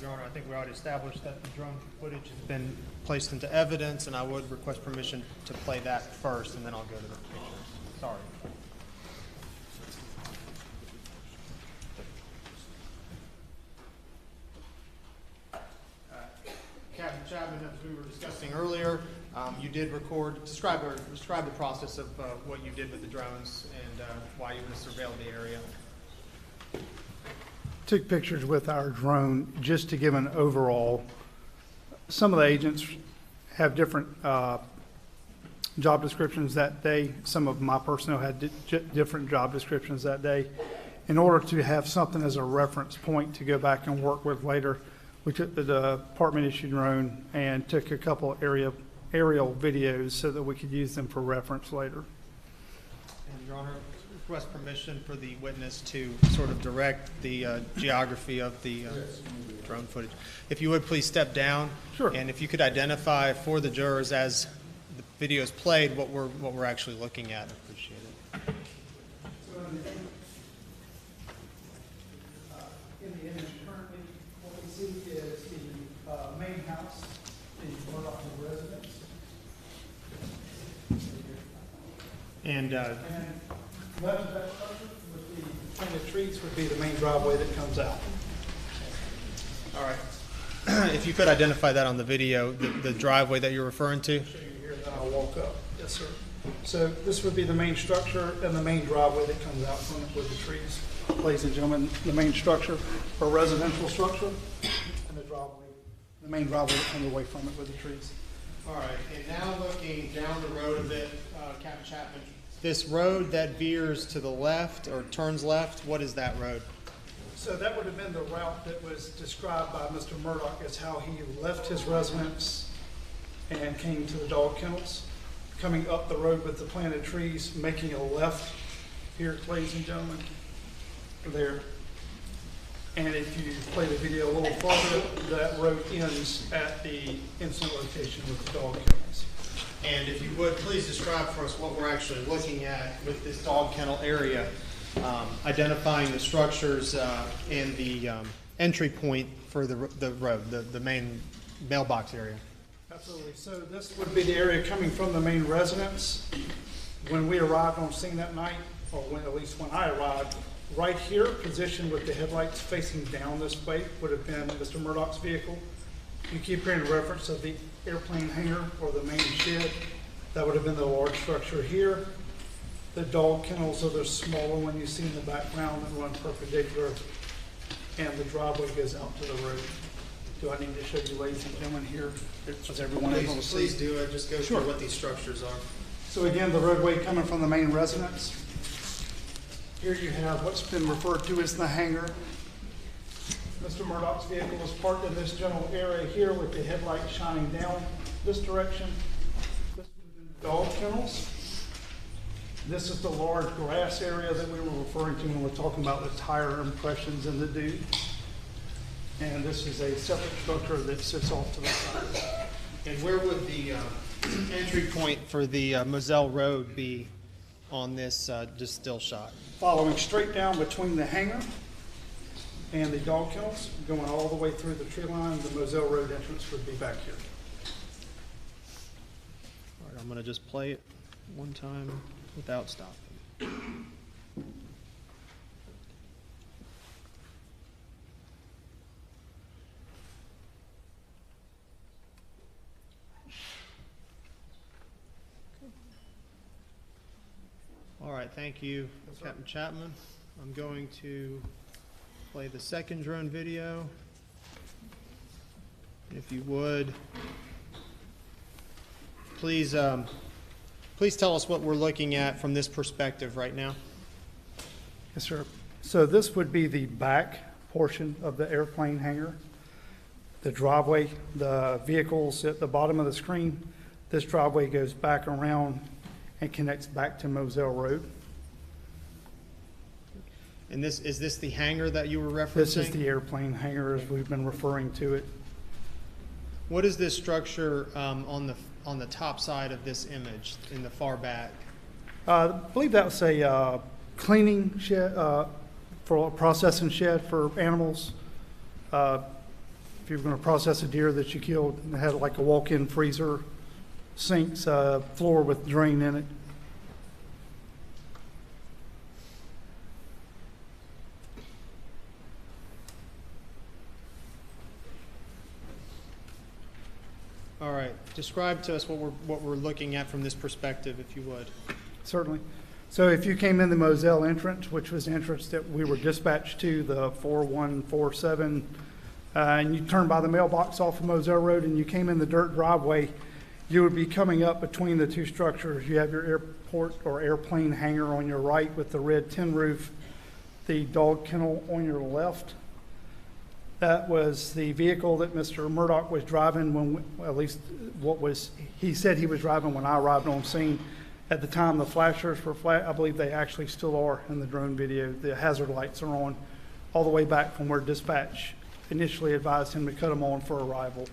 Your Honor, I think we already established that the drone footage has been placed into evidence, and I would request permission to play that first, and then I'll go to the pictures. Sorry. Captain Chapman, as we were discussing earlier, you did describe the process of what you did with the drones and why you would have surveilled the area. Took pictures with our drone just to give an overall. Some of the agents have different job descriptions that day. Some of my personnel had different job descriptions that day. In order to have something as a reference point to go back and work with later, we took the department issued drone and took a couple aerial videos so that we could use them for reference later. And Your Honor, request permission for the witness to sort of direct the geography of the drone footage. If you would please step down. Sure. And if you could identify for the jurors as the video is played what we're actually looking at. I appreciate it. In the image currently, what we see is the main house, the Murdaugh residence. And left of that structure would be, between the trees would be the main driveway that comes out. all right. If you could identify that on the video, the driveway that you're referring to. I'll show you here, then I'll walk up. Yes, sir. So this would be the main structure and the main driveway that comes out from it with the trees. Ladies and gentlemen, the main structure, a residential structure, and the driveway, the main driveway that comes away from it with the trees. All right, and now looking down the road a bit, Captain Chapman, this road that veers to the left or turns left, what is that road? So that would have been the route that was described by Mr. Murdaugh as how he left his residence and came to the dog kennels, coming up the road with the planted trees, making a left here, ladies and gentlemen, there. And if you play the video a little farther, that road ends at the incident location with the dog kennels. And if you would, please describe for us what we're actually looking at with this dog kennel area, identifying the structures and the entry point for the road, the main mailbox area. Absolutely. So this would be the area coming from the main residence. When we arrived on scene that night, or when, at least when I arrived, Right here, positioned with the headlights facing down this way, would have been Mr. Murdaugh's vehicle. You keep hearing reference of the airplane hangar or the main shed. That would have been the large structure here. The dog kennels are the smaller one you see in the background that run perpendicular, and the driveway goes out to the road. Do I need to show you, ladies and gentlemen, here? Was everyone able to see? Please do. Just go through what these structures are. So again, the roadway coming from the main residence. Here you have what's been referred to as the hangar. Mr. Murdaugh's vehicle is parked in this general area here with the headlight shining down this direction. This is the dog kennels. This is the large grass area that we were referring to when we're talking about the tire impressions in the dew. And this is a separate structure that sits off to the side. And where would the entry point for the Moselle Road be on this just still shot? Following straight down between the hangar and the dog kennels, going all the way through the tree line, the Moselle Road entrance would be back here. All right, I'm going to just play it one time without stopping. All right, thank you, Captain Chapman. I'm going to play the second drone video. If you would, please tell us what we're looking at from this perspective right now. Yes, sir. So this would be the back portion of the airplane hangar. The driveway, the vehicles at the bottom of the screen. This driveway goes back around and connects back to Moselle Road. And is this the hangar that you were referencing? This is the airplane hangar as we've been referring to it. What is this structure on the top side of this image in the far back? I believe that was a cleaning shed, for a processing shed for animals. If you were going to process a deer that you killed, and it had like a walk-in freezer, sinks, floor with drain in it. All right, describe to us what we're looking at from this perspective, if you would. Certainly. So if you came in the Moselle entrance, which was the entrance that we were dispatched to, the 4147, and you turned by the mailbox off of Moselle Road and you came in the dirt driveway, you would be coming up between the two structures. You have your airport or airplane hangar on your right with the red tin roof, the dog kennel on your left. That was the vehicle that Mr. Murdaugh was driving when, at least he said he was driving when I arrived on scene. At the time, the flashers were flat. I believe they actually still are in the drone video. The hazard lights are on all the way back from where dispatch initially advised him to cut them on for arrival.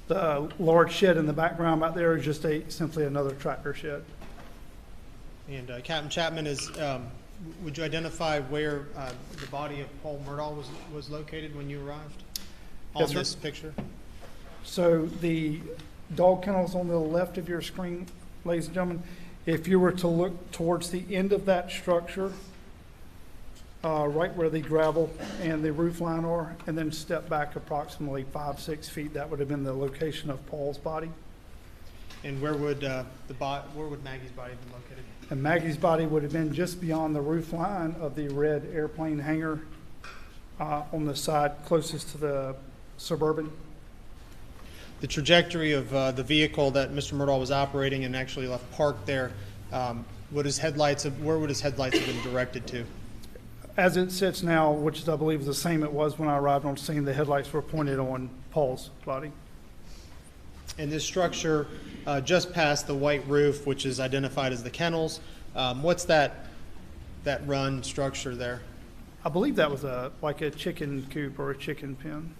The large shed in the background out there is just simply another tractor shed. And Captain Chapman, would you identify where the body of Paul Murdaugh was located when you arrived on Yes, sir. this picture? So the dog kennels on the left of your screen, ladies and gentlemen, if you were to look towards the end of that structure, right where the gravel and the roof line are, and then step back approximately 5-6 feet, that would have been the location of Paul's body. And where would Maggie's body have been located? And Maggie's body would have been just beyond the roof line of the red airplane hangar on the side closest to the Suburban. The trajectory of the vehicle that Mr. Murdaugh was operating and actually left parked there, where would his headlights have been directed to? As it sits now, which I believe is the same it was when I arrived on scene, the headlights were pointed on Paul's body. And this structure just past the white roof, which is identified as the kennels, what's that run structure there? I believe that was like a chicken coop or a chicken pen.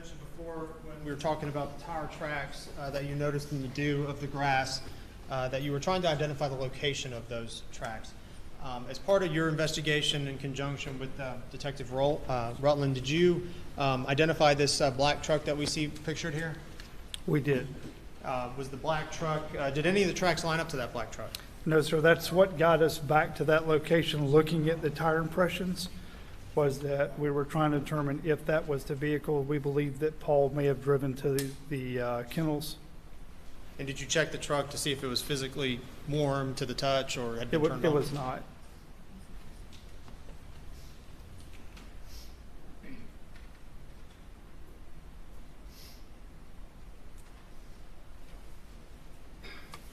mentioned before when we were talking about the tire tracks that you noticed in the dew of the grass, that you were trying to identify the location of those tracks. As part of your investigation in conjunction with Detective Rutland, did you identify this black truck that we see pictured here? We did. Was the black truck, did any of the tracks line up to that black truck? No, sir. That's what got us back to that location looking at the tire impressions, was that we were trying to determine if that was the vehicle we believe that Paul may have driven to the kennels. And did you check the truck to see if it was physically warm to the touch or had been turned on? It was not.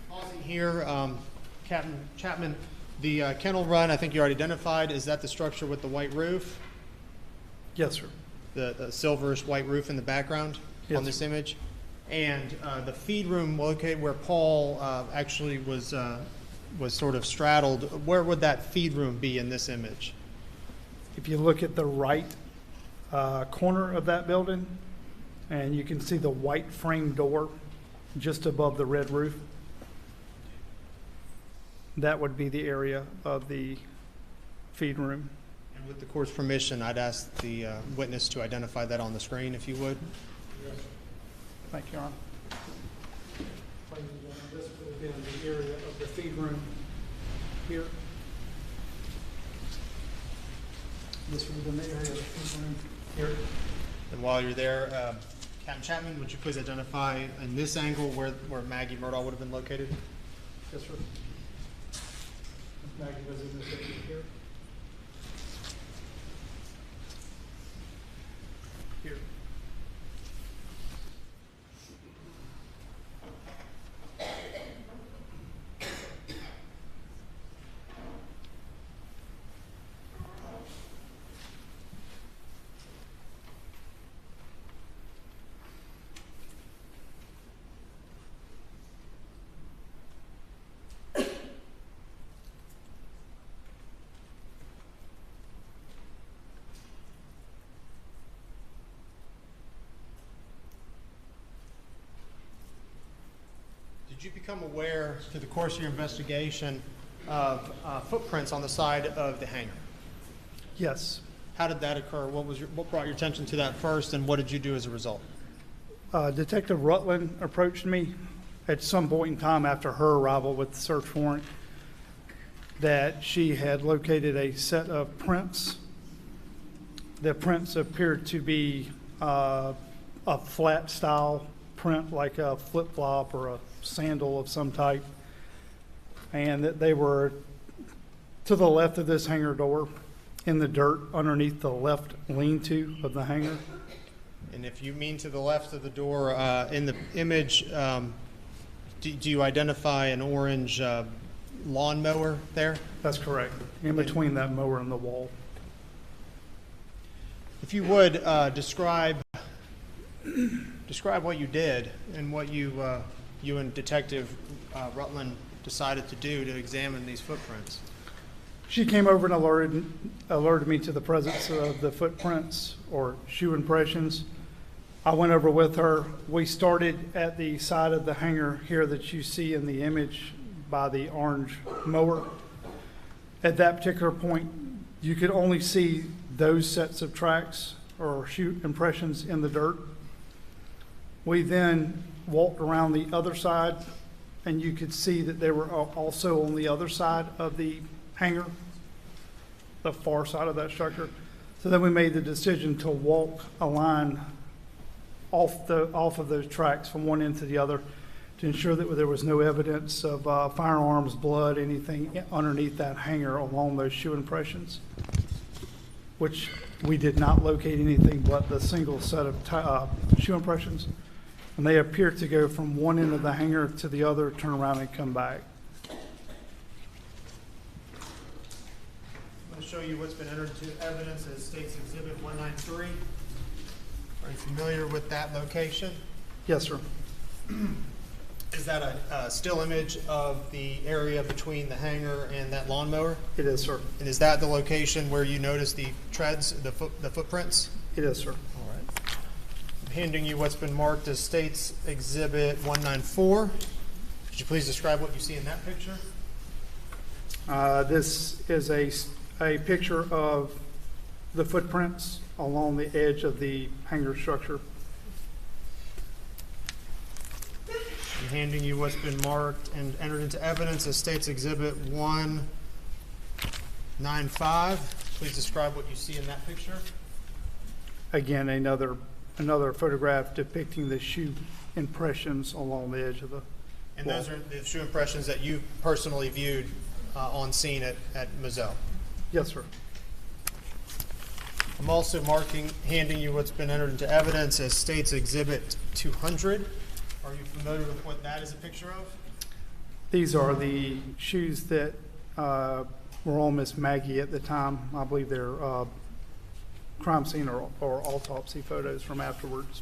Pausing here, Captain Chapman, the kennel run, I think you already identified, is that the structure with the white roof? Yes, sir. The silverish white roof in the background on this sir. image? And the feed room located where Paul actually was sort of straddled, where would that feed room be in this image? If you look at the right corner of that building, and you can see the white frame door just above the red roof, that would be the area of the feed room. And with the court's permission, I'd ask the witness to identify that on the screen, if you would. Thank you, Your Honor. Ladies and gentlemen, this would have been the area of the feed room here. This would have been the area of the feed room here. And while you're there, Captain Chapman, would you please identify in this angle where Maggie Murdaugh would have been located? Yes, sir. Maggie was in this area here. Here. Did you become aware, through the course of your investigation, of footprints on the side of the hangar? Yes. How did that occur? What brought your attention to that first, and what did you do as a result? Detective Rutland approached me at some point in time after her arrival with the search warrant that she had located a set of prints. The prints appeared to be a flat style print, like a flip-flop or a sandal of some type, and that they were to the left of this hangar door in the dirt underneath the left lean-to of the hangar. And if you mean to the left of the door, in the image, do you identify an orange lawnmower there? That's correct, in between that mower and the wall. If you would, describe what you did and what you and Detective Rutland decided to do to examine these footprints. She came over and alerted me to the presence of the footprints or shoe impressions. I went over with her. We started at the side of the hangar here that you see in the image by the orange mower. At that particular point, you could only see those sets of tracks or shoe impressions in the dirt. We then walked around the other side, and you could see that they were also on the other side of the hangar, the far side of that structure. So then we made the decision to walk a line off of those tracks from one end to the other to ensure that there was no evidence of firearms, blood, anything underneath that hangar along those shoe impressions, which we did not locate anything but the single set of shoe impressions. And they appear to go from one end of the hangar to the other, turn around and come back. I'm going to show you what's been entered into evidence as State's Exhibit 193. Are you familiar with that location? Yes, sir. Is that a still image of the area between the hangar and that lawnmower? It is, sir. And is that the location where you noticed the treads, the footprints? It is, sir. All right. handing you what's been marked as State's Exhibit 194. Could you please describe what you see in that picture? This is a picture of the footprints along the edge of the hangar structure. I'm handing you what's been marked and entered into evidence as State's Exhibit 195. Please describe what you see in that picture. Again, another photograph depicting the shoe impressions along the edge of the And wall. those are the shoe impressions that you personally viewed on scene at MURDAUGH. Yes, sir. I'm also handing you what's been entered into evidence as State's Exhibit 200. Are you familiar with what that is a picture of? These are the shoes that were on Miss Maggie at the time. I believe they're crime scene or autopsy photos from afterwards.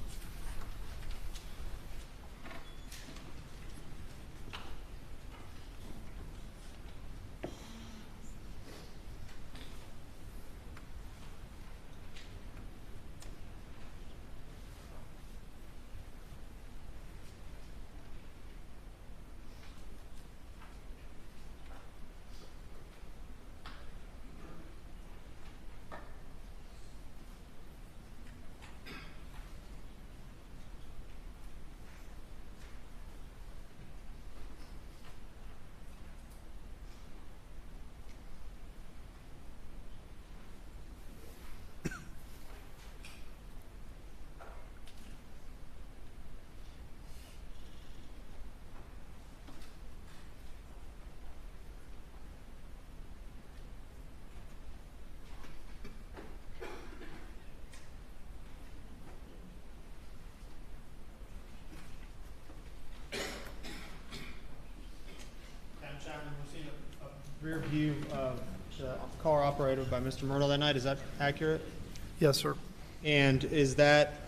Rear view of the car operated by Mr. Murdaugh that night. Is that accurate? Yes, sir. And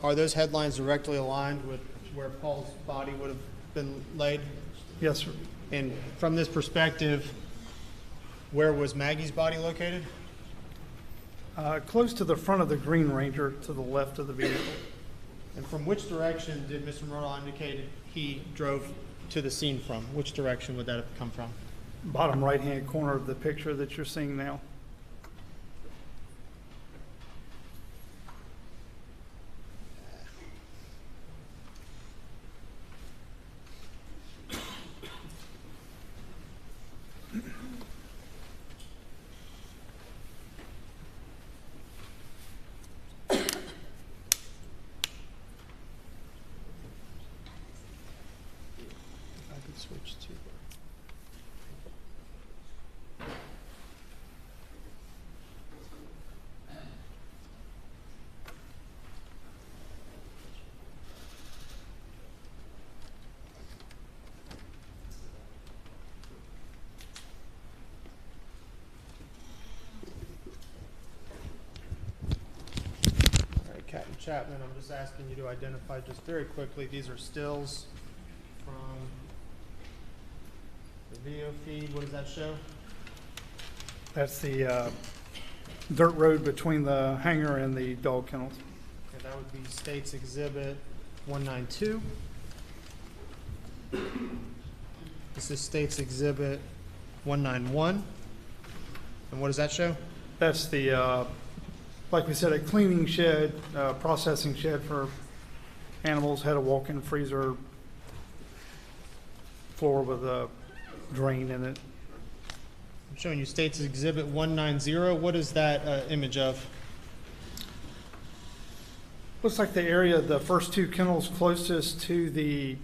are those headlines directly aligned with where Paul's body would have been laid? Yes, sir. And from this perspective, where was Maggie's body located? Close to the front of the Green Ranger to the left of the vehicle. And from which direction did Mr. Murdaugh indicate he drove to the scene from? Which direction would that have come from? Bottom right-hand corner of the picture that you're seeing now. I could switch to. Captain Chapman, I'm just asking you to identify just very quickly. These are stills from the video feed. What does that show? That's the dirt road between the hangar and the dog kennels. Okay, that would be State's Exhibit 192. This is State's Exhibit 191. And what does that show? That's the, like we said, a cleaning shed, processing shed for animals, had a walk-in freezer, floor with a drain in it. I'm showing you State's Exhibit 190. What is that image of? Looks like the area, the first two kennels closest to the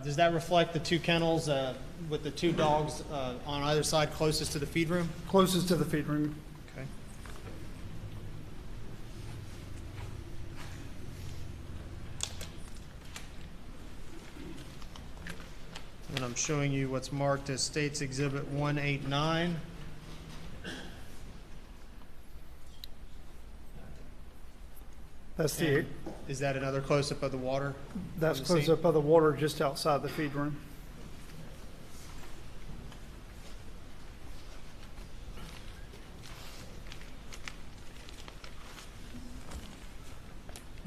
does that reflect the two kennels with the two dogs on either side closest to the feed room? Closest to the feed room. Okay. And I'm showing you what's marked as State's Exhibit 189. That's the. Is that another close-up of the water? That's close-up of the water just outside the feed room.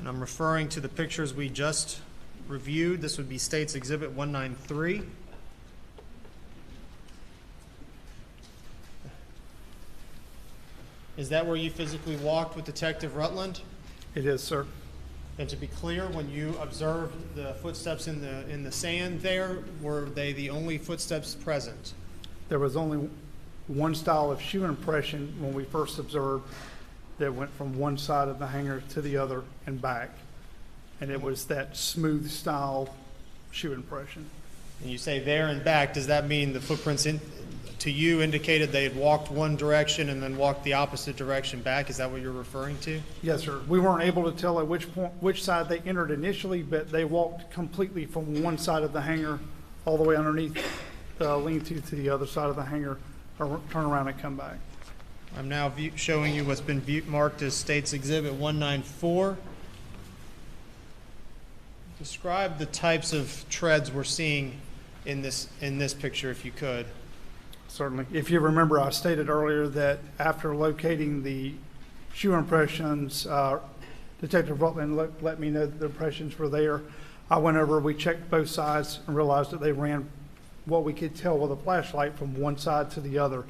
And I'm referring to the pictures we just reviewed. This would be State's Exhibit 193. Is that where you physically walked with Detective Rutland? It is, sir. And to be clear, when you observed the footsteps in the sand there, were they the only footsteps present? There was only one style of shoe impression when we first observed that went from one side of the hanger to the other and back. And it was that smooth style shoe impression. And you say there and back, does that mean the footprints to you indicated they had walked one direction and then walked the opposite direction back? Is that what you're referring to? Yes, sir. We weren't able to tell at which side they entered initially, but they walked completely from one side of the hanger all the way underneath the lean-to the other side of the hanger, or turn around and come back. I'm now showing you what's been marked as State's Exhibit 194. Describe the types of treads we're seeing in this picture, if you could. Certainly. If you remember, I stated earlier that after locating the shoe impressions, Detective Rutland let me know that the impressions were there. I went over, we checked both sides and realized that they ran what we could tell with a flashlight from one side to the other.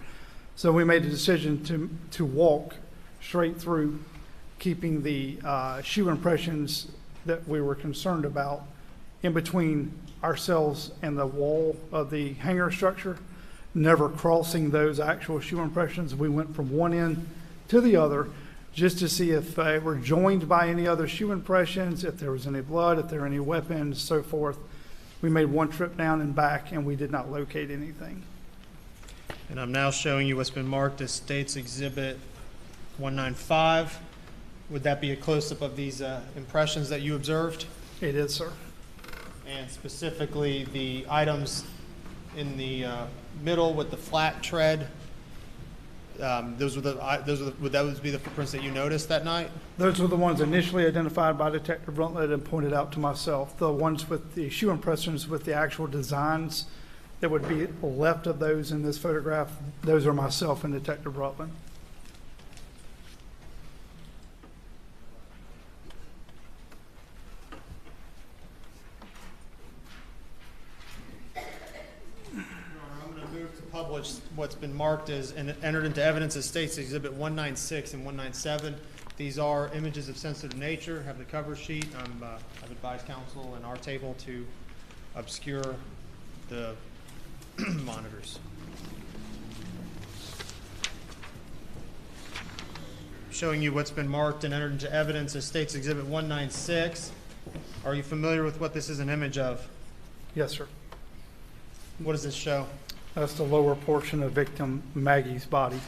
So we made a decision to walk straight through, keeping the shoe impressions that we were concerned about in between ourselves and the wall of the hanger structure, never crossing those actual shoe impressions. We went from one end to the other just to see if they were joined by any other shoe impressions, if there was any blood, if there were any weapons, so forth. We made one trip down and back, and we did not locate anything. And I'm now showing you what's been marked as State's Exhibit 195. Would that be a close-up of these impressions that you observed? It is, sir. And specifically the items in the middle with the flat tread, would those be the footprints that you noticed that night? Those were the ones initially identified by Detective Rutland and pointed out to myself. The ones with the shoe impressions with the actual designs that would be left of those in this photograph, those are myself and Detective Rutland. Publish what's been marked as and entered into evidence as State's Exhibit 196 and 197. These are images of sensitive nature, have the cover sheet. I've advised counsel and our table to obscure the monitors. Showing you what's been marked and entered into evidence as State's Exhibit 196. Are you familiar with what this is an image of? Yes, sir. What does this show? That's the lower portion of victim Maggie's body.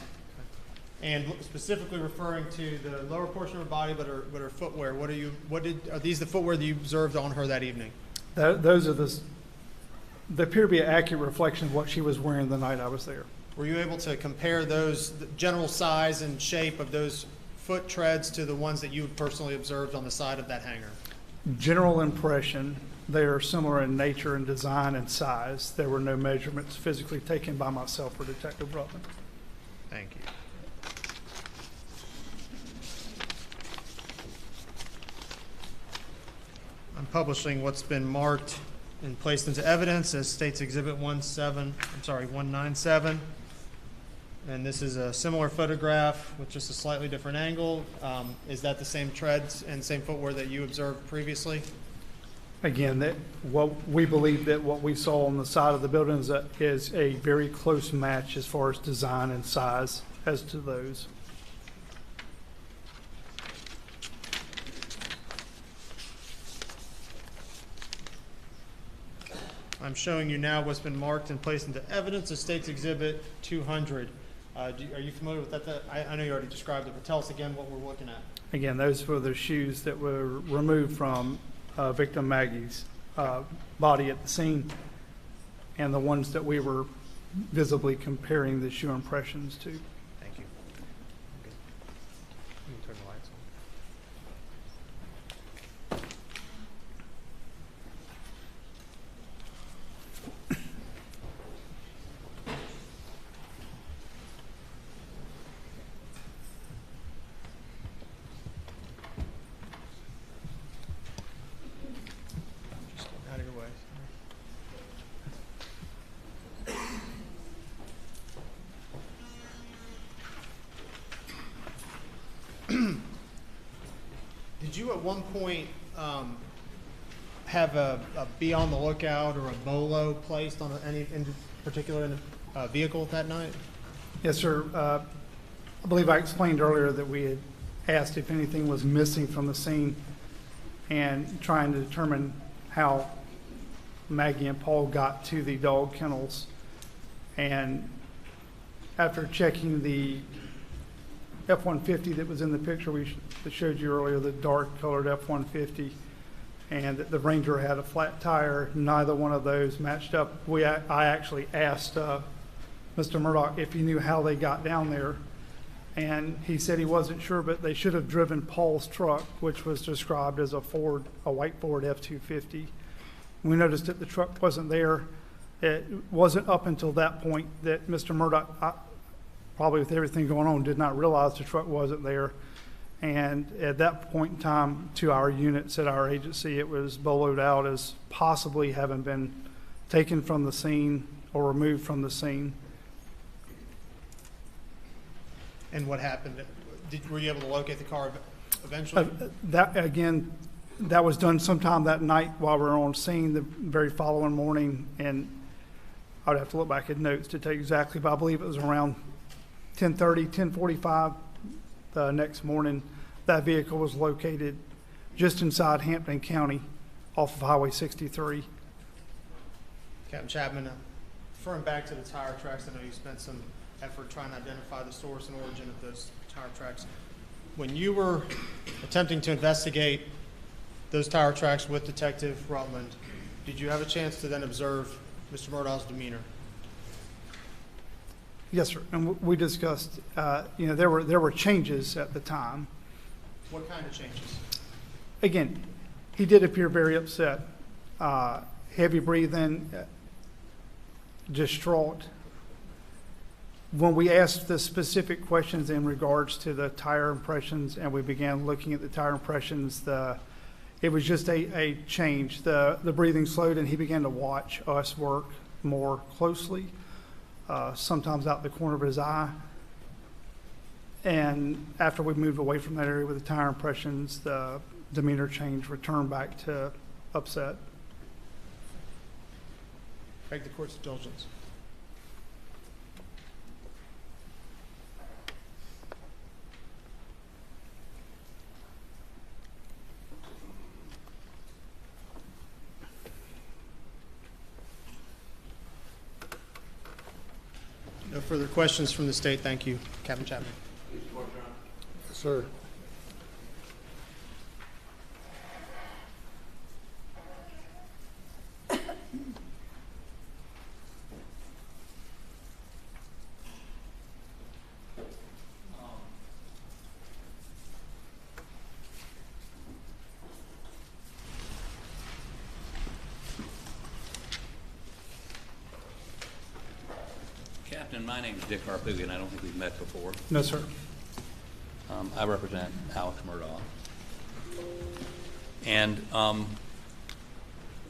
And specifically referring to the lower portion of her body, but her footwear. Are these the footwear that you observed on her that evening? Those are they appear to be an accurate reflection of what she was wearing the night I was there. Were you able to compare the general size and shape of those foot treads to the ones that you personally observed on the side of that hanger? General impression. They are similar in nature and design and size. There were no measurements physically taken by myself or Detective Rutland. Thank you. I'm publishing what's been marked and placed into evidence as State's Exhibit 197. And this is a similar photograph with just a slightly different angle. Is that the same treads and same footwear that you observed previously? Again, what we believe that what we saw on the side of the building is a very close match as far as design and size as to those. I'm showing you now what's been marked and placed into evidence as State's Exhibit 200. Are you familiar with that? I know you already described it, but tell us again what we're looking at. Again, those were the shoes that were removed from victim Maggie's body at the scene, and the ones that we were visibly comparing the shoe impressions to. Thank you. Okay. Let me turn the lights on. Did you at one point have a be on the lookout or a bolo placed on any in particular vehicle that night? Yes, sir. I believe I explained earlier that we had asked if anything was missing from the scene and trying to determine how Maggie and Paul got to the dog kennels. And after checking the F-150 that was in the picture that showed you earlier, the dark colored F-150, and the Ranger had a flat tire, neither one of those matched up. I actually asked Mr. Murdaugh if he knew how they got down there, and he said he wasn't sure, but they should have driven Paul's truck, which was described as a white Ford F-250. We noticed that the truck wasn't there. It wasn't up until that point that Mr. Murdaugh, probably with everything going on, did not realize the truck wasn't there. And at that point in time, to our units at our agency, it was boloed out as possibly having been taken from the scene or removed from the scene. And what happened? Were you able to locate the car eventually? That was done sometime that night while we were on scene the very following morning, and I would have to look back at notes to tell you exactly, but I believe it was around 10:30, 10:45 the next morning. That vehicle was located just inside Hampton County off of Highway 63. Captain Chapman, referring back to the tire tracks, I know you spent some effort trying to identify the source and origin of those tire tracks. When you were attempting to investigate those tire tracks with Detective Rutland, did you have a chance to then observe Mr. Murdaugh's demeanor? Yes, sir. And we discussed, there were changes at the time. What kind of changes? Again, he did appear very upset, heavy breathing, distraught. When we asked the specific questions in regards to the tire impressions and we began looking at the tire impressions, it was just a change. The breathing slowed and he began to watch us work more closely, sometimes out the corner of his eye. And after we moved away from that area with the tire impressions, the demeanor change returned back to upset. Beg the court's indulgence. No further questions from the state. Thank you, Captain Chapman. Yes, sir. Captain, my name is Dick Harpoogan. I don't think we've met before. No, sir. I represent Alex Murdaugh. And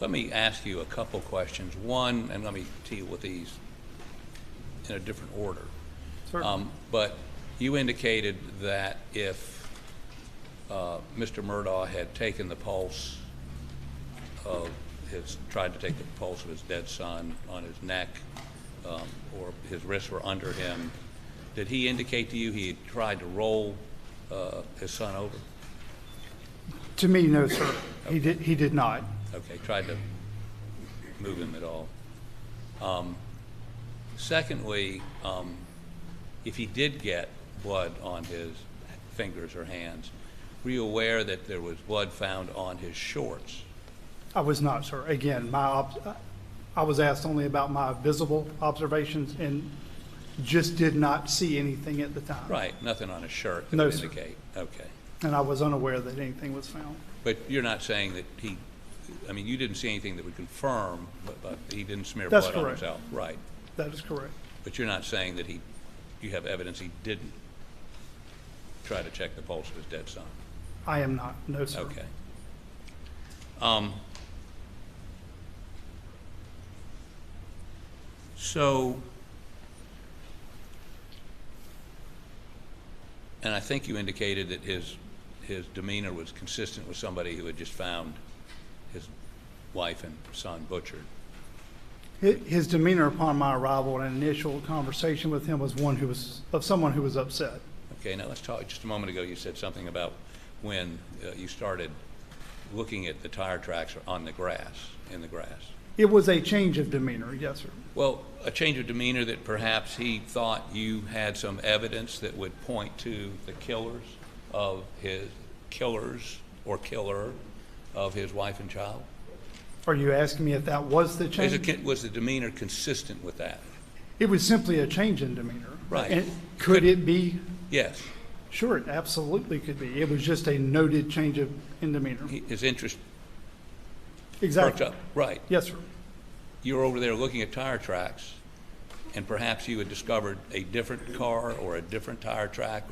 let me ask you a couple questions. One, and let me deal with these in a different order. But you indicated that if Mr. Murdaugh had taken the pulse of tried to take the pulse of his dead son on his neck, or his wrists were under him, did he indicate to you he had tried to roll his son over? To me, no, sir. Okay. He did not. Okay, tried to move him at all. Secondly, if he did get blood on his fingers or hands, were you aware that there was blood found on his shorts? I was not, sir. Again, I was asked only about my visible observations and just did not see anything at the time. Right, nothing on his shirt that No, would sir. indicate. Okay. And I was unaware that anything was found. But you're not saying that you didn't see anything that would confirm, but he didn't smear That's blood on correct. himself. Right. That is correct. But you're not saying that you have evidence he didn't try to check the pulse of his dead son? I am not. No, sir. Okay. So, and I think you indicated that his his demeanor was consistent with somebody who had just found his wife and son butchered? His demeanor upon my arrival and initial conversation with him was someone who was upset. Okay, now let's talk. Just a moment ago, you said something about when you started looking at the tire tracks on the grass, in the grass. It was a change of demeanor, yes, sir. Well, a change of demeanor that perhaps he thought you had some evidence that would point to the killer of his wife and child? Are you asking me if that was the change? Was the demeanor consistent with that? It was simply a change in demeanor. Right. And could it be? Yes. Sure, it absolutely could be. It was just a noted change in demeanor. His interest Exactly. perked up. Right. Yes, sir. You were over there looking at tire tracks, and perhaps you had discovered a different car or a different tire track,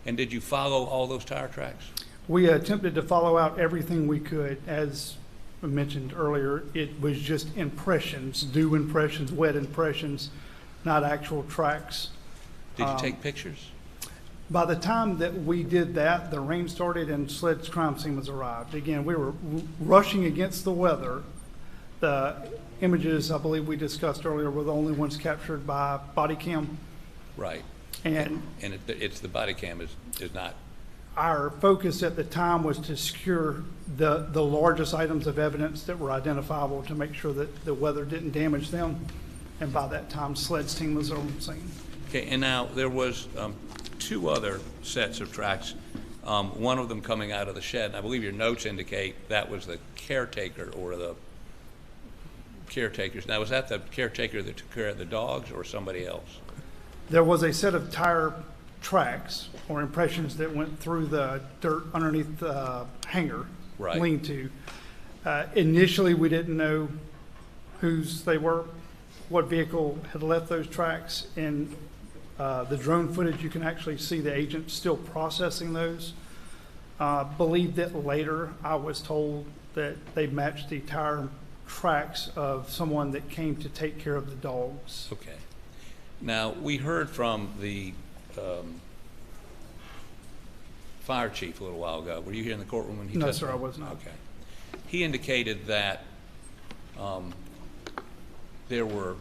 and did you follow all those tire tracks? We attempted to follow out everything we could. As I mentioned earlier, it was just impressions, dew impressions, wet impressions, not actual tracks. Did you take pictures? By the time that we did that, the rain started and SLED's crime scene was arrived. Again, we were rushing against the weather. The images, I believe we discussed earlier, were the only ones captured by body cam. Right. And it's the body cam is not. Our focus at the time was to secure the largest items of evidence that were identifiable to make sure that the weather didn't damage them. And by that time, SLED's team was on the scene. Okay, and now there was two other sets of tracks, one of them coming out of the shed. And I believe your notes indicate that was the caretaker or the caretakers. Now, was that the caretaker that took care of the dogs or somebody else? There was a set of tire tracks or impressions that went through the dirt underneath the hangar, Right. lean-to. Initially, we didn't know whose they were, what vehicle had left those tracks. In the drone footage, you can actually see the agent still processing those. Believed that later, I was told that they matched the tire tracks of someone that came to take care of the dogs. Okay. Now, we heard from the fire chief a little while ago. Were you here in the courtroom when he No, testified? sir, I was not. Okay. He indicated that there were,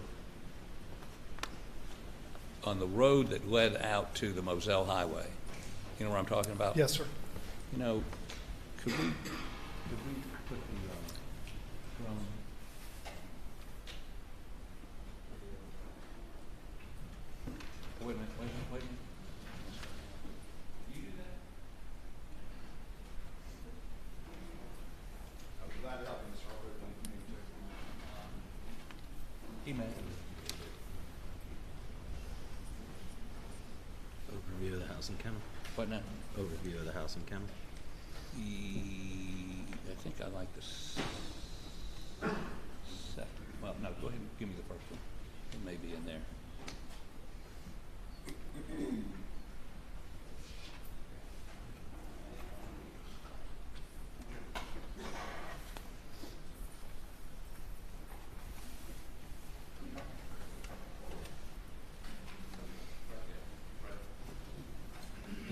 on the road that led out to the Moselle Highway, you know where I'm talking about? Yes, sir. You know, could we put the drone? Wait a minute. You do that? I was glad to help you, Mr. Harwood. Email. Overview of the house and kennel. What now? Overview of the house and kennel. I think I like this second. Well, no, go ahead and give me the first one. It may be in there.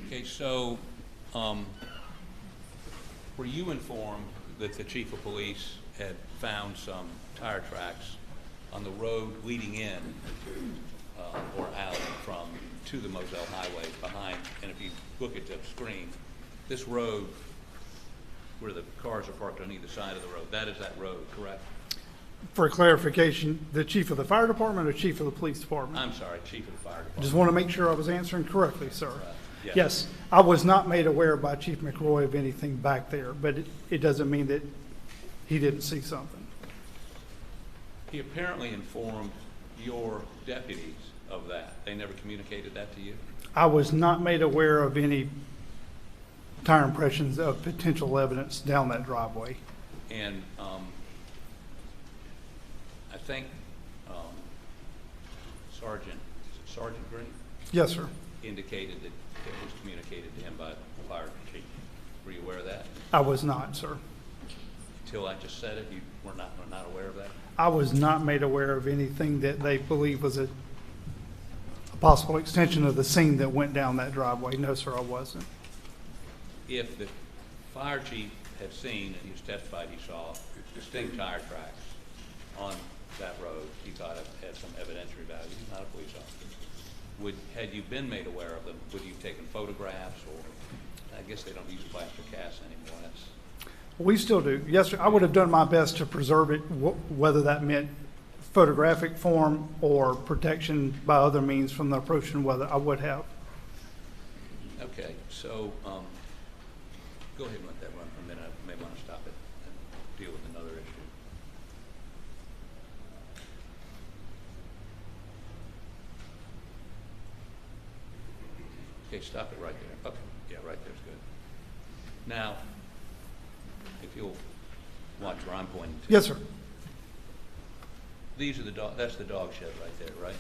Okay, so were you informed that the chief of police had found some tire tracks on the road leading in or out to the Moselle Highway behind? And if you look at the screen, this road where the cars are parked on either side of the road, that is that road, correct? For clarification, the chief of the fire department or chief of the police department? I'm sorry, chief of the fire department. Just want to make sure I was answering correctly, sir. Yes. Yes, I was not made aware by Chief McRoy of anything back there, but it doesn't mean that he didn't see something. He apparently informed your deputies of that. They never communicated that to you? I was not made aware of any tire impressions of potential evidence down that driveway. And I think Sergeant Green? Yes, sir. Indicated that it was communicated to him by the fire chief. Were you aware of that? I was not, sir. Until I just said it, you were not aware of that? I was not made aware of anything that they believe was a possible extension of the scene that went down that driveway. No, sir, I wasn't. If the fire chief had seen, and he was testified he saw distinct tire tracks on that road. He thought it had some evidentiary value. He's not a police officer. Had you been made aware of them, would you have taken photographs, or I guess they don't use plaster casts anymore. We still do. Yes, sir. I would have done my best to preserve it, whether that meant photographic form or protection by other means from the approach, and whether I would have. Okay, so go ahead and let that run for a minute. I may want to stop it and deal with another issue. Okay, stop it right there. Okay, yeah, right there's good. Now, if you'll watch where I'm pointing to. Yes, sir. These are the dog. That's the dog shed right there, right?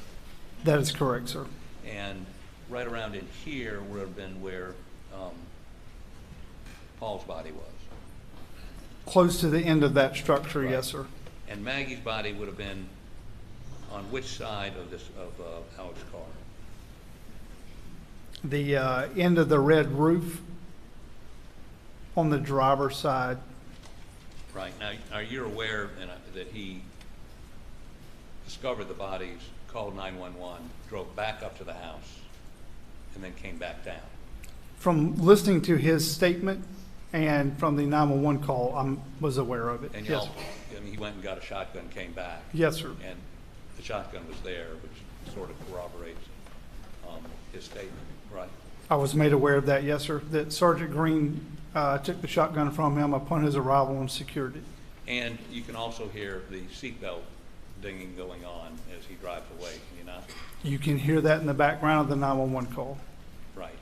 That is correct, sir. And right around in here would have been where Paul's body was. Close to the end of that structure, Right. yes, sir. And Maggie's body would have been on which side of Alex's car? The end of the red roof on the driver's side. Right. Now, are you aware that he discovered the bodies, called 911, drove back up to the house, and then came back down? From listening to his statement and from the 911 call, I was aware of it. And Yes, y'all, I mean, he went and got a shotgun, came back. Yes, sir. And the shotgun was there, which sort of corroborates his statement, right? I was made aware of that, yes, sir. That Sergeant Green took the shotgun from him upon his arrival and secured it. And you can also hear the seatbelt dinging going on as he drives away, can you not? You can hear that in the background of the 911 call. Right.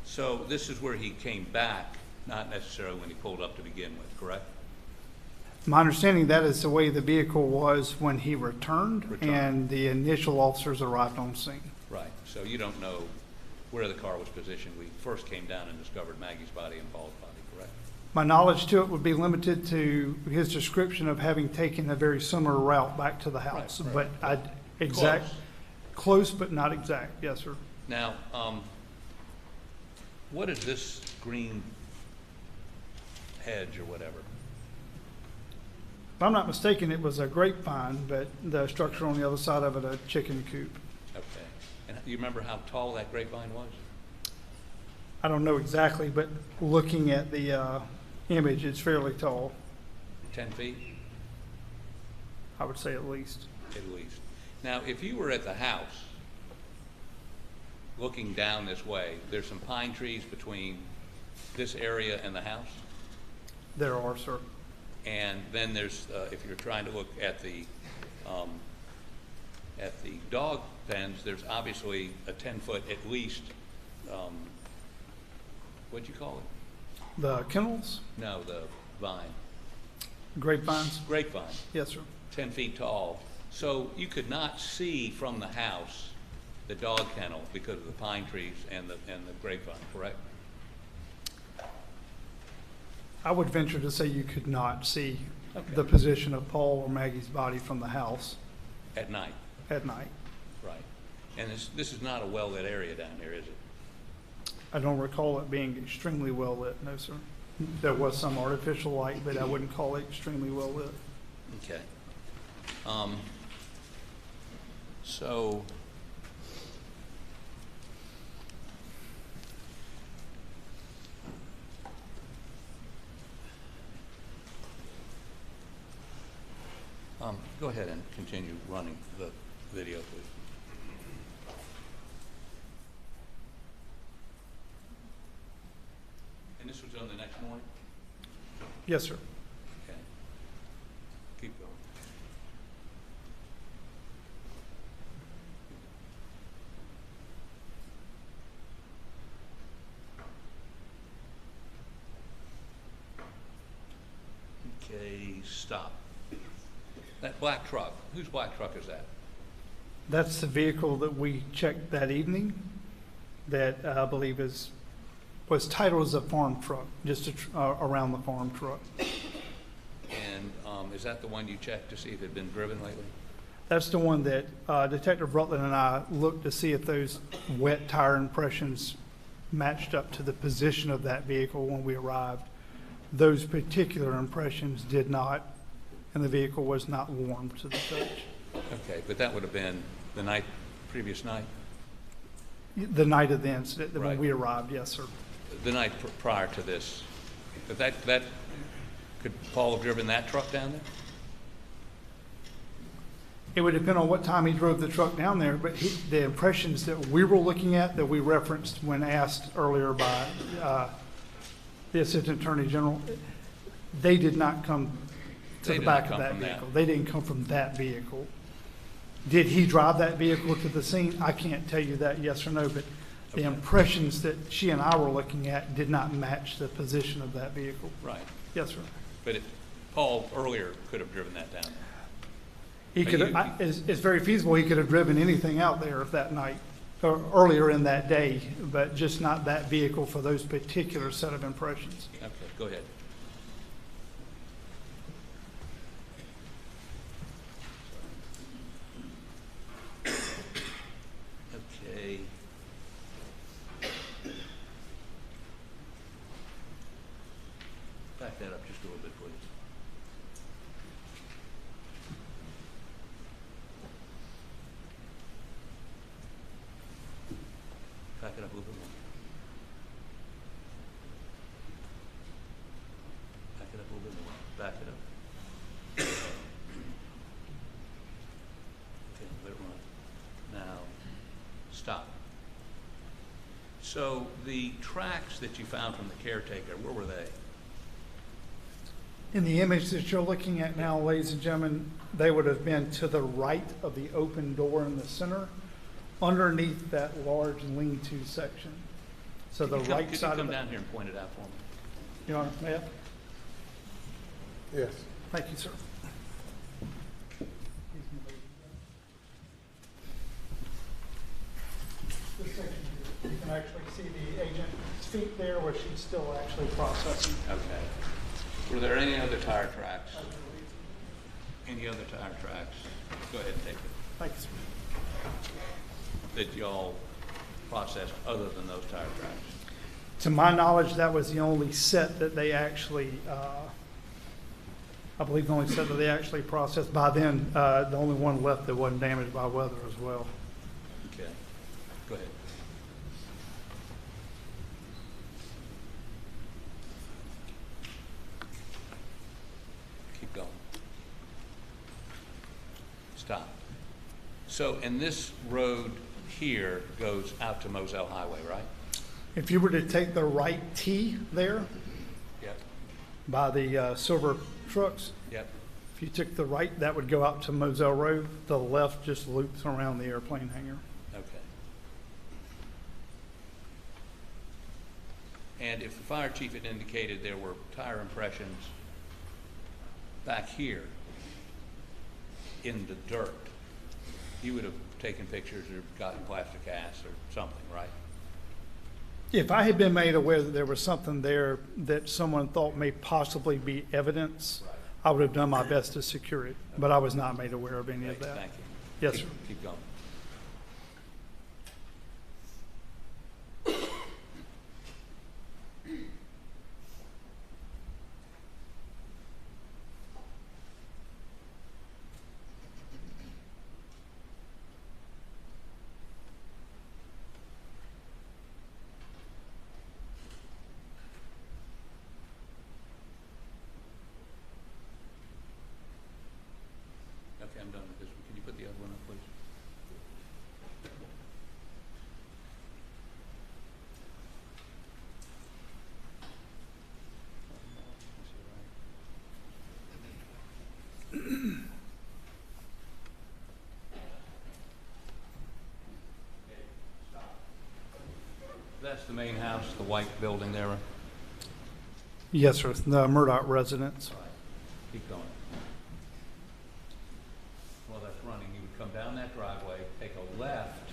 So this is where he came back, not necessarily when he pulled up to begin with, correct? My understanding that is the way the vehicle was when he returned. And the initial officers arrived on scene. Right. So you don't know where the car was positioned. We first came down and discovered Maggie's body and Paul's body, correct? My knowledge to it would be limited to his description of having taken a very similar route back to the house. Right. But close but not exact, yes, sir. Now, what is this green hedge or whatever? If I'm not mistaken, it was a grapevine, but the structure on the other side of it, a chicken coop. Okay. And you remember how tall that grapevine was? I don't know exactly, but looking at the image, it's fairly tall. 10 feet? I would say at least. At least. Now, if you were at the house, looking down this way, there's some pine trees between this area and the house? There are, sir. And then there's, if you're trying to look at the dog pens, there's obviously a 10-foot at least, what'd you call it? The kennels? No, the vine. Grapevines? Grapevine. Yes, sir. 10 feet tall. So you could not see from the house the dog kennel because of the pine trees and the grapevine, correct? I would venture to say you could not see the position of Paul or Maggie's body from the house. At night? At night. Right. And this is not a well-lit area down there, is it? I don't recall it being extremely well lit, no, sir. There was some artificial light, but I wouldn't call it extremely well lit. Okay. So go ahead and continue running the video, please. And this was done the next morning? Yes, sir. Okay. Keep going. Okay, stop. That black truck, whose black truck is that? That's the vehicle that we checked that evening that I believe was titled as a farm truck, just around the farm truck. And is that the one you checked to see if it had been driven lately? That's the one that Detective Rutland and I looked to see if those wet tire impressions matched up to the position of that vehicle when we arrived. Those particular impressions did not, and the vehicle was not warm to the touch. Okay, but that would have been the previous night? The night of the incident, when Right. we arrived, yes, sir. The night prior to this. But that could Paul have driven that truck down there? It would depend on what time he drove the truck down there, but the impressions that we were looking at, that we referenced when asked earlier by the Assistant Attorney General, they did not come to the back of that vehicle. They didn't come from that vehicle. Did he drive that vehicle to the scene? I can't tell you that, yes or no, but the impressions that she and I were looking at did not match the position of that vehicle. Right. Yes, sir. But Paul earlier could have driven that down there. He could. It's very feasible he could have driven anything out there that night or earlier in that day, but just not that vehicle for those particular set of impressions. Okay, go ahead. Okay. Back that up just a little bit, please. Back it up a little bit more. Back it up a little bit more. Back it up. Okay, let it run. Now, stop. So the tracks that you found from the caretaker, where were they? In the image that you're looking at now, ladies and gentlemen, they would have been to the right of the open door in the center, underneath that large lean-to section. So the right Could side you of come it. down here and point it out for me? Your Honor, may I? Yes. Thank you, sir. This section here, you can actually see the agent's feet there where she's still actually processing. Okay. Were there any other tire tracks? Any other tire tracks? Go ahead and take it. Thank you, sir. That y'all processed other than those tire tracks? To my knowledge, that was the only set that they actually, I believe the only set that they actually processed. By then, the only one left that wasn't damaged by weather as well. Okay. Go ahead. Keep going. Stop. So, and this road here goes out to Moselle Highway, right? If you were to take the right T there Yep. by the silver trucks, Yep. if you took the right, that would go out to Moselle Road. The left just loops around the airplane hangar. Okay. And if the fire chief had indicated there were tire impressions back here in the dirt, he would have taken pictures or gotten plaster casts or something, right? If I had been made aware that there was something there that someone thought may possibly be evidence, I would have done my best to secure it, but I was not made aware of any of that. Thank you. Yes, sir. Keep going. Okay, I'm done with this one. Can you put the other one up, please? That's the main house, the white building there. Yes, sir. The Murdaugh residence. Keep going. While that's running, you would come down that driveway, take a left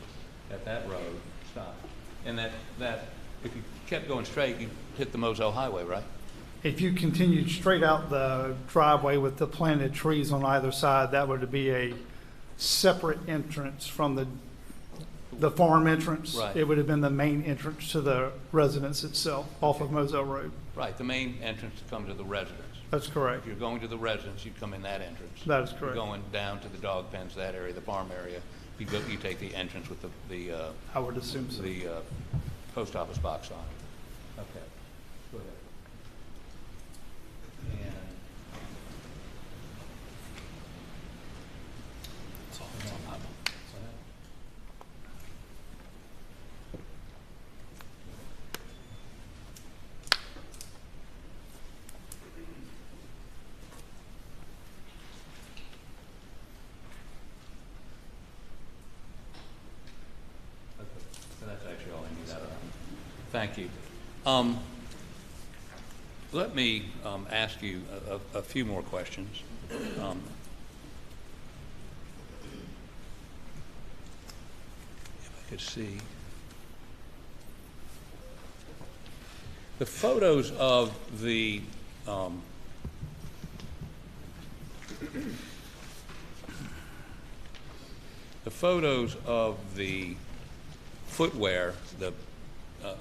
at that road, stop. And that if you kept going straight, you'd hit the Moselle Highway, right? If you continued straight out the driveway with the planted trees on either side, that would be a separate entrance from the The farm entrance. Right. It would have been the main entrance to the residence itself, off of Moselle Road. Right, the main entrance to come to the residence. That's correct. If you're going to the residence, you'd come in that entrance. That is If correct. you're going down to the dog pens, that area, the farm area, you take the entrance with the I would assume so. the post office box on it. Okay, go ahead. And so that's actually all I need out of that. Thank you. Let me ask you a few more questions. If I could see. The photos of the footwear,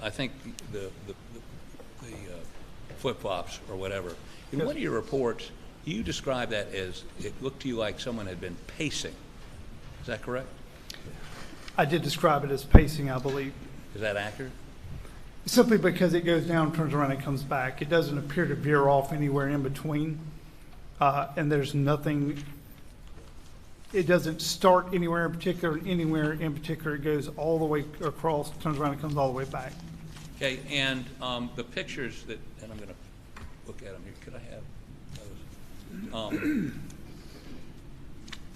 I think the flip-flops or whatever. In one of your reports, you describe that as it looked to you like someone had been pacing. Is that correct? I did describe it as pacing, I believe. Is that accurate? Simply because it goes down, turns around, and comes back. It doesn't appear to veer off anywhere in between. And there's nothing, it doesn't start anywhere in particular, and anywhere in particular. It goes all the way across, turns around, and comes all the way back. Okay, and the pictures that, and I'm going to look at them here. Could I have those?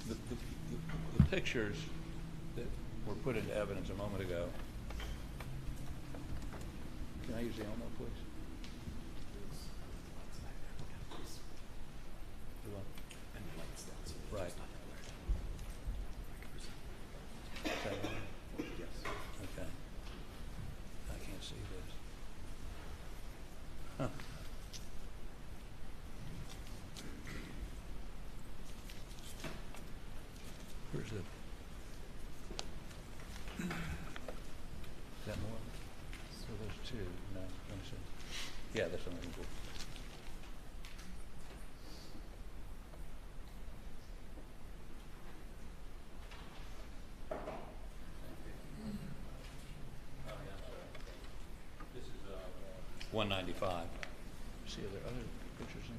The pictures that were put into evidence a moment ago. Can I use the Elmo, please? Right. Okay. Okay. I can't see this. Huh. Where's the? Is that more? So there's two. No, let me see. Yeah, that's what I'm looking for. This is 195. See, are there other pictures in?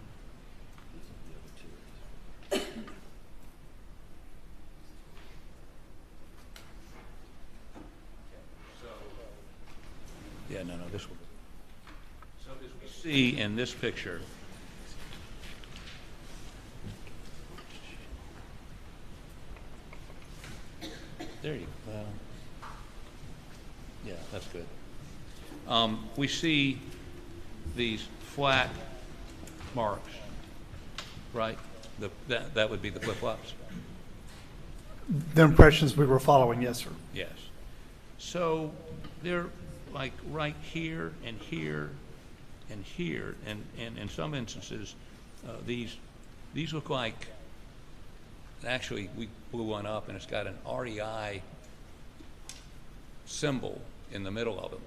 Yeah, no, this one. So as we see in this picture, there you go. Yeah, that's good. We see these flat marks, right? That would be the flip-flops? The impressions we were following, yes, sir. Yes. So they're like right here and here and here, and in some instances, these look like, actually we blew one up and it's got an REI symbol in the middle of them.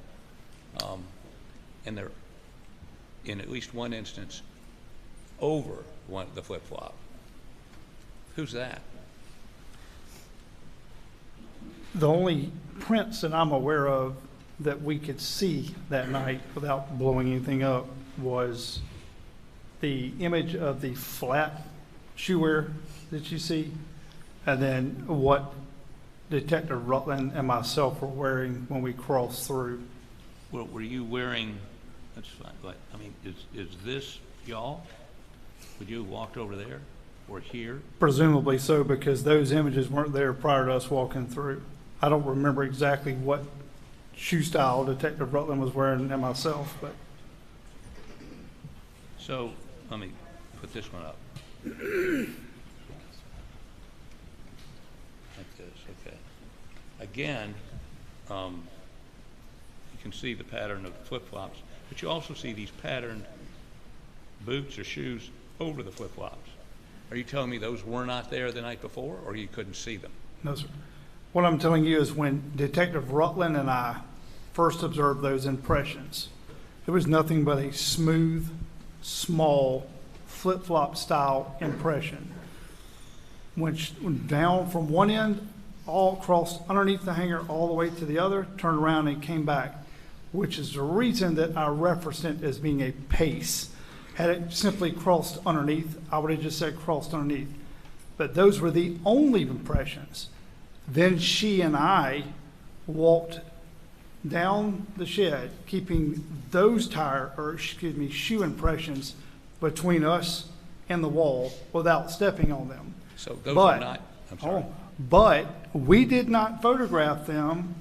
And they're, in at least one instance, over the flip-flop. Who's that? The only prints that I'm aware of that we could see that night without blowing anything up was the image of the flat shoe wear that you see, and then what Detective Rutland and myself were wearing when we crossed through. Well, were you wearing, that's fine, but, I mean, is this y'all? Would you have walked over there or here? Presumably so, because those images weren't there prior to us walking through. I don't remember exactly what shoe style Detective Rutland was wearing and myself, but. So, let me put this one up. Like this, okay. Again, you can see the pattern of flip-flops, but you also see these patterned boots or shoes over the flip-flops. Are you telling me those were not there the night before, or you couldn't see them? No, sir. What I'm telling you is when Detective Rutland and I first observed those impressions, it was nothing but a smooth, small, flip-flop style impression. Went down from one end, all across underneath the hanger, all the way to the other, turned around and came back, which is the reason that I referenced it as being a pace. Had it simply crossed underneath, I would have just said crossed underneath. But those were the only impressions. Then she and I walked down the shed, keeping those shoe impressions between us and the wall without stepping on them. So those are not, I'm sorry. But we did not photograph them.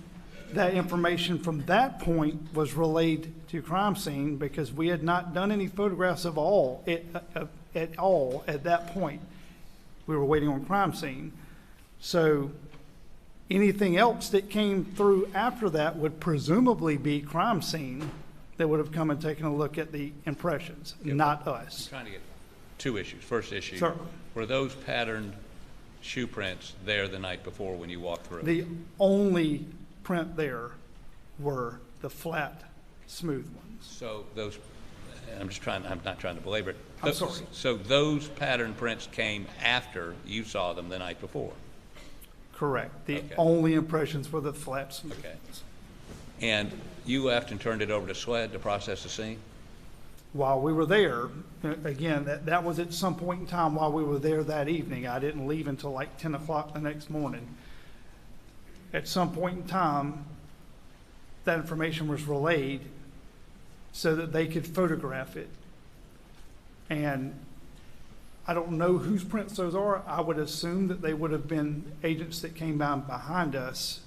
That information from that point was relayed to crime scene because we had not done any photographs at all at that point. We were waiting on crime scene. So anything else that came through after that would presumably be crime scene that would have come and taken a look at the impressions, not us. I'm trying to get two issues. First issue, Sir. Were those patterned shoe prints there the night before when you walked through? The only print there were the flat, smooth ones. So those, I'm not trying to belabor it. I'm sorry. So those pattern prints came after you saw them the night before? Correct. The Okay. only impressions were the flat, smooth Okay. ones. And you left and turned it over to SLED to process the scene? While we were there, again, that was at some point in time while we were there that evening. I didn't leave until like 10 o'clock the next morning. At some point in time, that information was relayed so that they could photograph it. And I don't know whose prints those are. I would assume that they would have been agents that came down behind us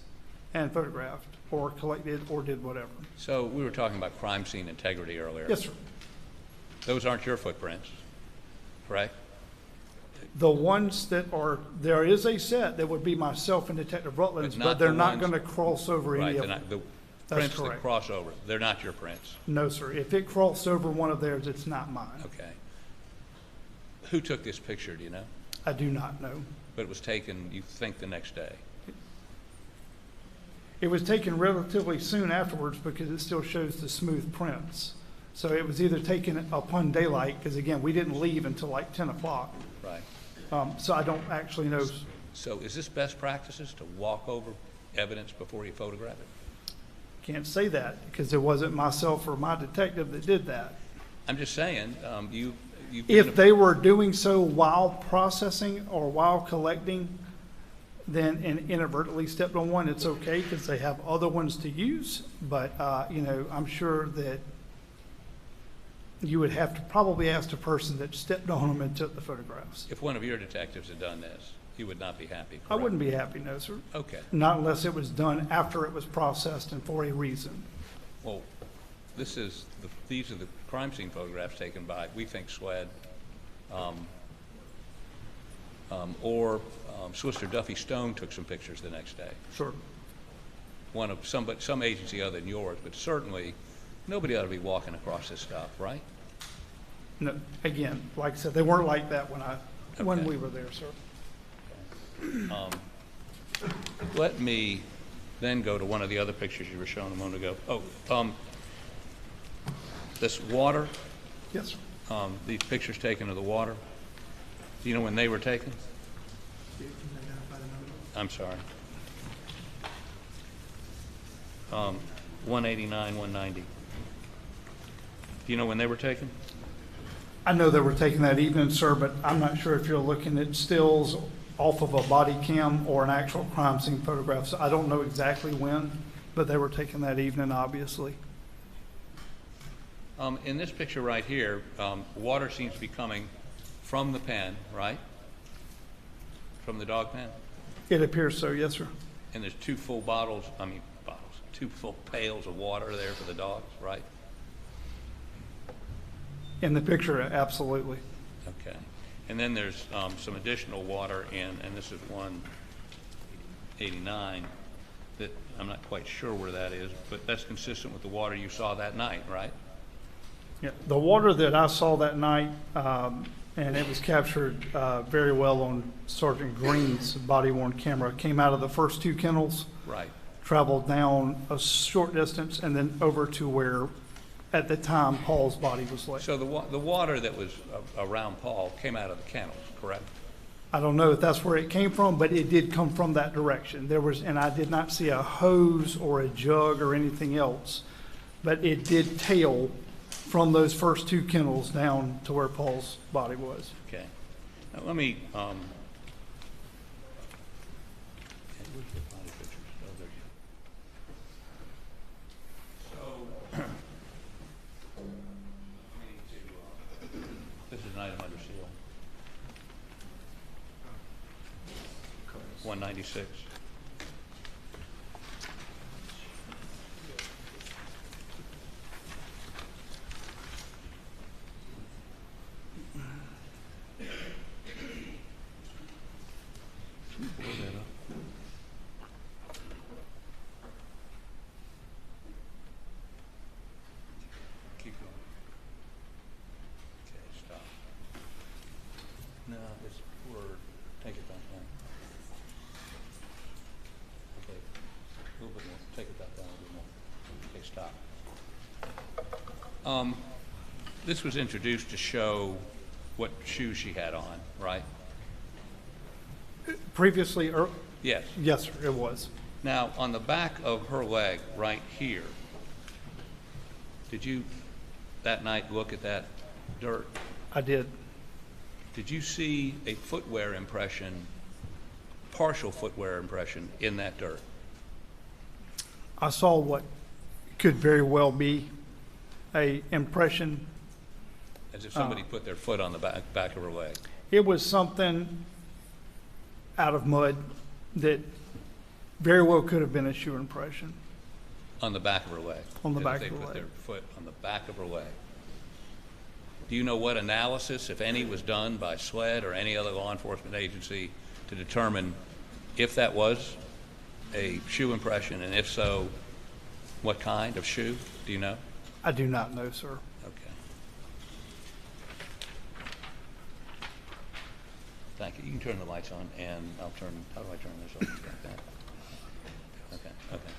and photographed or collected or did whatever. So we were talking about crime scene integrity earlier. Yes, sir. Those aren't your footprints, correct? The ones that are, there is a set that would be myself and Detective Rutland's, But but not they're the not ones- going to cross over Right, any they're of not, them. the That's prints that correct. cross over, they're not your prints. No, sir. If it crossed over one of theirs, it's not mine. Okay. Who took this picture, do you know? I do not know. But it was taken, you think, the next day? It was taken relatively soon afterwards because it still shows the smooth prints. So it was either taken upon daylight, because again, we didn't leave until like 10 o'clock. Right. So I don't actually know. So is this best practices to walk over evidence before you photograph it? Can't say that because it wasn't myself or my detective that did that. I'm just saying, you've If they were doing so while processing or while collecting, then and inadvertently stepped on one, it's okay because they have other ones to use. But, I'm sure that you would have to probably ask the person that stepped on them and took the photographs. If one of your detectives had done this, you would not be happy, correct? I wouldn't be happy, no, sir. Okay. Not unless it was done after it was processed and for a reason. Well, these are the crime scene photographs taken by, we think, SLED, or Solicitor Duffy Stone took some pictures the next day. Sure. One of some agency other than yours, but certainly nobody ought to be walking across this stuff, right? No, again, like I said, they weren't like that when Okay. we were there, sir. Let me then go to one of the other pictures you were showing a moment ago. This water, Yes, sir. these pictures taken of the water, do you know when they were taken? I'm sorry. 189, 190. Do you know when they were taken? I know they were taken that evening, sir, but I'm not sure if you're looking at stills off of a body cam or an actual crime scene photograph. So I don't know exactly when, but they were taken that evening, obviously. In this picture right here, water seems to be coming from the pen, right? From the dog pen? It appears so, yes, sir. And there's two full two full pails of water there for the dogs, right? In the picture, absolutely. Okay. And then there's some additional water and this is 189 that I'm not quite sure where that is, but that's consistent with the water you saw that night, right? Yeah, the water that I saw that night, and it was captured very well on Sergeant Green's body-worn camera. Came out of the first two kennels, Right. traveled down a short distance, and then over to where, at the time, Paul's body was laid. So the water that was around Paul came out of the kennels, correct? I don't know if that's where it came from, but it did come from that direction. There was, and I did not see a hose or a jug or anything else, but it did tail from those first two kennels down to where Paul's body was. Okay. Now let me, where's the body pictures? Oh, there you go. So, this is an item under seal. 196. Keep going. Okay, stop. No, it's word. Take it back down. Okay, a little bit more. Take it back down a little more. Okay, stop. This was introduced to show what shoes she had on, right? Previously, Yes. yes, sir, it was. Now, on the back of her leg, right here, did you that night look at that dirt? I did. Did you see a footwear impression, partial footwear impression in that dirt? I saw what could very well be a impression. As if somebody put their foot on the back of her leg. It was something out of mud that very well could have been a shoe impression. On the back of her leg. On the As back if they of her put leg. their foot on the back of her leg. Do you know what analysis, if any, was done by SLED or any other law enforcement agency to determine if that was a shoe impression, and if so, what kind of shoe? Do you know? I do not know, sir. Okay. Thank you. You can turn the lights on, and I'll turn. How do I turn this on? Like that. Okay. Okay.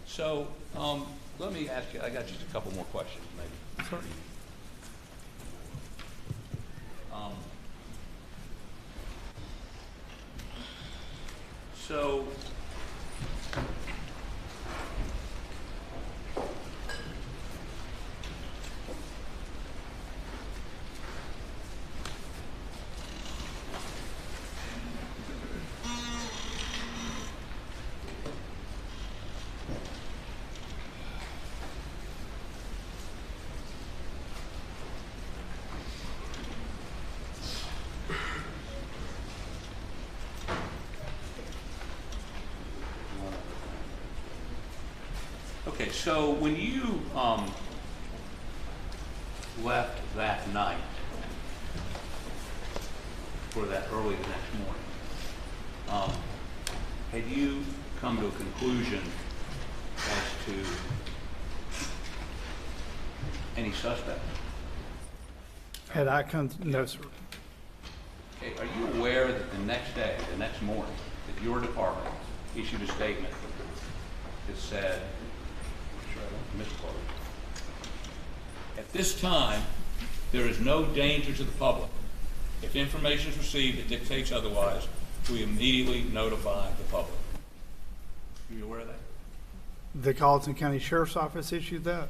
So, let me ask you, I got just a couple more questions, maybe. Sorry. So, okay, so when you left that night for that early the next morning, had you come to a conclusion as to any suspect? Had I come, no, sir. Okay, are you aware that the next day, the next morning, that your department issued a statement that said, misquote, at this time, there is no danger to the public. If information is received that dictates otherwise, we immediately notify the public. Are you aware of that? The Charleston County Sheriff's Office issued that.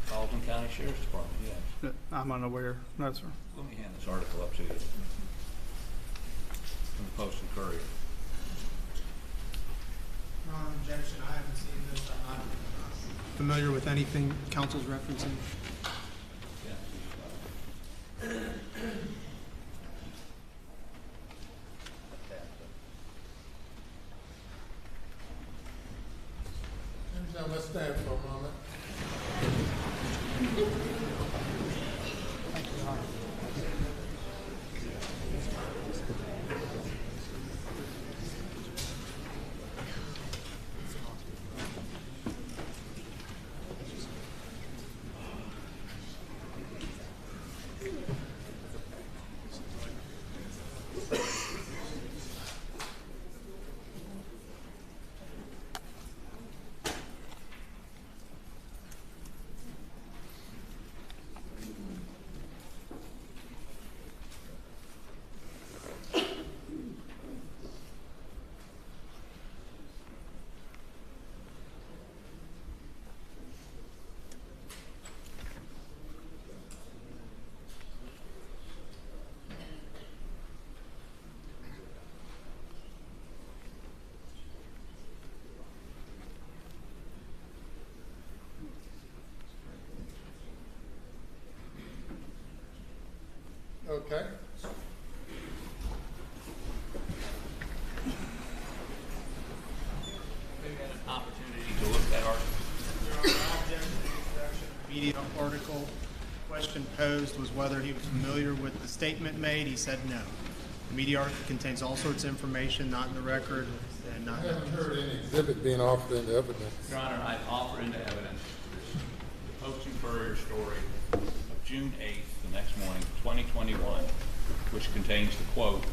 Charleston County Sheriff's Department, yes. I'm unaware, no, sir. Let me hand this article up to you from the Post and Courier. Non-objection, I haven't seen this. I'm not familiar with anything council's referencing. Now let's stand for a moment. Okay. Opportunity to look at that article. Media article. Question posed was whether he was familiar with the statement made. He said no. The media article contains all sorts of information not in the record and not. I haven't heard any exhibit being offered into evidence. Your Honor, I offer into evidence the Post-Courier story of June 8th, the next morning, 2021, which contains the quote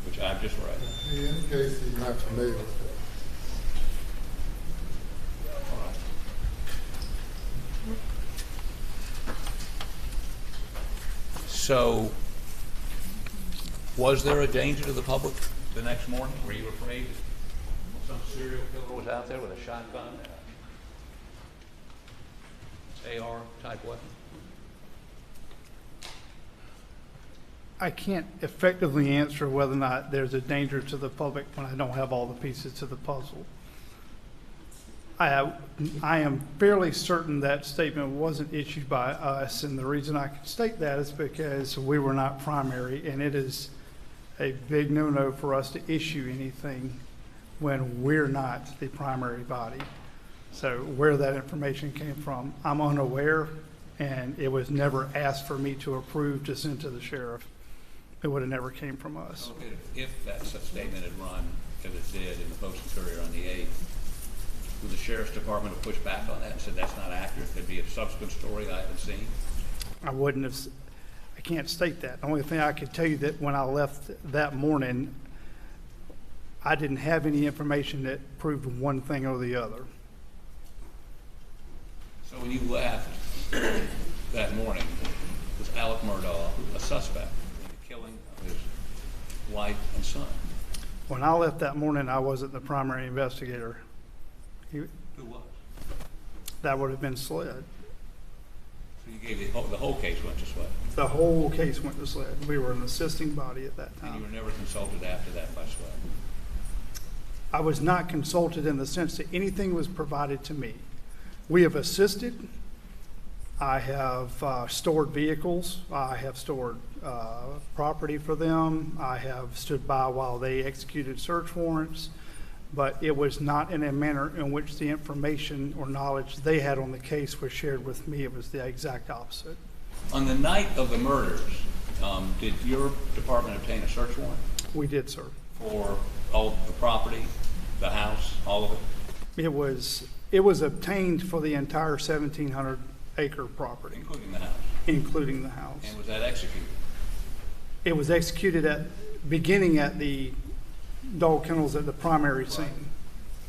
which I've just read. He indicates he's not familiar with that. So, was there a danger to the public the next morning? Were you afraid some serial killer was out there with a shotgun and AR type weapon? I can't effectively answer whether or not there's a danger to the public when I don't have all the pieces to the puzzle. I am fairly certain that statement wasn't issued by us, and the reason I can state that is because we were not primary, and it is a big no-no for us to issue anything when we're not the primary body. So where that information came from, I'm unaware, and it was never asked for me to approve to send to the sheriff. It would have never came from us. Okay, if that such statement had run, as it did in the Post-Courier on the 8th, would the Sheriff's Department have pushed back on that and said that's not accurate? There'd be a subsequent story I haven't seen? I wouldn't have, I can't state that. The only thing I could tell you that when I left that morning, I didn't have any information that proved one thing or the other. So when you left that morning, was Alec Murdaugh a suspect in the killing of his wife and son? When I left that morning, I wasn't the primary investigator. Who was? That would have been SLED. So you gave the whole case went to SLED? The whole case went to SLED. We were an assisting body at that time. And you were never consulted after that by SLED? I was not consulted in the sense that anything was provided to me. We have assisted. I have stored vehicles. I have stored property for them. I have stood by while they executed search warrants. But it was not in a manner in which the information or knowledge they had on the case was shared with me. It was the exact opposite. On the night of the murders, did your department obtain a search warrant? We did, sir. For all the property, the house, all of it? It was obtained for the entire 1,700-acre property. Including the house? Including the house. And was that executed? It was executed beginning at the dog kennels at the primary scene. Right.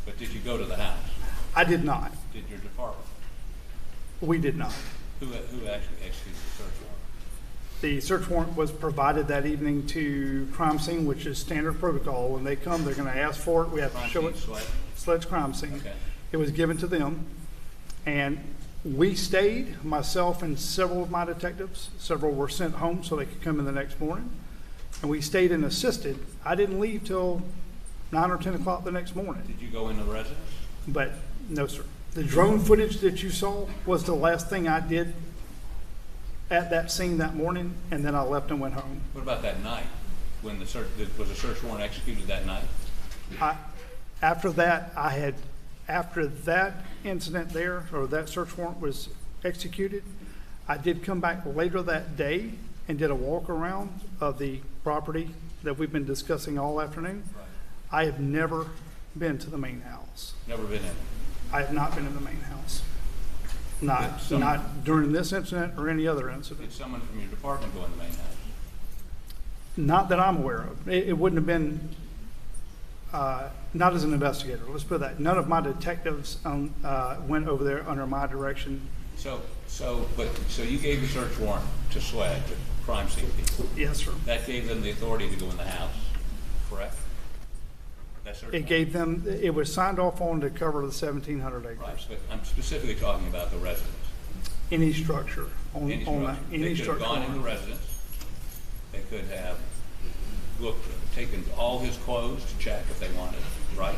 But did you go to the house? I did not. Did your department? We did not. Who actually executed the search warrant? The search warrant was provided that evening to crime scene, which is standard protocol. When they come, they're going to ask for it. We have to show it. SLED's crime scene. Okay. It was given to them, and we stayed, myself and several of my detectives. Several were sent home so they could come in the next morning. And we stayed and assisted. I didn't leave till 9 or 10 o'clock the next morning. Did you go into the residence? But no, sir. The drone footage that you saw was the last thing I did at that scene that morning, and then I left and went home. What about that night? When was a search warrant executed that night? After that incident there, or that search warrant was executed, I did come back later that day and did a walk around of the property that we've been discussing all afternoon. Right. I have never been to the main house. Never been in? I have not been in the main house. Not during this incident or any other incident. Did someone from your department go in the main house? Not that I'm aware of. It wouldn't have been, not as an investigator. Let's put that. None of my detectives went over there under my direction. So you gave the search warrant to SLED, to crime scene people? Yes, sir. That gave them the authority to go in the house, correct? It was signed off on to cover the 1,700 acres. Right, but I'm specifically talking about the residence. Any structure on that. They could have gone in the residence. They could have taken all his clothes to check if they wanted, right?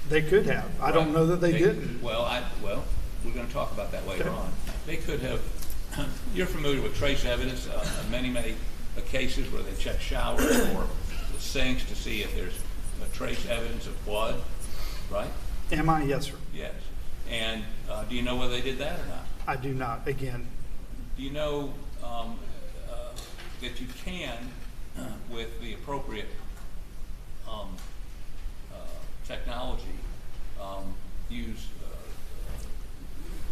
They could have. I don't know that they didn't. Well, we're going to talk about that later on. They could have. You're familiar with trace evidence. Many cases where they check showers or the sinks to see if there's trace evidence of blood, right? Am I? Yes, sir. Yes. And do you know whether they did that or not? I do not. Again, Do you know that you can, with the appropriate technology, use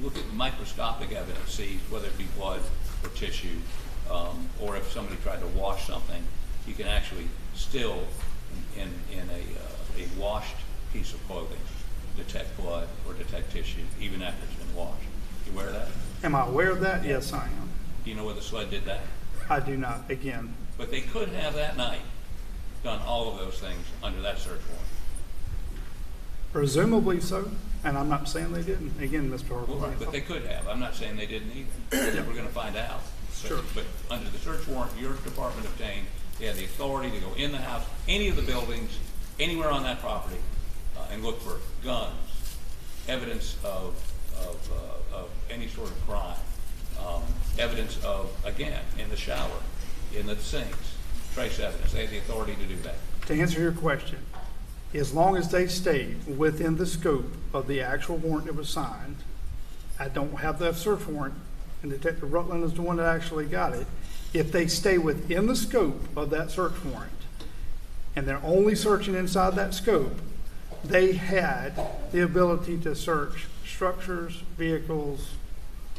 look at microscopic evidence, see whether it be blood or tissue, or if somebody tried to wash something, you can actually still, in a washed piece of clothing, detect blood or detect tissue, even after it's been washed. You aware of that? am I aware of that? Yes, I am. Do you know whether SLED did that? I do not. Again, But they could have that night done all of those things under that search warrant. presumably so, and I'm not saying they didn't. Again, Mr. Harper. Well, but they could have. I'm not saying they didn't either. We're going to find out. Sure. But under the search warrant your department obtained, they had the authority to go in the house, any of the buildings, anywhere on that property, and look for guns, evidence of any sort of crime, evidence of, again, in the shower, in the sinks, trace evidence. They had the authority to do that. To answer your question, as long as they stay within the scope of the actual warrant that was signed, I don't have the search warrant, and Detective Rutland is the one that actually got it. If they stay within the scope of that search warrant, and they're only searching inside that scope, they had the ability to search structures, vehicles,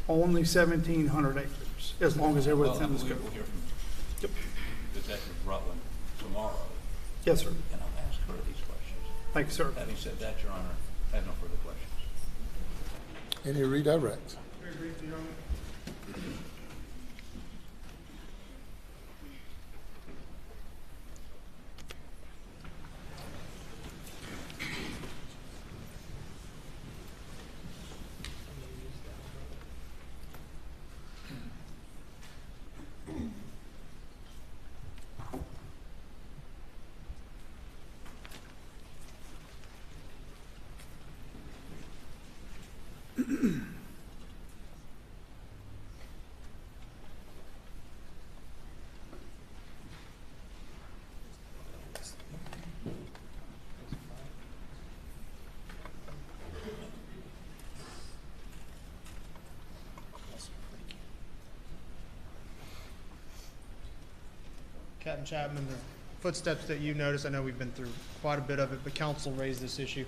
only 1,700 acres, as long as they're within the scope. We'll hear from Detective Rutland tomorrow. Yes, sir. And I'll ask her these questions. Thank you, sir. Having said that, Your Honor, I have no further questions. Any redirect? Very briefly, Your Honor. Captain Chapman, the footsteps that you noticed, I know we've been through quite a bit of it, but counsel raised this issue.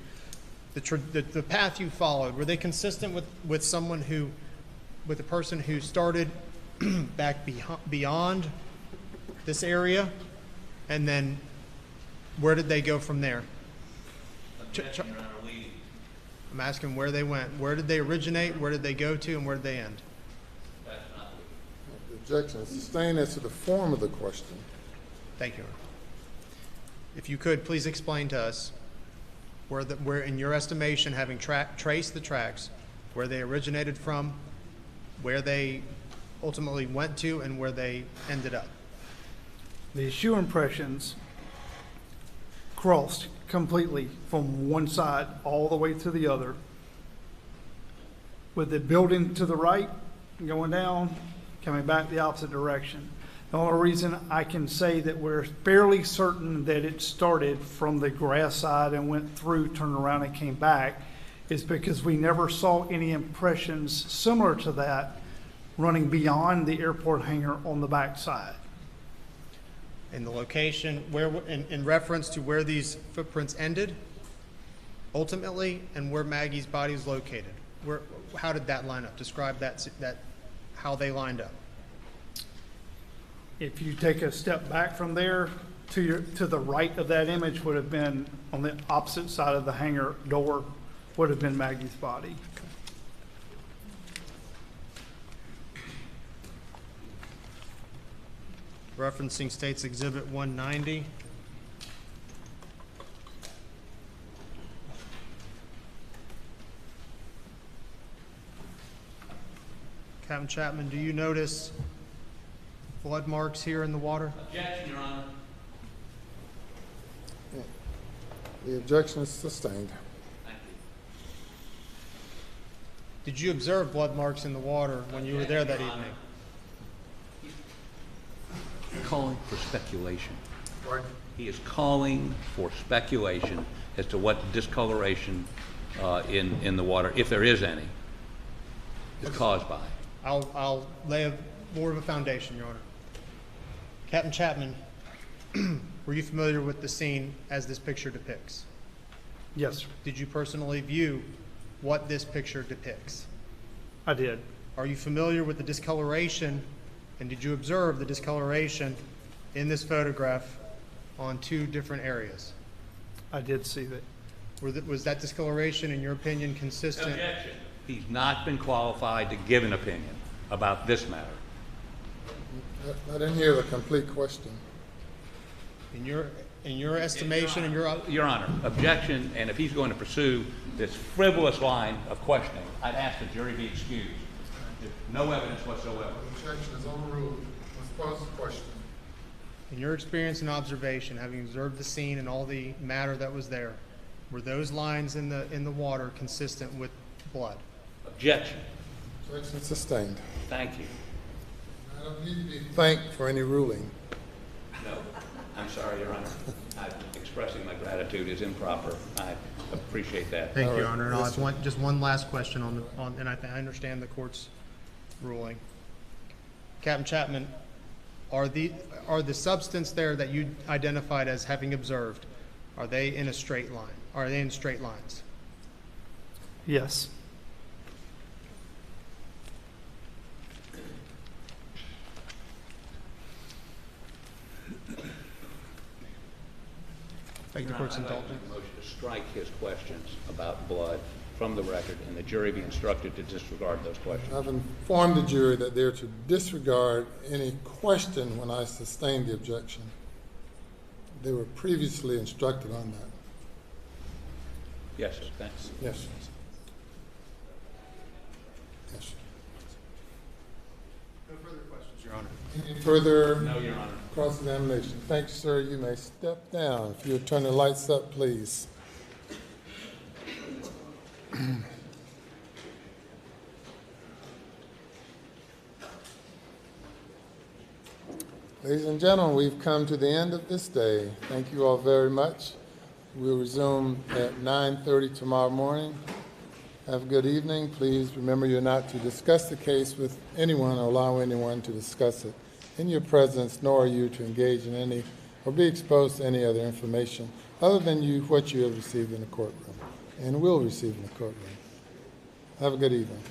The path you followed, were they consistent with someone who, with a person who started back beyond this area, and then where did they go from there? I'm asking where they went. Where did they originate? Where did they go to? And where did they end? Objection. Sustained as to the form of the question. Thank you. If you could, please explain to us where in your estimation, having traced the tracks, where they originated from, where they ultimately went to, and where they ended up. The shoe impressions crossed completely from one side all the way to the other, with the building to the right, going down, coming back the opposite direction. The only reason I can say that we're fairly certain that it started from the grass side and went through, turned around, and came back is because we never saw any impressions similar to that running beyond the airport hangar on the back side. In the location, where in reference to where these footprints ended, ultimately, and where Maggie's body was located, how did that line up? Describe that how they lined up. If you take a step back from there, to the right of that image would have been on the opposite side of the hangar door, would have been Maggie's body. Referencing State's Exhibit 190. Captain Chapman, do you notice blood marks here in the water? Objection, Your Honor. The objection is sustained. Thank you. Did you observe blood marks in the water when you were there that evening? calling for speculation. Right. He is calling for speculation as to what discoloration in the water, if there is any, is caused by. I'll lay more of a foundation, Your Honor. Captain Chapman, were you familiar with the scene as this picture depicts? Yes, sir. Did you personally view what this picture depicts? I did. Are you familiar with the discoloration, and did you observe the discoloration in this photograph on two different areas? I did see that. Was that discoloration, in your opinion, consistent? Objection. He's not been qualified to give an opinion about this matter. I didn't hear the complete question. In your estimation, and Your Honor, objection, and if he's going to pursue this frivolous line of questioning, I'd ask the jury be excused. There's no evidence whatsoever. Objection is overruled. Let's pose the question. in your experience and observation, having observed the scene and all the matter that was there, were those lines in the water consistent with blood? Objection. Objection sustained. Thank you. I don't need to be thanked for any ruling. No, I'm sorry, Your Honor. Expressing my gratitude is improper. I appreciate that. Thank you, Your Honor. And I'll have just one last question and I understand the court's ruling. Captain Chapman, are the substance there that you identified as having observed, are they in a straight line? Are they in straight lines? Yes. Thank the court's indulgence. I'd like to make a motion to strike his questions about blood from the record and the jury be instructed to disregard those questions. I've informed the jury that they're to disregard any question when I sustain the objection. They were previously instructed on that. Yes, sir. Thanks. Yes. Yes. No further questions, Your Honor. Any further No, Your Honor. cross-examination? Thank you, sir. You may step down. If you'll turn the lights up, please. Ladies and gentlemen, we've come to the end of this day. Thank you all very much. We'll resume at 9:30 tomorrow morning. Have a good evening. Please remember you're not to discuss the case with anyone or allow anyone to discuss it in your presence, nor are you to engage in any or be exposed to any other information other than what you have received in the courtroom and will receive in the courtroom. Have a good evening.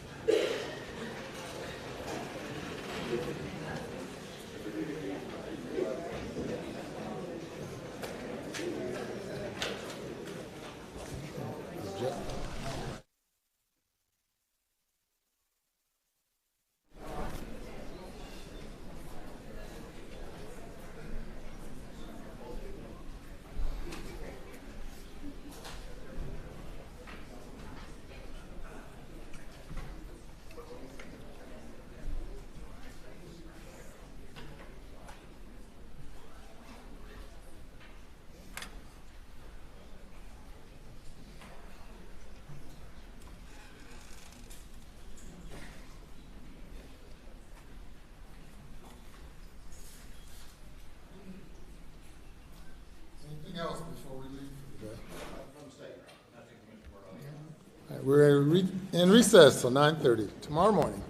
Anything else before we leave for the day? All right, we're in recess till 9:30 tomorrow morning.